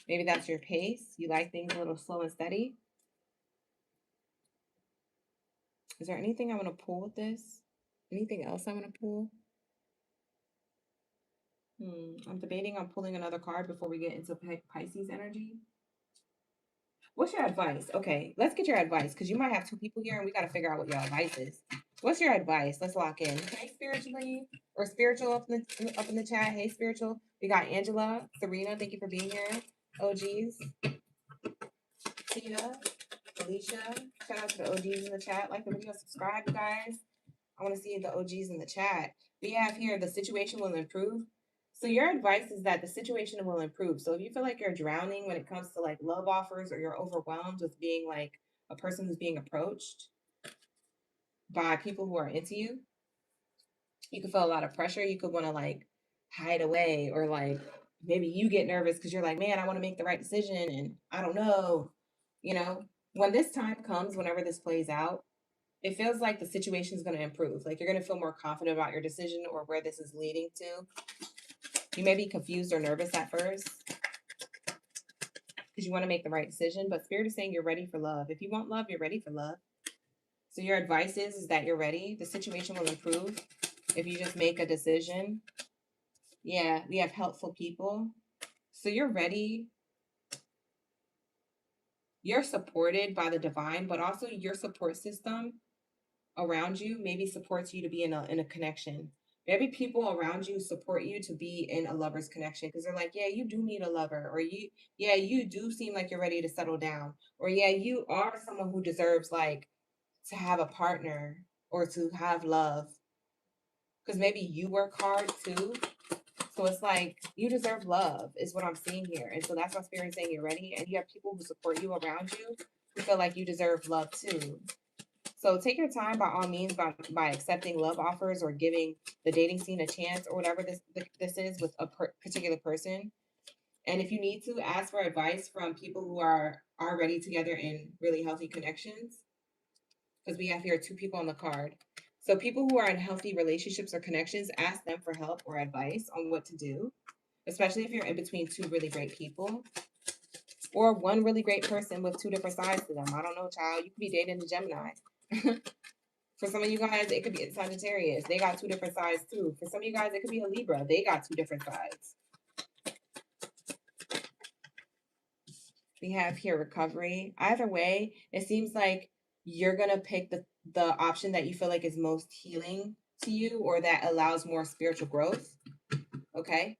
maybe that's your pace. You like things a little slow and steady. Is there anything I want to pull with this? Anything else I want to pull? I'm debating on pulling another card before we get into Pisces energy. What's your advice? Okay, let's get your advice because you might have two people here and we got to figure out what your advice is. What's your advice? Let's lock in. Hey, spiritually or spiritual up in the chat. Hey, spiritual. We got Angela, Serena. Thank you for being here. OGs, Tina, Alicia. Shout out to the OGs in the chat. Like the video, subscribe, you guys. I want to see the OGs in the chat. We have here the situation will improve. So your advice is that the situation will improve. So if you feel like you're drowning when it comes to like love offers or you're overwhelmed with being like a person who's being approached by people who are into you, you could feel a lot of pressure. You could want to like hide away or like maybe you get nervous because you're like, man, I want to make the right decision and I don't know. You know, when this time comes, whenever this plays out, it feels like the situation is going to improve. Like you're going to feel more confident about your decision or where this is leading to. You may be confused or nervous at first because you want to make the right decision, but Spirit is saying you're ready for love. If you want love, you're ready for love. So your advice is that you're ready. The situation will improve if you just make a decision. Yeah, we have helpful people. So you're ready. You're supported by the divine, but also your support system around you maybe supports you to be in a connection. Maybe people around you support you to be in a lover's connection because they're like, yeah, you do need a lover, or yeah, you do seem like you're ready to settle down, or yeah, you are someone who deserves like to have a partner or to have love because maybe you work hard too. So it's like you deserve love is what I'm seeing here. And so that's why Spirit's saying you're ready. And you have people who support you around you who feel like you deserve love too. So take your time by all means by accepting love offers or giving the dating scene a chance or whatever this is with a particular person. And if you need to, ask for advice from people who are already together in really healthy connections. Because we have here two people on the card. So people who are in healthy relationships or connections, ask them for help or advice on what to do, especially if you're in between two really great people or one really great person with two different sides to them. I don't know, child. You could be dating a Gemini. For some of you guys, it could be a Sagittarius. They got two different sides too. For some of you guys, it could be a Libra. They got two different sides. We have here recovery. Either way, it seems like you're going to pick the option that you feel like is most healing to you or that allows more spiritual growth. Okay.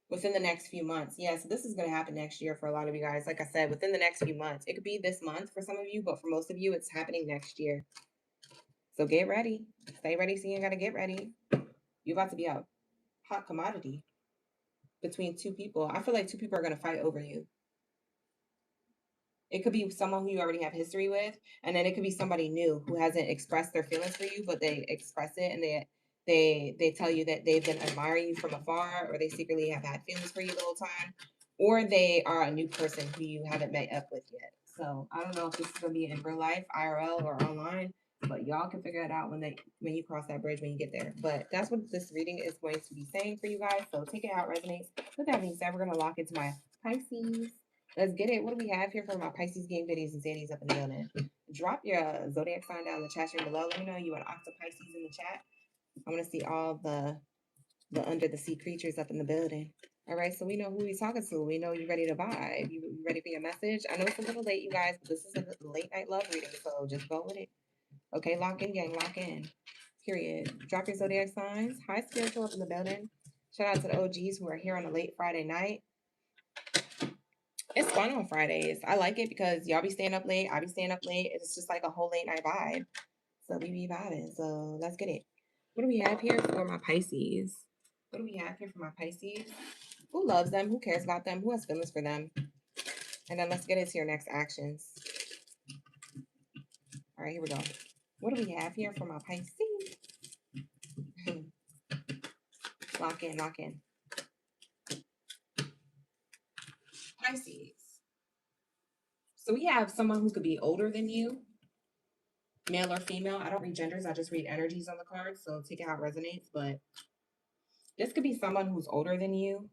Within the next few months. Yeah, so this is going to happen next year for a lot of you guys. Like I said, within the next few months. It could be this month for some of you, but for most of you, it's happening next year. So get ready. Stay ready. So you got to get ready. You're about to be a hot commodity between two people. I feel like two people are going to fight over you. It could be someone who you already have history with, and then it could be somebody new who hasn't expressed their feelings for you, but they express it and they tell you that they've been admiring you from afar, or they secretly have had feelings for you the whole time, or they are a new person who you haven't met up with yet. So I don't know if this is gonna be in real life, IRL, or online, but y'all can figure it out when you cross that bridge when you get there. But that's what this reading is going to be saying for you guys. So take it how it resonates. With that being said, we're gonna lock into my Pisces. Let's get it. What do we have here for my Pisces game videos and Zadies up in the building? Drop your zodiac sign down in the chat stream below. Let me know you an Octo Pisces in the chat. I want to see all the under the sea creatures up in the building. All right, so we know who we're talking to. We know you're ready to vibe. You ready for your message? I know it's a little late, you guys, but this is a late night love reading, so just go with it. Okay, lock in, gang, lock in. Period. Drop your zodiac signs. Hi, spiritual up in the building. Shout out to the OGs who are here on a late Friday night. It's fun on Fridays. I like it because y'all be staying up late. I be staying up late. It's just like a whole late night vibe. So we be vibing. So let's get it. What do we have here for my Pisces? What do we have here for my Pisces? Who loves them? Who cares about them? Who has feelings for them? And then let's get into your next actions. right, here we go. What do we have here for my Pisces? Lock in, lock in. Pisces. So we have someone who could be older than you, male or female. I don't read genders. I just read energies on the cards. So take it how it resonates. But this could be someone who's older than you.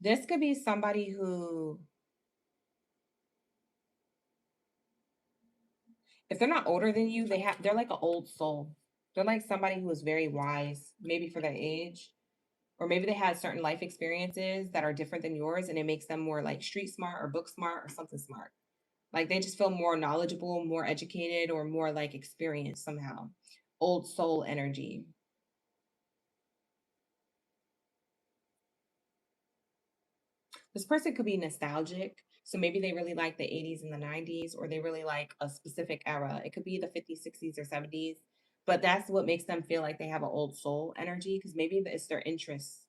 This could be somebody who, if they're not older than you, they're like an old soul. They're like somebody who is very wise, maybe for their age, or maybe they had certain life experiences that are different than yours, and it makes them more like street smart or book smart or something smart. Like they just feel more knowledgeable, more educated, or more like experienced somehow. Old soul energy. This person could be nostalgic. So maybe they really like the 80s and the 90s, or they really like a specific era. It could be the 50s, 60s, or 70s. But that's what makes them feel like they have an old soul energy, because maybe it's their interests.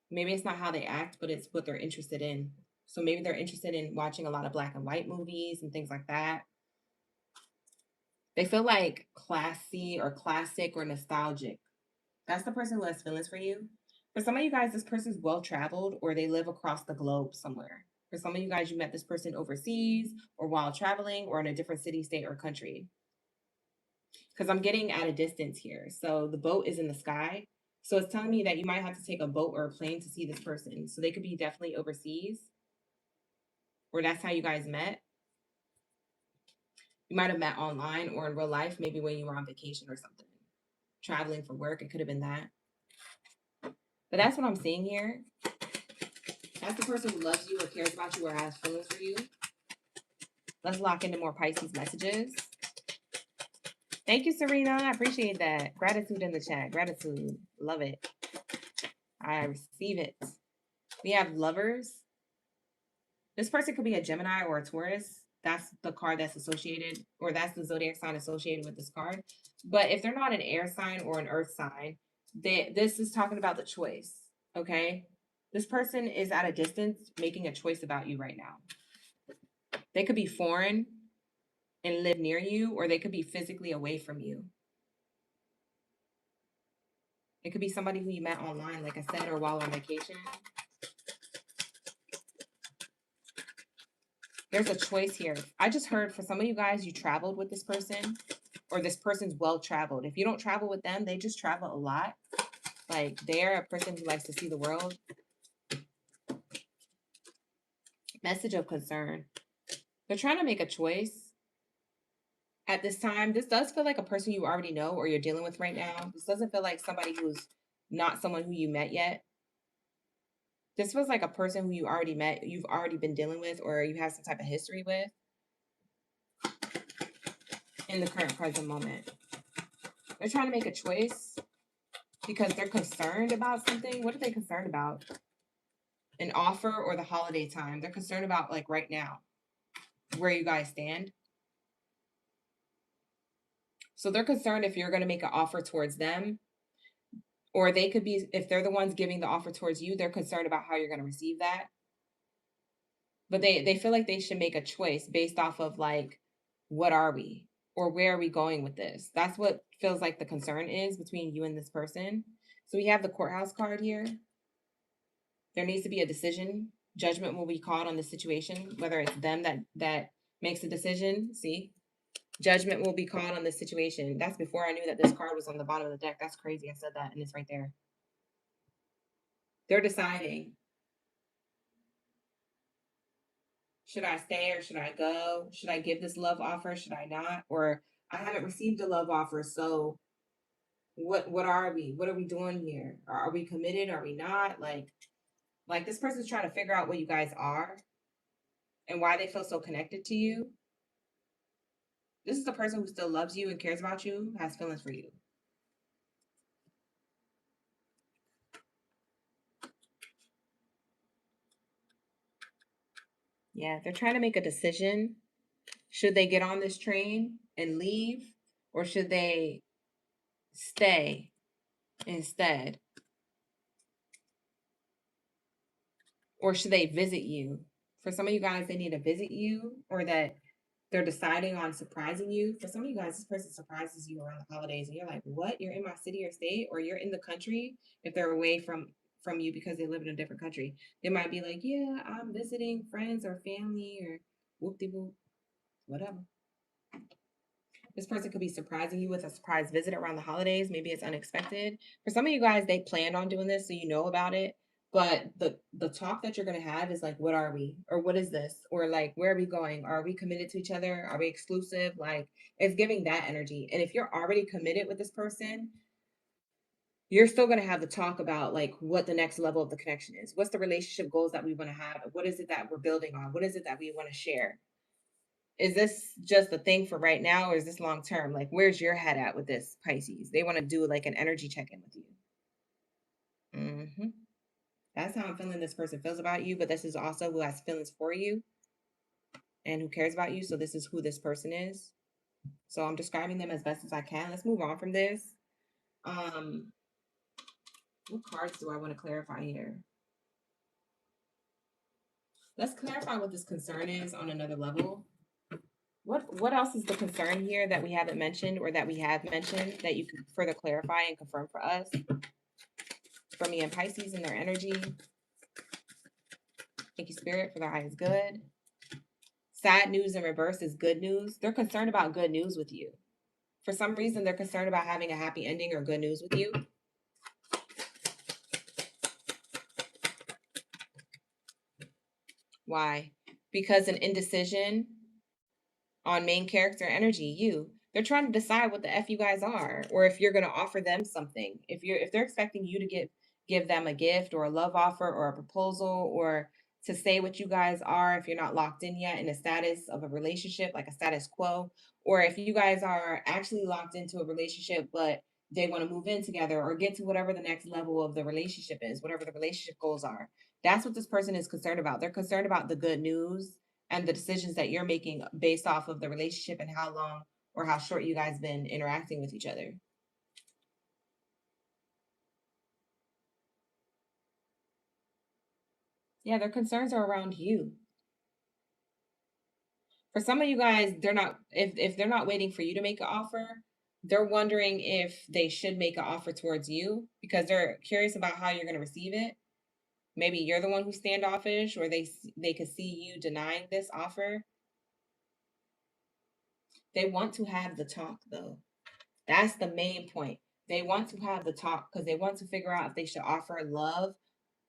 Maybe it's not how they act, but it's what they're interested in. So maybe they're interested in watching a lot of black and white movies and things like that. They feel like classy or classic or nostalgic. That's the person who has feelings for you. For some of you guys, this person's well traveled or they live across the globe somewhere. For some of you guys, you met this person overseas or while traveling or in a different city, state, or country. Because I'm getting at a distance here. So the boat is in the sky. So it's telling me that you might have to take a boat or a plane to see this person. So they could be definitely overseas, or that's how you guys met. You might have met online or in real life, maybe when you were on vacation or something. Traveling for work, it could have been that. But that's what I'm seeing here. That's the person who loves you or cares about you or has feelings for you. Let's lock into more Pisces messages. Thank you, Serena. I appreciate that. Gratitude in the chat. Gratitude. Love it. I receive it. We have lovers. This person could be a Gemini or a Taurus. That's the card that's associated, or that's the zodiac sign associated with this card. But if they're not an air sign or an earth sign, this is talking about the choice, okay? This person is at a distance making a choice about you right now. They could be foreign and live near you, or they could be physically away from you. It could be somebody who you met online, like I said, or while on vacation. There's a choice here. I just heard for some of you guys, you traveled with this person, or this person's well traveled. If you don't travel with them, they just travel a lot. Like they're a person who likes to see the world. Message of concern. They're trying to make a choice at this time. This does feel like a person you already know or you're dealing with right now. This doesn't feel like somebody who's not someone who you met yet. This feels like a person who you already met, you've already been dealing with, or you have some type of history with in the current present moment. They're trying to make a choice because they're concerned about something. What are they concerned about? An offer or the holiday time? They're concerned about like right now, where you guys stand. So they're concerned if you're going to make an offer towards them, or they could be, if they're the ones giving the offer towards you, they're concerned about how you're going to receive that. But they feel like they should make a choice based off of like, what are we? Or where are we going with this? That's what feels like the concern is between you and this person. So we have the courthouse card here. There needs to be a decision. Judgment will be called on the situation, whether it's them that makes a decision. See? Judgment will be called on the situation. That's before I knew that this card was on the bottom of the deck. That's crazy. I said that and it's right there. They're deciding. Should I stay or should I go? Should I give this love offer? Should I not? Or I haven't received a love offer, so what are we? What are we doing here? Are we committed? Are we not? Like this person's trying to figure out what you guys are and why they feel so connected to you. This is the person who still loves you and cares about you, has feelings for you. Yeah, they're trying to make a decision. Should they get on this train and leave, or should they stay instead? Or should they visit you? For some of you guys, they need to visit you, or that they're deciding on surprising you. For some of you guys, this person surprises you around the holidays and you're like, what? You're in my city or state, or you're in the country. If they're away from you because they live in a different country, they might be like, yeah, I'm visiting friends or family or whoop de whoop, whatever. This person could be surprising you with a surprise visit around the holidays. Maybe it's unexpected. For some of you guys, they planned on doing this, so you know about it. But the talk that you're gonna have is like, what are we? Or what is this? Or like, where are we going? Are we committed to each other? Are we exclusive? Like, it's giving that energy. And if you're already committed with this person, you're still going to have the talk about like what the next level of the connection is. What's the relationship goals that we want to have? What is it that we're building on? What is it that we want to share? Is this just a thing for right now, or is this long term? Like, where's your head at with this, Pisces? They want to do like an energy check in with you. That's how I'm feeling this person feels about you, but this is also who has feelings for you and who cares about you. So this is who this person is. So I'm describing them as best as I can. Let's move on from this. What cards do I want to clarify here? Let's clarify what this concern is on another level. What else is the concern here that we haven't mentioned, or that we have mentioned, that you can further clarify and confirm for us? For me and Pisces and their energy. Thank you, Spirit, for their highest good. Sad news in reverse is good news. They're concerned about good news with you. For some reason, they're concerned about having a happy ending or good news with you. Why? Because an indecision on main character energy, they're trying to decide what the F you guys are, or if you're going to offer them something. If they're expecting you to give them a gift or a love offer or a proposal, or to say what you guys are, if you're not locked in yet in a status of a relationship, like a status quo, or if you guys are actually locked into a relationship, but they want to move in together or get to whatever the next level of the relationship is, whatever the relationship goals are. That's what this person is concerned about. They're concerned about the good news and the decisions that you're making based off of the relationship and how long or how short you guys been interacting with each other. Yeah, their concerns are around you. For some of you guys, they're not, if they're not waiting for you to make an offer, they're wondering if they should make an offer towards you because they're curious about how you're going to receive it. Maybe you're the one who's standoffish, or they could see you denying this offer. They want to have the talk though. That's the main point. They want to have the talk because they want to figure out if they should offer love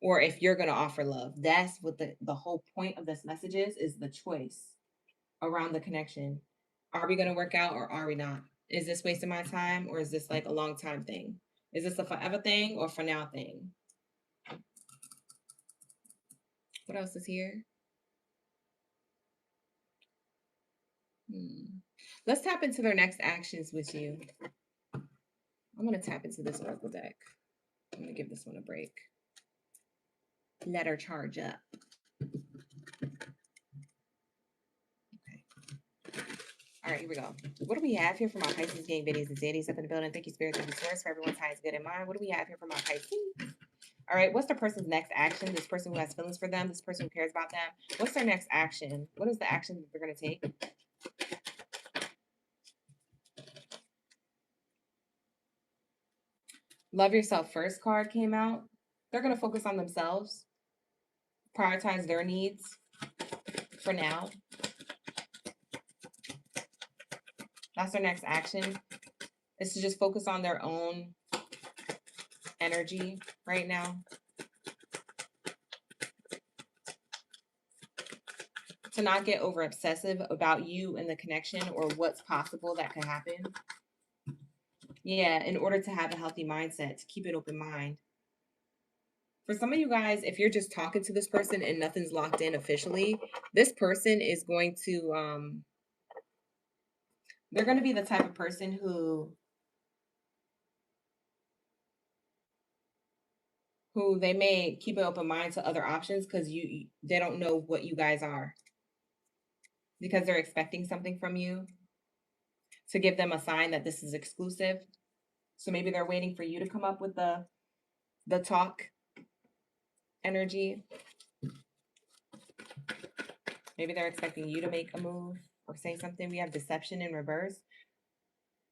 or if you're going to offer love. That's what the whole point of this message is the choice around the connection. Are we going to work out or are we not? Is this wasting my time, or is this like a long time thing? Is this a forever thing or for now thing? What else is here? Let's tap into their next actions with you. I'm going to tap into this Oracle deck. I'm going to give this one a break. Let her charge up. All right, here we go. What do we have here for my Pisces gang Biddies and Zadies up in the building? Thank you, Spirit. Thank you, Source, for everyone's highest good in mind. What do we have here for my Pisces? All right, what's the person's next action? This person who has feelings for them, this person who cares about them. What's their next action? What is the action that they're going to take? Love Yourself First card came out. They're going to focus on themselves, prioritize their needs for now. That's their next action. Is to just focus on their own energy right now. To not get over obsessive about you and the connection or what's possible that could happen. Yeah, in order to have a healthy mindset, to keep an open mind. For some of you guys, if you're just talking to this person and nothing's locked in officially, this person is going to, they're going to be the type of person who they may keep an open mind to other options because they don't know what you guys are, because they're expecting something from you to give them a sign that this is exclusive. So maybe they're waiting for you to come up with the talk energy. Maybe they're expecting you to make a move or say something. We have deception in reverse.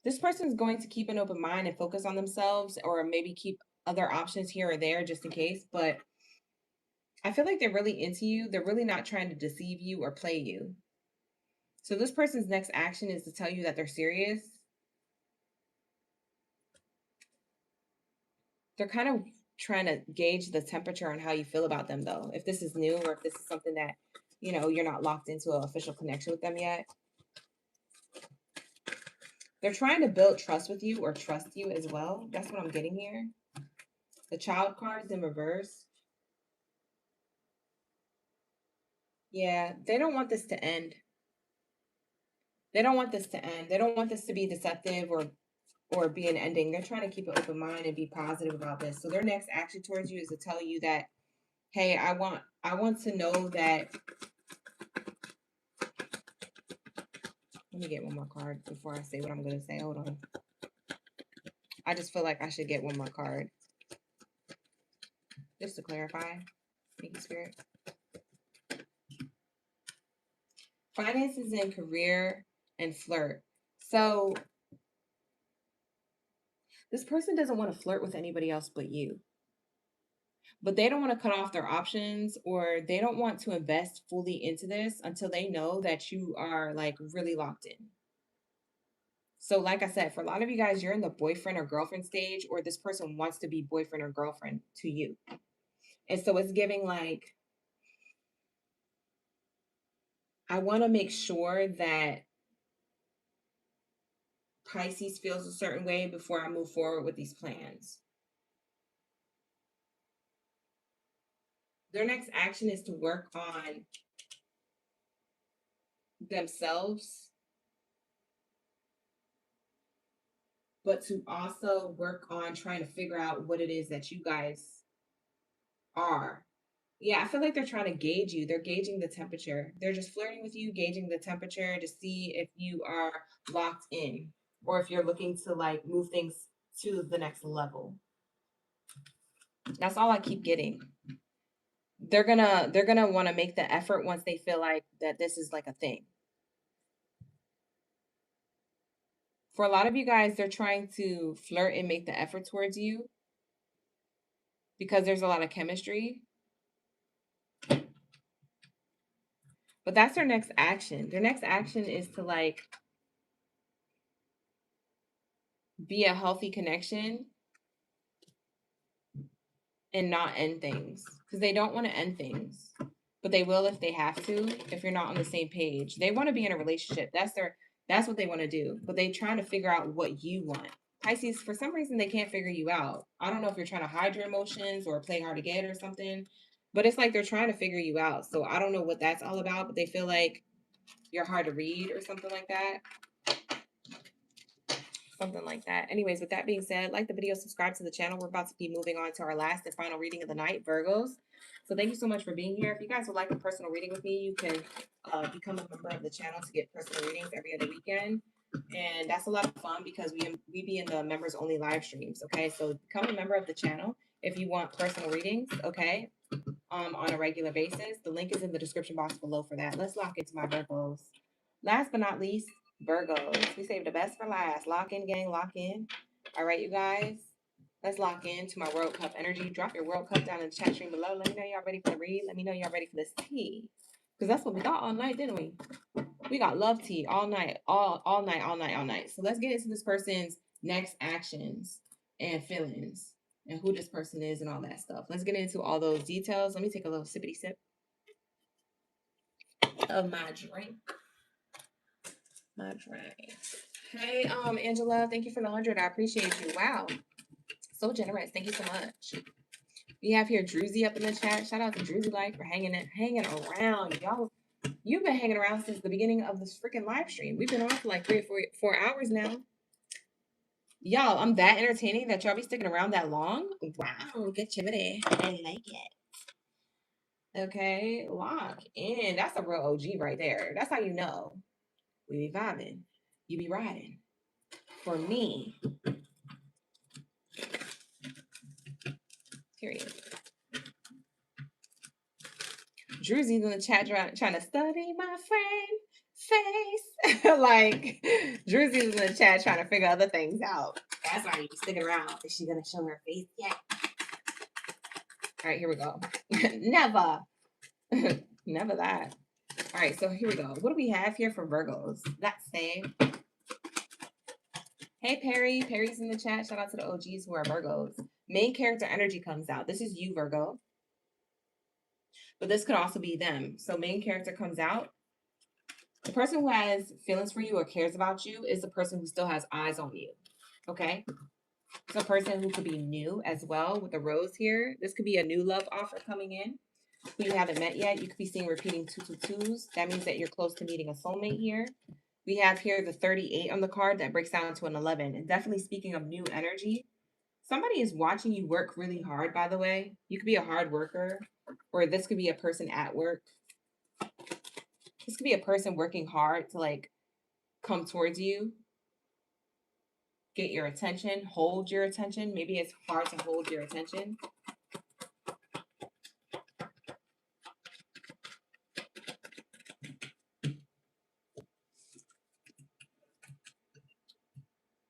This person is going to keep an open mind and focus on themselves, or maybe keep other options here or there just in case. But I feel like they're really into you. They're really not trying to deceive you or play you. So this person's next action is to tell you that they're serious. They're kind of trying to gauge the temperature on how you feel about them, though. If this is new or if this is something that, you know, you're not locked into an official connection with them yet. They're trying to build trust with you or trust you as well. That's what I'm getting here. The Child card is in reverse. Yeah, they don't want this to end. They don't want this to end. They don't want this to be deceptive or be an ending. They're trying to keep an open mind and be positive about this. So their next action towards you is to tell you that, hey, I want to know that. Let me get one more card before I say what I'm going to say. Hold on. I just feel like I should get one more card. Just to clarify. Thank you, Spirit. Finances and career and flirt. So this person doesn't want to flirt with anybody else but you. But they don't want to cut off their options, or they don't want to invest fully into this until they know that you are like really locked in. So like I said, for a lot of you guys, you're in the boyfriend or girlfriend stage, or this person wants to be boyfriend or girlfriend to you. And so it's giving like, I want to make sure that Pisces feels a certain way before I move forward with these plans. Their next action is to work on themselves, but to also work on trying to figure out what it is that you guys are. Yeah, I feel like they're trying to gauge you. They're gauging the temperature. They're just flirting with you, gauging the temperature to see if you are locked in or if you're looking to like move things to the next level. That's all I keep getting. They're gonna want to make the effort once they feel like that this is like a thing. For a lot of you guys, they're trying to flirt and make the effort towards you because there's a lot of chemistry. But that's their next action. Their next action is to like be a healthy connection and not end things, because they don't want to end things, but they will if they have to. If you're not on the same page, they want to be in a relationship. That's what they want to do, but they trying to figure out what you want. Pisces, for some reason, they can't figure you out. I don't know if you're trying to hide your emotions or play hard to get or something, but it's like they're trying to figure you out. So I don't know what that's all about, but they feel like you're hard to read or something like that. Something like that. Anyways, with that being said, like the video, subscribe to the channel. We're about to be moving on to our last and final reading of the night, Virgos. So thank you so much for being here. If you guys would like a personal reading with me, you can become a member of the channel to get personal readings every other weekend. And that's a lot of fun because we be in the members only live streams. Okay, so become a member of the channel if you want personal readings. Okay, on a regular basis. The link is in the description box below for that. Let's lock into my Virgos. Last but not least, Virgos. We saved the best for last. Lock in, gang. Lock in. All right, you guys. Let's lock in to my World Cup energy. Drop your World Cup down in the chat stream below. Let me know y'all ready for the read. Let me know y'all ready for this tea. Because that's what we got all night, didn't we? We got love tea all night. All night, all night, all night. So let's get into this person's next actions and feelings and who this person is and all that stuff. Let's get into all those details. Let me take a little sippity sip of my drink. Hey, Angela, thank you for the 100. I appreciate you. Wow, so generous. Thank you so much. We have here Druzy up in the chat. Shout out to Druzy Life for hanging around, y'all. You've been hanging around since the beginning of this freaking live stream. We've been on for like 3 or 4 hours now. Y'all, I'm that entertaining that y'all be sticking around that long. Wow, good chivity. I like it. Okay, lock in. That's a real OG right there. That's how you know we be vibing. You be riding. For me. Period. Drewsy's in the chat trying to study my friend face. Like, Drewsy's in the chat trying to figure other things out. That's why you sticking around. Is she going to show her face yet? All right, here we go. Never. Never that. All right, so here we go. What do we have here for Virgos? Let's say, hey, Perry. Perry's in the chat. Shout out to the OGs who are Virgos. Main character energy comes out. This is you, Virgo. But this could also be them. So main character comes out. The person who has feelings for you or cares about you is the person who still has eyes on you. Okay? It's a person who could be new as well with the rose here. This could be a new love offer coming in who you haven't met yet. You could be seeing repeating 222s. That means that you're close to meeting a soulmate here. We have here the 38 on the card that breaks down to an 11. And definitely speaking of new energy, somebody is watching you work really hard, by the way. You could be a hard worker, or this could be a person at work. This could be a person working hard to like come towards you, get your attention, hold your attention. Maybe it's hard to hold your attention.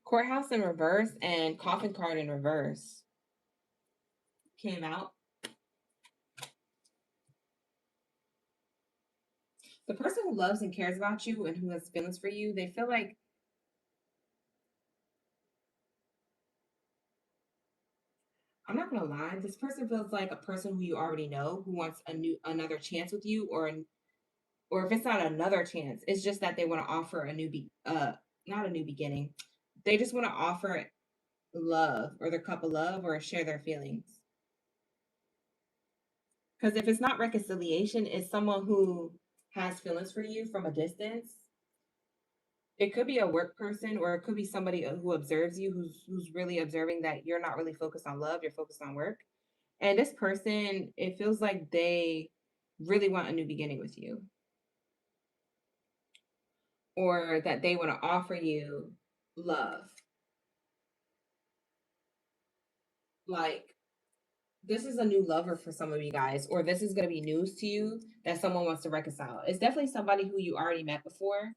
Courthouse in reverse and coffin card in reverse came out. The person who loves and cares about you and who has feelings for you, they feel like I'm not gonna lie, this person feels like a person who you already know who wants another chance with you, or if it's not another chance, it's just that they want to offer not a new beginning. They just want to offer love or their cup of love or share their feelings. Because if it's not reconciliation, it's someone who has feelings for you from a distance. It could be a work person, or it could be somebody who observes you, who's really observing that you're not really focused on love, you're focused on work. And this person, it feels like they really want a new beginning with you, or that they want to offer you love. Like, this is a new lover for some of you guys, or this is going to be news to you that someone wants to reconcile. It's definitely somebody who you already met before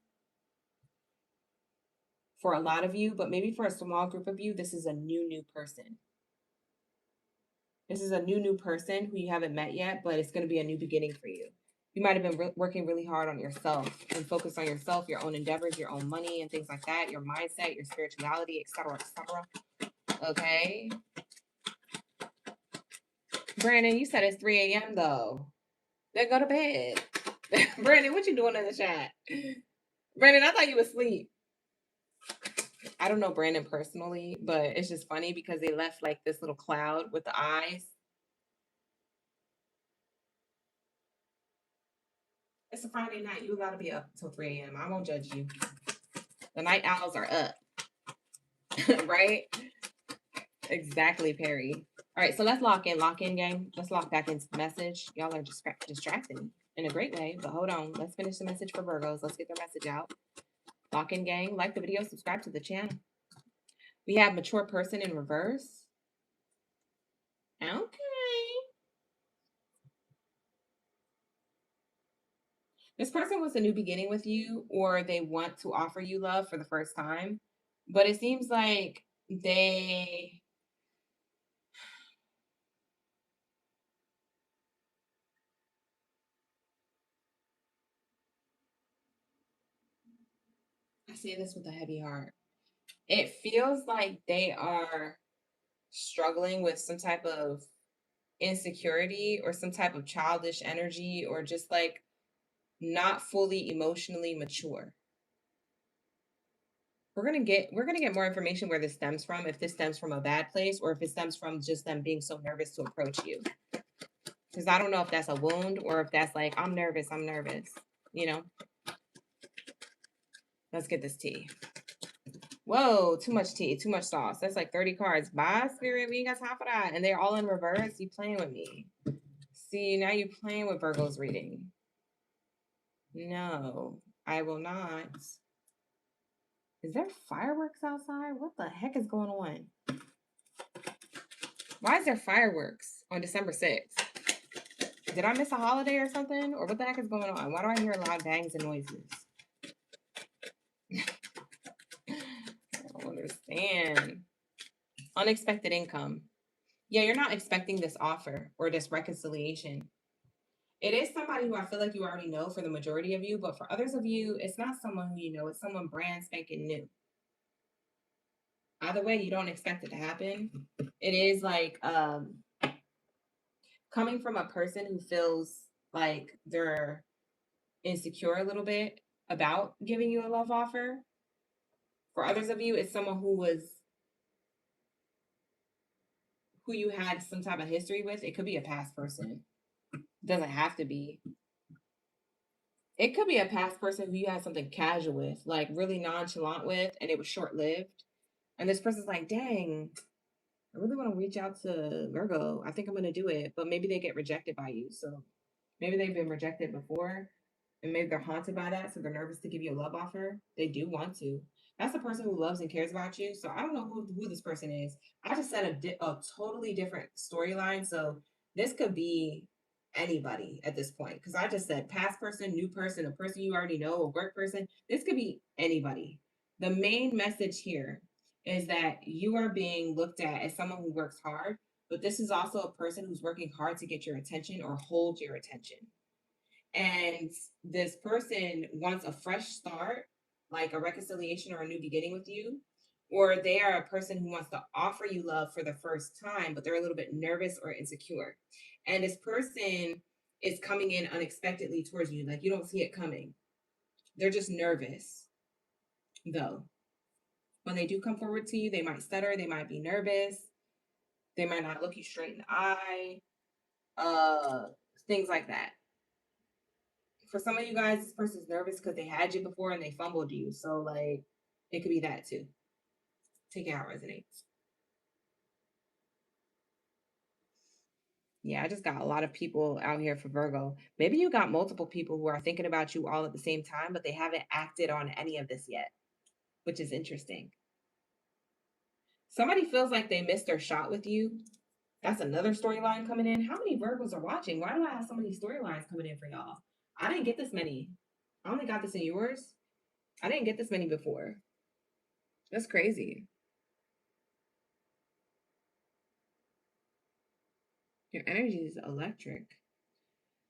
for a lot of you, but maybe for a small group of you, this is a new person. This is a new person who you haven't met yet, but it's going to be a new beginning for you. You might have been working really hard on yourself and focus on yourself, your own endeavors, your own money and things like that, your mindset, your spirituality, etc., etc. Okay. Brandon, you said it's 3 a.m. though. Then go to bed. Brandon, what you doing in the chat? Brandon, I thought you was asleep. I don't know Brandon personally, but it's just funny because they left like this little cloud with the eyes. It's a Friday night. You gotta be up till 3 a.m. I won't judge you. The night owls are up. Right? Exactly, Perry. All right, so let's lock in, gang. Let's lock back into the message. Y'all are distracting in a great way, but hold on. Let's finish the message for Virgos. Let's get their message out. Lock in, gang. Like the video, subscribe to the channel. We have mature person in reverse. Okay. This person wants a new beginning with you, or they want to offer you love for the first time, but it seems like they... I say this with a heavy heart. It feels like they are struggling with some type of insecurity or some type of childish energy, or just like not fully emotionally mature. We're gonna get more information where this stems from, if this stems from a bad place or if it stems from just them being so nervous to approach you. Because I don't know if that's a wound or if that's like, I'm nervous, you know. Let's get this tea. Whoa, too much tea, too much sauce. That's like 30 cards. Bye, Spirit, we ain't got time for that. And they're all in reverse. You playing with me. See, now you playing with Virgo's reading. No, I will not. Is there fireworks outside? What the heck is going on? Why is there fireworks on December 6th? Did I miss a holiday or something? Or what the heck is going on? Why do I hear loud bangs and noises? I don't understand. Unexpected income. Yeah, you're not expecting this offer or this reconciliation. It is somebody who I feel like you already know for the majority of you, but for others of you, it's not someone who you know, it's someone brand spanking new. Either way, you don't expect it to happen. It is like coming from a person who feels like they're insecure a little bit about giving you a love offer. For others of you, it's someone who you had some type of history with. It could be a past person. It doesn't have to be. It could be a past person who you had something casual with, like really nonchalant with, and it was short lived. And this person's like, dang, I really want to reach out to Virgo. I think I'm going to do it. But maybe they get rejected by you. So maybe they've been rejected before and maybe they're haunted by that. So they're nervous to give you a love offer. They do want to. That's the person who loves and cares about you. So I don't know who this person is. I just said a totally different storyline. So this could be anybody at this point. Because I just said past person, new person, a person you already know, a work person. This could be anybody. The main message here is that you are being looked at as someone who works hard, but this is also a person who's working hard to get your attention or hold your attention. And this person wants a fresh start, like a reconciliation or a new beginning with you, or they are a person who wants to offer you love for the first time, but they're a little bit nervous or insecure. And this person is coming in unexpectedly towards you, like you don't see it coming. They're just nervous, though. When they do come forward to you, they might stutter, they might be nervous, they might not look you straight in the eye, uh, things like that. For some of you guys, this person's nervous because they had you before and they fumbled you. So, like, it could be that too. Take it how it resonates. Yeah, I just got a lot of people out here for Virgo. Maybe you got multiple people who are thinking about you all at the same time, but they haven't acted on any of this yet, which is interesting. Somebody feels like they missed their shot with you. That's another storyline coming in. How many Virgos are watching? Why do I have so many storylines coming in for y'all? I didn't get this many. I only got this in yours. I didn't get this many before. That's crazy. Your energy is electric.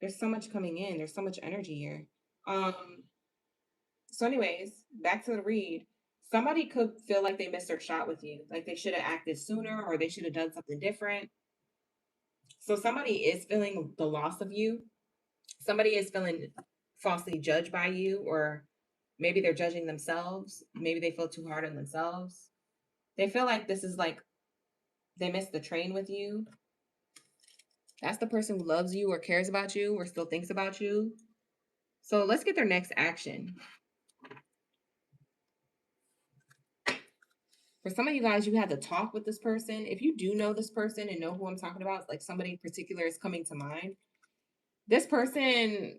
There's so much coming in. There's so much energy here. So anyways, back to the read. Somebody could feel like they missed their shot with you. Like they should have acted sooner or they should have done something different. So somebody is feeling the loss of you. Somebody is feeling falsely judged by you, or maybe they're judging themselves. Maybe they feel too hard on themselves. They feel like this is like they missed the train with you. That's the person who loves you or cares about you or still thinks about you. So let's get their next action. For some of you guys, you had to talk with this person. If you do know this person and know who I'm talking about, like somebody in particular is coming to mind. This person,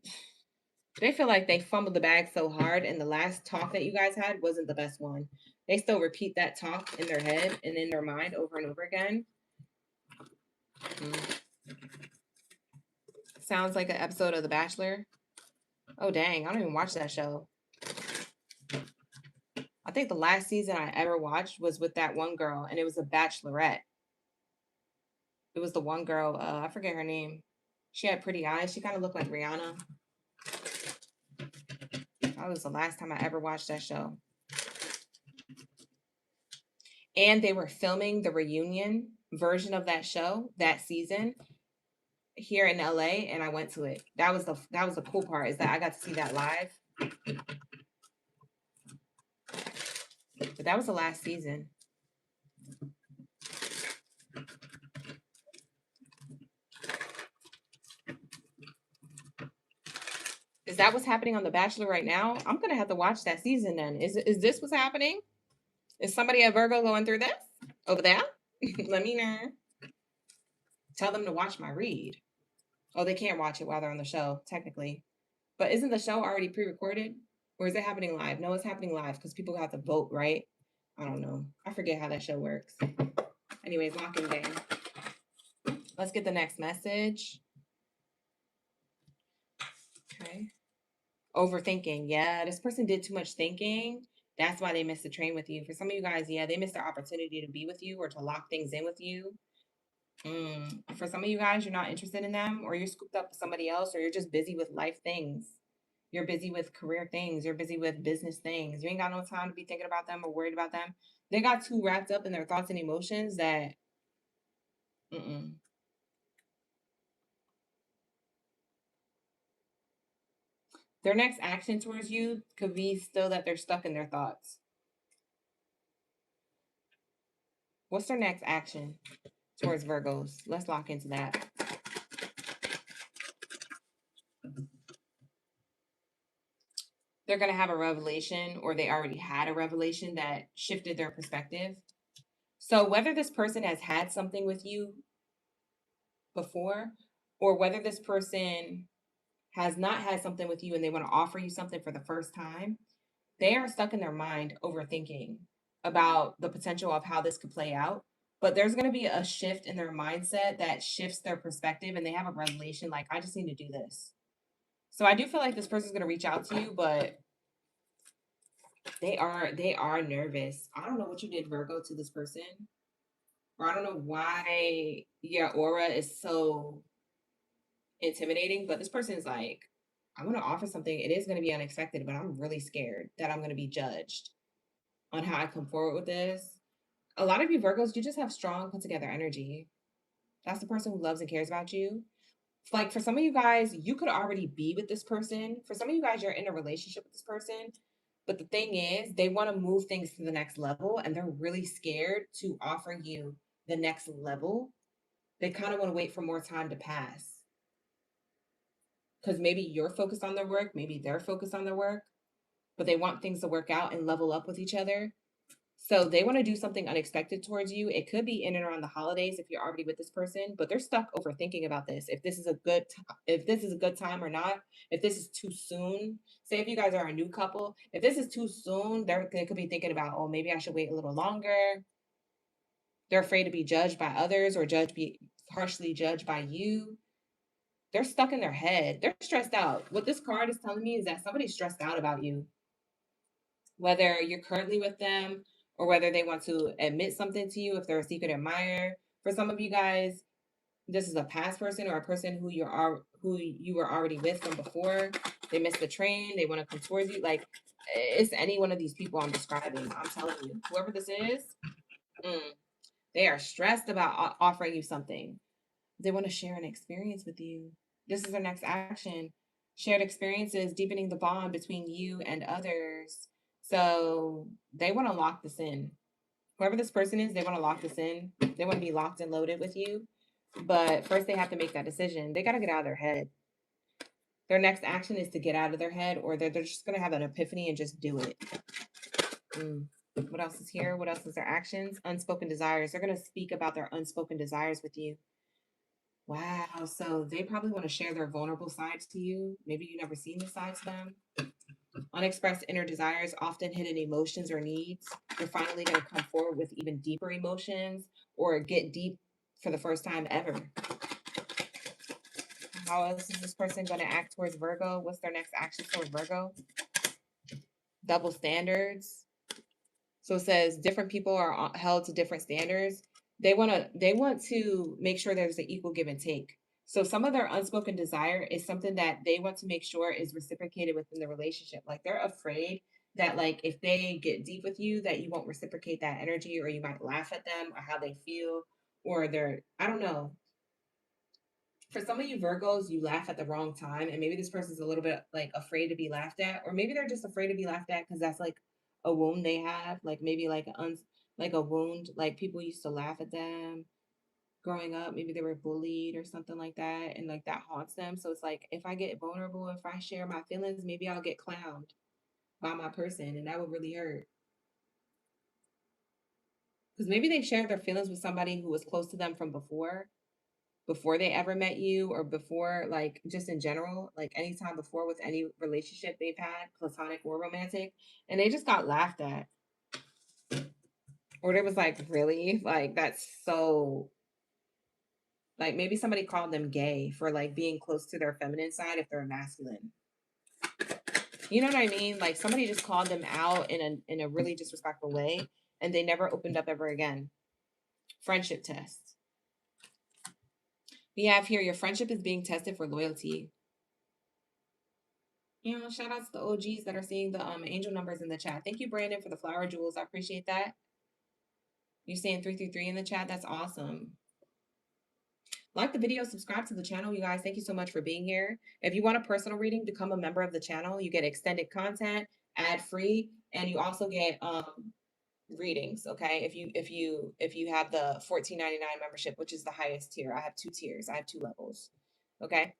they feel like they fumbled the bag so hard, and the last talk that you guys had wasn't the best one. They still repeat that talk in their head and in their mind over and over again. Sounds like an episode of The Bachelor. Oh, dang. I don't even watch that show. I think the last season I ever watched was with that one girl, and it was a bachelorette. It was the one girl, I forget her name. She had pretty eyes. She kind of looked like Rihanna. That was the last time I ever watched that show. And they were filming the reunion version of that show that season here in LA, and I went to it. That was the cool part, is that I got to see that live. But that was the last season. Is that what's happening on The Bachelor right now? I'm gonna have to watch that season then. Is this what's happening? Is somebody at Virgo going through this over there? Let me know. Tell them to watch my read. Oh, they can't watch it while they're on the show, technically. But isn't the show already pre-recorded? Or is it happening live? No, it's happening live because people have to vote, right? I don't know. I forget how that show works. Anyways, lock in game. Let's get the next message. Overthinking. Yeah, this person did too much thinking. That's why they missed the train with you. For some of you guys, yeah, they missed their opportunity to be with you or to lock things in with you. For some of you guys, you're not interested in them, or you're scooped up with somebody else, or you're just busy with life things. You're busy with career things. You're busy with business things. You ain't got no time to be thinking about them or worried about them. They got too wrapped up in their thoughts and emotions that, mm-mm. Their next action towards you could be still that they're stuck in their thoughts. What's their next action towards Virgos? Let's lock into that. They're going to have a revelation, or they already had a revelation that shifted their perspective. So whether this person has had something with you before, or whether this person has not had something with you and they want to offer you something for the first time, they are stuck in their mind overthinking about the potential of how this could play out. But there's going to be a shift in their mindset that shifts their perspective, and they have a revelation like, I just need to do this. So I do feel like this person's going to reach out to you, but they are nervous. I don't know what you did, Virgo, to this person, or I don't know why your aura is so intimidating, but this person is like, I want to offer something. It is going to be unexpected, but I'm really scared that I'm going to be judged on how I come forward with this. A lot of you Virgos, you just have strong, put together energy. That's the person who loves and cares about you. Like for some of you guys, you could already be with this person. For some of you guys, you're in a relationship with this person. But the thing is, they want to move things to the next level, and they're really scared to offer you the next level. They kind of want to wait for more time to pass, because maybe you're focused on their work, maybe they're focused on their work, but they want things to work out and level up with each other. So they want to do something unexpected towards you. It could be in and around the holidays if you're already with this person, but they're stuck overthinking about this. If this is if this is a good time or not, if this is too soon. Say if you guys are a new couple, if this is too soon, they could be thinking about, oh, maybe I should wait a little longer. They're afraid to be judged by others or be harshly judged by you. They're stuck in their head. They're stressed out. What this card is telling me is that somebody's stressed out about you, whether you're currently with them or whether they want to admit something to you if they're a secret admirer. For some of you guys, this is a past person or a person who you were already with from before. They missed the train. They want to come towards you. Like it's any one of these people I'm describing. I'm telling you, whoever this is, they are stressed about offering you something. They want to share an experience with you. This is their next action. Shared experiences, deepening the bond between you and others. So they want to lock this in. Whoever this person is, they want to lock this in. They want to be locked and loaded with you. But first, they have to make that decision. They got to get out of their head. Their next action is to get out of their head, or they're just going to have an epiphany and just do it. What else is here? What else is their actions? Unspoken desires. They're going to speak about their unspoken desires with you. Wow. So they probably want to share their vulnerable sides to you. Maybe you never seen this side to them. Unexpressed inner desires, often hidden emotions or needs. You're finally going to come forward with even deeper emotions or get deep for the first time ever. How else is this person going to act towards Virgo? What's their next action towards Virgo? Double standards. So it says different people are held to different standards. They want to make sure there's an equal give and take. So some of their unspoken desire is something that they want to make sure is reciprocated within the relationship. Like they're afraid that like if they get deep with you, that you won't reciprocate that energy, or you might laugh at them or how they feel, or I don't know. For some of you Virgos, you laugh at the wrong time, and maybe this person's a little bit like afraid to be laughed at, or maybe they're just afraid to be laughed at because that's like a wound they have, like maybe like a wound, like people used to laugh at them growing up. Maybe they were bullied or something like that, and like that haunts them. So it's like if I get vulnerable, if I share my feelings, maybe I'll get clowned by my person, and that would really hurt. Because maybe they shared their feelings with somebody who was close to them from before they ever met you, or before, like just in general, like anytime before with any relationship they've had, platonic or romantic, and they just got laughed at. Or they was like, really? Like that's so, like maybe somebody called them gay for like being close to their feminine side if they're masculine. You know what I mean? Like somebody just called them out in a really disrespectful way, and they never opened up ever again. Friendship test. We have here your friendship is being tested for loyalty. You know, shout outs to the OGs that are seeing the angel numbers in the chat. Thank you, Brandon, for the flower jewels. I appreciate that. You're saying 333 in the chat. That's awesome. Like the video, subscribe to the channel, you guys. Thank you so much for being here. If you want a personal reading, become a member of the channel. You get extended content, ad free, and you also get readings. Okay, if you have the $14.99 membership, which is the highest tier. I have 2 tiers. I have 2 levels. Okay,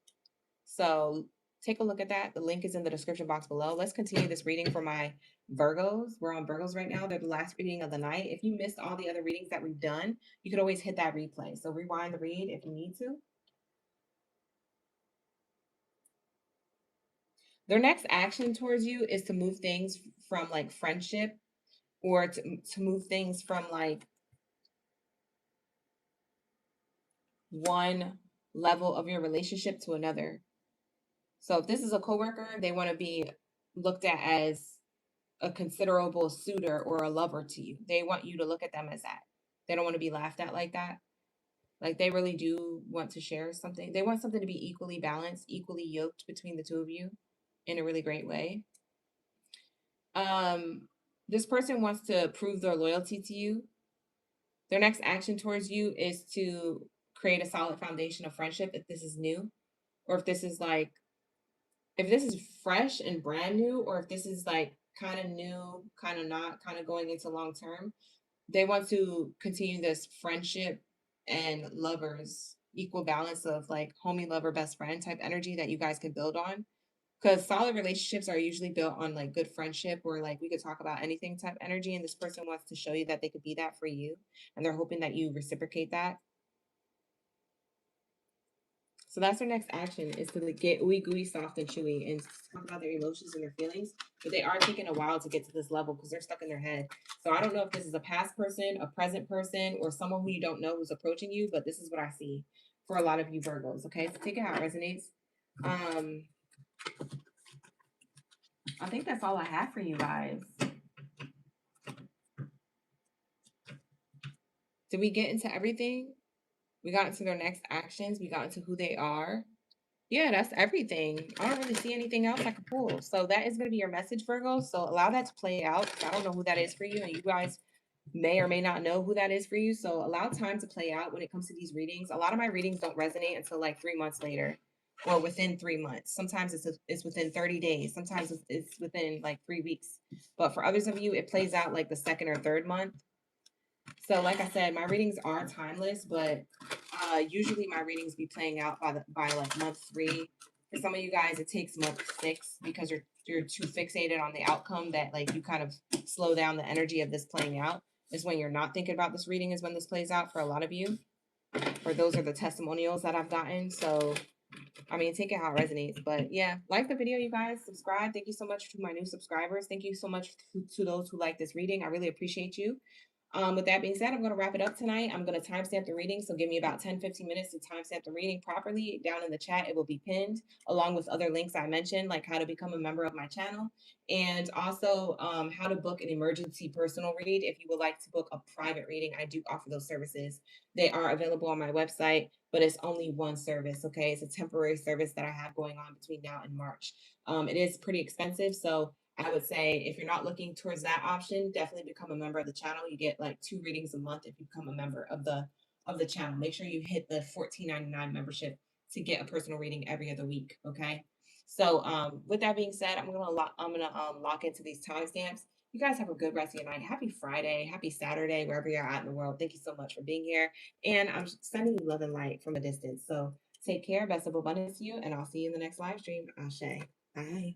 so take a look at that. The link is in the description box below. Let's continue this reading for my Virgos. We're on Virgos right now. They're the last reading of the night. If you missed all the other readings that we've done, you could always hit that replay. So rewind the read if you need to. Their next action towards you is to move things from like friendship, or to move things from like one level of your relationship to another. So if this is a coworker, they want to be looked at as a considerable suitor or a lover to you. They want you to look at them as that. They don't want to be laughed at like that. Like they really do want to share something. They want something to be equally balanced, equally yoked between the two of you in a really great way. This person wants to prove their loyalty to you. Their next action towards you is to create a solid foundation of friendship if this is new, or if this is like, if this is fresh and brand new, or if this is like kind of new, kind of not, kind of going into long term. They want to continue this friendship and lovers equal balance of like homie, lover, best friend type energy that you guys can build on. Because solid relationships are usually built on like good friendship, or like we could talk about anything type energy. And this person wants to show you that they could be that for you. And they're hoping that you reciprocate that. So that's their next action, is to like get ooey gooey, soft and chewy, and talk about their emotions and their feelings. But they are taking a while to get to this level because they're stuck in their head. So I don't know if this is a past person, a present person, or someone who you don't know who's approaching you, but this is what I see for a lot of you Virgos. Okay, so take it how it resonates. I think that's all I have for you guys. Did we get into everything? We got into their next actions. We got into who they are. Yeah, that's everything. I don't really see anything else I could pull. So that is going to be your message, Virgo. So allow that to play out. I don't know who that is for you, and you guys may or may not know who that is for you. So allow time to play out when it comes to these readings. A lot of my readings don't resonate until like 3 months later, or within 3 months. Sometimes it's within 30 days. Sometimes it's within like 3 weeks. But for others of you, it plays out like the 2nd or 3rd month. So like I said, my readings are timeless, but usually my readings be playing out by like month 3. For some of you guys, it takes month 6 because you're too fixated on the outcome that like you kind of slow down the energy of this playing out. Is when you're not thinking about this reading is when this plays out for a lot of you. Or those are the testimonials that I've gotten. So I mean, take it how it resonates. But yeah, like the video, you guys. Subscribe. Thank you so much to my new subscribers. Thank you so much to those who like this reading. I really appreciate you. With that being said, I'm going to wrap it up tonight. I'm going to timestamp the reading. So give me about 10-15 minutes to timestamp the reading properly. Down in the chat, it will be pinned along with other links I mentioned, like how to become a member of my channel, and also how to book an emergency personal read. If you would like to book a private reading, I do offer those services. They are available on my website, but it's only one service. Okay, it's a temporary service that I have going on between now and March. It is pretty expensive, so I would say if you're not looking towards that option, definitely become a member of the channel. You get like 2 readings a month if you become a member of the channel. Make sure you hit the $14.99 membership to get a personal reading every other week. Okay. So with that being said, I'm gonna lock into these timestamps. You guys have a good rest of your night. Happy Friday, happy Saturday, wherever you're at in the world. Thank you so much for being here. And I'm sending you love and light from a distance. So take care, best of abundance to you, and I'll see you in the next live stream. Ashe. Bye.